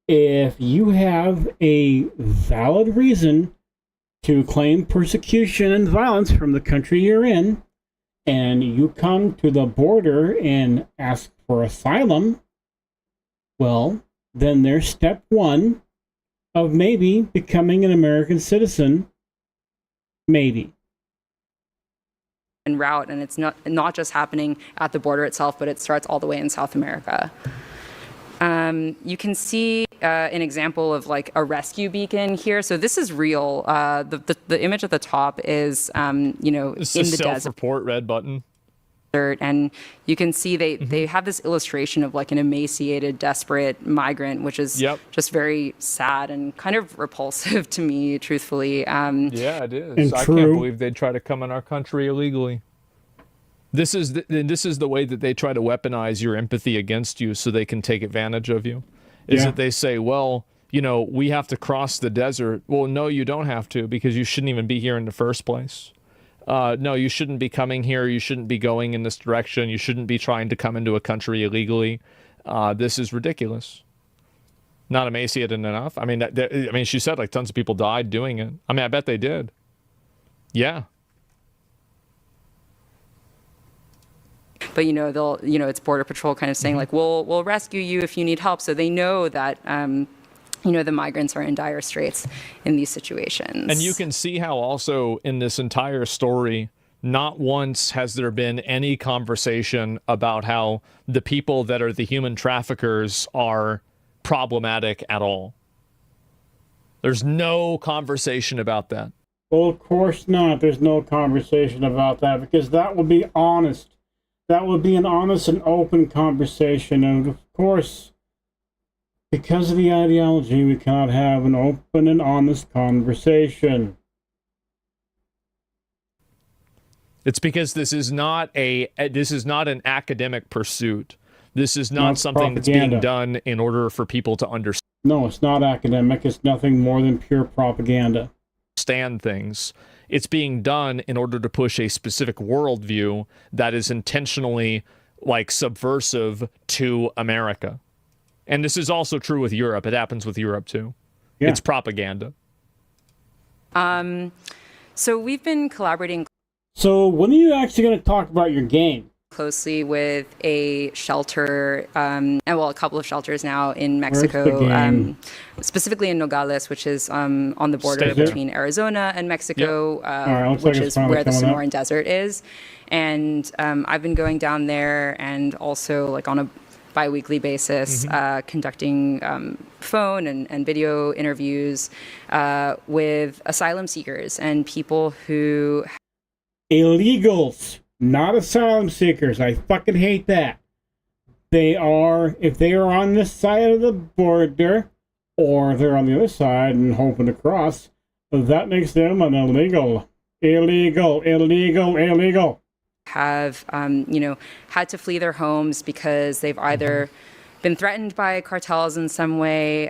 If you have a valid reason to claim persecution and violence from the country you're in, and you come to the border and ask for asylum, well, then there's step one of maybe becoming an American citizen. Maybe. En route, and it's not just happening at the border itself, but it starts all the way in South America. You can see an example of like a rescue beacon here. So this is real. The image at the top is, you know, It's in the the desert. self-report red button. And you can see they have this illustration of like an emaciated, desperate migrant, which is just very sad and kind of repulsive to me, truthfully. Yeah, it is. I can't believe they'd try to come in our country illegally. This is the way that they try to weaponize your empathy against you so they can take advantage of you. Is that they say, well, you know, we have to cross the desert. Well, no, you don't have to, because you shouldn't even be here in the first place. No, you shouldn't be coming here. You shouldn't be going in this direction. You shouldn't be trying to come into a country illegally. This is ridiculous. Not emaciated enough. I mean, she said like tons of people died doing it. I mean, I bet they did. Yeah. But, you know, it's Border Patrol kind of saying like, we'll rescue you if you need help. So they know that, you know, the migrants are in dire straits in these situations. And you can see how also in this entire story, not once has there been any conversation about how the people that are the human traffickers are problematic at all. There's no conversation about that. Well, of course not. There's no conversation about that, because that would be honest. That would be an honest and open conversation. And of course, because of the ideology, we cannot have an open and honest conversation. It's because this is not an academic pursuit. This is not something that's being done in order for people to understand. No, it's not academic. It's nothing more than pure propaganda. Understand things. It's being done in order to push a specific worldview that is intentionally like subversive to America. And this is also true with Europe. It happens with Europe too. Yeah. It's propaganda. So we've been collaborating. So when are you actually going to talk about your game? Closely with a shelter, and well, a couple of shelters now in Mexico, specifically in Nogales, which is on the border between Arizona and Mexico, which is where the Sonoran Desert is. And I've been going down there and also like on a bi-weekly basis, conducting phone and video interviews with asylum seekers and people who... Illegals. Not asylum seekers. I fucking hate that. If they are on this side of the border, or they're on the other side and hoping to cross, that makes them an illegal. Illegal. Have, you know, had to flee their homes because they've either been threatened by cartels in some way,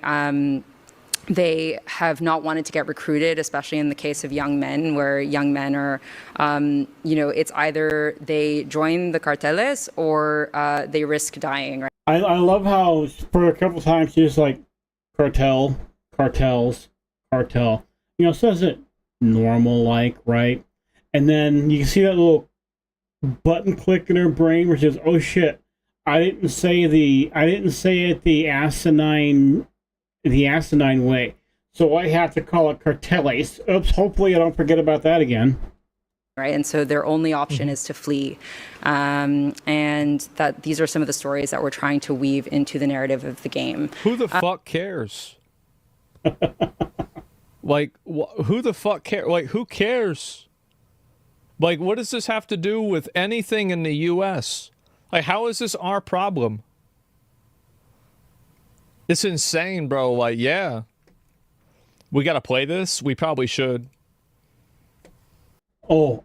they have not wanted to get recruited, especially in the case of young men, where young men are, you know, it's either they join the carteles or they risk dying. Right? I love how for a couple times she's like, cartels. You know, says it normal like, right? And then you can see that little button click in her brain where she says, oh shit, I didn't say it the asinine way. So I have to call it carteles. Oops, hopefully I don't forget about that again. Right, and so their only option is to flee. And that these are some of the stories that we're trying to weave into the narrative of the game. Who the fuck cares? Like, who the fuck cares? Like, who cares? Like, what does this have to do with anything in the U.S.? Like, how is this our problem? It's insane, bro. Like, yeah. We gotta play this? We probably should. Oh,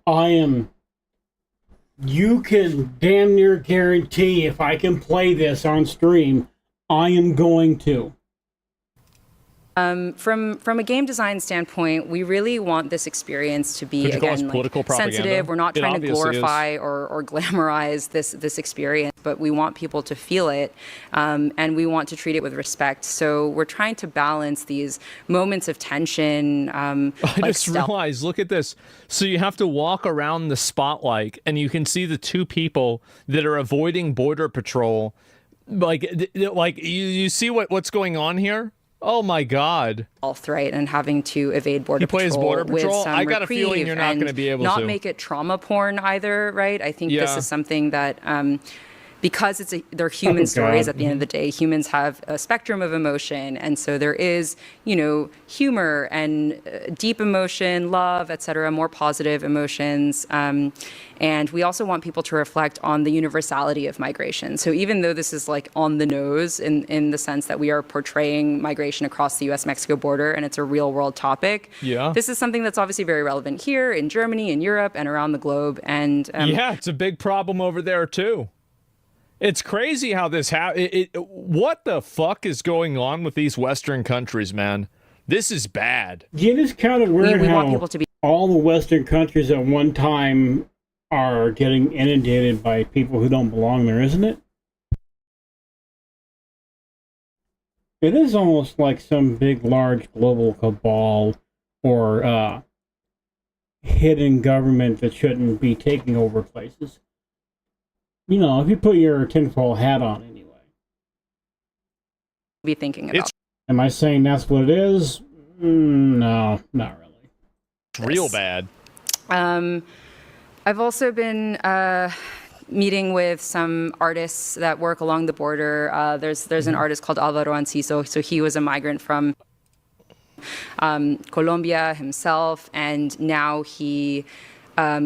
you can damn near guarantee if I can play this on stream, I am going to. From a game design standpoint, we really want this experience to be, again, like, sensitive. We're not trying to glorify or glamorize this experience, but we want people to feel it, and we want to treat it with respect. So we're trying to balance these moments of tension. I just realized, look at this. So you have to walk around the spotlight, and you can see the two people that are avoiding Border Patrol. Like you see what's going on here? Oh my God. Right, and having to evade border patrol. He plays border patrol. With some I got a feeling you're not going to be able not to. Make it trauma porn either, right? I think this is something that because they're human stories at the end of the day. Humans have a spectrum of emotion, and so there is, humor and deep emotion, love, etc., more positive emotions. And we also want people to reflect on the universality of migration. So even though this is like on the nose in the sense that we are portraying migration across the US-Mexico border and it's a real world topic, this is something that's obviously very relevant here in Germany, in Europe, and around the globe. And yeah, it's a big problem over there too. It's crazy how this what the fuck is going on with these Western countries, man? This is bad. Yeah, it is kind of weird how all the Western countries at one time are getting inundated by people who don't belong there, isn't it? It is almost like some big, large global cabal or hidden government that shouldn't be taking over places. If you put your tinfoil hat on anyway. Be thinking about. Am I saying that's what it is? No, not really. It's real bad. I've also been meeting with some artists that work along the border. There's an artist called Alvaro Anciso. So he was a migrant from Colombia himself, and now he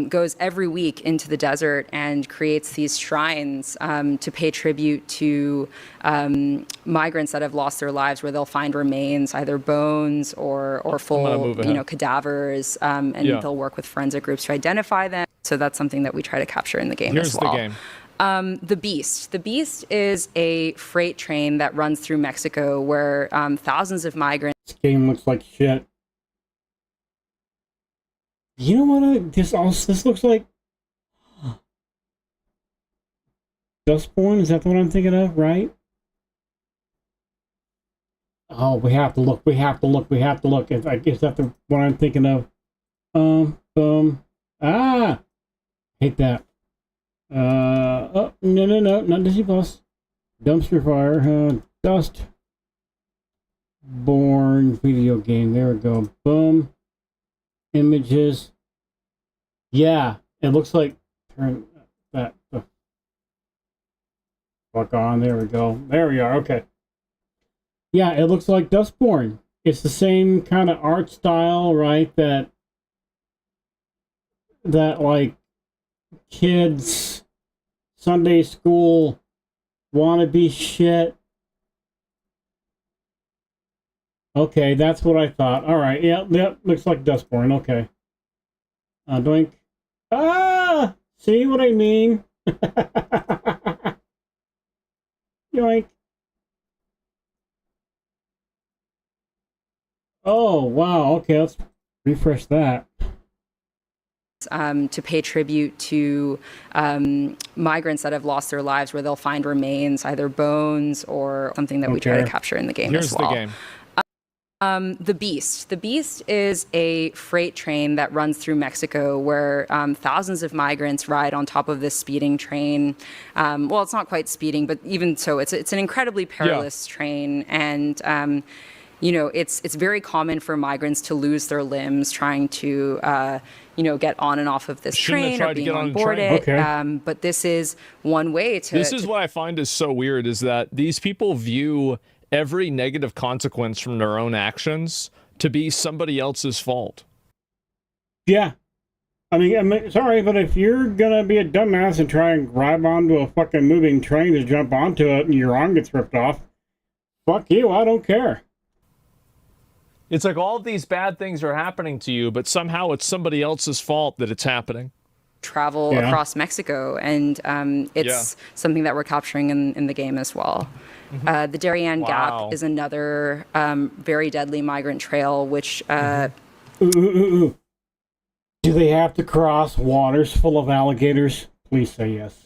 goes every week into the desert and creates these shrines to pay tribute to migrants that have lost their lives, where they'll find remains, either bones or full, cadavers, and they'll work with forensic groups to identify them. So that's something that we try to capture in the game as well. Here's the game. The Beast. The Beast is a freight train that runs through Mexico where thousands of migrants. This game looks like shit. You know what? This looks like Dustborn. Is that the one I'm thinking of? Right? Oh, we have to look. We have to look. Is that the one I'm thinking of? Hate that. Oh, no, not Disney Plus. Dumpster Fire. Dustborn video game. There we go. Boom. Images. Yeah, it looks like turn that the fuck on. There we go. There we are. Okay. Yeah, it looks like Dustborn. It's the same kind of art style, right? That like kids Sunday school wannabe shit. Okay, that's what I thought. All right, yeah, looks like Dustborn. Okay. Doink. See what I mean? Yoink. Oh, wow. Okay, let's refresh that. To pay tribute to migrants that have lost their lives, where they'll find remains, either bones or something that we try to capture in the game as well. Here's the game. The Beast. The Beast is a freight train that runs through Mexico where thousands of migrants ride on top of this speeding train. Well, it's not quite speeding, but even so, it's an incredibly perilous train. And, it's very common for migrants to lose their limbs trying to, get on and off of this train or being on board it. Okay. But this is one way to... This is what I find is so weird, is that these people view every negative consequence from their own actions to be somebody else's fault. Yeah. I mean, sorry, but if you're gonna be a dumbass and try and grab onto a fucking moving train to jump onto it and your arm gets ripped off, fuck you, I don't care. It's like all of these bad things are happening to you, but somehow it's somebody else's fault that it's happening. Travel across Mexico, and it's something that we're capturing in the game as well. The Darien Gap is another very deadly migrant trail, which... Do they have to cross waters full of alligators? Please say yes.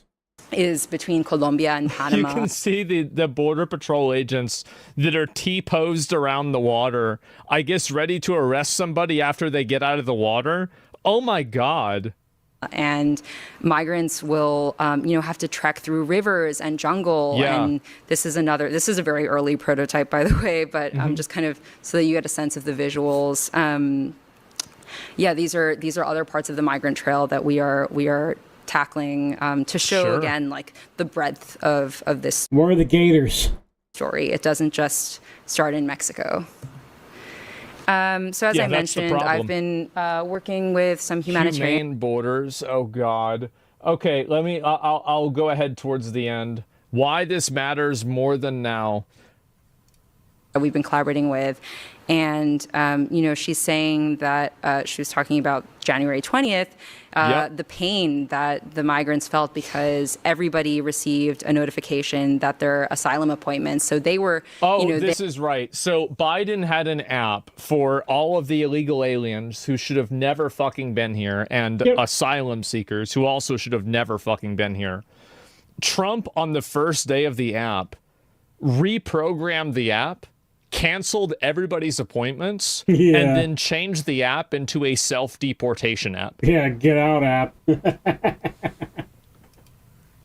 Is between Colombia and Panama. You can see the border patrol agents that are T-posed around the water, I guess ready to arrest somebody after they get out of the water. Oh my God. And migrants will, have to trek through rivers and jungle. Yeah. And this is a very early prototype, by the way, but just kind of so that you get a sense of the visuals. These are other parts of the migrant trail that we are tackling to show again, like the breadth of this. Where are the gators? Story. It doesn't just start in Mexico. So as I mentioned, I've been working with some humanitarian Humane borders. Oh God. Okay, I'll go ahead towards the end. Why this matters more than now. We've been collaborating with, and she's saying that she was talking about January 20th, the pain that the migrants felt because everybody received a notification that their asylum appointments. So they were. This is right. So Biden had an app for all of the illegal aliens who should have never fucking been here, and asylum seekers who also should have never fucking been here. Trump, on the first day of the app, reprogrammed the app, canceled everybody's appointments, and then changed the app into a self-deportation app. Yeah, get out app.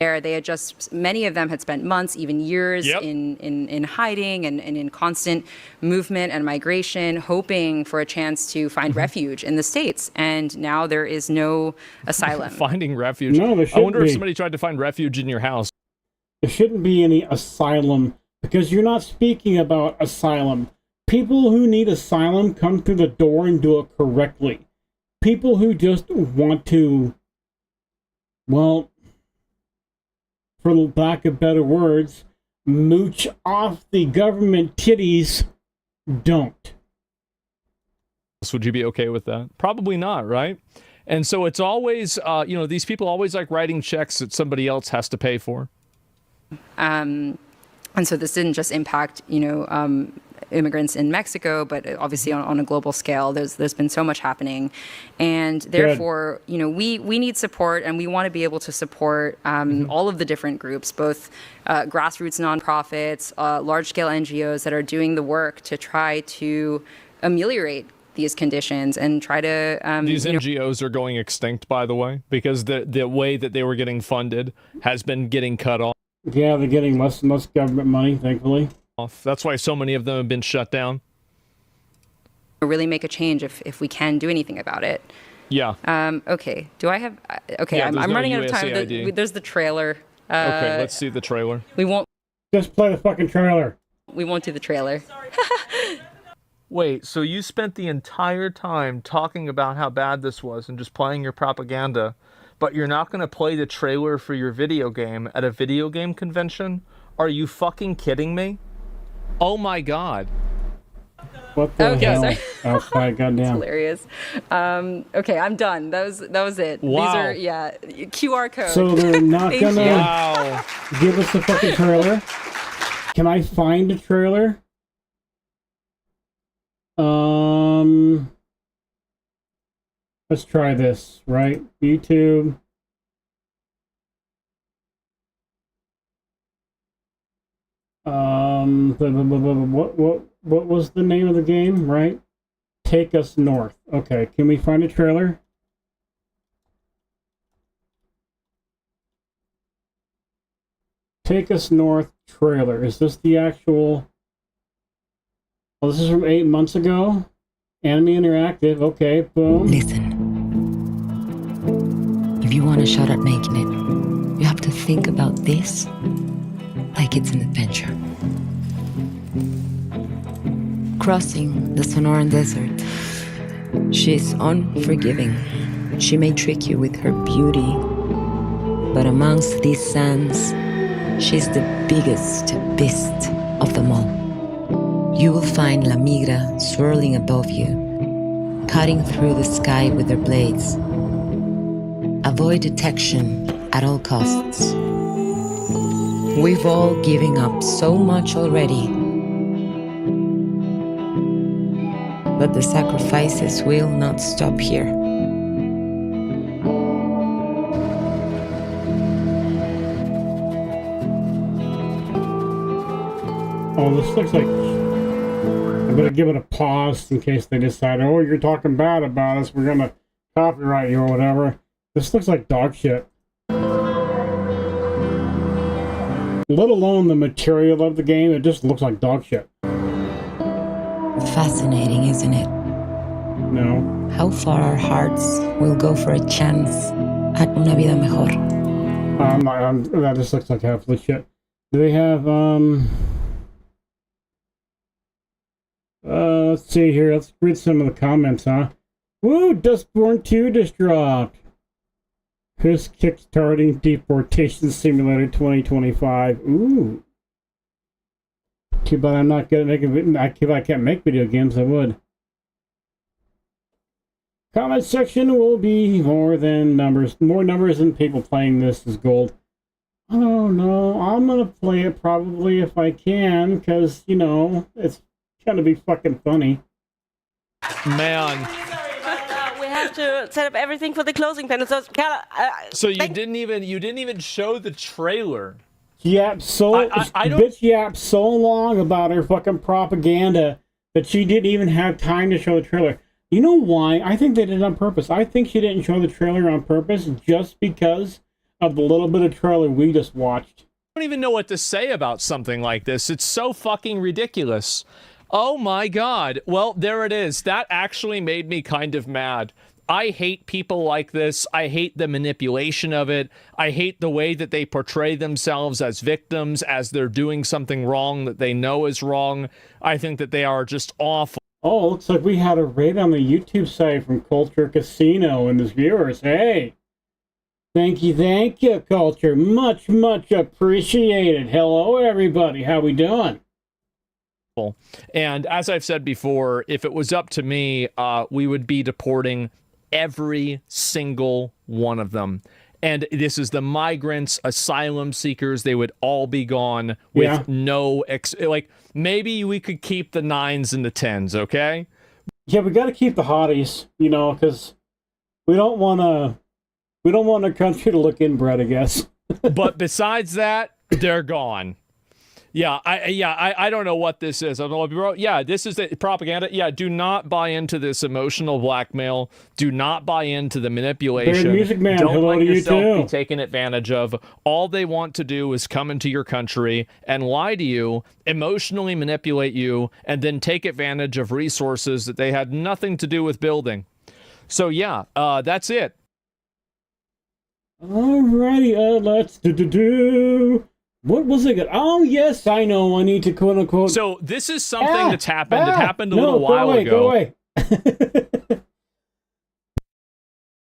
They had many of them had spent months, even years in hiding and in constant movement and migration, hoping for a chance to find refuge in the States. And now there is no asylum. Finding refuge. No, there shouldn't I wonder if be. somebody tried to find refuge in your house. There shouldn't be any asylum, because you're not speaking about asylum. People who need asylum come through the door and do it correctly. People who just want to, well, for lack of better words, mooch off the government titties, don't. Would you be okay with that? Probably not, right? And so it's always, these people always like writing checks that somebody else has to pay for. And so this didn't just impact, immigrants in Mexico, but obviously on a global scale, there's been so much happening. And therefore, we need support, and we want to be able to support all of the different groups, both grassroots nonprofits, large-scale NGOs that are doing the work to try to ameliorate these conditions and try to... These NGOs are going extinct, by the way, because the way that they were getting funded has been getting cut off. Yeah, they're getting less and less government money, thankfully. That's why so many of them have been shut down. Really make a change if we can do anything about it. Yeah. Okay. Do I have... Okay, Yeah, I'm no running out of time. USAID. There's the trailer. Okay, let's see the trailer. We won't... Just play the fucking trailer. We won't do the trailer. Wait, so you spent the entire time talking about how bad this was and just playing your propaganda, but you're not going to play the trailer for your video game at a video game convention? Are you fucking kidding me? Oh my God. What the hell? Sorry. Oh, my goddamn. That's hilarious. Okay, I'm done. That was it. Wow. These are, QR code. So they're not Thank gonna you. give us the fucking trailer? Can I find a trailer? Let's try this, right? YouTube. What was the name of the game, right? Take Us North. Okay, can we find a trailer? Take Us North trailer. Is this the actual... Oh, this is from 8 months ago? Anime Interactive. Okay, boom. Listen. If you want a shot at making it, you have to think about this like it's an adventure. Crossing the Sonoran Desert. She's unforgiving. She may trick you with her beauty, but amongst these sands, she's the biggest beast of them all. You will find La Migra swirling above you, cutting through the sky with their blades. Avoid detection at all costs. We've all given up so much already, but the sacrifices will not stop here. Oh, this looks like... I better give it a pause in case they decide, oh, you're talking bad about us, we're gonna copyright you or whatever. This looks like dog shit. Let alone the material of the game, it just looks like dog shit. Fascinating, isn't it? No. How far our hearts will go for a chance at una vida mejor. That just looks like absolute shit. Do they have, let's see here. Let's read some of the comments, huh? Woo! Dustborn 2 just dropped. Who's kickstarting Deportation Simulator 2025? Ooh. Too bad I'm not good at making. If I can't make video games, I would. Comment section will be more than numbers. More numbers than people playing this is gold. Oh no, I'm gonna play it probably if I can, because, you know, it's gonna be fucking funny. Man. We have to set up everything for the closing panel. So you didn't even show the trailer. Yapped so bitch yapped so long about her fucking propaganda that she didn't even have time to show the trailer. You know why? I think they did it on purpose. I think she didn't show the trailer on purpose just because of the little bit of trailer we just watched. I don't even know what to say about something like this. It's so fucking ridiculous. Oh my god. Well, there it is. That actually made me kind of mad. I hate people like this. I hate the manipulation of it. I hate the way that they portray themselves as victims, as they're doing something wrong that they know is wrong. I think that they are just awful. Oh, looks like we had a raid on the YouTube site from Culture Casino and his viewers. Hey! Thank you, Culture. Much, much appreciated. Hello, everybody. How we doing? And as I've said before, if it was up to me, we would be deporting every single one of them. And this is the migrants, asylum seekers. They would all be gone with no like, maybe we could keep the 9s and the 10s, okay? Yeah, we got to keep the hotties, you know, because we don't want our country to look inbred, I guess. But besides that, they're gone. Yeah, I don't know what this is. I don't know if you wrote. Yeah, this is the propaganda. Yeah, do not buy into this emotional blackmail. Do not buy into the manipulation. Music Man, don't hello let to you yourself too. be taken advantage of. All they want to do is come into your country and lie to you, emotionally manipulate you, and then take advantage of resources that they had nothing to do with building. So yeah, that's it. Alrighty, let's do. What was it? Oh, yes, I know. I need to quote unquote. So this is something that's happened. It happened a little while ago. Go away.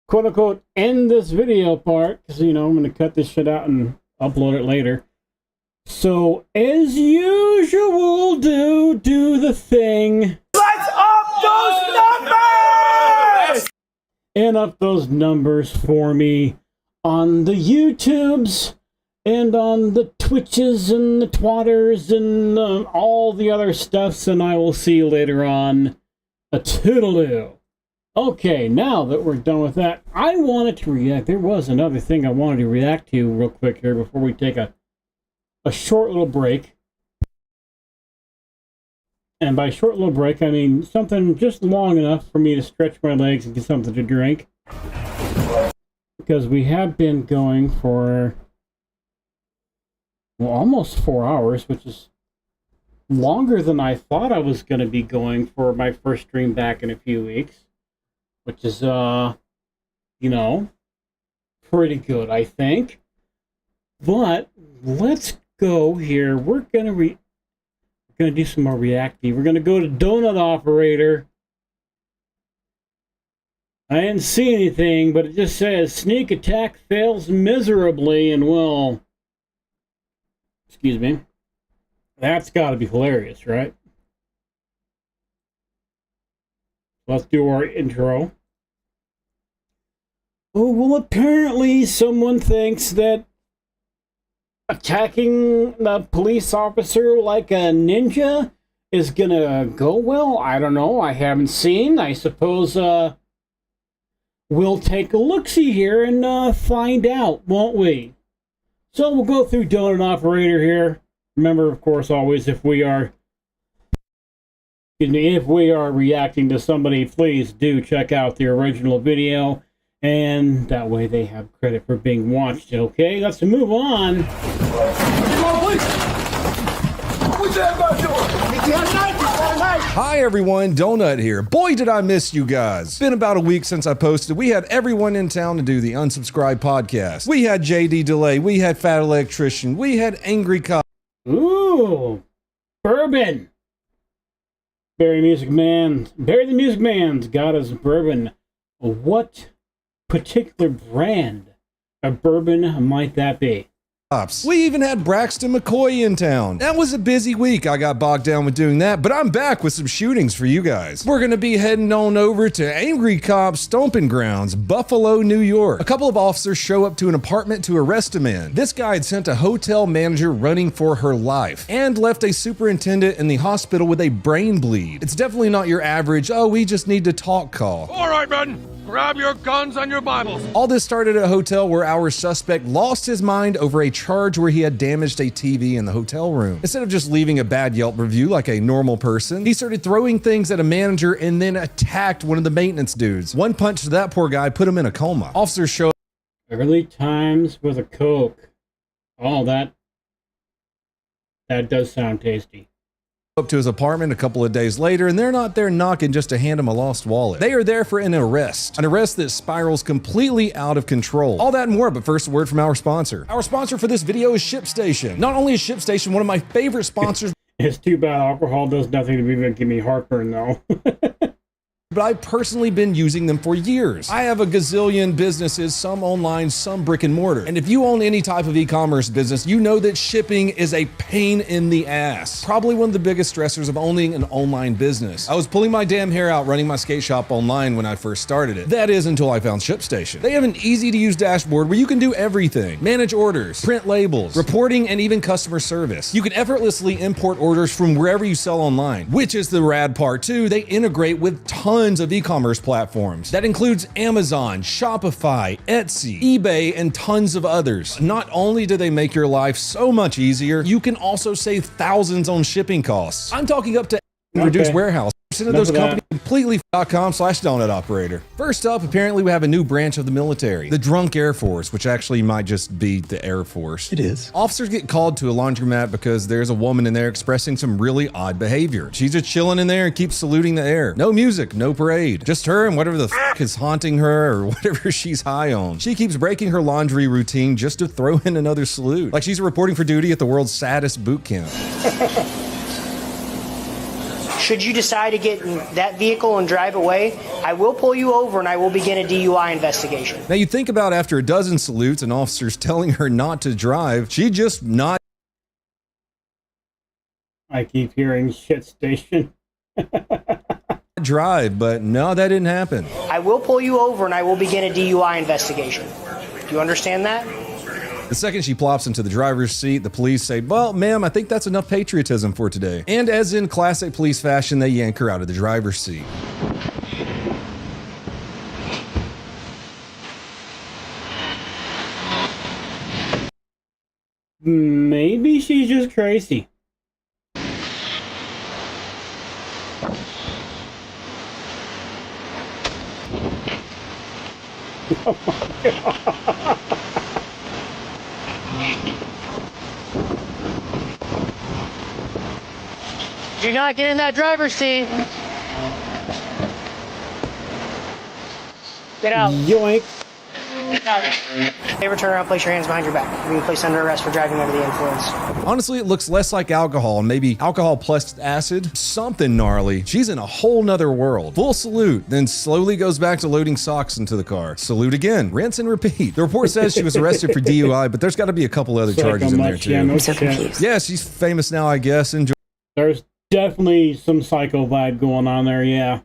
Quote unquote, end this video part because, you know, I'm going to cut this shit out and upload it later. So, as usual, do the thing. Let's up those numbers! And up those numbers for me on the YouTubes. And on the Twitches and the Twatters and all the other stuffs, and I will see you later on. A toodaloo. Okay, now that we're done with that, I wanted to react. There was another thing I wanted to react to real quick here before we take a short little break. And by short little break, I mean something just long enough for me to stretch my legs and get something to drink. Because we have been going for... well, almost 4 hours, which is longer than I thought I was going to be going for my first stream back in a few weeks. Which is, you know, pretty good, I think. But let's go here. We're going to do some more reacting. We're going to go to Donut Operator. I didn't see anything, but it just says sneak attack fails miserably, and well... excuse me. That's got to be hilarious, right? Let's do our intro. Oh, well, apparently someone thinks that attacking a police officer like a ninja is gonna go well. I don't know. I haven't seen. I suppose we'll take a look-see here and find out, won't we? So we'll go through Donut Operator here. Remember, of course, always, if we are reacting to somebody, please do check out the original video And that way they have credit for being watched. Okay, let's move on. Hi everyone, Donut here. Boy did I miss you guys. It's been about a week since I posted. We had everyone in town to do the Unsubscribe podcast. We had JD Delay, we had Fat Electrician, we had Angry Cop. Ooh, bourbon. Barry the Music Man's got us bourbon. What particular brand of bourbon might that be? We even had Braxton McCoy in town. That was a busy week. I got bogged down with doing that, but I'm back with some shootings for you guys. We're gonna be heading on over to Angry Cop's Stomping Grounds, Buffalo, New York. A couple of officers show up to an apartment to arrest a man. This guy had sent a hotel manager running for her life and left a superintendent in the hospital with a brain bleed. It's definitely not your average, oh, we just need to talk call. All right, men. Grab your guns and your Bibles. All this started at a hotel where our suspect lost his mind over a charge where he had damaged a TV in the hotel room. Instead of just leaving a bad Yelp review like a normal person, he started throwing things at a manager and then attacked one of the maintenance dudes. One punch to that poor guy put him in a coma. Officers show up. Early times with a Coke. Oh, that does sound tasty. Up to his apartment a couple of days later, and they're not there knocking just to hand him a lost wallet. They are there for an arrest that spirals completely out of control. All that and more, but first a word from our sponsor. Our sponsor for this video is ShipStation. Not only is ShipStation one of my favorite sponsors, it's too bad alcohol does nothing to give me heartburn though. but I've personally been using them for years. I have a gazillion businesses, some online, some brick and mortar. And if you own any type of e-commerce business, you know that shipping is a pain in the ass. Probably one of the biggest stressors of owning an online business. I was pulling my damn hair out running my skate shop online when I first started it. That is until I found ShipStation. They have an easy to use dashboard where you can do everything. Manage orders, print labels, reporting, and even customer service. You can effortlessly import orders from wherever you sell online, which is the rad part too. They integrate with tons of e-commerce platforms. That includes Amazon, Shopify, Etsy, eBay, and tons of others. Not only do they make your life so much easier, you can also save thousands on shipping costs. I'm talking up to reduced warehouse. Of those companies completely .com/donut operator. First up, apparently we have a new branch of the military, the Drunk Air Force, which actually might just be the Air Force. It is. Officers get called to a laundromat because there's a woman in there expressing some really odd behavior. She's just chilling in there and keeps saluting the air. No music, no parade. Just her and whatever the f is haunting her or whatever she's high on. She keeps breaking her laundry routine just to throw in another salute. Like she's reporting for duty at the world's saddest boot camp. Should you decide to get in that vehicle and drive away, I will pull you over and I will begin a DUI investigation. Now you think about after a dozen salutes and officers telling her not to drive, she just not. I keep hearing shit station. Drive, but no, that didn't happen. I will pull you over and I will begin a DUI investigation. Do you understand that? The second she plops into the driver's seat, the police say, well, ma'am, I think that's enough patriotism for today. And as in classic police fashion, they yank her out of the driver's seat. Maybe she's just crazy. Oh my God. Do not get in that driver's seat. Get out. Yoink. Never turn around, place your hands behind your back. You're being placed under arrest for driving under the influence. Honestly, it looks less like alcohol, and maybe alcohol plus acid. Something gnarly. She's in a whole nother world. Full salute, then slowly goes back to loading socks into the car. Salute again. Rinse and repeat. The report says she was arrested for DUI, but there's got to be a couple other charges in there too. Yeah, no shit. Yeah, she's famous now, I guess. Enjoy. There's definitely some psycho vibe going on there, yeah.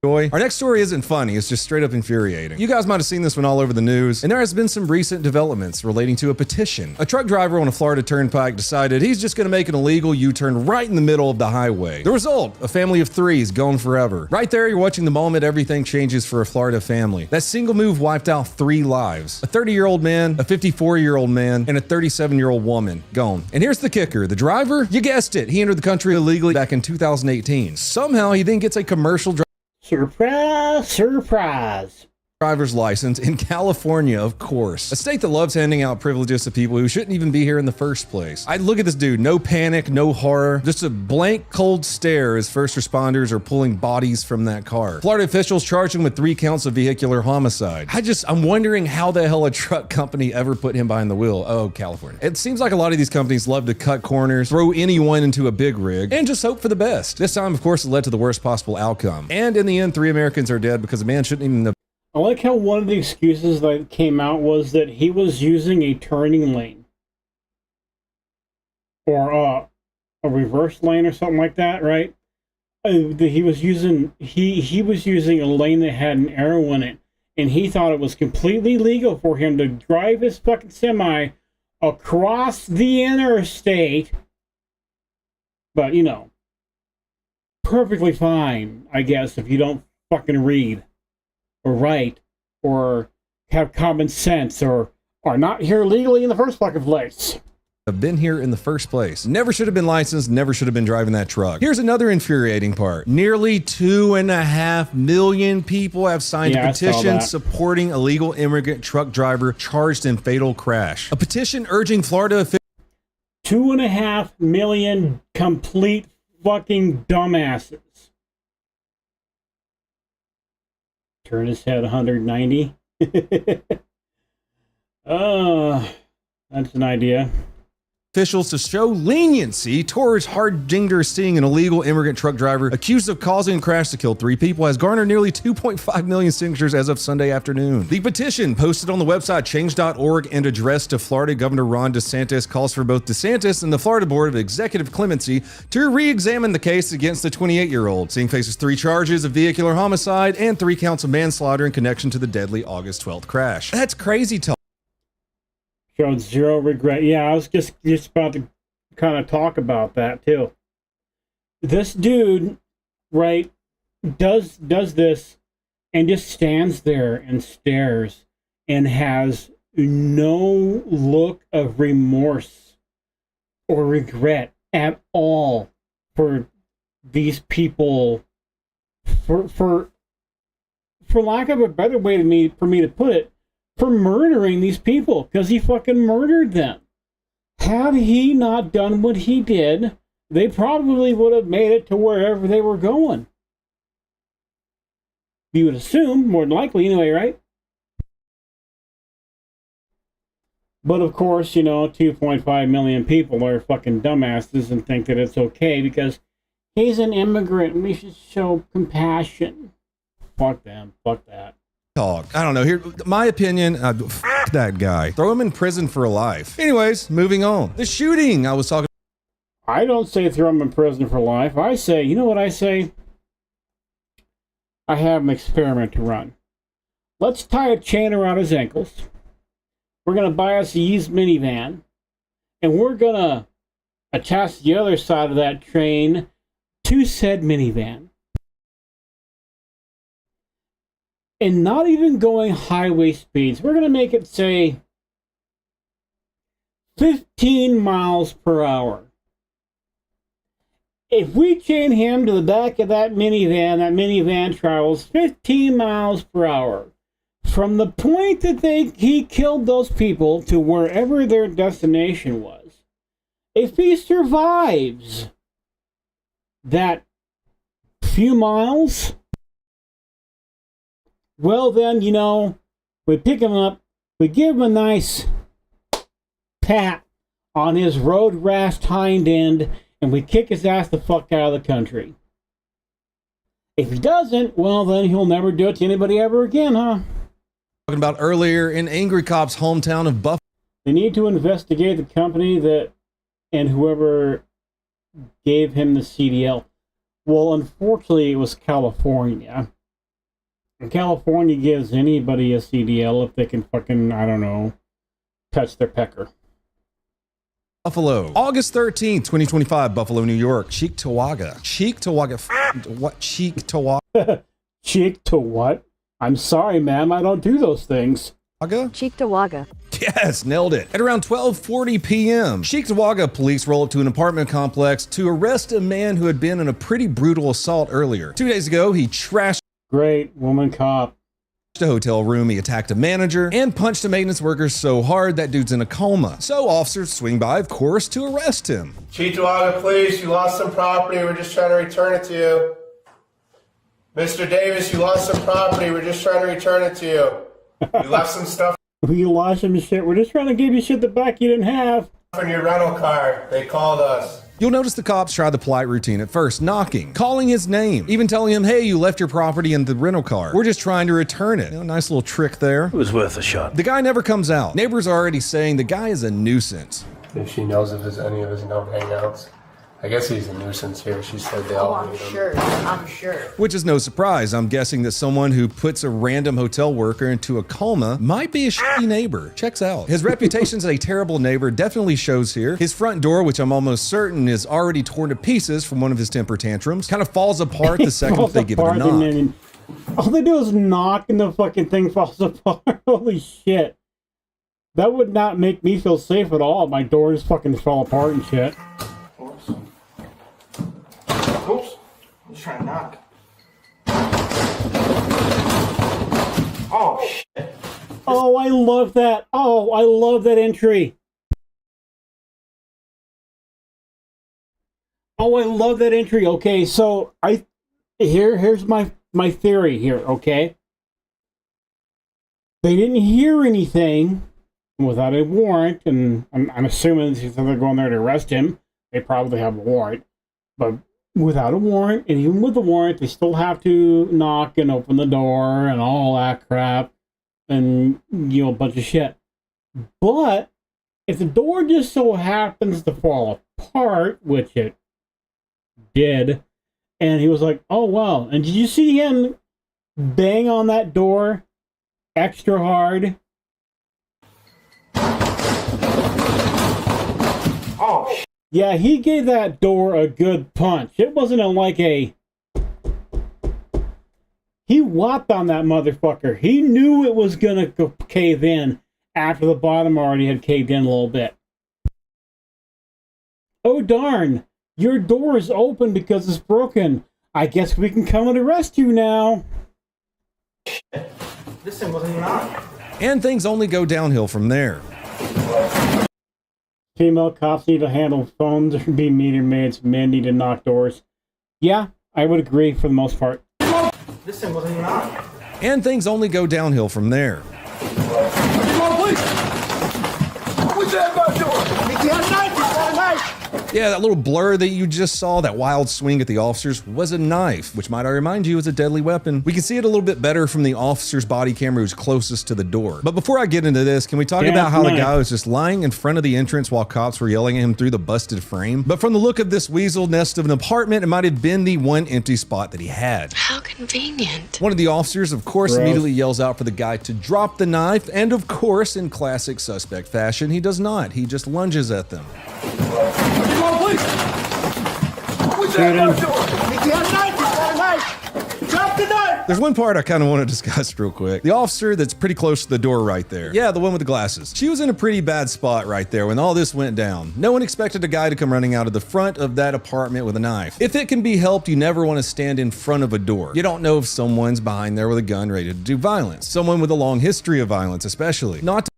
Our next story isn't funny, it's just straight up infuriating. You guys might have seen this one all over the news, and there has been some recent developments relating to a petition. A truck driver on a Florida turnpike decided he's just gonna make an illegal U-turn right in the middle of the highway. The result, a family of 3 is gone forever. Right there, you're watching the moment everything changes for a Florida family. That single move wiped out 3 lives. A 30-year-old man, a 54-year-old man, and a 37-year-old woman. Gone. And here's the kicker. The driver, you guessed it, he entered the country illegally back in 2018. Somehow, he then gets a commercial drive. Surprise, surprise. driver's license in California, of course. A state that loves handing out privileges to people who shouldn't even be here in the first place. I look at this dude, no panic, no horror, just a blank cold stare as first responders are pulling bodies from that car. Florida officials charged him with 3 counts of vehicular homicide. I'm wondering how the hell a truck company ever put him behind the wheel. Oh, California. It seems like a lot of these companies love to cut corners, throw anyone into a big rig, and just hope for the best. This time, of course, it led to the worst possible outcome. And in the end, 3 Americans are dead because a man shouldn't even have. I like how one of the excuses that came out was that he was using a turning lane. Or a reverse lane or something like that, right? He was using a lane that had an arrow in it. And he thought it was completely legal for him to drive his fucking semi across the interstate. But, you know, perfectly fine, I guess, if you don't fucking read or write or have common sense or are not here legally in the first fucking place. Have been here in the first place. Never should have been licensed, never should have been driving that truck. Here's another infuriating part. Nearly 2.5 million people have signed a petition supporting a illegal immigrant truck driver charged in fatal crash. A petition urging Florida officials. 2.5 million complete fucking dumbasses. Turn his head 190. That's an idea. Officials to show leniency towards hard-gender seeing an illegal immigrant truck driver accused of causing a crash to kill 3 people has garnered nearly 2.5 million signatures as of Sunday afternoon. The petition, posted on the website change.org and addressed to Florida Governor Ron DeSantis, calls for both DeSantis and the Florida Board of Executive Clemency to re-examine the case against the 28-year-old. Singh faces 3 charges of vehicular homicide and 3 counts of manslaughter in connection to the deadly August 12th crash. That's crazy talk. Showed 0 regret. Yeah, I was just about to kind of talk about that too. This dude, right, does this and just stands there and stares and has no look of remorse or regret at all for these people. For lack of a better way for me to put it, for murdering these people, because he fucking murdered them. Had he not done what he did, they probably would have made it to wherever they were going. You would assume, more than likely anyway, right? But of course, you know, 2.5 million people are fucking dumbasses and think that it's okay because he's an immigrant and we should show compassion. Fuck them. Fuck that. Talk. I don't know. Here, my opinion, f that guy. Throw him in prison for life. Anyways, moving on. The shooting I was talking. I don't say throw him in prison for life. I say, you know what I say? I have an experiment to run. Let's tie a chain around his ankles. We're going to buy us a used minivan. And we're going to attach the other side of that train to said minivan. And not even going highway speeds. We're going to make it, say, 15 miles per hour. If we chain him to the back of that minivan travels 15 miles per hour. From the point that he killed those people to wherever their destination was. If he survives that few miles, well then, you know, we pick him up, we give him a nice pat on his road rash hind end, and we kick his ass the fuck out of the country. If he doesn't, well then he'll never do it to anybody ever again, huh? Talking about earlier in Angry Cop's hometown of Buffalo. They need to investigate the company that and whoever gave him the CDL. Well, unfortunately, it was California. And California gives anybody a CDL if they can fucking, I don't know, touch their pecker. Buffalo. August 13th, 2025, Buffalo, New York. Cheektowaga. What? Cheektowaga? Cheek to what? I'm sorry, ma'am. I don't do those things. Cheektowaga. Yes, nailed it. At around 12:40 p.m., Cheektowaga police roll up to an apartment complex to arrest a man who had been in a pretty brutal assault earlier. 2 days ago, he trashed. Great woman cop. a hotel room, he attacked a manager, and punched a maintenance worker so hard that dude's in a coma. So officers swing by, of course, to arrest him. Cheektowaga Police, you lost some property, we're just trying to return it to you. Mr. Davis, you lost some property, we're just trying to return it to you. You left some stuff. You lost some shit, we're just trying to give you shit the back you didn't have. In your rental car, they called us. You'll notice the cops try the polite routine at first, knocking, calling his name, even telling him, hey, you left your property in the rental car. We're just trying to return it. You know, nice little trick there. It was worth a shot. The guy never comes out. Neighbors are already saying the guy is a nuisance. If she knows of any of his known hangouts. I guess he's a nuisance here. She said they all hate him. I'm sure. Which is no surprise. I'm guessing that someone who puts a random hotel worker into a coma might be a shitty neighbor. Checks out. His reputation as a terrible neighbor definitely shows here. His front door, which I'm almost certain is already torn to pieces from one of his temper tantrums, kind of falls apart the second they give it a knock. All they do is knock and the fucking thing falls apart. Holy shit. That would not make me feel safe at all. My doors fucking fall apart and shit. Oops. I'm just trying to knock. Oh, shit. Oh, I love that. Oh, I love that entry. Oh, I love that entry. Okay, so here's my theory here, okay? They didn't hear anything without a warrant, and I'm assuming since they're going there to arrest him, they probably have a warrant. But without a warrant, and even with the warrant, they still have to knock and open the door and all that crap and, you know, a bunch of shit. But if the door just so happens to fall apart, which it did, and he was like, oh, wow. And did you see him bang on that door extra hard? Oh, shit. Yeah, he gave that door a good punch. It wasn't like a... He whopped on that motherfucker. He knew it was gonna cave in after the bottom already had caved in a little bit. Oh darn, your door is open because it's broken. I guess we can come and arrest you now. This thing wasn't even on. And things only go downhill from there. Female cops need to handle phones or be meter maids. Men need to knock doors. Yeah, I would agree for the most part. This thing wasn't even on. And things only go downhill from there. Yeah, that little blur that you just saw, that wild swing at the officers, was a knife, which might I remind you is a deadly weapon. We can see it a little bit better from the officer's body camera who's closest to the door. But before I get into this, can we talk about how the guy was just lying in front of the entrance while cops were yelling at him through the busted frame? But from the look of this weasel nest of an apartment, it might have been the one empty spot that he had. How convenient. One of the officers, of course, immediately yells out for the guy to drop the knife, and of course, in classic suspect fashion, he does not. He just lunges at them. There's one part I kind of want to discuss real quick. The officer that's pretty close to the door right there. Yeah, the one with the glasses. She was in a pretty bad spot right there when all this went down. No one expected a guy to come running out of the front of that apartment with a knife. If it can be helped, you never want to stand in front of a door. You don't know if someone's behind there with a gun ready to do violence. Someone with a long history of violence, especially. Not to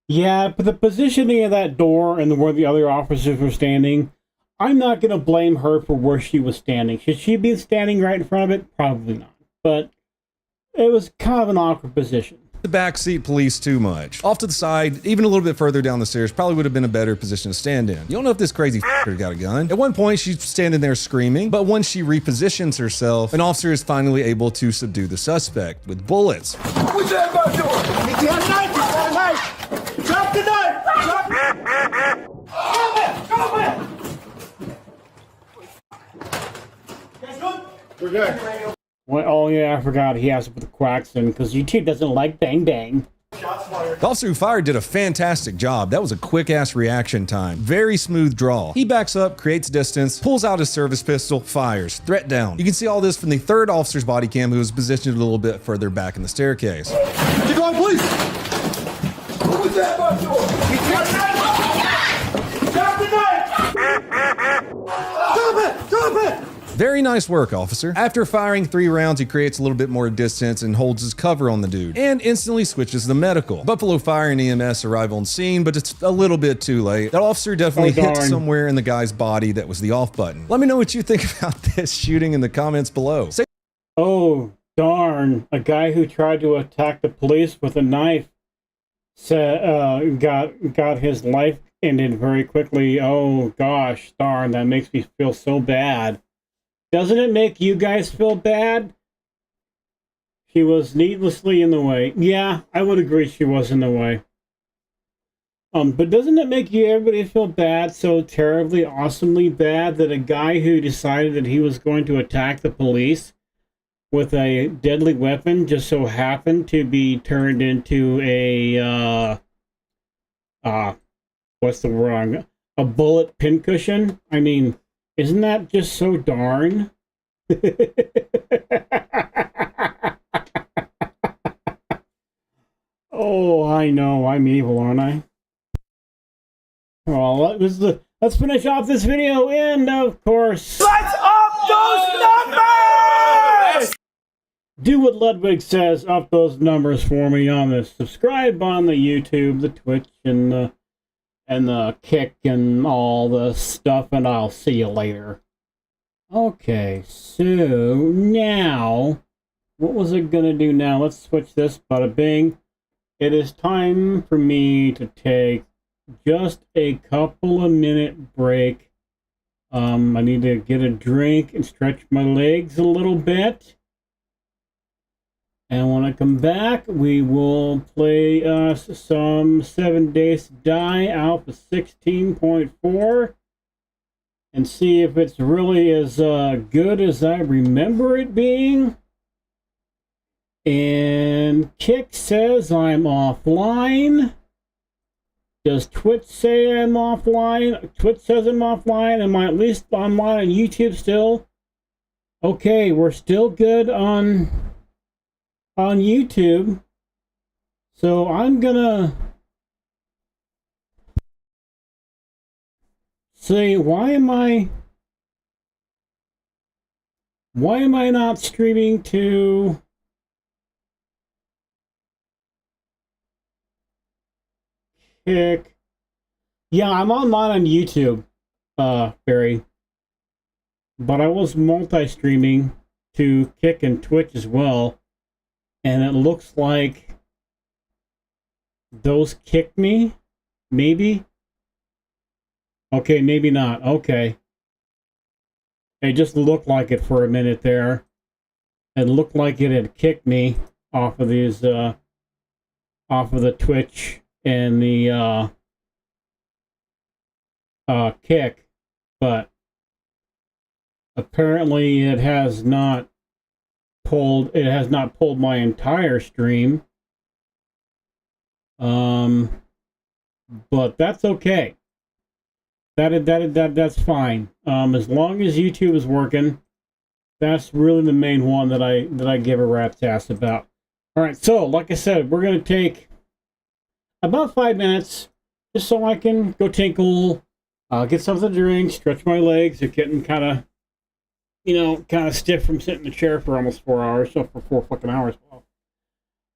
Yeah, but the positioning of that door and where the other officers were standing, I'm not going to blame her for where she was standing. Should she be standing right in front of it? Probably not. But it was kind of an awkward position. The backseat police too much. Off to the side, even a little bit further down the stairs, probably would have been a better position to stand in. You don't know if this crazy f***er got a gun. At one point, she's standing there screaming, but once she repositions herself, an officer is finally able to subdue the suspect with bullets. What's that about door? It's a knife! Drop the knife! Drop it! Drop it! We're good. Well, oh yeah, I forgot he has to put the quacks in because YouTube doesn't like bang bang. The officer who fired did a fantastic job. That was a quick-ass reaction time. Very smooth draw. He backs up, creates distance, pulls out his service pistol, fires. Threat down. You can see all this from the third officer's body cam who was positioned a little bit further back in the staircase. Keep going, please! What was that about door? Drop the knife! Drop it! Drop it! Very nice work, officer. After firing 3 rounds, he creates a little bit more distance and holds his cover on the dude, and instantly switches to medical. Buffalo Fire and EMS arrive on scene, but it's a little bit too late. That officer definitely hit somewhere in the guy's body that was the off button. Let me know what you think about this shooting in the comments below. Oh, darn. A guy who tried to attack the police with a knife got his life ended very quickly. Oh, gosh, darn. That makes me feel so bad. Doesn't it make you guys feel bad? She was needlessly in the way. Yeah, I would agree she was in the way. But doesn't it make everybody feel bad, so terribly, awesomely bad, that a guy who decided that he was going to attack the police with a deadly weapon just so happened to be turned into a, what's the word? A bullet pincushion? I mean, isn't that just so darn? Oh, I know, I'm evil, aren't I? Well, let's finish off this video, and of course, Let's up those numbers! Do what Ludwig says, up those numbers for me on this. Subscribe on the YouTube, the Twitch, and the Kick, and all the stuff, and I'll see you later. Okay, so now, what was it gonna do now? Let's switch this, bada bing. It is time for me to take just a couple of minute break. I need to get a drink and stretch my legs a little bit. And when I come back, we will play some 7 Days to Die Alpha 16.4 and see if it's really as good as I remember it being. And Kick says I'm offline. Does Twitch say I'm offline? Twitch says I'm offline. Am I at least online on YouTube still? Okay, we're still good on YouTube. So I'm gonna say, why am I not streaming to Kick? Yeah, I'm online on YouTube, Barry. But I was multi-streaming to Kick and Twitch as well. And it looks like those kicked me? Maybe? Okay, maybe not. Okay. It just looked like it for a minute there. It looked like it had kicked me off of these, off of the Twitch and the, Kick. But apparently it has not pulled my entire stream. But that's okay. That's fine. As long as YouTube is working, that's really the main one that I give a rat's ass about. All right, so like I said, we're gonna take about 5 minutes just so I can go tinkle, get something to drink, stretch my legs. They're getting kind of stiff from sitting in the chair for almost 4 hours, so for 4 fucking hours. Well,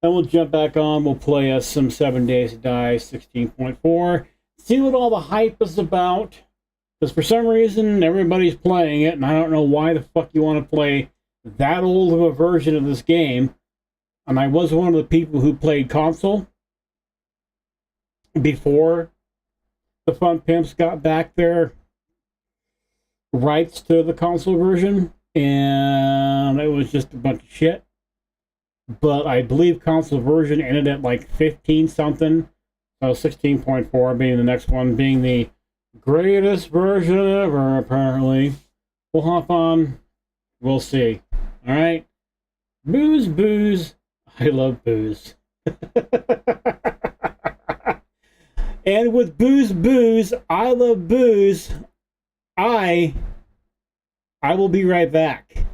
then we'll jump back on. We'll play us some 7 Days to Die 16.4. See what all the hype is about. Because for some reason, everybody's playing it, and I don't know why the fuck you want to play that old of a version of this game. And I was one of the people who played console before the Fun Pimps got back their rights to the console version, and it was just a bunch of shit. But I believe console version ended at like 15 something, so 16.4 being the next one, being the greatest version ever, apparently. We'll hop on, we'll see. Alright? Booze, booze. I love booze. And with booze, booze, I love booze. I will be right back.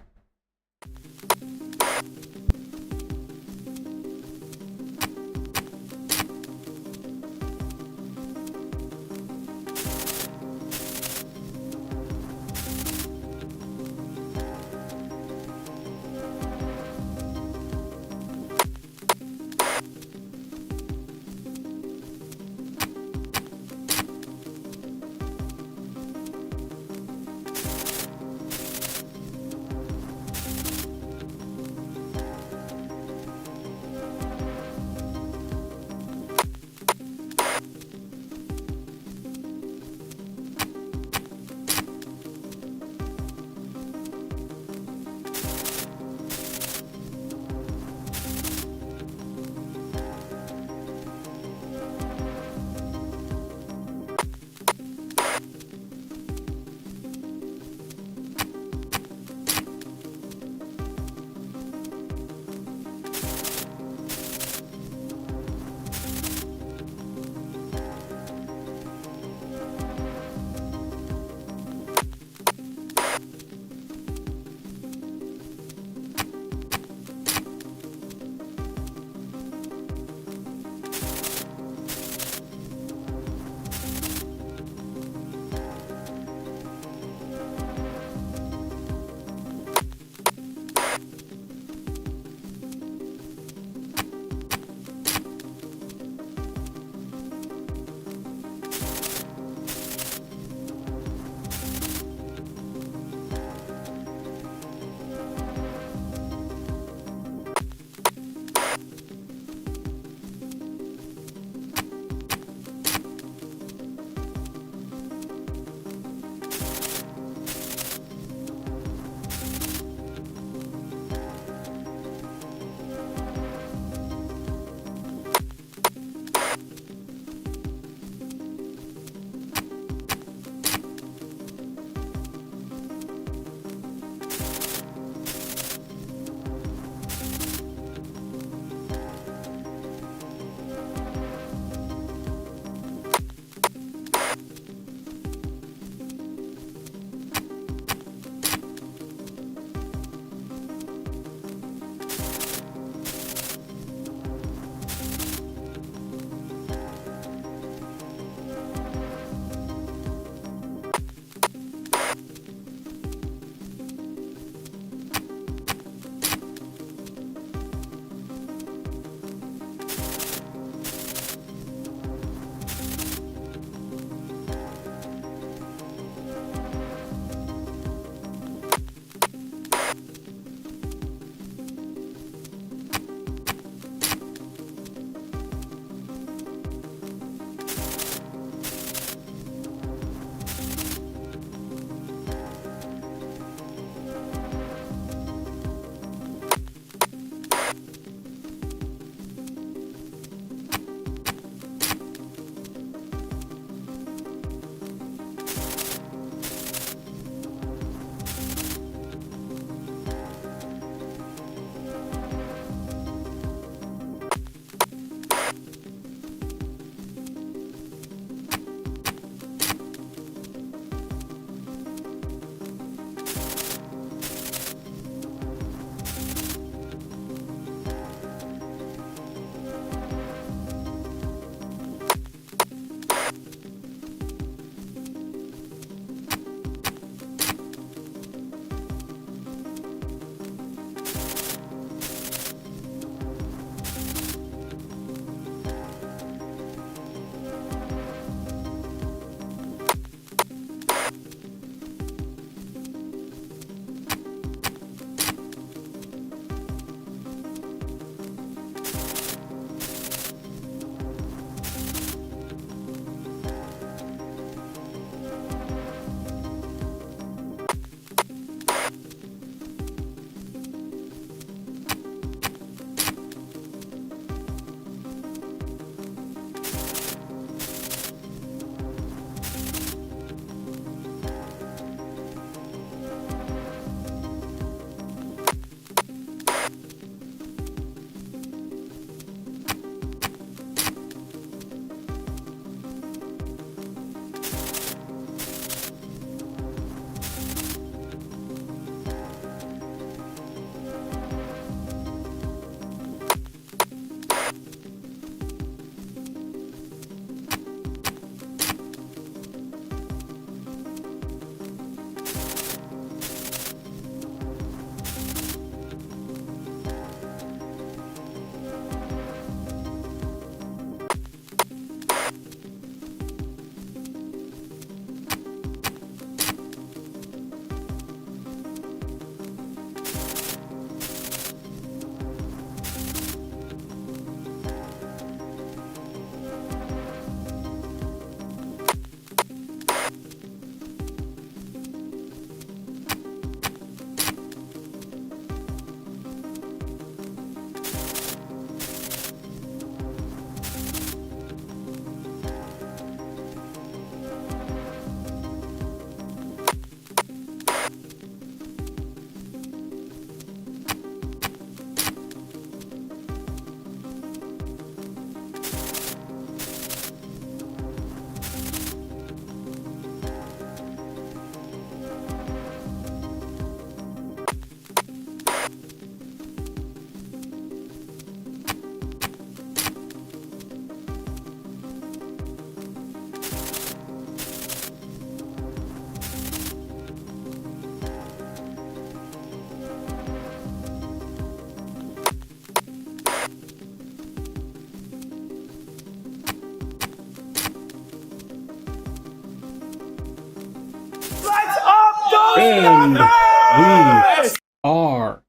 are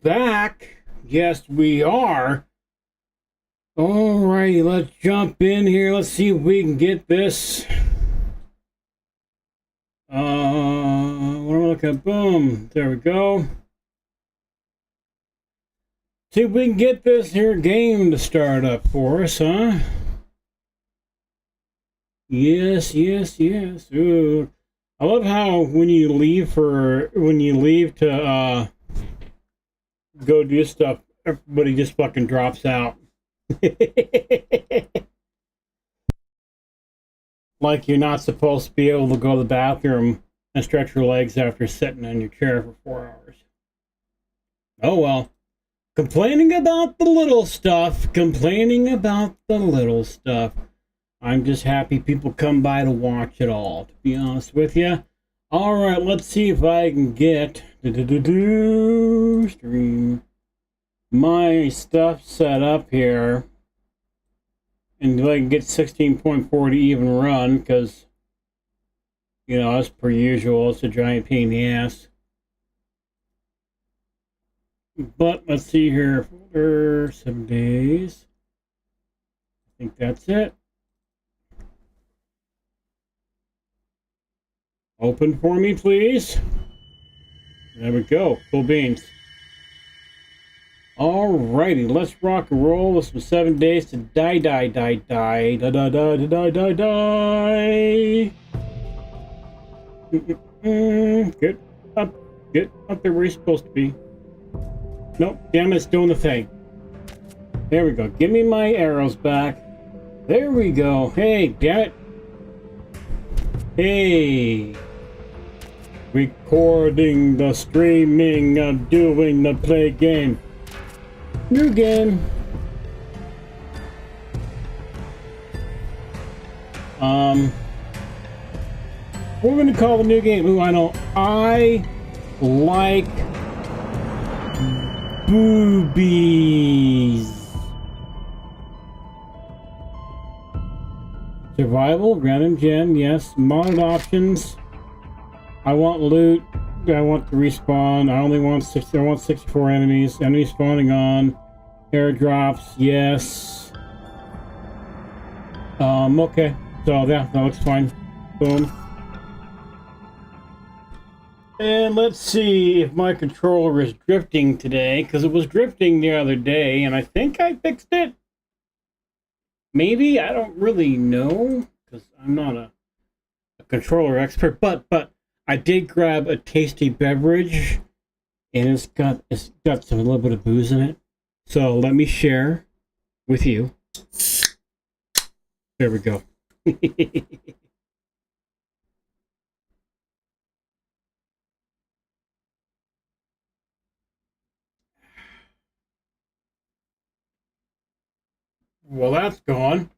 back. Yes, we are. Alrighty, let's jump in here. Let's see if we can get this. What am I looking at? Boom. There we go. See if we can get this here game to start up for us, huh? Yes. Ooh. I love how when you leave to go do stuff, everybody just fucking drops out. Like you're not supposed to be able to go to the bathroom and stretch your legs after sitting in your chair for 4 hours. Oh well. Complaining about the little stuff. I'm just happy people come by to watch it all, to be honest with you. Alright, let's see if I can get stream my stuff set up here. And if I can get 16.4 to even run, because, you know, as per usual, it's a giant pain in the ass. But let's see here. Folder, 7 days. I think that's it. Open for me, please. There we go. Cool beans. Alrighty, let's rock and roll with some 7 days to die. Get up there where you're supposed to be. Nope, damn it, it's doing the thing. There we go. Give me my arrows back. There we go. Hey, damn it. Hey. Recording the streaming of doing the play game. New game. What we're gonna call the new game? Ooh, I know. I like boobies. Survival, random gen, yes. Modded options. I want loot. I want the respawn. I want 64 enemies. Enemies spawning on. Airdrops, yes. Okay. So yeah, that looks fine. Boom. And let's see if my controller is drifting today, because it was drifting the other day, and I think I fixed it. Maybe, I don't really know, because I'm not a controller expert, but I did grab a tasty beverage, and it's got a little bit of booze in it. So let me share with you. There we go. Well, that's gone.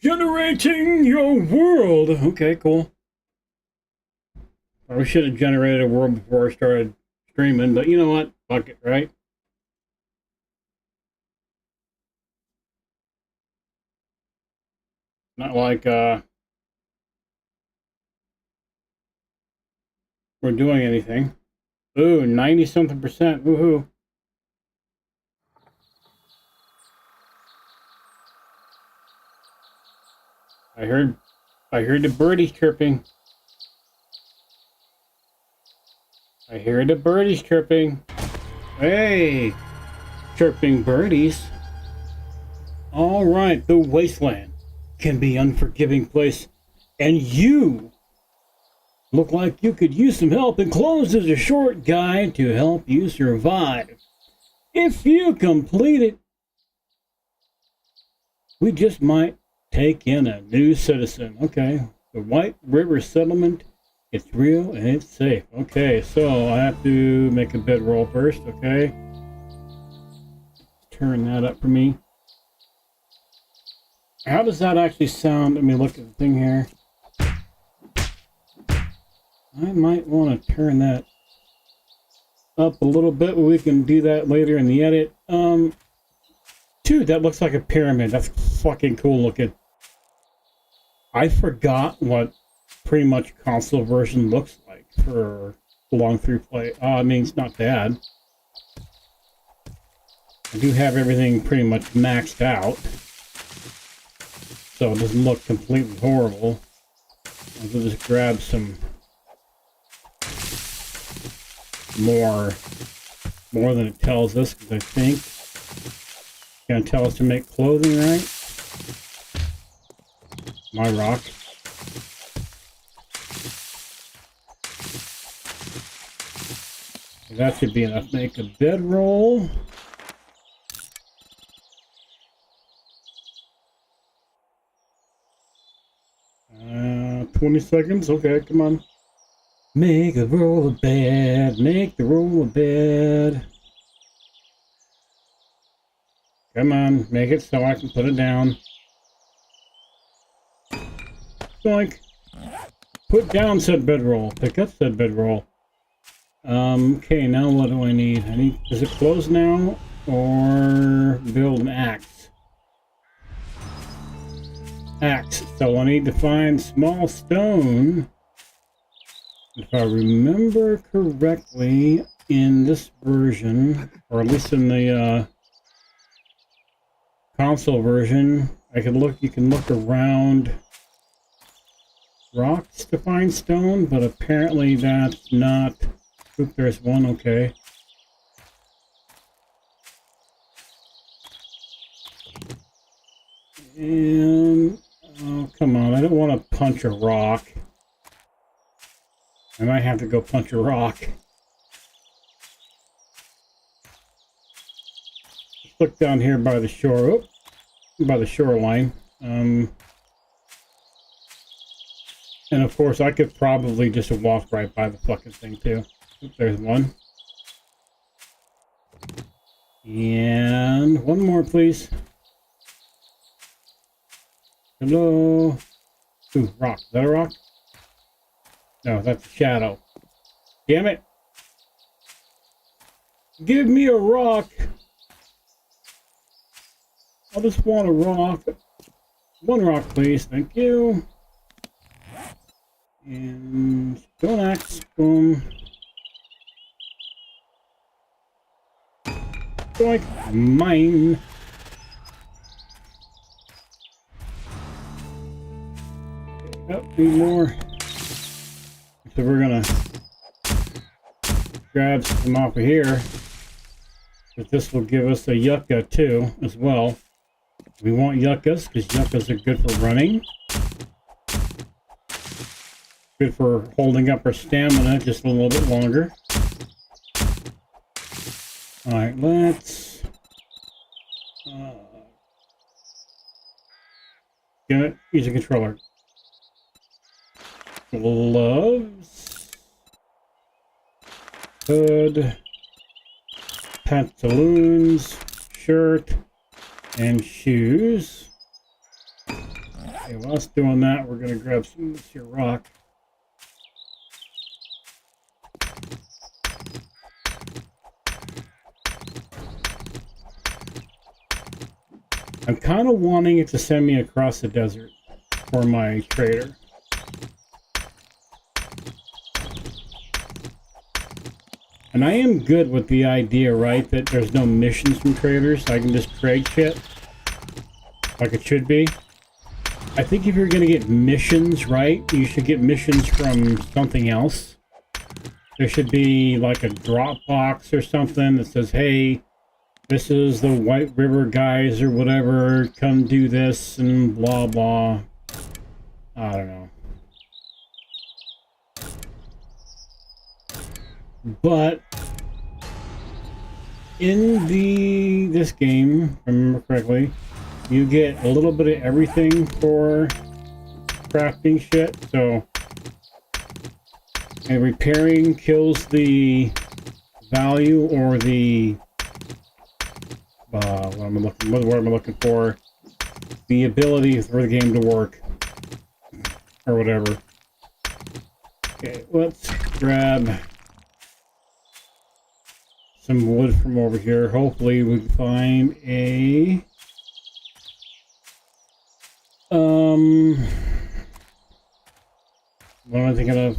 Generating your world. Okay, cool. I should have generated a world before I started streaming, but you know what? Fuck it, right? Not like we're doing anything. Ooh, 90-something%. Woohoo. I heard the birdies chirping. I hear the birdies chirping. Hey, chirping birdies. All right, the wasteland can be an unforgiving place, and you look like you could use some help. Enclosed is a short guide to help you survive. If you complete it, we just might take in a new citizen. Okay, the White River Settlement. It's real and it's safe. Okay, so I have to make a bedroll first. Okay, turn that up for me. How does that actually sound? Let me look at the thing here. I might want to turn that up a little bit. We can do that later in the edit. Dude, that looks like a pyramid. That's fucking cool looking. I forgot what pretty much console version looks like for long through play. I mean, it's not bad. I do have everything pretty much maxed out, so it doesn't look completely horrible. I'll just grab some more than it tells us, because I think it's going to tell us to make clothing, right? My rock. So that should be enough. Make a bedroll. 20 seconds. Okay, come on. Make a roll of bed. Make the roll of bed. Come on, make it so I can put it down. Doink. Put down said bedroll. Pick up said bedroll. Okay, now what do I need? Is it close now? Or build an axe? Axe. So I need to find small stone. If I remember correctly, in this version, or at least in the console version, you can look around rocks to find stone, but apparently that's not. Oop, there's one. Okay. And oh, come on! I don't want to punch a rock. I might have to go punch a rock. Let's look down here by the shore. Oh, by the shoreline. And of course, I could probably just walk right by the fucking thing too. Oop, there's one. And one more, please. Hello. Ooh, rock. Is that a rock? No, that's a shadow. Damn it. Give me a rock. I just want a rock. One rock, please. Thank you. And stone axe. Boom. Like mine. Oh, need more. So we're gonna grab some off of here. But this will give us a yucca too, as well. We want yuccas, because yuccas are good for running. Good for holding up our stamina just a little bit longer. Alright, let's get it. Use a controller. Gloves. Hood. Pantaloons. Shirt. And shoes. Okay, while it's doing that, we're going to grab some of this here rock. I'm kind of wanting it to send me across the desert for my trader. And I am good with the idea, right, that there's no missions from traders. I can just trade shit like it should be. I think if you're going to get missions, right, you should get missions from something else. There should be like a drop box or something that says, hey, this is the White River guys or whatever, come do this and blah blah. I don't know. But in this game, if I remember correctly, you get a little bit of everything for crafting shit. So, and repairing kills the value or the what am I looking for? The ability for the game to work or whatever. Okay, let's grab some wood from over here. Hopefully we can find a what am I thinking of?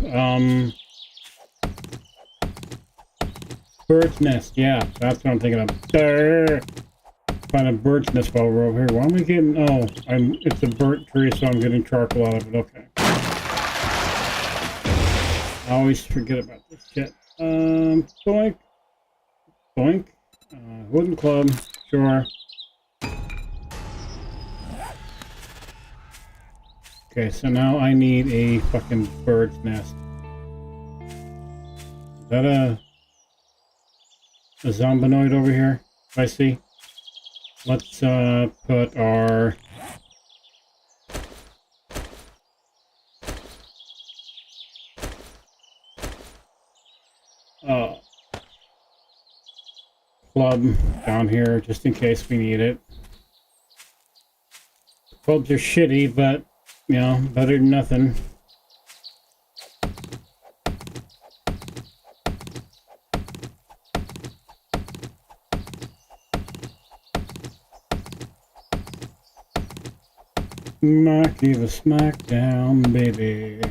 Bird's nest. Yeah, that's what I'm thinking of. There. Find a bird's nest while we're over here. Why am I getting? Oh, it's a burnt tree, so I'm getting charcoal out of it. Okay. I always forget about this shit. Boink. Boink. Wooden club. Sure. Okay, so now I need a fucking bird's nest. Is that a zombinoid over here? I see. Let's put our club down here just in case we need it. Clubs are shitty, but you know, better than nothing. Smacky the smackdown, baby.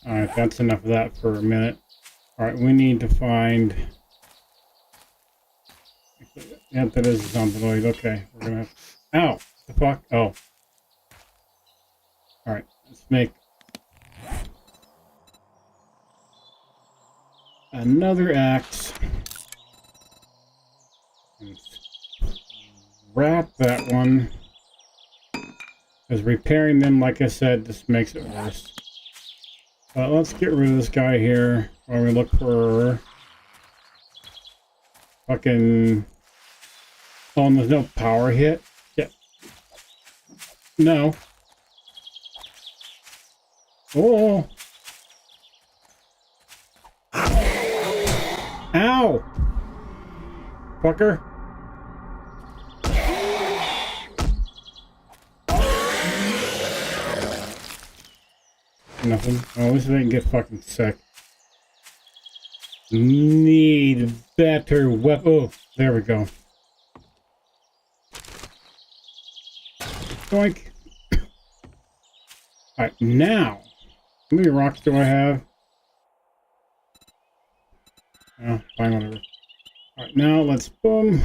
Alright, that's enough of that for a minute. Alright, we need to find... Yeah, that is a zombinoid. Okay, we're gonna have... Ow! The fuck? Oh. Alright, let's make... another axe. And wrap that one. Because repairing them, like I said, just makes it worse. Let's get rid of this guy here while we look for fucking... Oh, and there's no power hit? Yeah. No. Oh! Ow! Fucker. Nothing. Oh, at least I didn't get fucking sick. Need better weapon. Oh, there we go. Boink. Alright, now. How many rocks do I have? Oh, fine, whatever. Alright, now let's boom.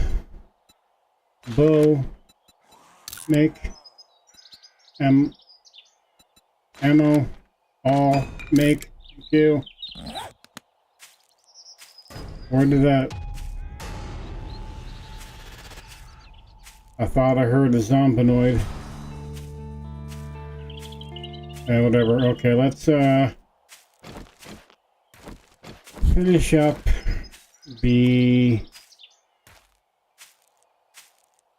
Bow. Make. Ammo. All. Make. Thank you. Where did that... I thought I heard a zombinoid. Whatever. Okay, let's finish up the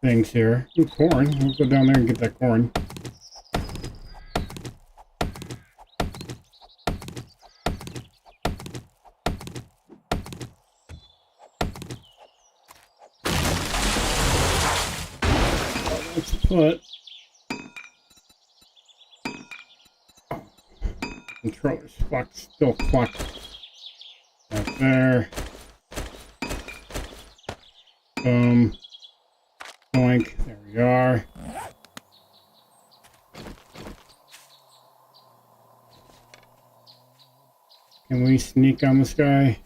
things here. Ooh, corn. We'll go down there and get that corn. Let's put controllers. Fuck, still fuck. Right there. Boom. Boink. There we are. Can we sneak on this guy?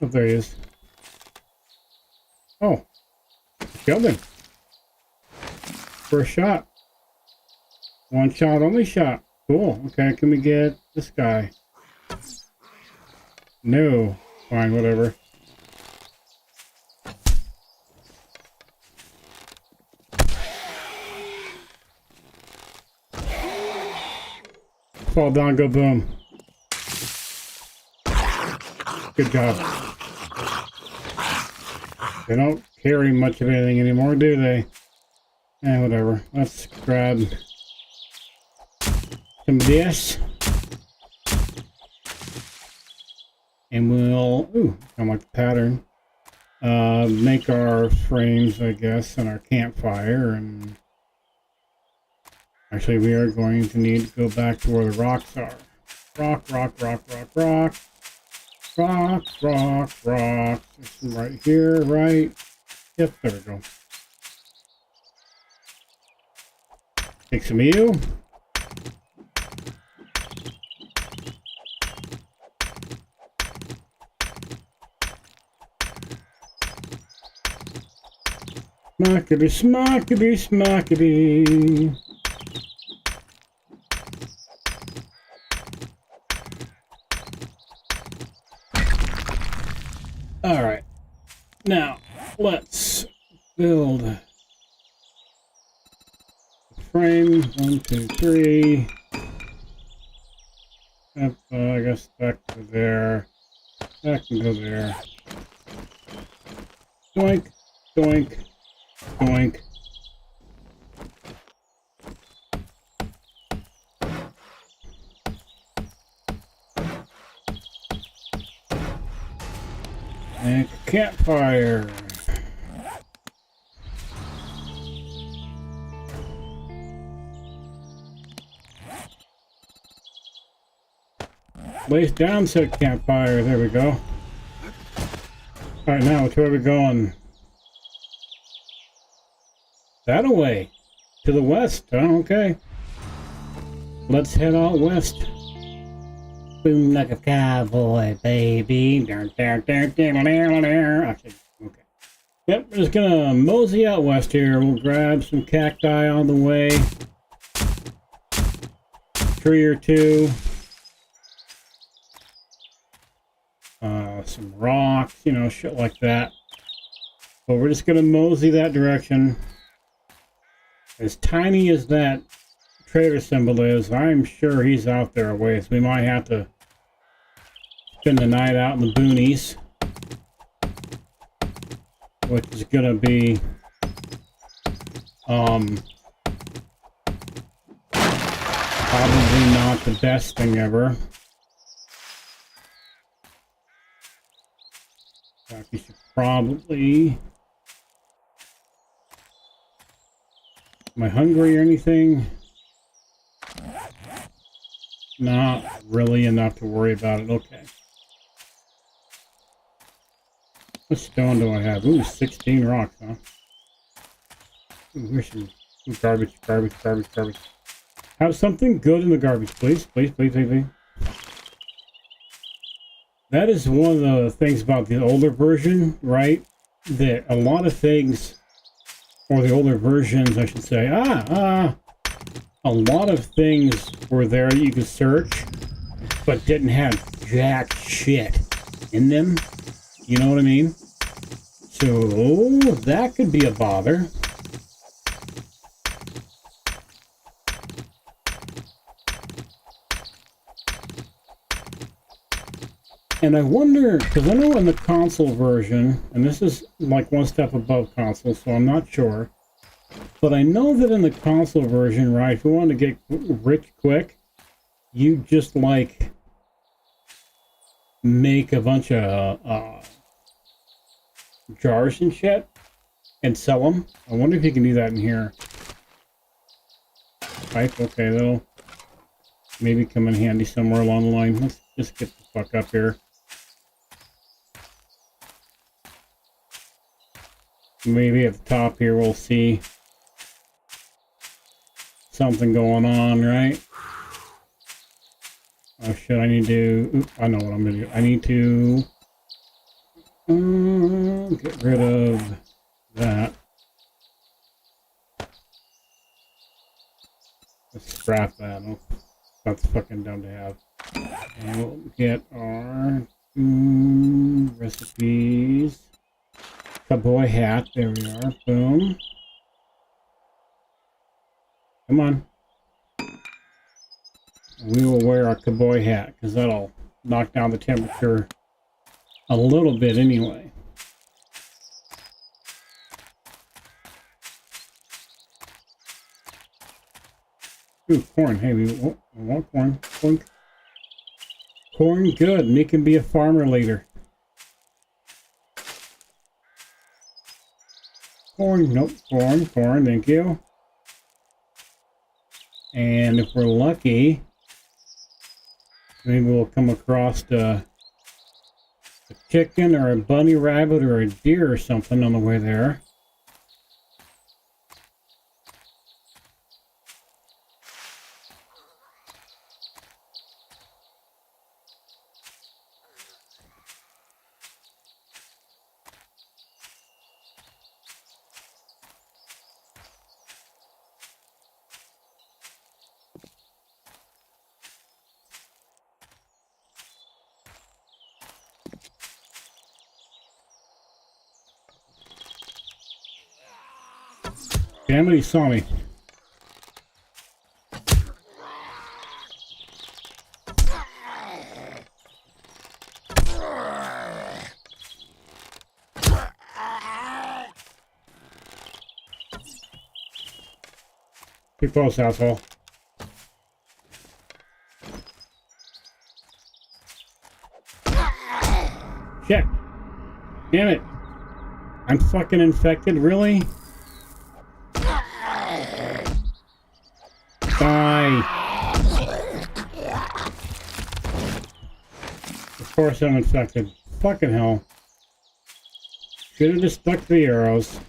Oh, there he is. Oh. Killed him. First shot. One shot, only shot. Cool. Okay, can we get this guy? No. Fine, whatever. Fall down, go boom. Good job. They don't carry much of anything anymore, do they? Whatever. Let's grab some of this. And we'll, ooh, I like the pattern. Make our frames, I guess, and our campfire. And actually, we are going to need to go back to where the rocks are. Rock, rock, rock, rock, rock. Rock, rock, rock. This one right here, right? Yep, there we go. Take some of you. Smockity, smockity, smockity. All right, now let's build a frame. 1, 2, 3. Up, I guess back to there. That can go there. Doink, doink, doink. Make a campfire. Place down said campfire. There we go. Alright, now which way are we going? That away. To the west. Oh, okay. Let's head out west. Boom like a cowboy, baby. Okay, okay. Yep, we're just gonna mosey out west here. We'll grab some cacti on the way. Tree or two. Some rocks, you know, shit like that. But we're just gonna mosey that direction. As tiny as that trader symbol is, I'm sure he's out there a ways. We might have to spend the night out in the boonies, which is gonna be probably not the best thing ever. In fact, we should probably... Am I hungry or anything? Not really enough to worry about it. Okay. What stone do I have? Ooh, 16 rocks, huh? Ooh, here's some garbage, garbage, garbage, garbage. Have something good in the garbage, please. Please, please, please, please. That is one of the things about the older version, right? That a lot of things, or the older versions, I should say, a lot of things were there you could search, but didn't have jack shit in them. You know what I mean? So, that could be a bother. And I wonder, because I know in the console version, and this is like one step above console, so I'm not sure, but I know that in the console version, right, if you want to get rich quick, you just like make a bunch of jars and shit and sell them. I wonder if you can do that in here. Right, okay, that'll maybe come in handy somewhere along the line. Let's just get the fuck up here. Maybe at the top here we'll see something going on, right? Oh shit, I need to... Oops, I know what I'm gonna do. I need to... get rid of that. Let's scrap that. Oh, that's fucking dumb to have. And we'll get our recipes. Cowboy hat, there we are. Boom. Come on. We will wear our cowboy hat because that'll knock down the temperature a little bit anyway. Ooh, corn. Hey, we want corn. Corn, good. Me can be a farmer later. Corn, nope. Corn, thank you. And if we're lucky, maybe we'll come across a chicken or a bunny rabbit or a deer or something on the way there. Damn it, he saw me. Too close, asshole. Shit. Damn it. I'm fucking infected, really? Die. Of course I'm infected. Fucking hell. Should have just stuck to the arrows.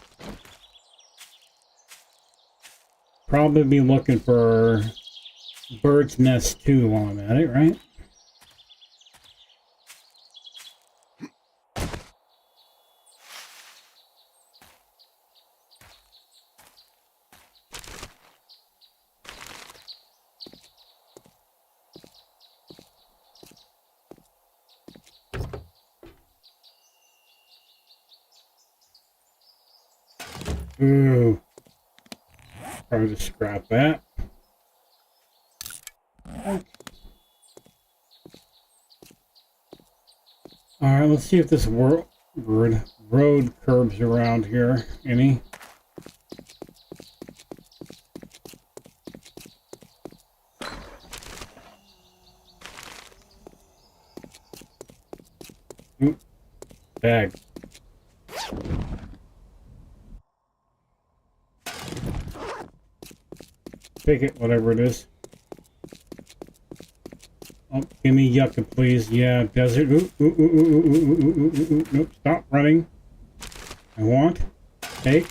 Probably be looking for bird's nest too while I'm at it, right? Ooh. Probably just scrap that. Alright, let's see if this road curbs around here. Any? Oop. Bag. Take it, whatever it is. Oh, give me yucca, please. Yeah, desert. Ooh, ooh, ooh, ooh, ooh, ooh, ooh, ooh, ooh. Nope, stop running. I want. Take.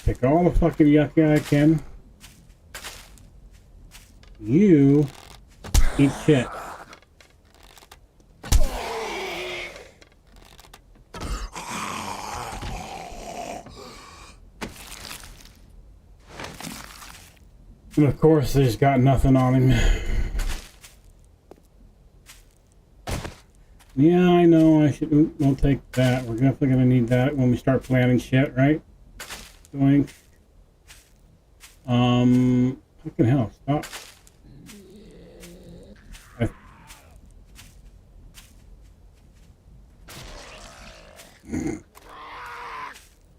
Take all the fucking yucca I can. You eat shit. And of course, he's got nothing on him. Yeah, I know. I should. We'll take that. We're definitely gonna need that when we start planning shit, right? Doing. Fucking hell! Stop.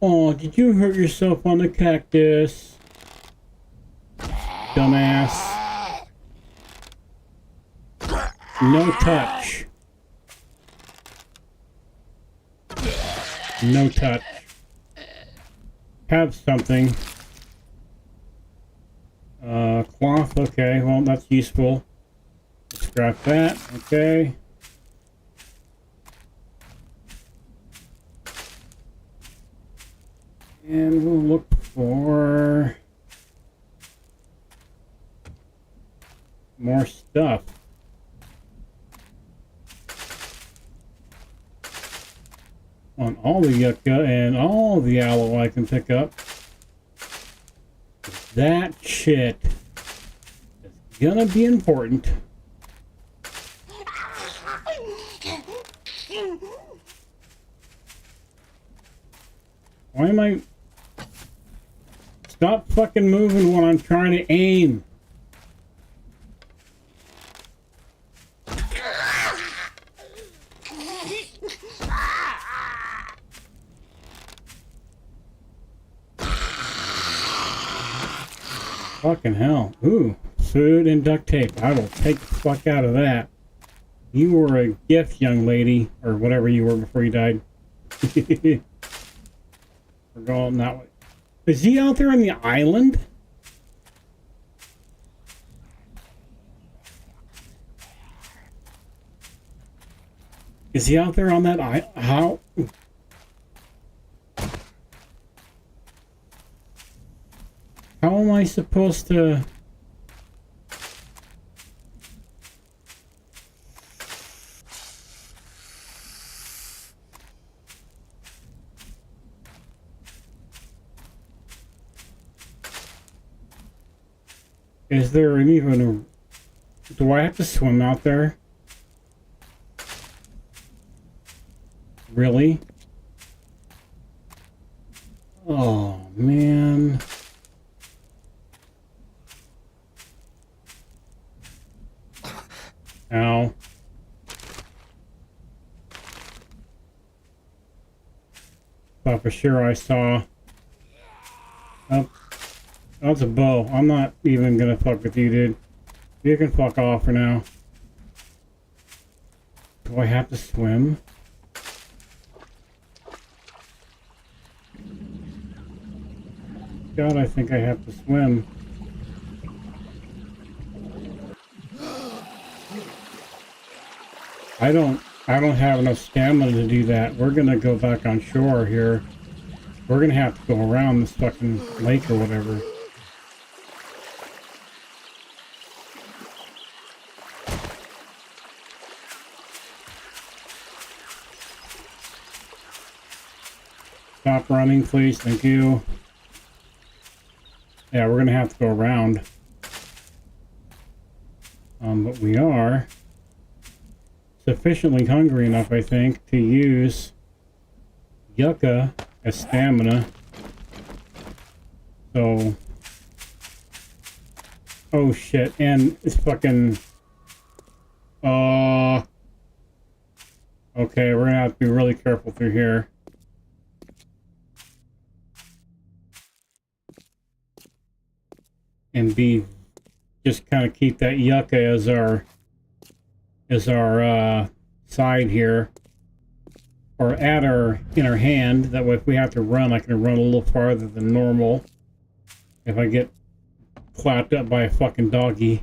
Oh, did you hurt yourself on the cactus? Dumbass. No touch. No touch. Have something. Cloth, okay, well that's useful. Let's scrap that, okay. And we'll look for more stuff. On all the yucca and all the aloe I can pick up. That shit is gonna be important. Why am I... Stop fucking moving when I'm trying to aim. Fucking hell. Ooh, food and duct tape. I will take the fuck out of that. You were a gift, young lady, or whatever you were before you died. We're going that way. Is he out there on the island? Is he out there on that island? How? How am I supposed to... Is there even a... Do I have to swim out there? Really? Oh, man. Ow. Thought for sure I saw... Oh, that's a bow. I'm not even gonna fuck with you, dude. You can fuck off for now. Do I have to swim? God, I think I have to swim. I don't have enough stamina to do that. We're gonna go back on shore here. We're gonna have to go around this fucking lake or whatever. Stop running, please. Thank you. Yeah, we're gonna have to go around. But we are sufficiently hungry enough, I think, to use yucca as stamina. So... Oh shit, and it's fucking... Okay, we're gonna have to be really careful through here. And be... Just kind of keep that yucca as our side here, or at in our hand. That way if we have to run, I can run a little farther than normal if I get clapped up by a fucking doggy.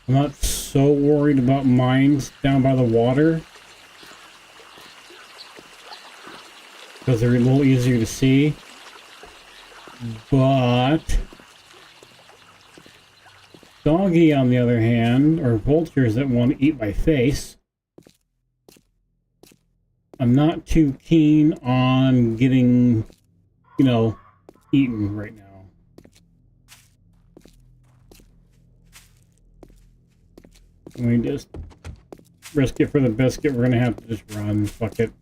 I'm not so worried about mines down by the water because they're a little easier to see, but doggy, on the other hand, or vultures that want to eat my face, I'm not too keen on getting, you know, eaten right now. We just risk it for the biscuit. We're gonna have to just run. Fuck it.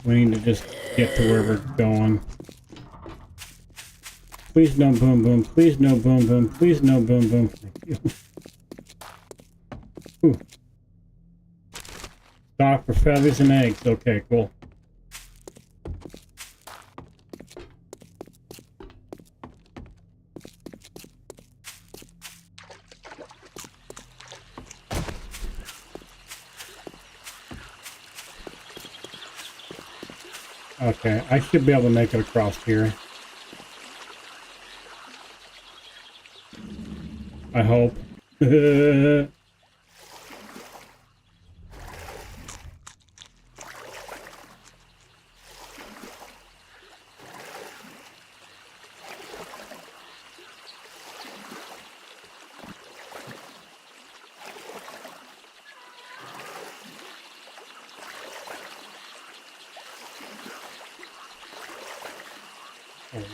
We need to just get to where we're going. Please no boom boom. Please no boom boom. Please no boom boom. Thank you. Ooh. Stock for feathers and eggs. Okay, cool. Okay, I should be able to make it across here. I hope.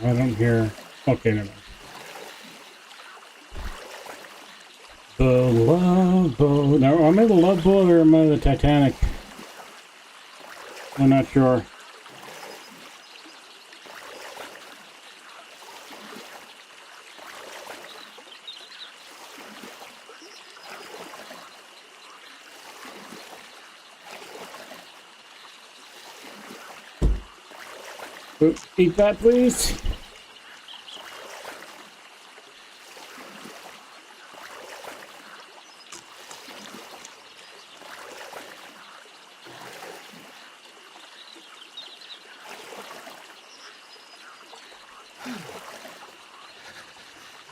I don't hear. Okay, never mind. The Love Boat. Now, am I the Love Boat or am I the Titanic? I'm not sure. Eat that, please.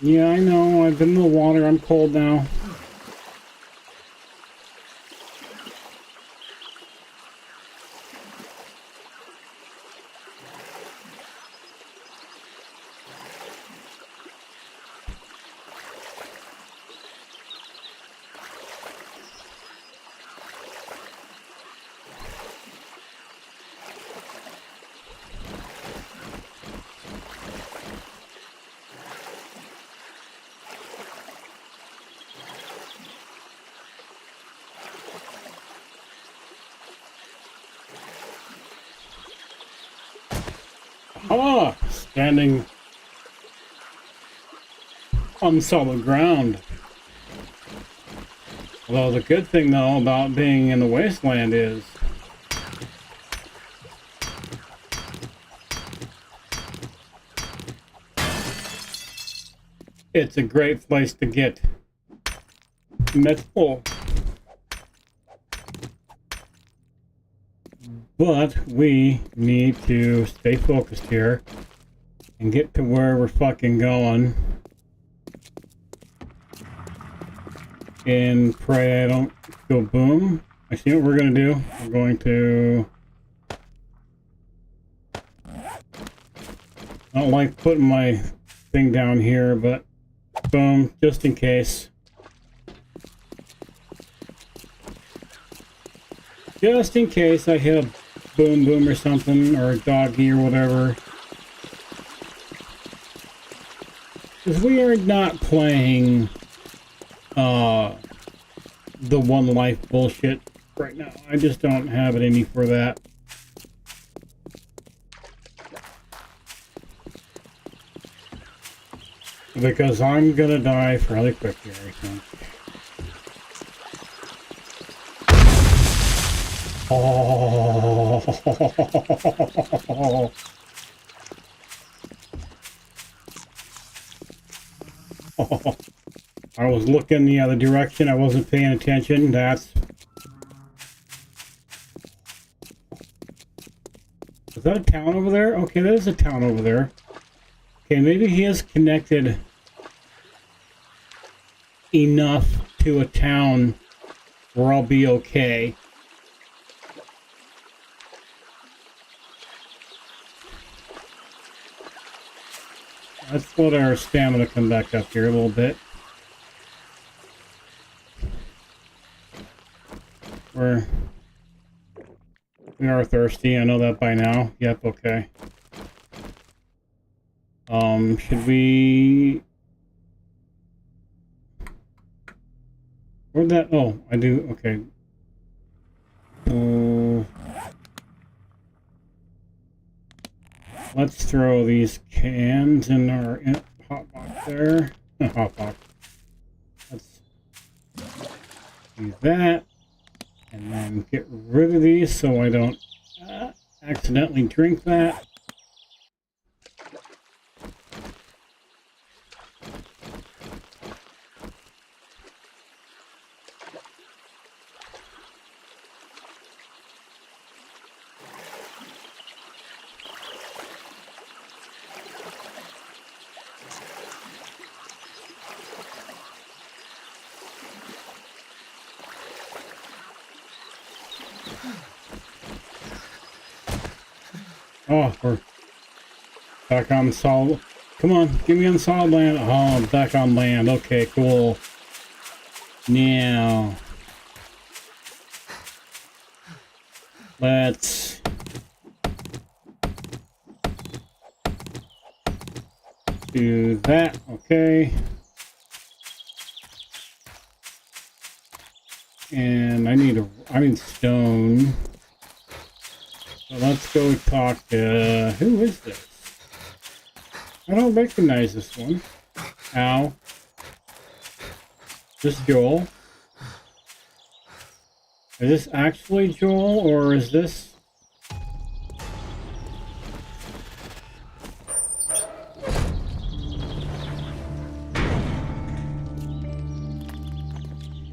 Yeah, I know. I've been in the water. I'm cold now. Ah, standing on solid ground. Although the good thing, though, about being in the wasteland is it's a great place to get metal. But we need to stay focused here and get to where we're fucking going. And pray I don't go boom. I see what we're gonna do. We're going to... I don't like putting my thing down here, but boom, just in case. Just in case I hit a boom boom or something, or a doggy or whatever. Because we are not playing the one life bullshit right now. I just don't have it in me for that. Because I'm gonna die fairly quick here, I think. Oh. I was looking the other direction. I wasn't paying attention. That's... Is that a town over there? Okay, that is a town over there. Okay, maybe he is connected enough to a town where I'll be okay. Let's let our stamina come back up here a little bit. We are thirsty, I know that by now. Yep, okay. Should we... Where'd that... Oh, I do, okay. Let's throw these cans in our hot box there. Hot box. Let's do that. And then get rid of these so I don't accidentally drink that. Oh, we're back on solid. Come on, give me on solid land. Oh, I'm back on land. Okay, cool. Now, let's do that. Okay. And I need stone. So let's go talk to... Who is this? I don't recognize this one. Ow. Is this Joel? Is this actually Joel, or is this...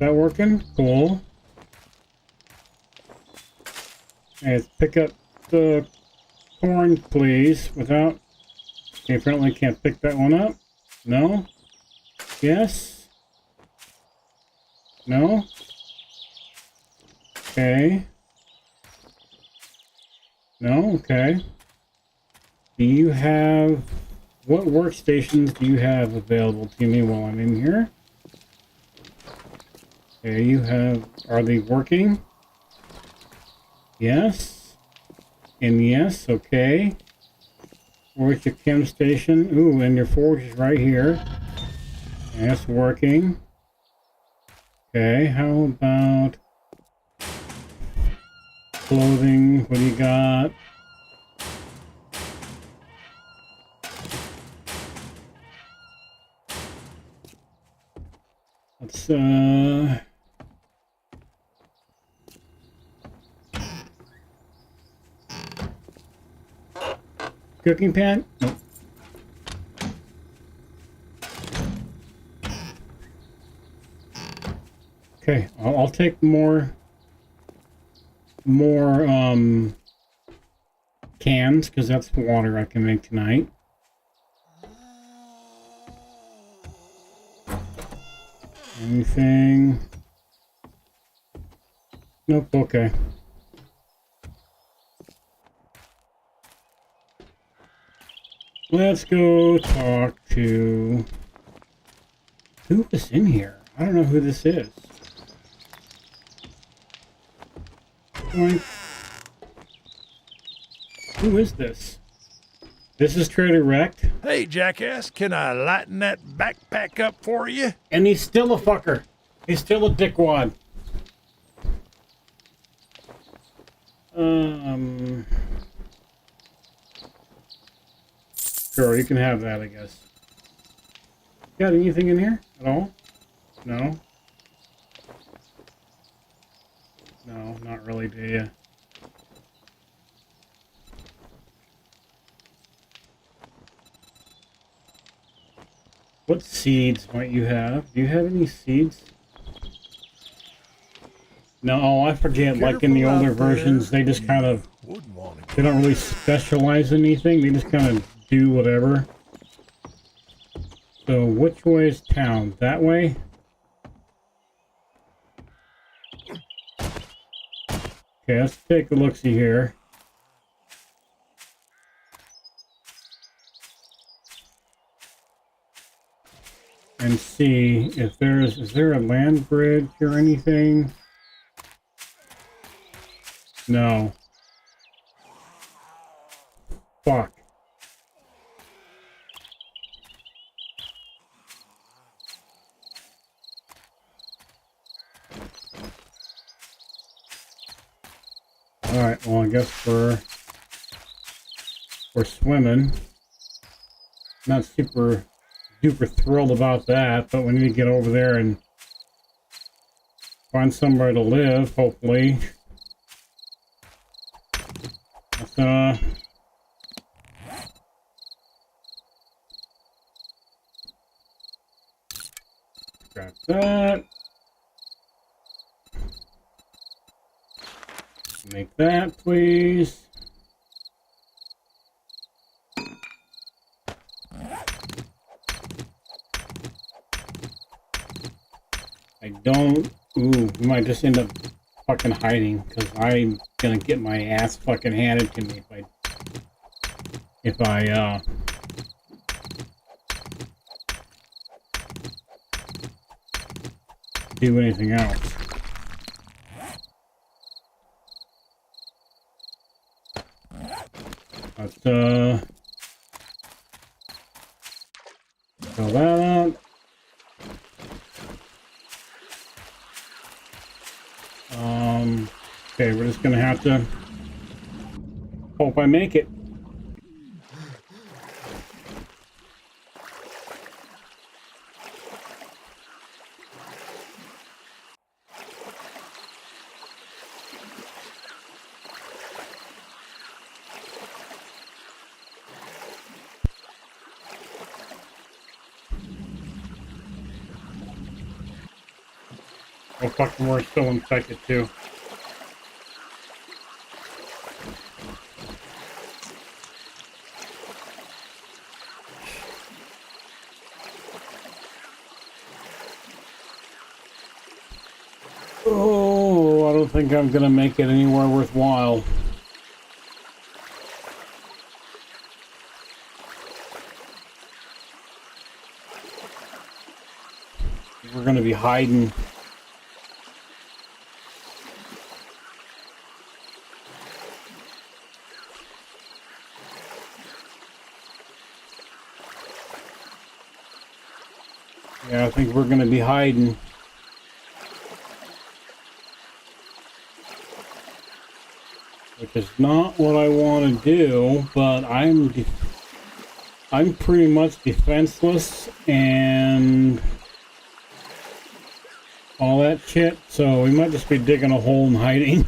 that working? Cool. Okay, let's pick up the corn, please, without... Okay, apparently can't pick that one up. No? Yes? No? Okay. No? Okay. Do you have... What workstations do you have available to me while I'm in here? Okay, you have... Are they working? Yes. And yes, okay. Where's your chem station? Ooh, and your forge is right here. That's working. Okay, how about... clothing? What do you got? Let's, cooking pan? Nope. Okay, I'll take more cans, because that's water I can make tonight. Anything? Nope, okay. Let's go talk to... Who is in here? I don't know who this is. Who is this? This is Trader Wrecked. Hey, jackass, can I lighten that backpack up for you? And he's still a fucker. He's still a dickwad. Sure, you can have that, I guess. Got anything in here at all? No? No, not really, do you? What seeds might you have? Do you have any seeds? No, I forget, like in the older versions, they just kind of... They don't really specialize in anything, they just kind of do whatever. So, which way is town? That way? Okay, let's take a look-see here. And see if is there a land bridge or anything? No. Fuck. Alright, well I guess we're swimming. Not super duper thrilled about that, but we need to get over there and find somewhere to live, hopefully. Let's, grab that. Make that, please. I don't... Ooh, we might just end up fucking hiding, because I'm gonna get my ass fucking handed to me if I do anything else. Let's, fill that out. Okay, we're just gonna have to hope I make it. Oh fucking, we're still infected too. Oh, I don't think I'm gonna make it anywhere worthwhile. We're gonna be hiding. Yeah, I think we're gonna be hiding. Which is not what I want to do, but I'm pretty much defenseless and all that shit, so we might just be digging a hole and hiding.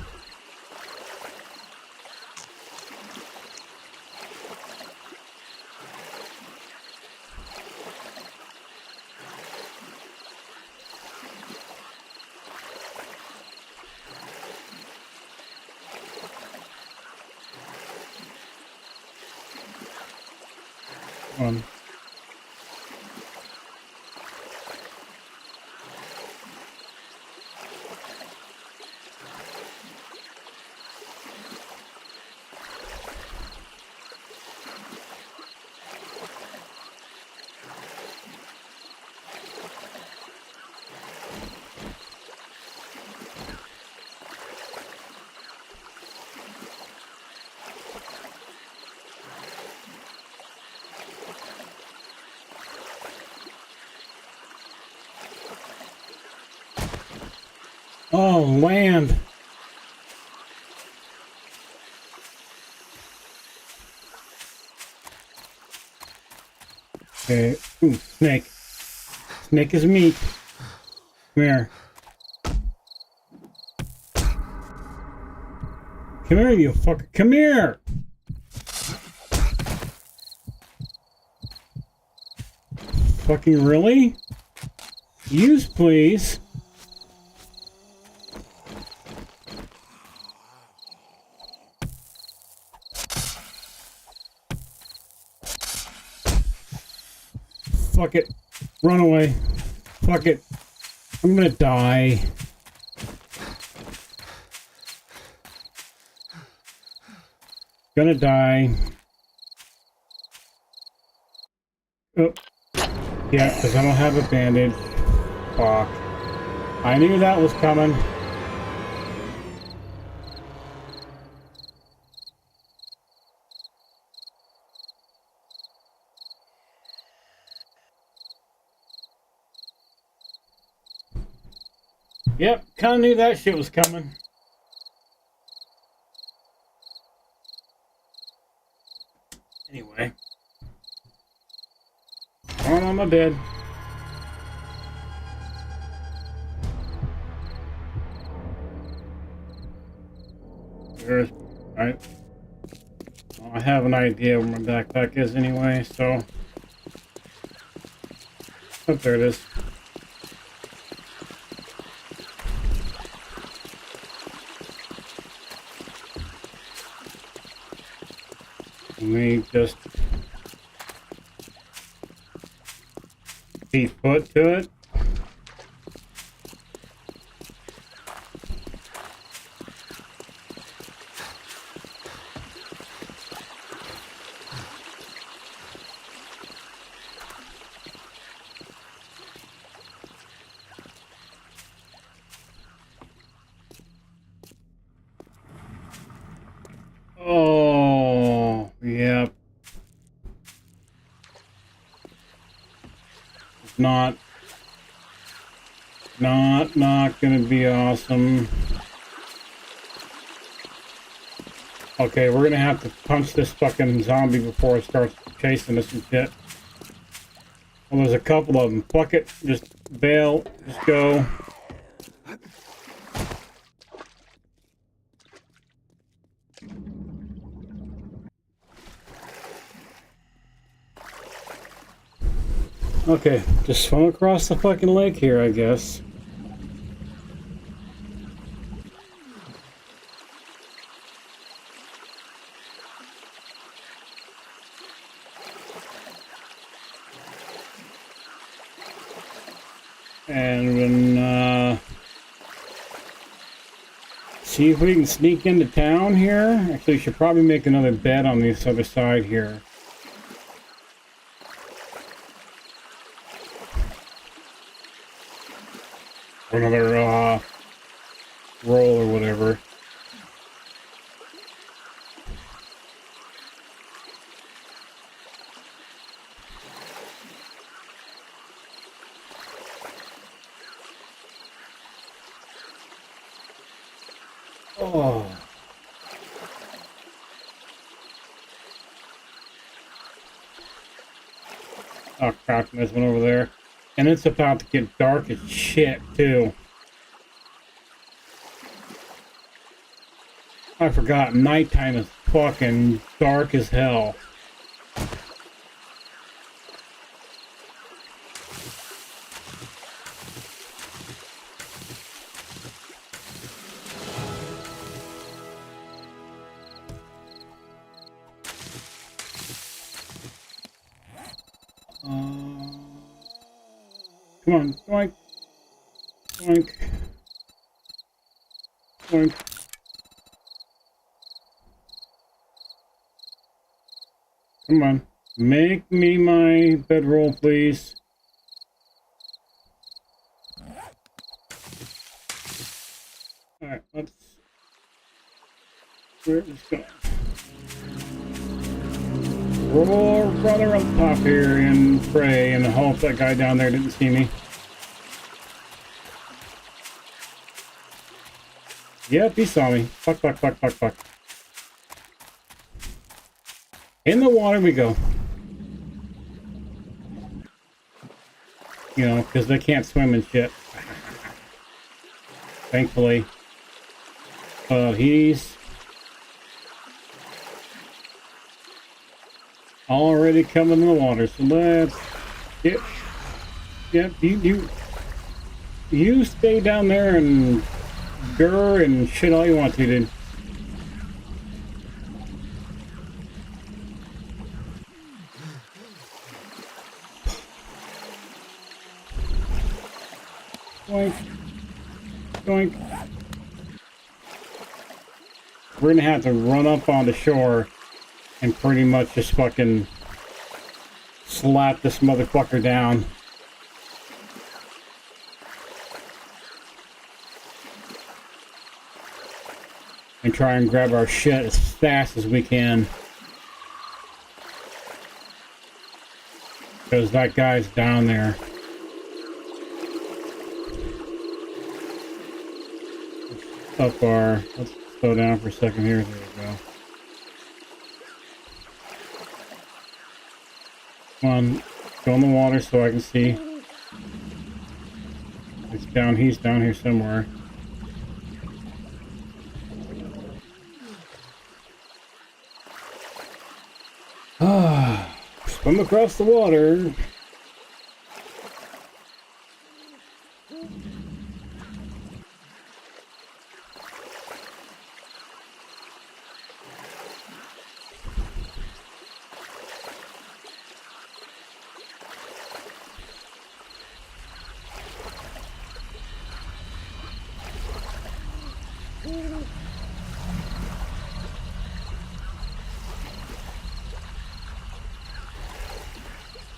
Oh, land. Okay. Ooh, snake. Snake is meat. Come here. Come here, you fucker. Come here! Fucking really? Use, please. Fuck it. Run away. Fuck it. I'm gonna die. Gonna die. Oh. Yeah, because I don't have a bandage. Fuck. I knew that was coming. Yep, kinda knew that shit was coming. Anyway. On my bed. There's, right. Well, I have an idea where my backpack is anyway, so. Oh, there it is. Let me just be put to it. Oh, yep. Not gonna be awesome. Okay, we're gonna have to punch this fucking zombie before it starts chasing us and shit. Well, there's a couple of them. Fuck it. Just bail. Just go. Okay, just swim across the fucking lake here, I guess. And then, see if we can sneak into town here. Actually, we should probably make another bed on this other side here. Or another, roll or whatever. Oh. Oh crap, there's one over there. And it's about to get dark as shit, too. I forgot, nighttime is fucking dark as hell. Come on, doink, doink, doink. Come on, make me my bedroll, please. Alright, let's go. Roll brother up top here and pray and hope that guy down there didn't see me. Yep, he saw me. Fuck, fuck, fuck, fuck, fuck. In the water we go. You know, because they can't swim and shit. Thankfully. He's already coming in the water, so let's get... Yep, you stay down there and grr and shit all you want to, dude. Doink. Doink. We're gonna have to run up on the shore and pretty much just fucking slap this motherfucker down. And try and grab our shit as fast as we can. Because that guy's down there. Up our... Let's slow down for a second here. There we go. Come on. Go in the water so I can see. It's down... He's down here somewhere. Swim across the water.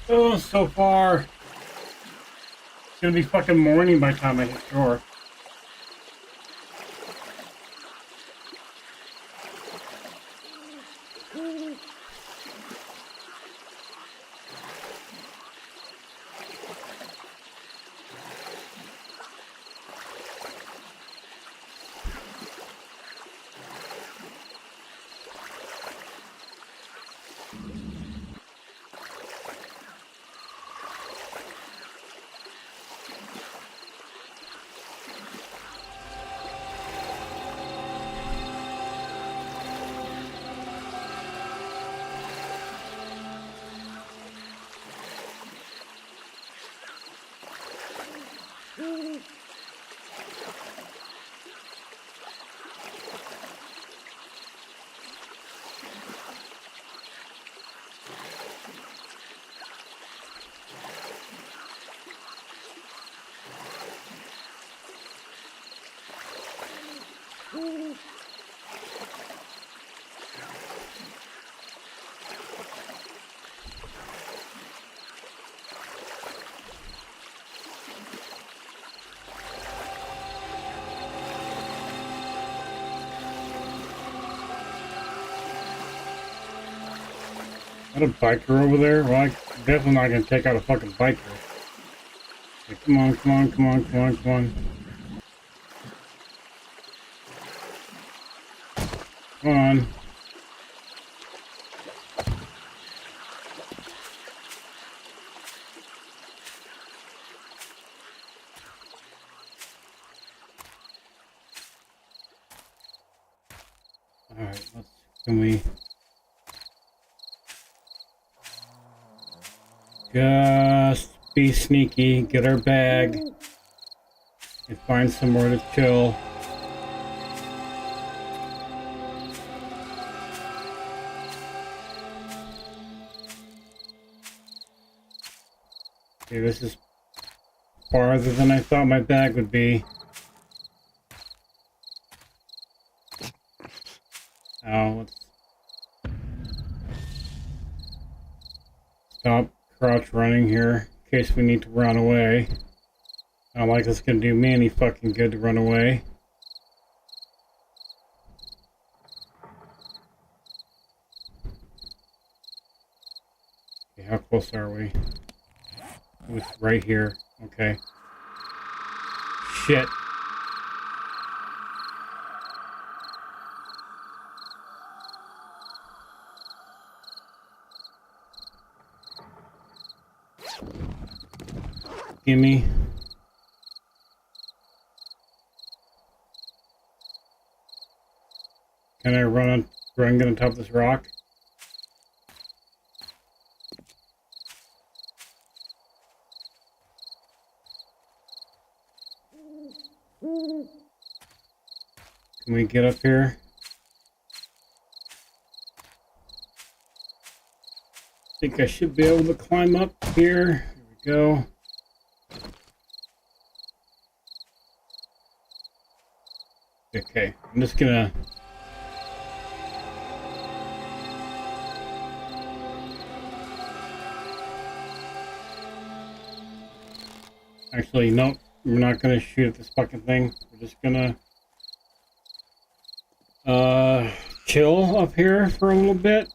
Oh, so far. It's gonna be fucking morning by the time I hit shore. Is that a biker over there? Well, I'm definitely not gonna take out a fucking biker. Okay, come on, come on, come on, come on, come on. Come on. Alright, can we just be sneaky, get our bag, and find somewhere to chill. Okay, this is farther than I thought my bag would be. Now, let's stop crouch running here in case we need to run away. Not like it's gonna do me any fucking good to run away. Okay, how close are we? It's right here. Okay. Shit. Gimme. Can I run on top of this rock? Can we get up here? I think I should be able to climb up here. Here we go. Okay, I'm just gonna... Actually, nope. We're not gonna shoot at this fucking thing. We're just gonna... chill up here for a little bit.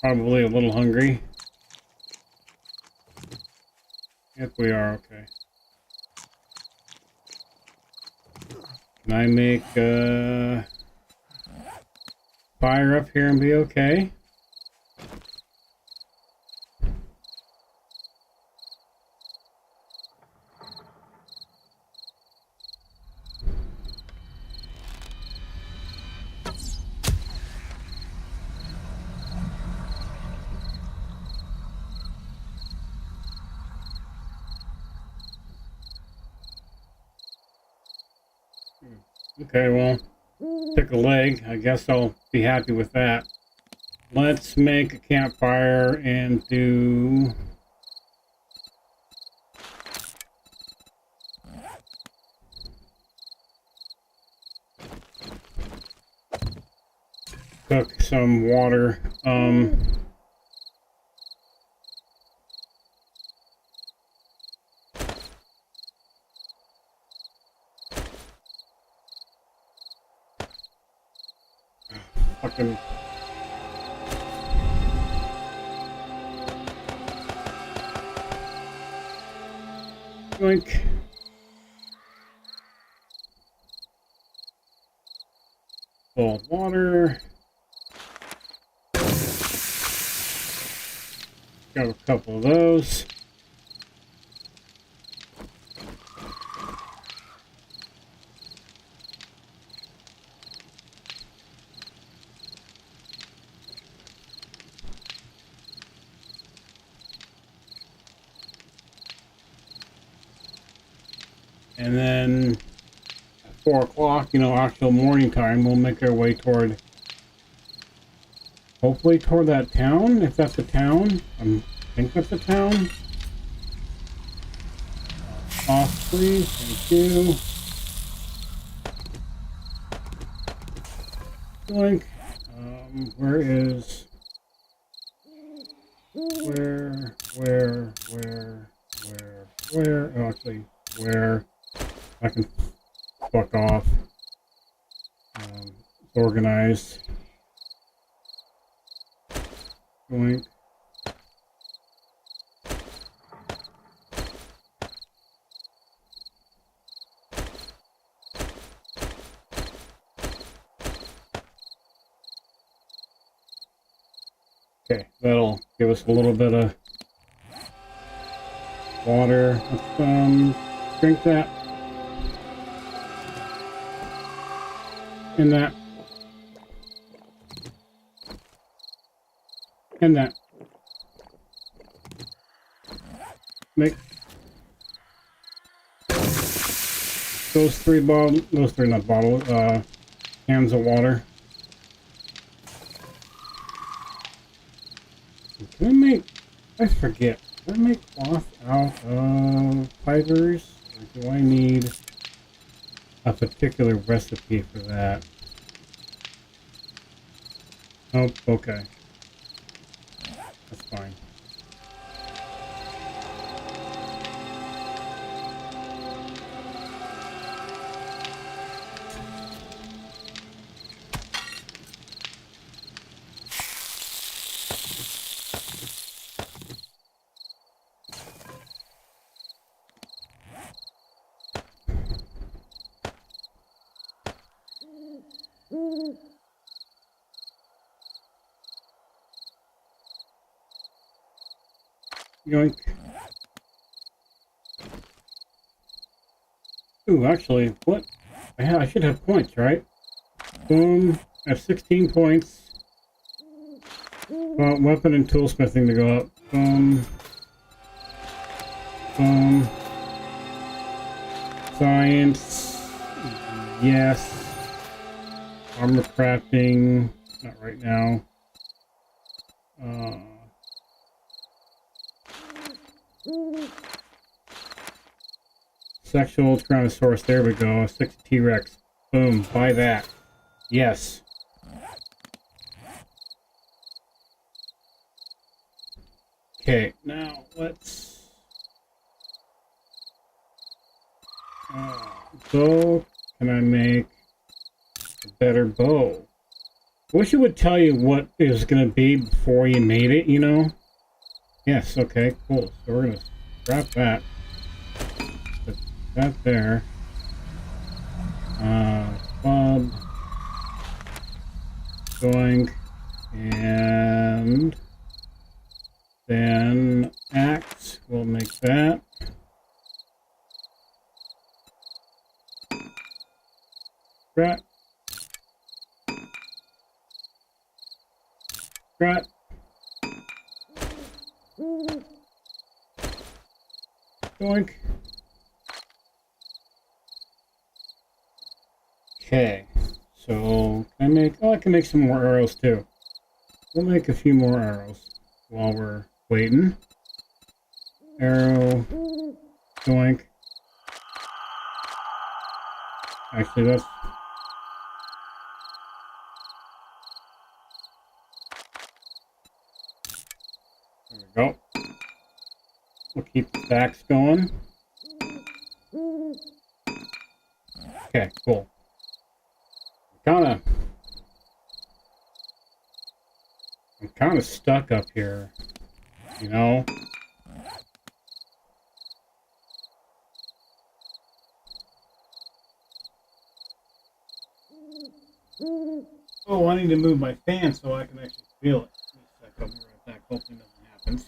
Probably a little hungry. Yep, we are, okay. Can I make fire up here and be okay? Okay, well, took a leg. I guess I'll be happy with that. Let's make a campfire and do... cook some water. Fucking... Yoink. Full of water. Got a couple of those. And then at 4 o'clock, actual morning time, we'll make our way toward, hopefully toward that town, if that's a town. I think that's a town. Off, please. Thank you. Blink. Where is... Where... Oh, actually, where... I can fuck off. It's organized. Doink. Okay, that'll give us a little bit of water. Let's drink that. And that. And that. Make those three not bottles, cans of water. Can I make, I forget, can I make cloth out of fibers? Or do I need a particular recipe for that? Oh, okay. That's fine. Yoink. Ooh, actually, what? I should have points, right? Boom. I have 16 points. Well, weapon and toolsmithing to go up. Boom. Boom. Science. Yes. Armor crafting. Not right now. Sexual Tyrannosaurus. There we go. 6 T-Rex. Boom. Buy that. Yes. Okay, now let's... bow. Can I make a better bow? I wish it would tell you what it was going to be before you made it, you know? Yes, okay, cool. So we're going to scrap that. Put that there. Club. Going. And... then axe, we'll make that. Scrap. Scrap. Doink. Okay, so can I make, oh, I can make some more arrows too. We'll make a few more arrows while we're waiting. Arrow. Doink. Actually, that's... there we go. We'll keep the stacks going. Okay, cool. I'm kind of stuck up here, you know? Oh, I need to move my fan so I can actually feel it. Give me a sec, I'll be right back. Hopefully nothing happens.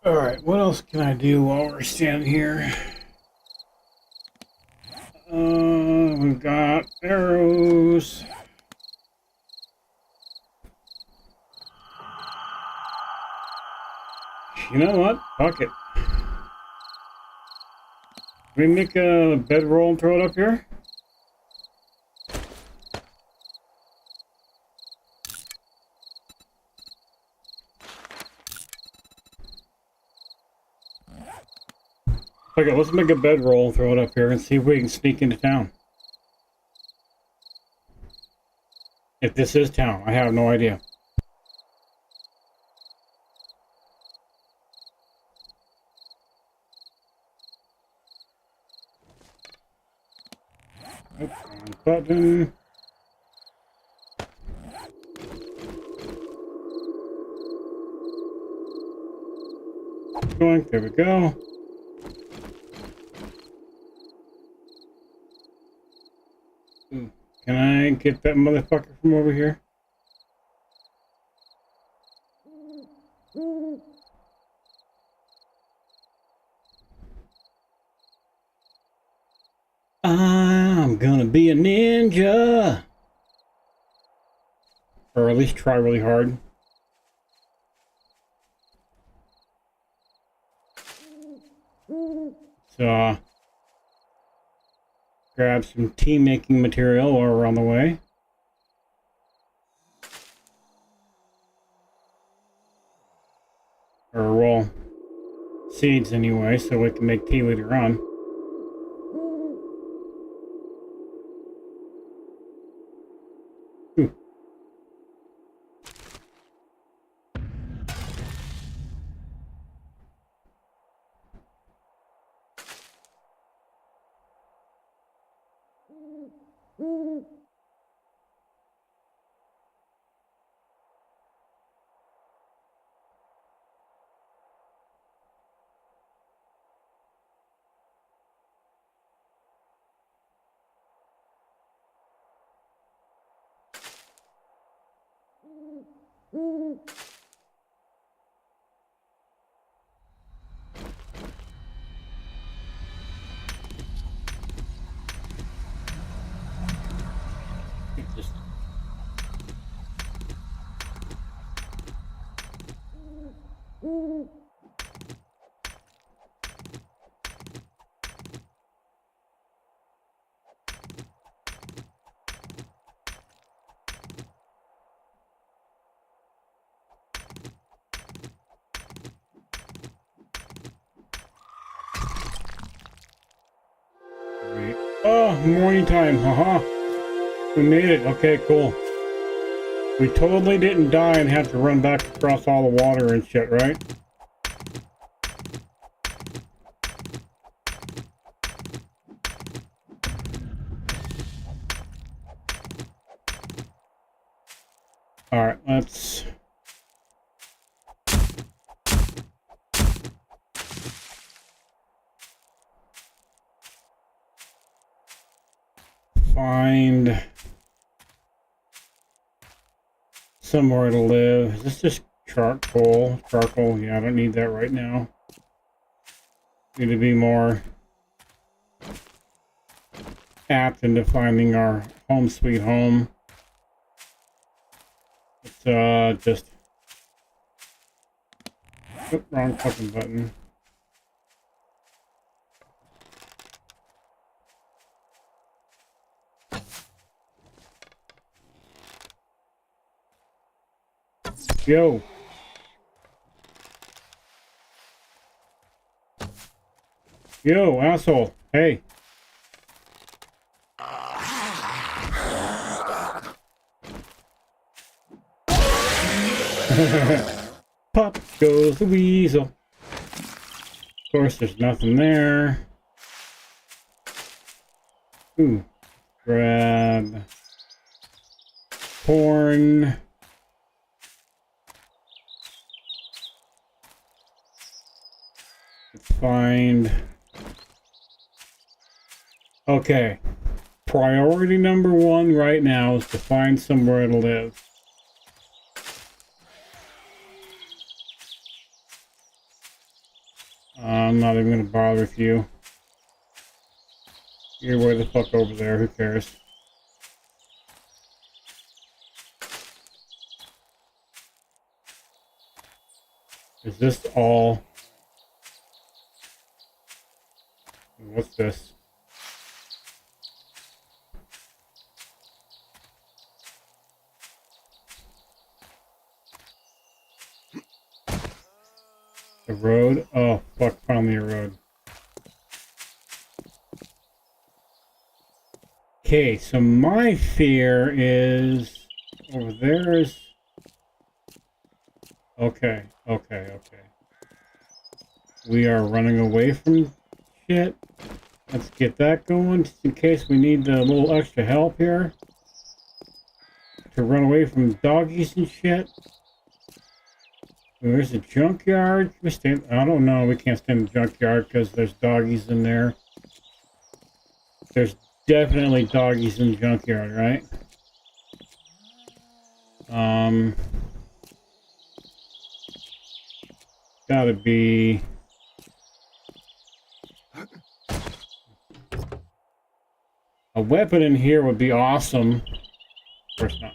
Alright, what else can I do while we're standing here? We've got arrows. You know what? Fuck it. Can we make a bedroll and throw it up here? Okay, let's make a bedroll and throw it up here and see if we can sneak into town. If this is town, I have no idea. Oops, wrong button. Going, there we go. Can I get that motherfucker from over here? I'm gonna be a ninja! Or at least try really hard. So, grab some tea making material while we're on the way. Or, well, seeds anyway, so we can make tea later on. Ooh. Just Great. Oh, morning time, haha. We made it. Okay, cool. We totally didn't die and have to run back across all the water and shit, right? Alright, let's... find somewhere to live. Is this just charcoal? Charcoal, yeah, I don't need that right now. Need to be more apt into finding our home sweet home. Let's just... Oop, wrong fucking button. Yo. Yo, asshole. Hey. Pop goes the weasel. Of course, there's nothing there. Ooh. Grab corn. Find. Okay. Priority number one right now is to find somewhere to live. I'm not even gonna bother with you. You're way the fuck over there, who cares? Is this all? What's this? The road? Oh, fuck, finally a road. Okay, so my fear is... Over there is... Okay. We are running away from shit. Let's get that going, just in case we need a little extra help here. To run away from doggies and shit. There's a junkyard. Can we stand? I don't know. We can't stand in the junkyard because there's doggies in there. There's definitely doggies in the junkyard, right? Gotta be. A weapon in here would be awesome. Of course not.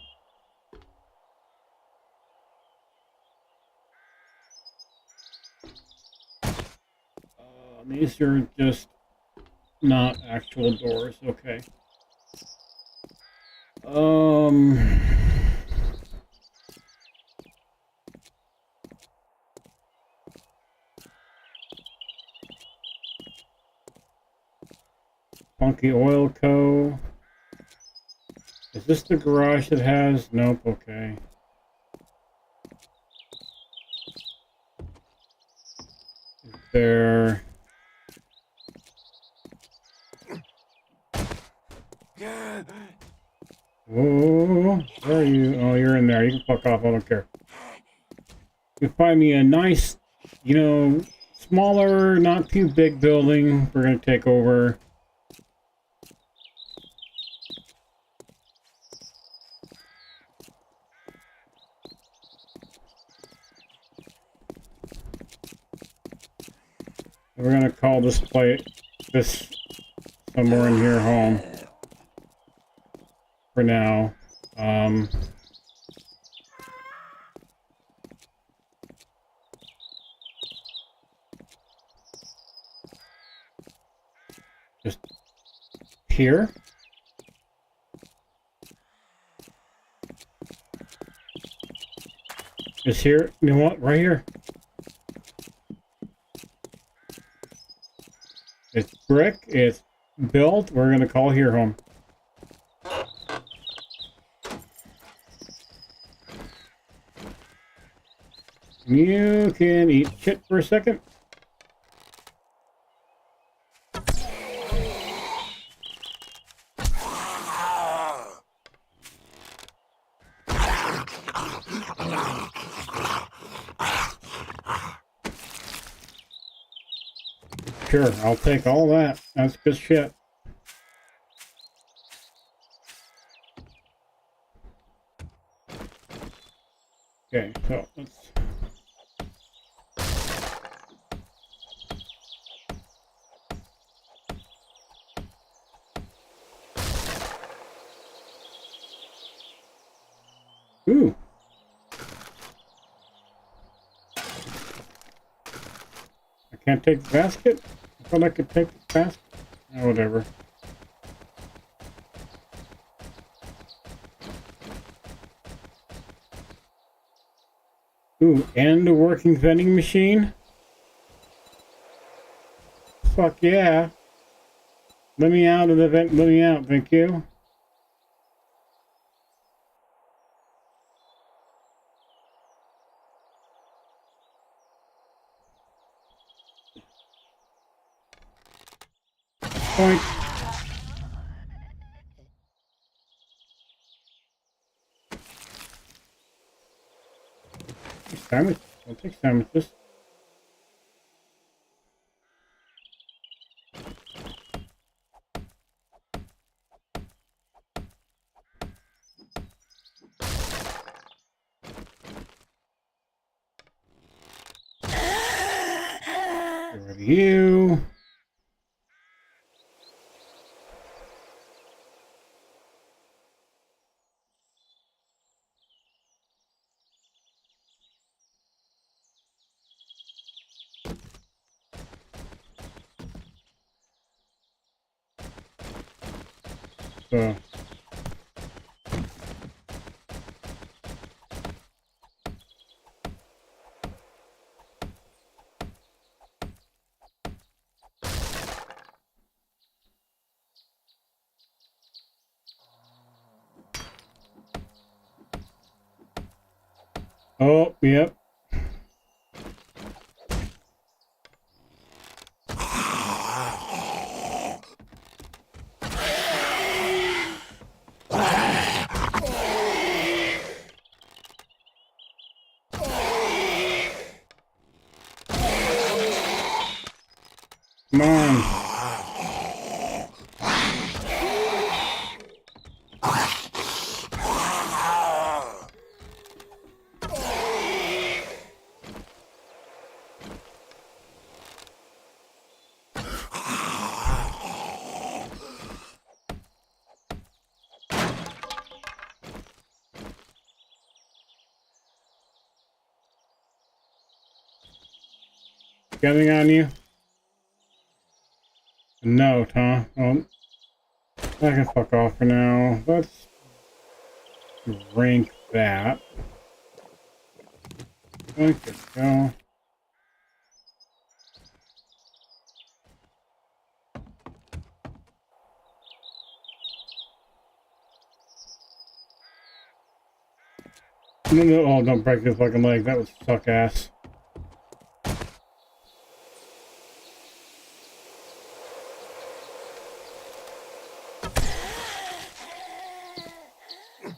These are just not actual doors. Okay. Funky Oil Co. Is this the garage that has? Nope, okay. Is there... Whoa, where are you? Oh, you're in there. You can fuck off. I don't care. You find me a nice, you know, smaller, not too big building. We're going to take over. We're going to call this somewhere in here home. For now. Just here. Just here. You know what? Right here. It's brick. It's built. We're going to call here home. You can eat shit for a second. Sure, I'll take all that. That's good shit. Okay, so let's... Ooh. I can't take the basket? I thought I could take the basket. Oh, whatever. Ooh, and a working vending machine? Fuck yeah. Let me out of the vent. Let me out, thank you. Point. Sandwich. I'll take sandwiches. Get rid of you. So. Oh, yep. Come on. Getting on you? No, huh? Well, I can fuck off for now. Let's rank that. There we go. No, oh, don't break this fucking leg. That would suck ass.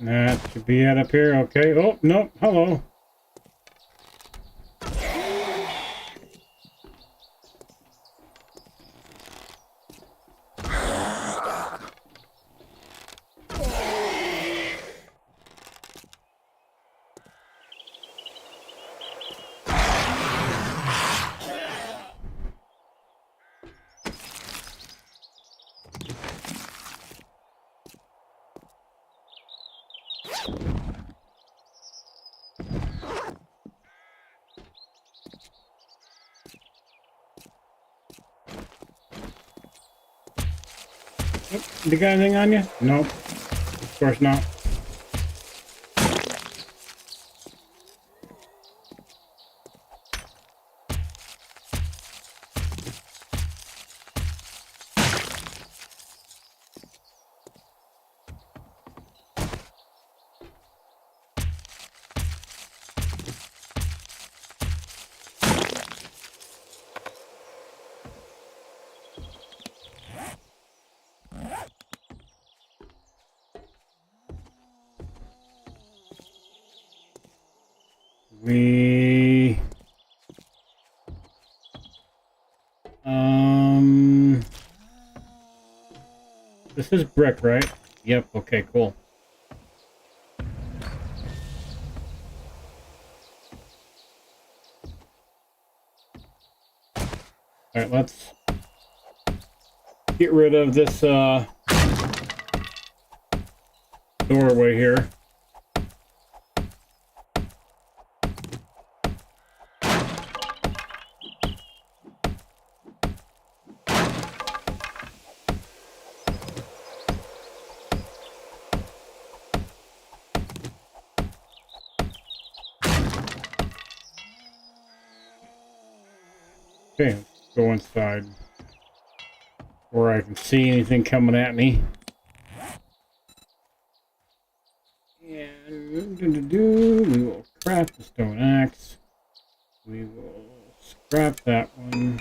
That should be it up here. Okay. Oh, no. Hello. You got anything on you? Nope. Of course not. This is brick, right? Yep, okay, cool. Alright, let's get rid of this doorway here. Okay, let's go inside where I can see anything coming at me. And we will craft the stone axe. We will scrap that one.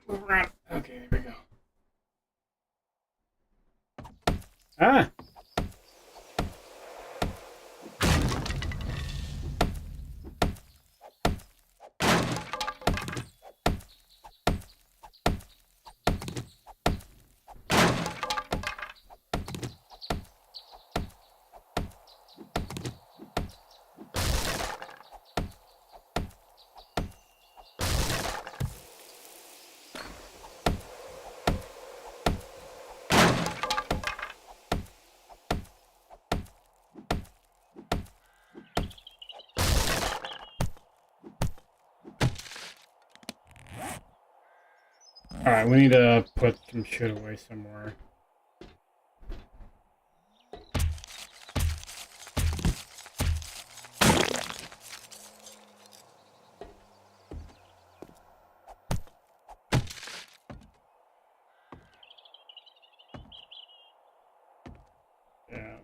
Move around. Okay, there we go. Ah! Alright, we need to put some shit away somewhere. Yeah,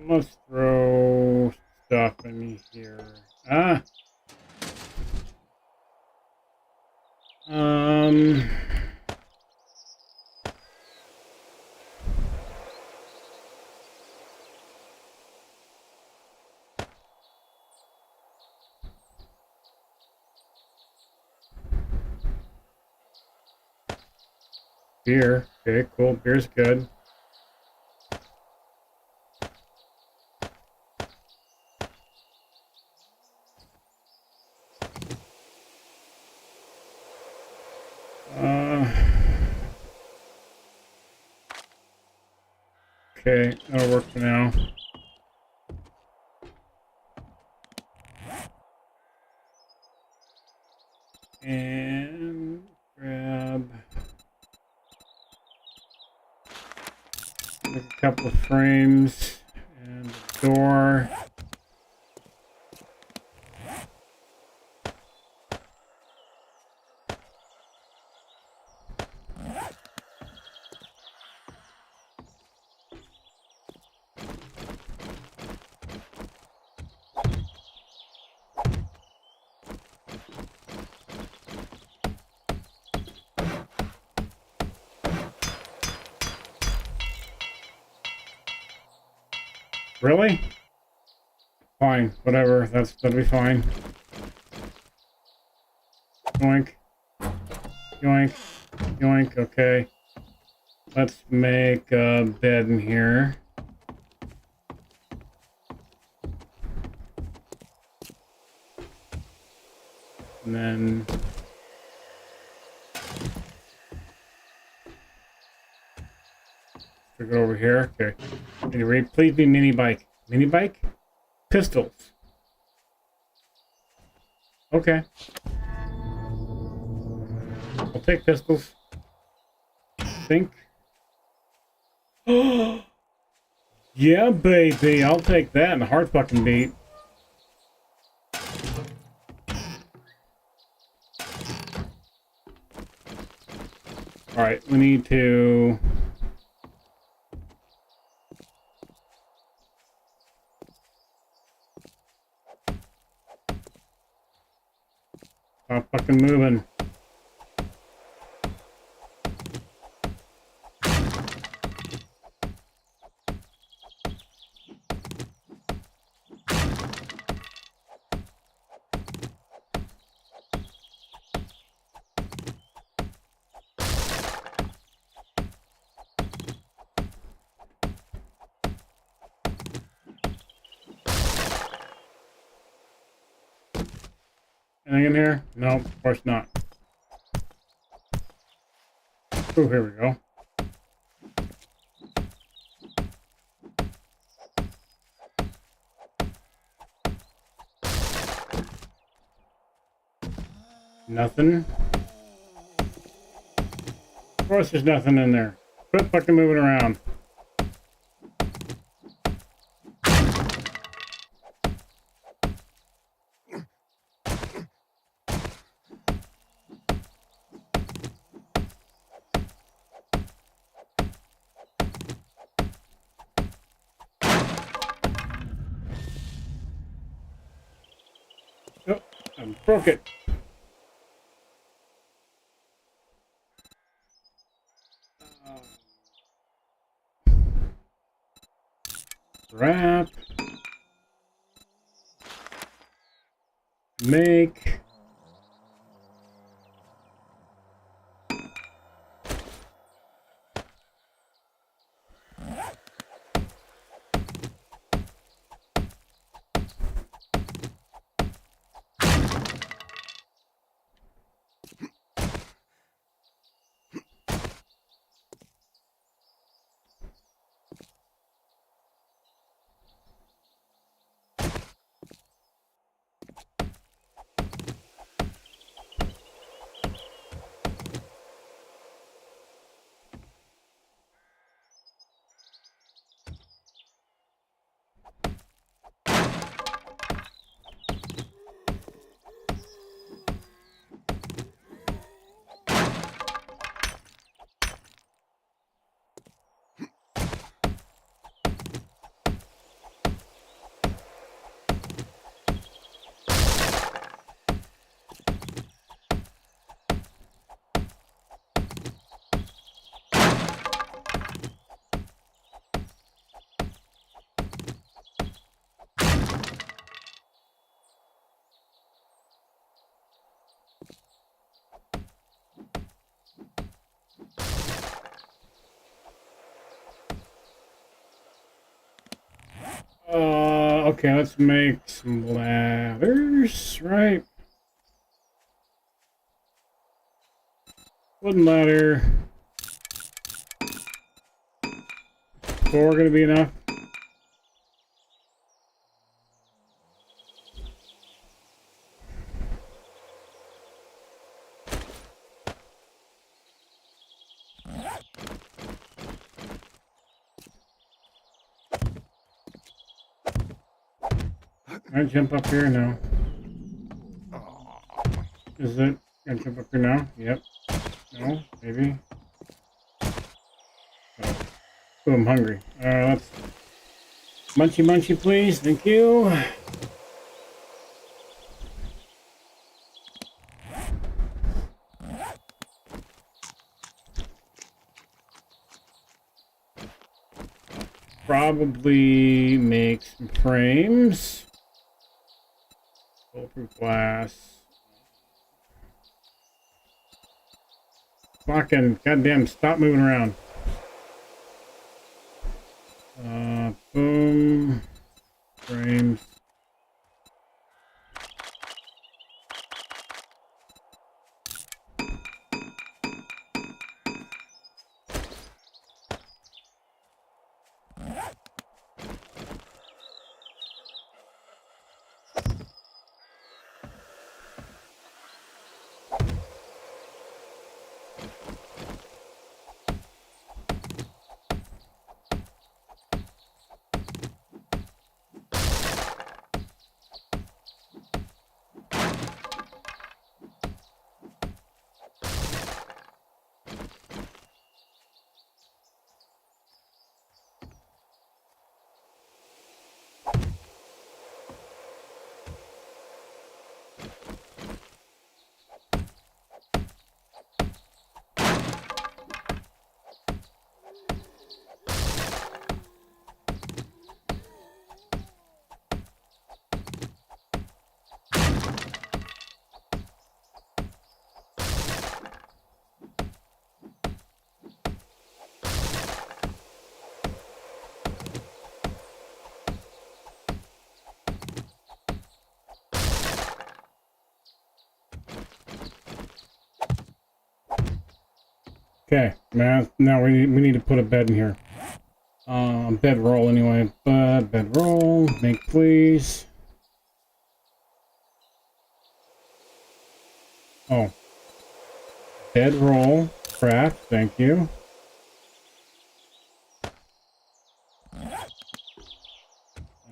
let's throw stuff in here. Ah! Beer. Okay, cool. Beer's good. Okay, that'll work for now. And grab a couple of frames and a door. Really? Fine, whatever. That'll be fine. Yoink. Yoink. Yoink, okay. Let's make a bed in here. And then stick it over here. Okay. Anyway, please be mini bike. Mini bike? Pistols. Okay. I'll take pistols. I think. Yeah, baby. I'll take that in a hard fucking beat. Alright, we need to... Stop fucking moving. Anything in here? No, of course not. Oh, here we go. Nothing. Of course there's nothing in there. Quit fucking moving around. Oh, I broke it. Wrap. Make. Okay, let's make some ladders, right? Wooden ladder. 4 gonna be enough. Can I jump up here? No. Is it? Can I jump up here now? Yep. No? Maybe? Oh, I'm hungry. Let's... Munchy munchy, please. Thank you. Probably make some frames. Bulletproof glass. Fucking goddamn, stop moving around. Boom. Frames. Okay, man. Now we need to put a bed in here. Bedroll anyway. Bedroll. Make please. Oh. Bedroll. Craft. Thank you.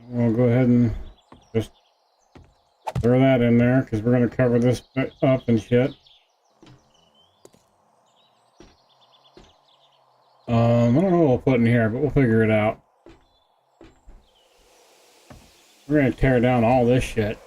We'll go ahead and just throw that in there because we're going to cover this up and shit. I don't know what we'll put in here, but we'll figure it out. We're gonna tear down all this shit.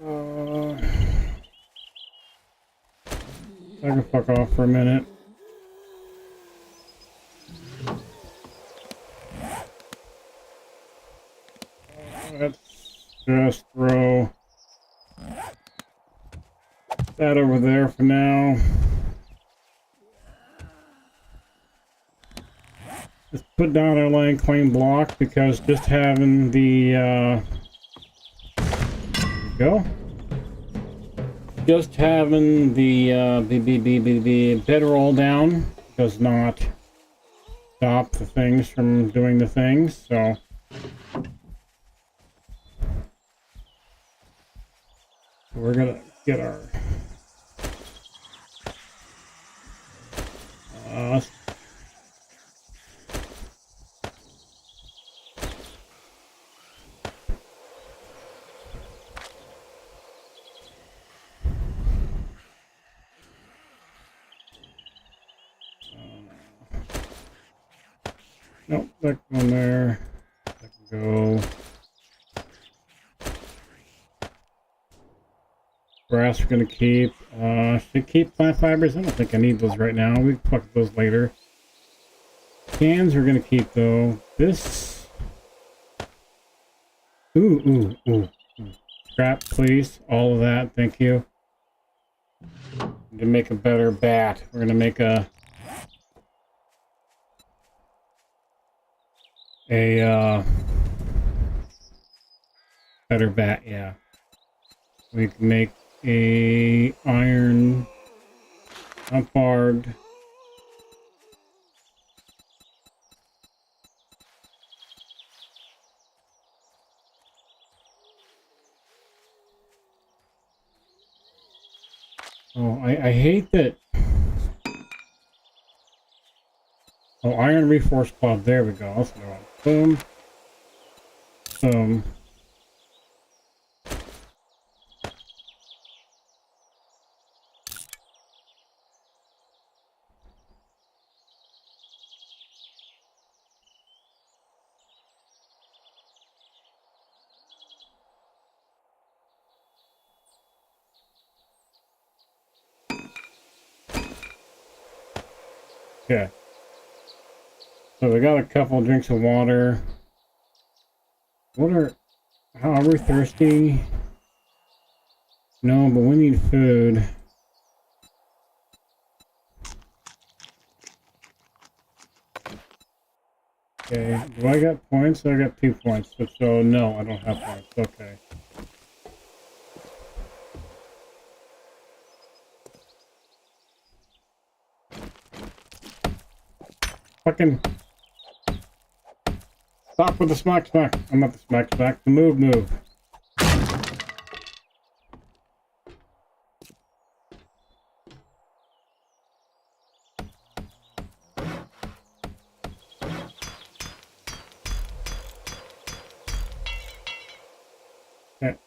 I can fuck off for a minute. Let's just throw that over there for now. Let's put down our land claim block because just having the there we go. Just having the bedroll down does not stop the things from doing the things, so we're gonna get our nope, that one there. That can go. Grass we're gonna keep. Should keep plant fibers. I don't think I need those right now. We can fuck those later. Cans we're gonna keep though. This. Ooh. Scrap, please. All of that. Thank you. To make a better bat, we're gonna make a better bat. Yeah. We can make a iron unbarred I hate that. Oh, iron reinforced club. There we go. Let's go on. Boom. Boom. Okay. So we got a couple of drinks of water. How are we thirsty? No, but we need food. Okay, do I got points? I got 2 points, so no, I don't have points. Okay. Fucking stop with the smack. I'm not the smack. The move. Okay.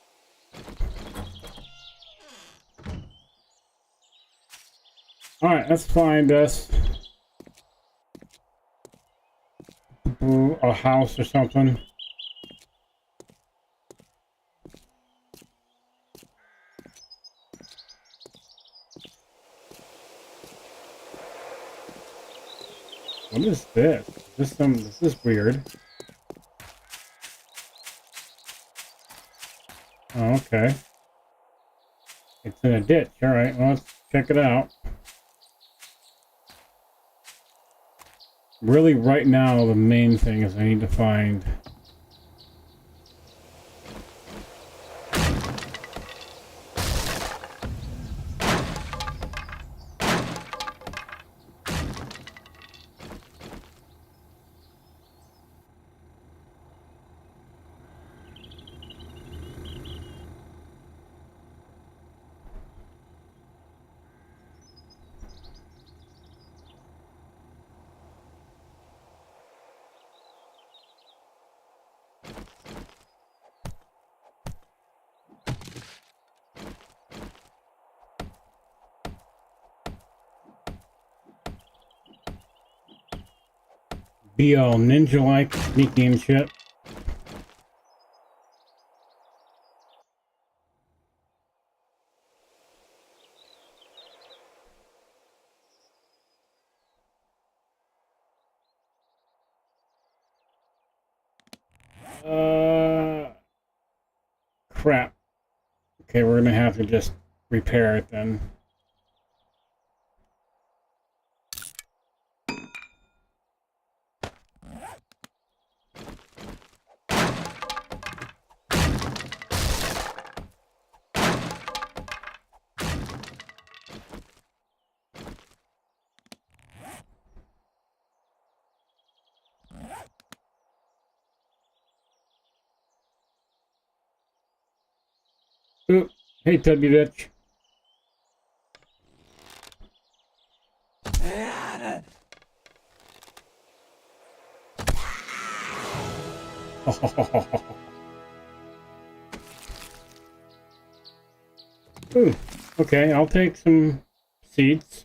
Alright, let's find us a house or something. What is this? This is weird. Oh, okay. It's in a ditch. Alright, well, let's check it out. Really, right now, the main thing is I need to find... be all ninja-like, sneaky and shit. Crap. Okay, we're gonna have to just repair it then. Ooh, hey, Tubby bitch. Ooh, okay, I'll take some seeds.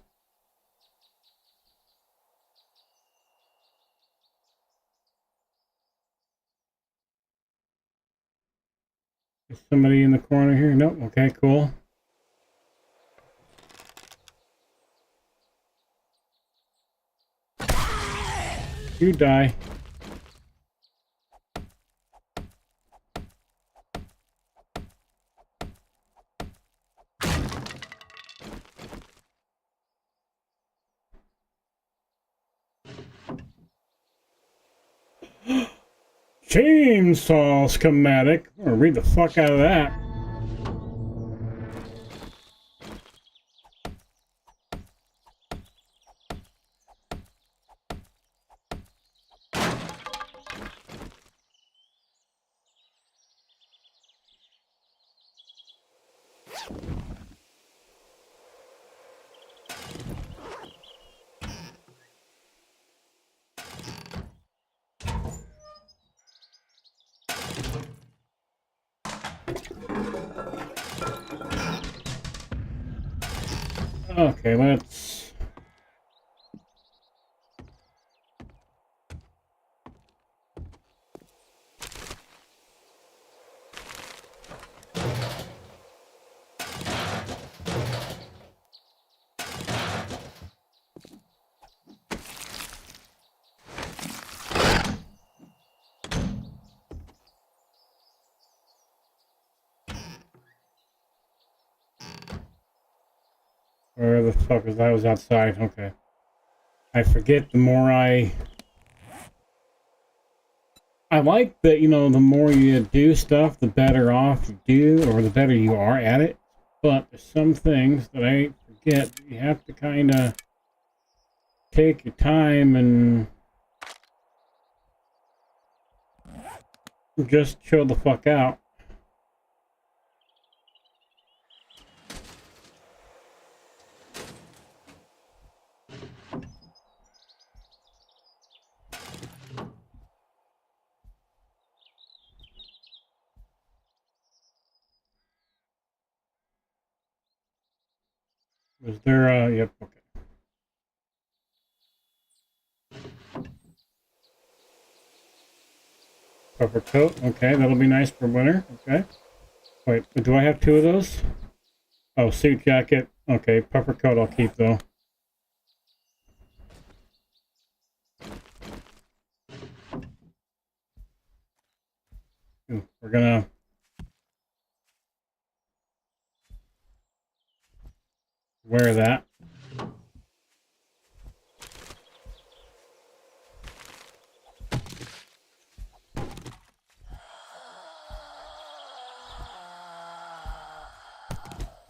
Is somebody in the corner here? Nope, okay, cool. You die. Chainsaw schematic. I'm gonna read the fuck out of that. Okay, let's... Where the fuck was that? I was outside. Okay. I forget the more I like that, you know, the more you do stuff, the better off you do, or the better you are at it. But there's some things that I forget. You have to kind of take your time and just chill the fuck out. Was there yep, okay. Puffer coat, okay, that'll be nice for winter, okay. Wait, do I have two of those? Oh, suit jacket, okay, puffer coat I'll keep though. Ooh, we're gonna... wear that.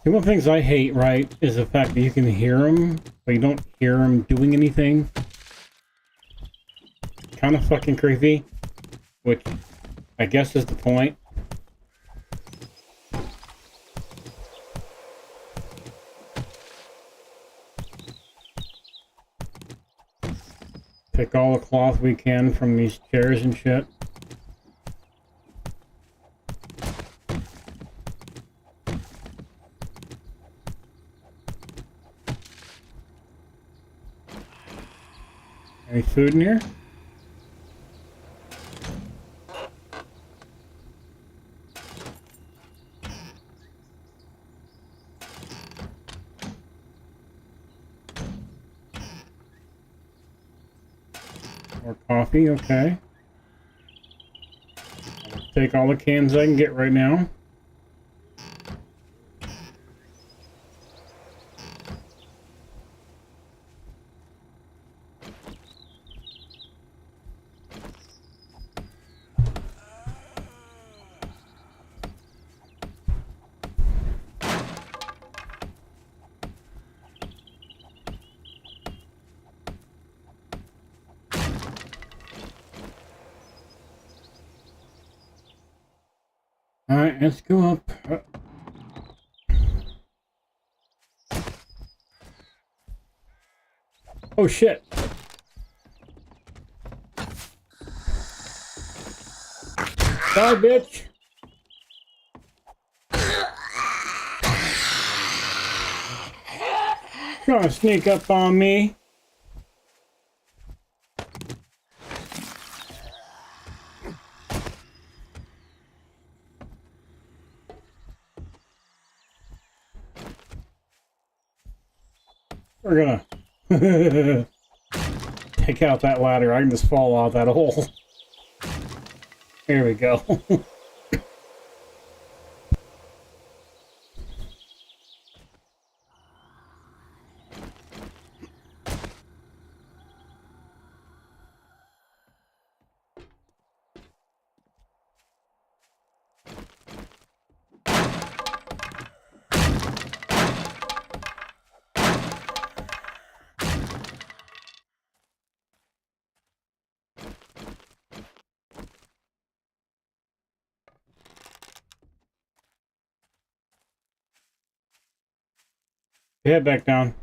See, one of the things I hate, right, is the fact that you can hear them, but you don't hear them doing anything. Kind of fucking creepy, which I guess is the point. Pick all the cloth we can from these chairs and shit. Any food in here? More coffee, okay. Take all the cans I can get right now. Alright, let's go up. Oh shit. Die, bitch. Trying to sneak up on me. We're gonna take out that ladder. I can just fall out that hole. Here we go. Head back down.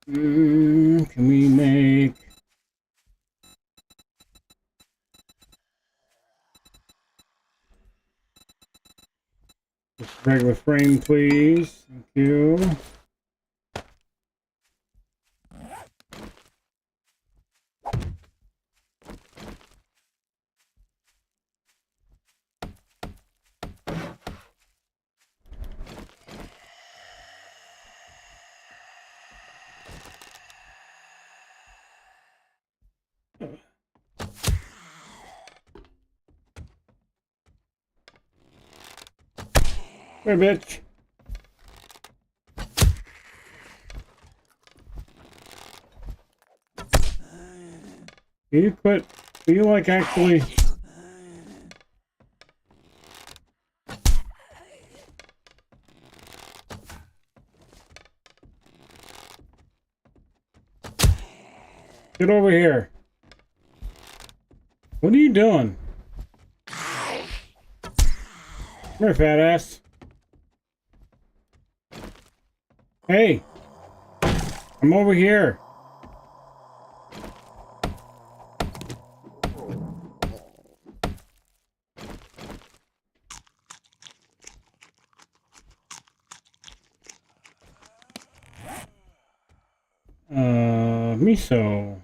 Can we make just regular frame, please? Thank you. Hey, bitch. Can you quit? Do you like actually? Get over here. What are you doing? Come here, fat ass. Hey, I'm over here. Miso.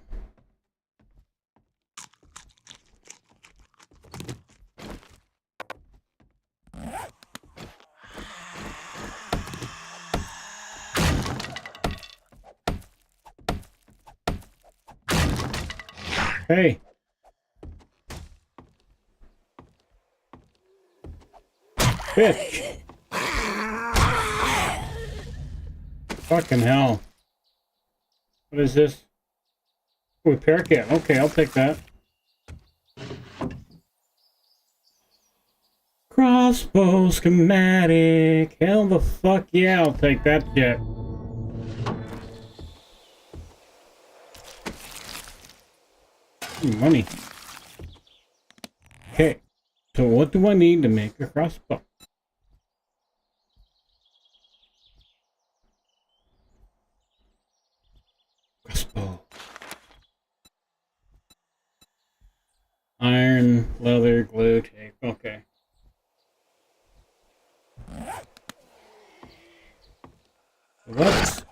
Hey. Bitch. Fucking hell. What is this? Oh, repair kit. Okay, I'll take that. Crossbow schematic. Hell the fuck yeah, I'll take that shit. Money. Okay, so what do I need to make a crossbow? Crossbow. Iron, leather, glue, tape. Okay. What?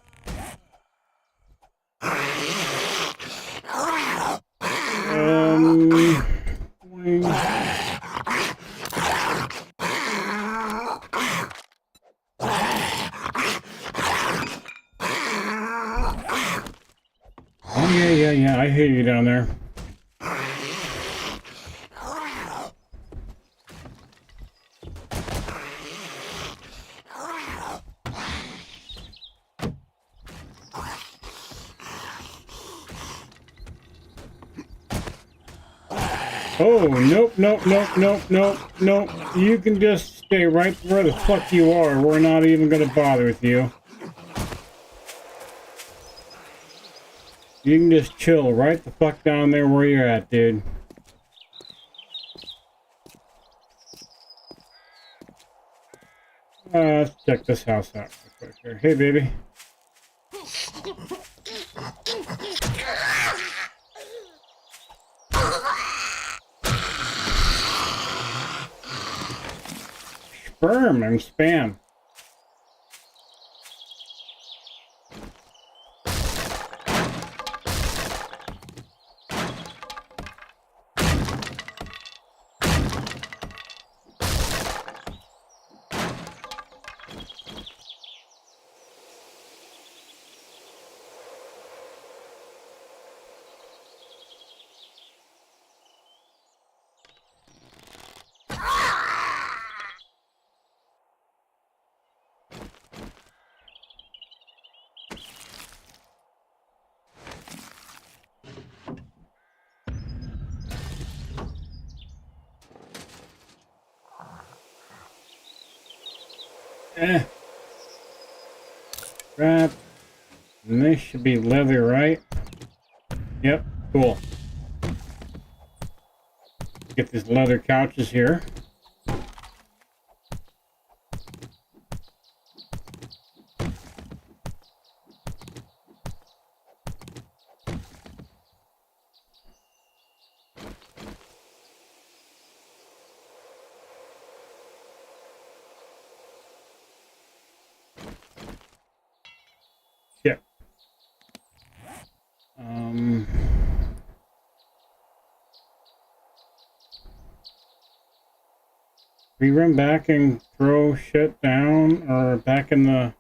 Yeah, I hear you down there. Oh, nope. You can just stay right where the fuck you are. We're not even gonna bother with you. You can just chill right the fuck down there where you're at, dude. Let's check this house out real quick here. Hey, baby. Sperm and spam. Crap. And this should be leather, right? Yep, cool. Get these leather couches here. We run back and throw shit down, or back in the...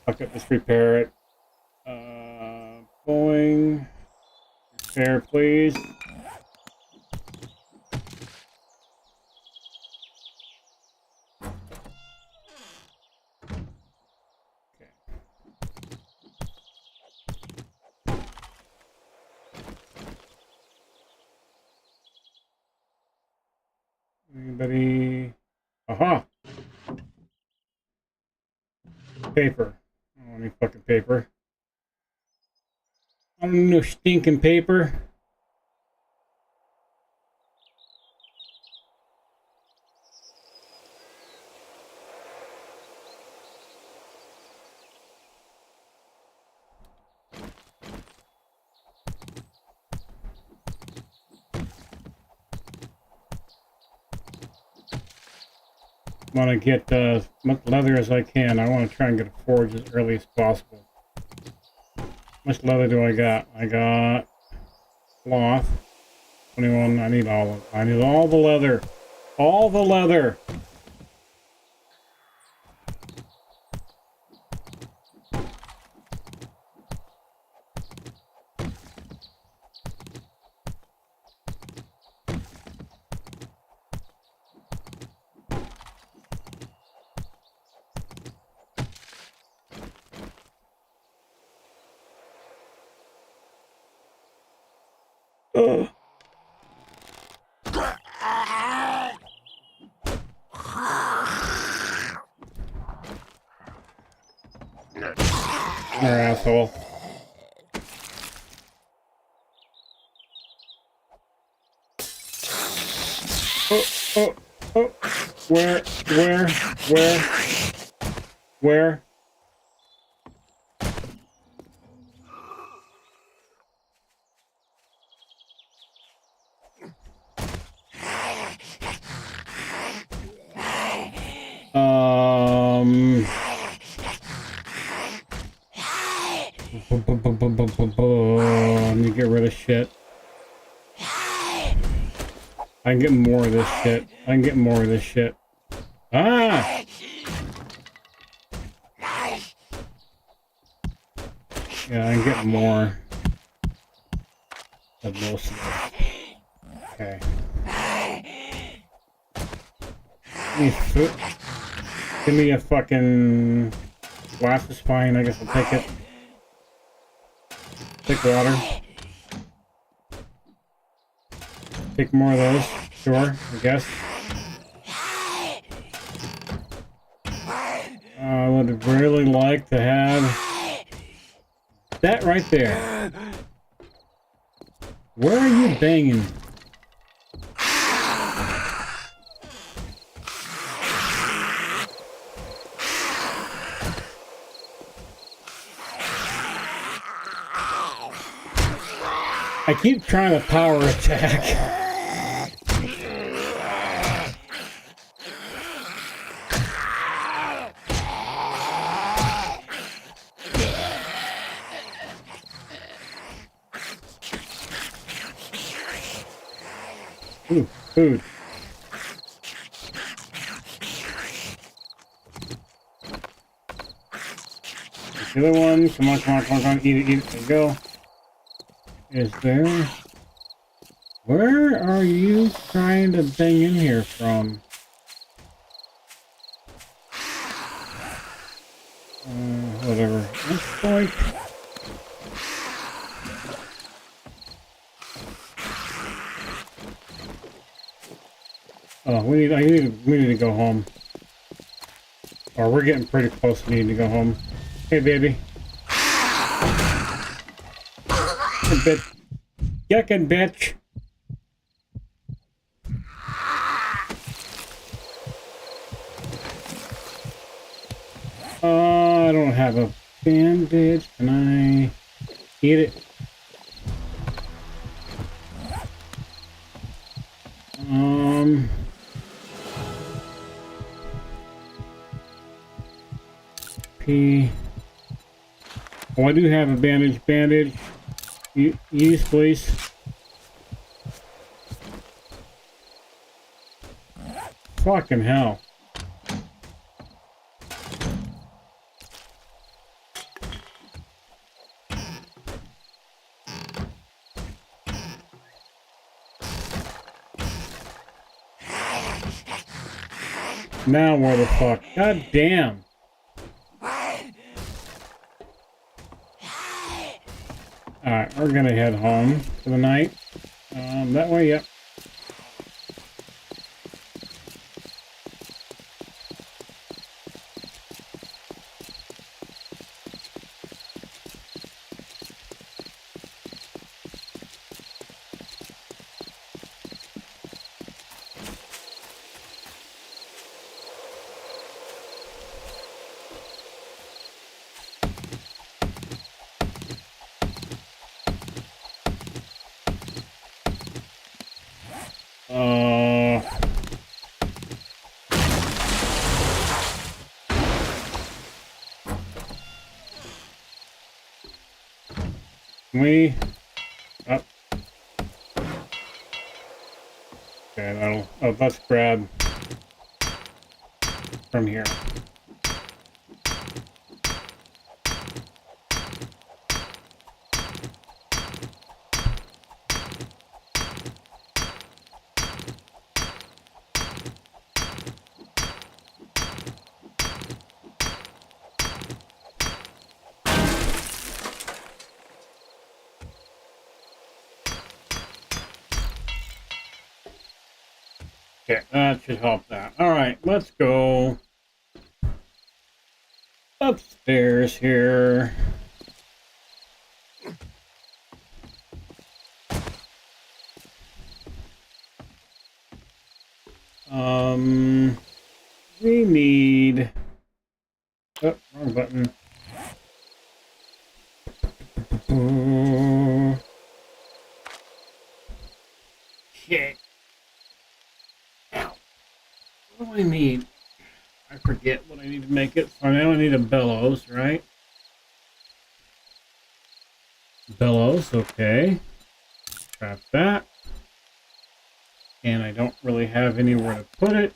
Fuck it, let's repair it. Pulling. Repair, please. Anybody? Aha! Paper. I don't want any fucking paper. I don't need no stinking paper. I want to get as much leather as I can. I want to try and get a forge as early as possible. How much leather do I got? I got cloth. 21. I need all the leather. All the leather. You're an asshole. Oh. Where? Let me get rid of shit. I can get more of this shit. Ah! Yeah, I'm getting more of most of it. Okay. Give me a fucking glass is fine. I guess I'll take it. Take water. Take more of those. Sure, I guess. I would really like to have that right there. Where are you banging? I keep trying to power attack. Ooh, food. The other one, come on, come on, come on, come on, eat it, there you go. Is there... Where are you trying to bang in here from? Whatever. This point. Oh, we need to go home. Or we're getting pretty close to needing to go home. Hey, baby. Hey, bitch. Yuckin' bitch. I don't have a bandage. Can I eat it? Oh, I do have a bandage. Bandage. Use, please. Fucking hell. Now where the fuck? God damn. Alright, we're gonna head home for the night. That way, yep. We up. Okay, that'll. Oh, let's grab from here. Okay, that should help that. Alright, let's go upstairs here. We need... Oh, wrong button. Shit. What do I need? I forget what I need to make it. So now I need a bellows, right? Bellows, okay. Trap that. And I don't really have anywhere to put it.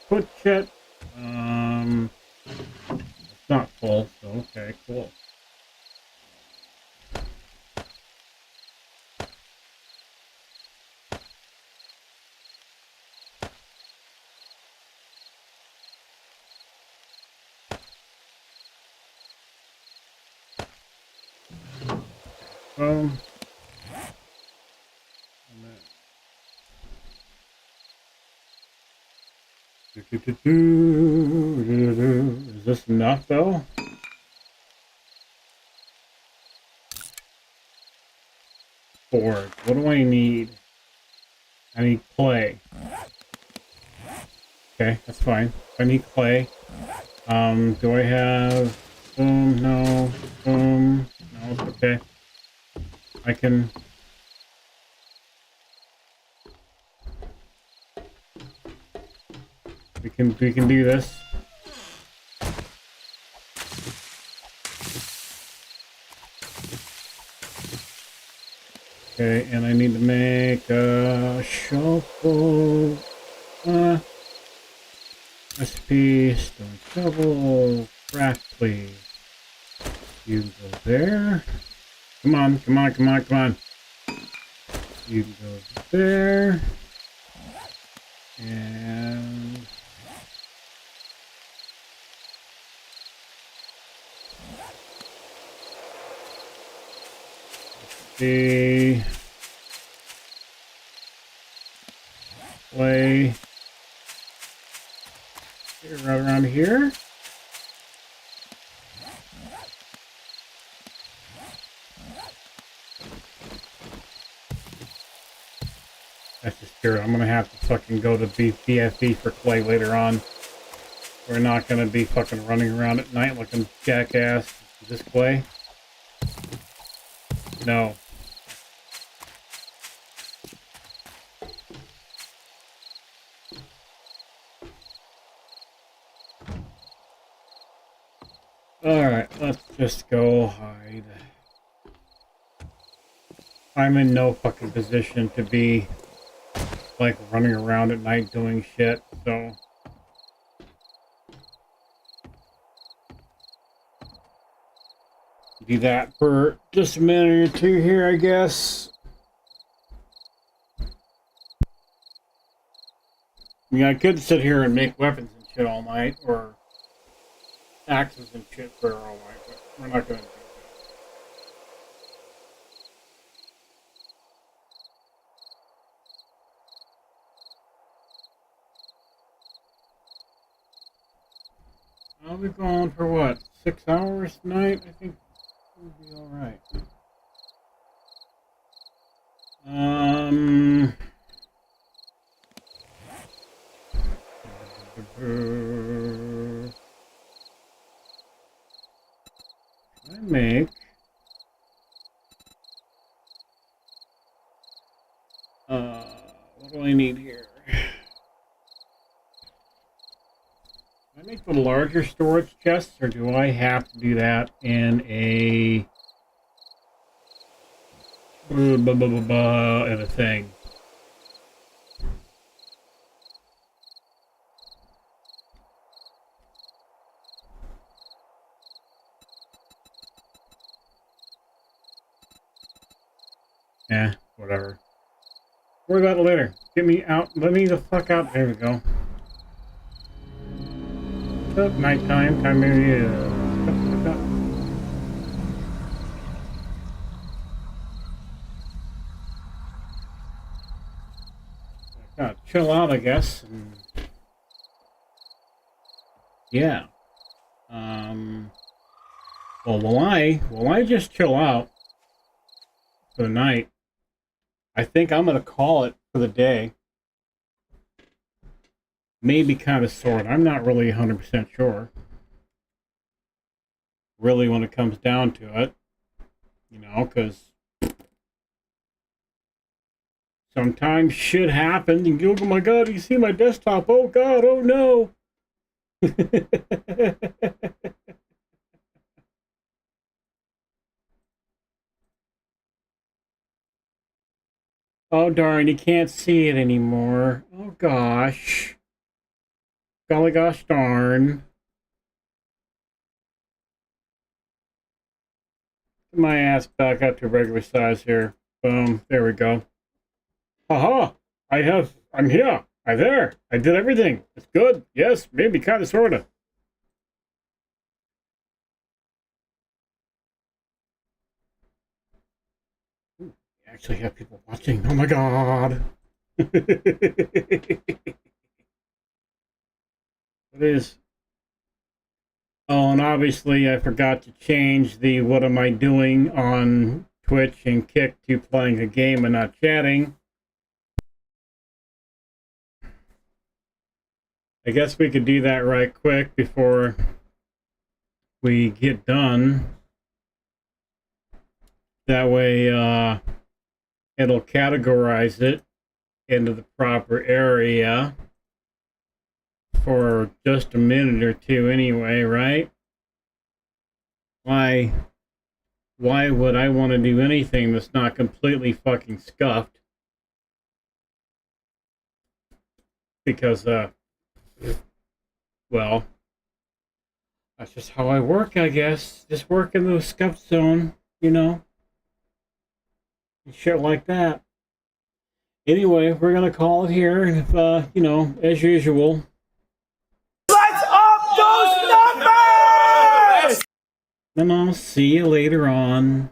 Put it. It's not full, so okay, cool. boom. Is this enough though? Board. What do I need? I need clay. Okay, that's fine. I need clay. Do I have boom? No. Boom. No, it's okay. I can. We can do this. Okay, and I need to make a shuffle. Recipe, stone shovel, craft, please. You go there. Come on, come on, come on, come on. You go there. And the play right around here. That's just scary. I'm gonna have to fucking go to BFE for clay later on. We're not gonna be fucking running around at night like a jackass. Is this clay? No. Alright, let's just go hide. I'm in no fucking position to be like running around at night doing shit, so do that for just a minute or two here, I guess. I mean, I could sit here and make weapons and shit all night, or axes and shit for all night, but we're not gonna do that. I'll be going for what, 6 hours tonight? I think we'll be alright. I make what do I need here? I make the larger storage chests, or do I have to do that in a in a thing? Yeah, whatever. Worry about it later. Get me out. Let me the fuck out. There we go. Up, nighttime. Time maybe. Gotta chill out, I guess. And yeah. Well, will I just chill out for the night? I think I'm gonna call it for the day. Maybe kind of sort. I'm not really 100% sure. Really, when it comes down to it, you know, because sometimes shit happens and you go, oh my god, you see my desktop? Oh god, oh no. Oh darn, you can't see it anymore. Oh gosh. Golly gosh darn. Get my ass back up to regular size here. Boom, there we go. Haha! I'm here. I'm there. I did everything. It's good. Yes, maybe kinda sorta. actually have people watching. Oh my god. It is. Oh, and obviously I forgot to change the what am I doing on Twitch and Kick to playing a game and not chatting. I guess we could do that right quick before we get done. That way, it'll categorize it into the proper area for just a minute or two anyway, right? Why would I want to do anything that's not completely fucking scuffed? Because, well, that's just how I work, I guess. Just work in the scuffed zone, you know? And shit like that. Anyway, we're gonna call it here, and if, you know, as usual. Let's up those numbers! And I'll see you later on.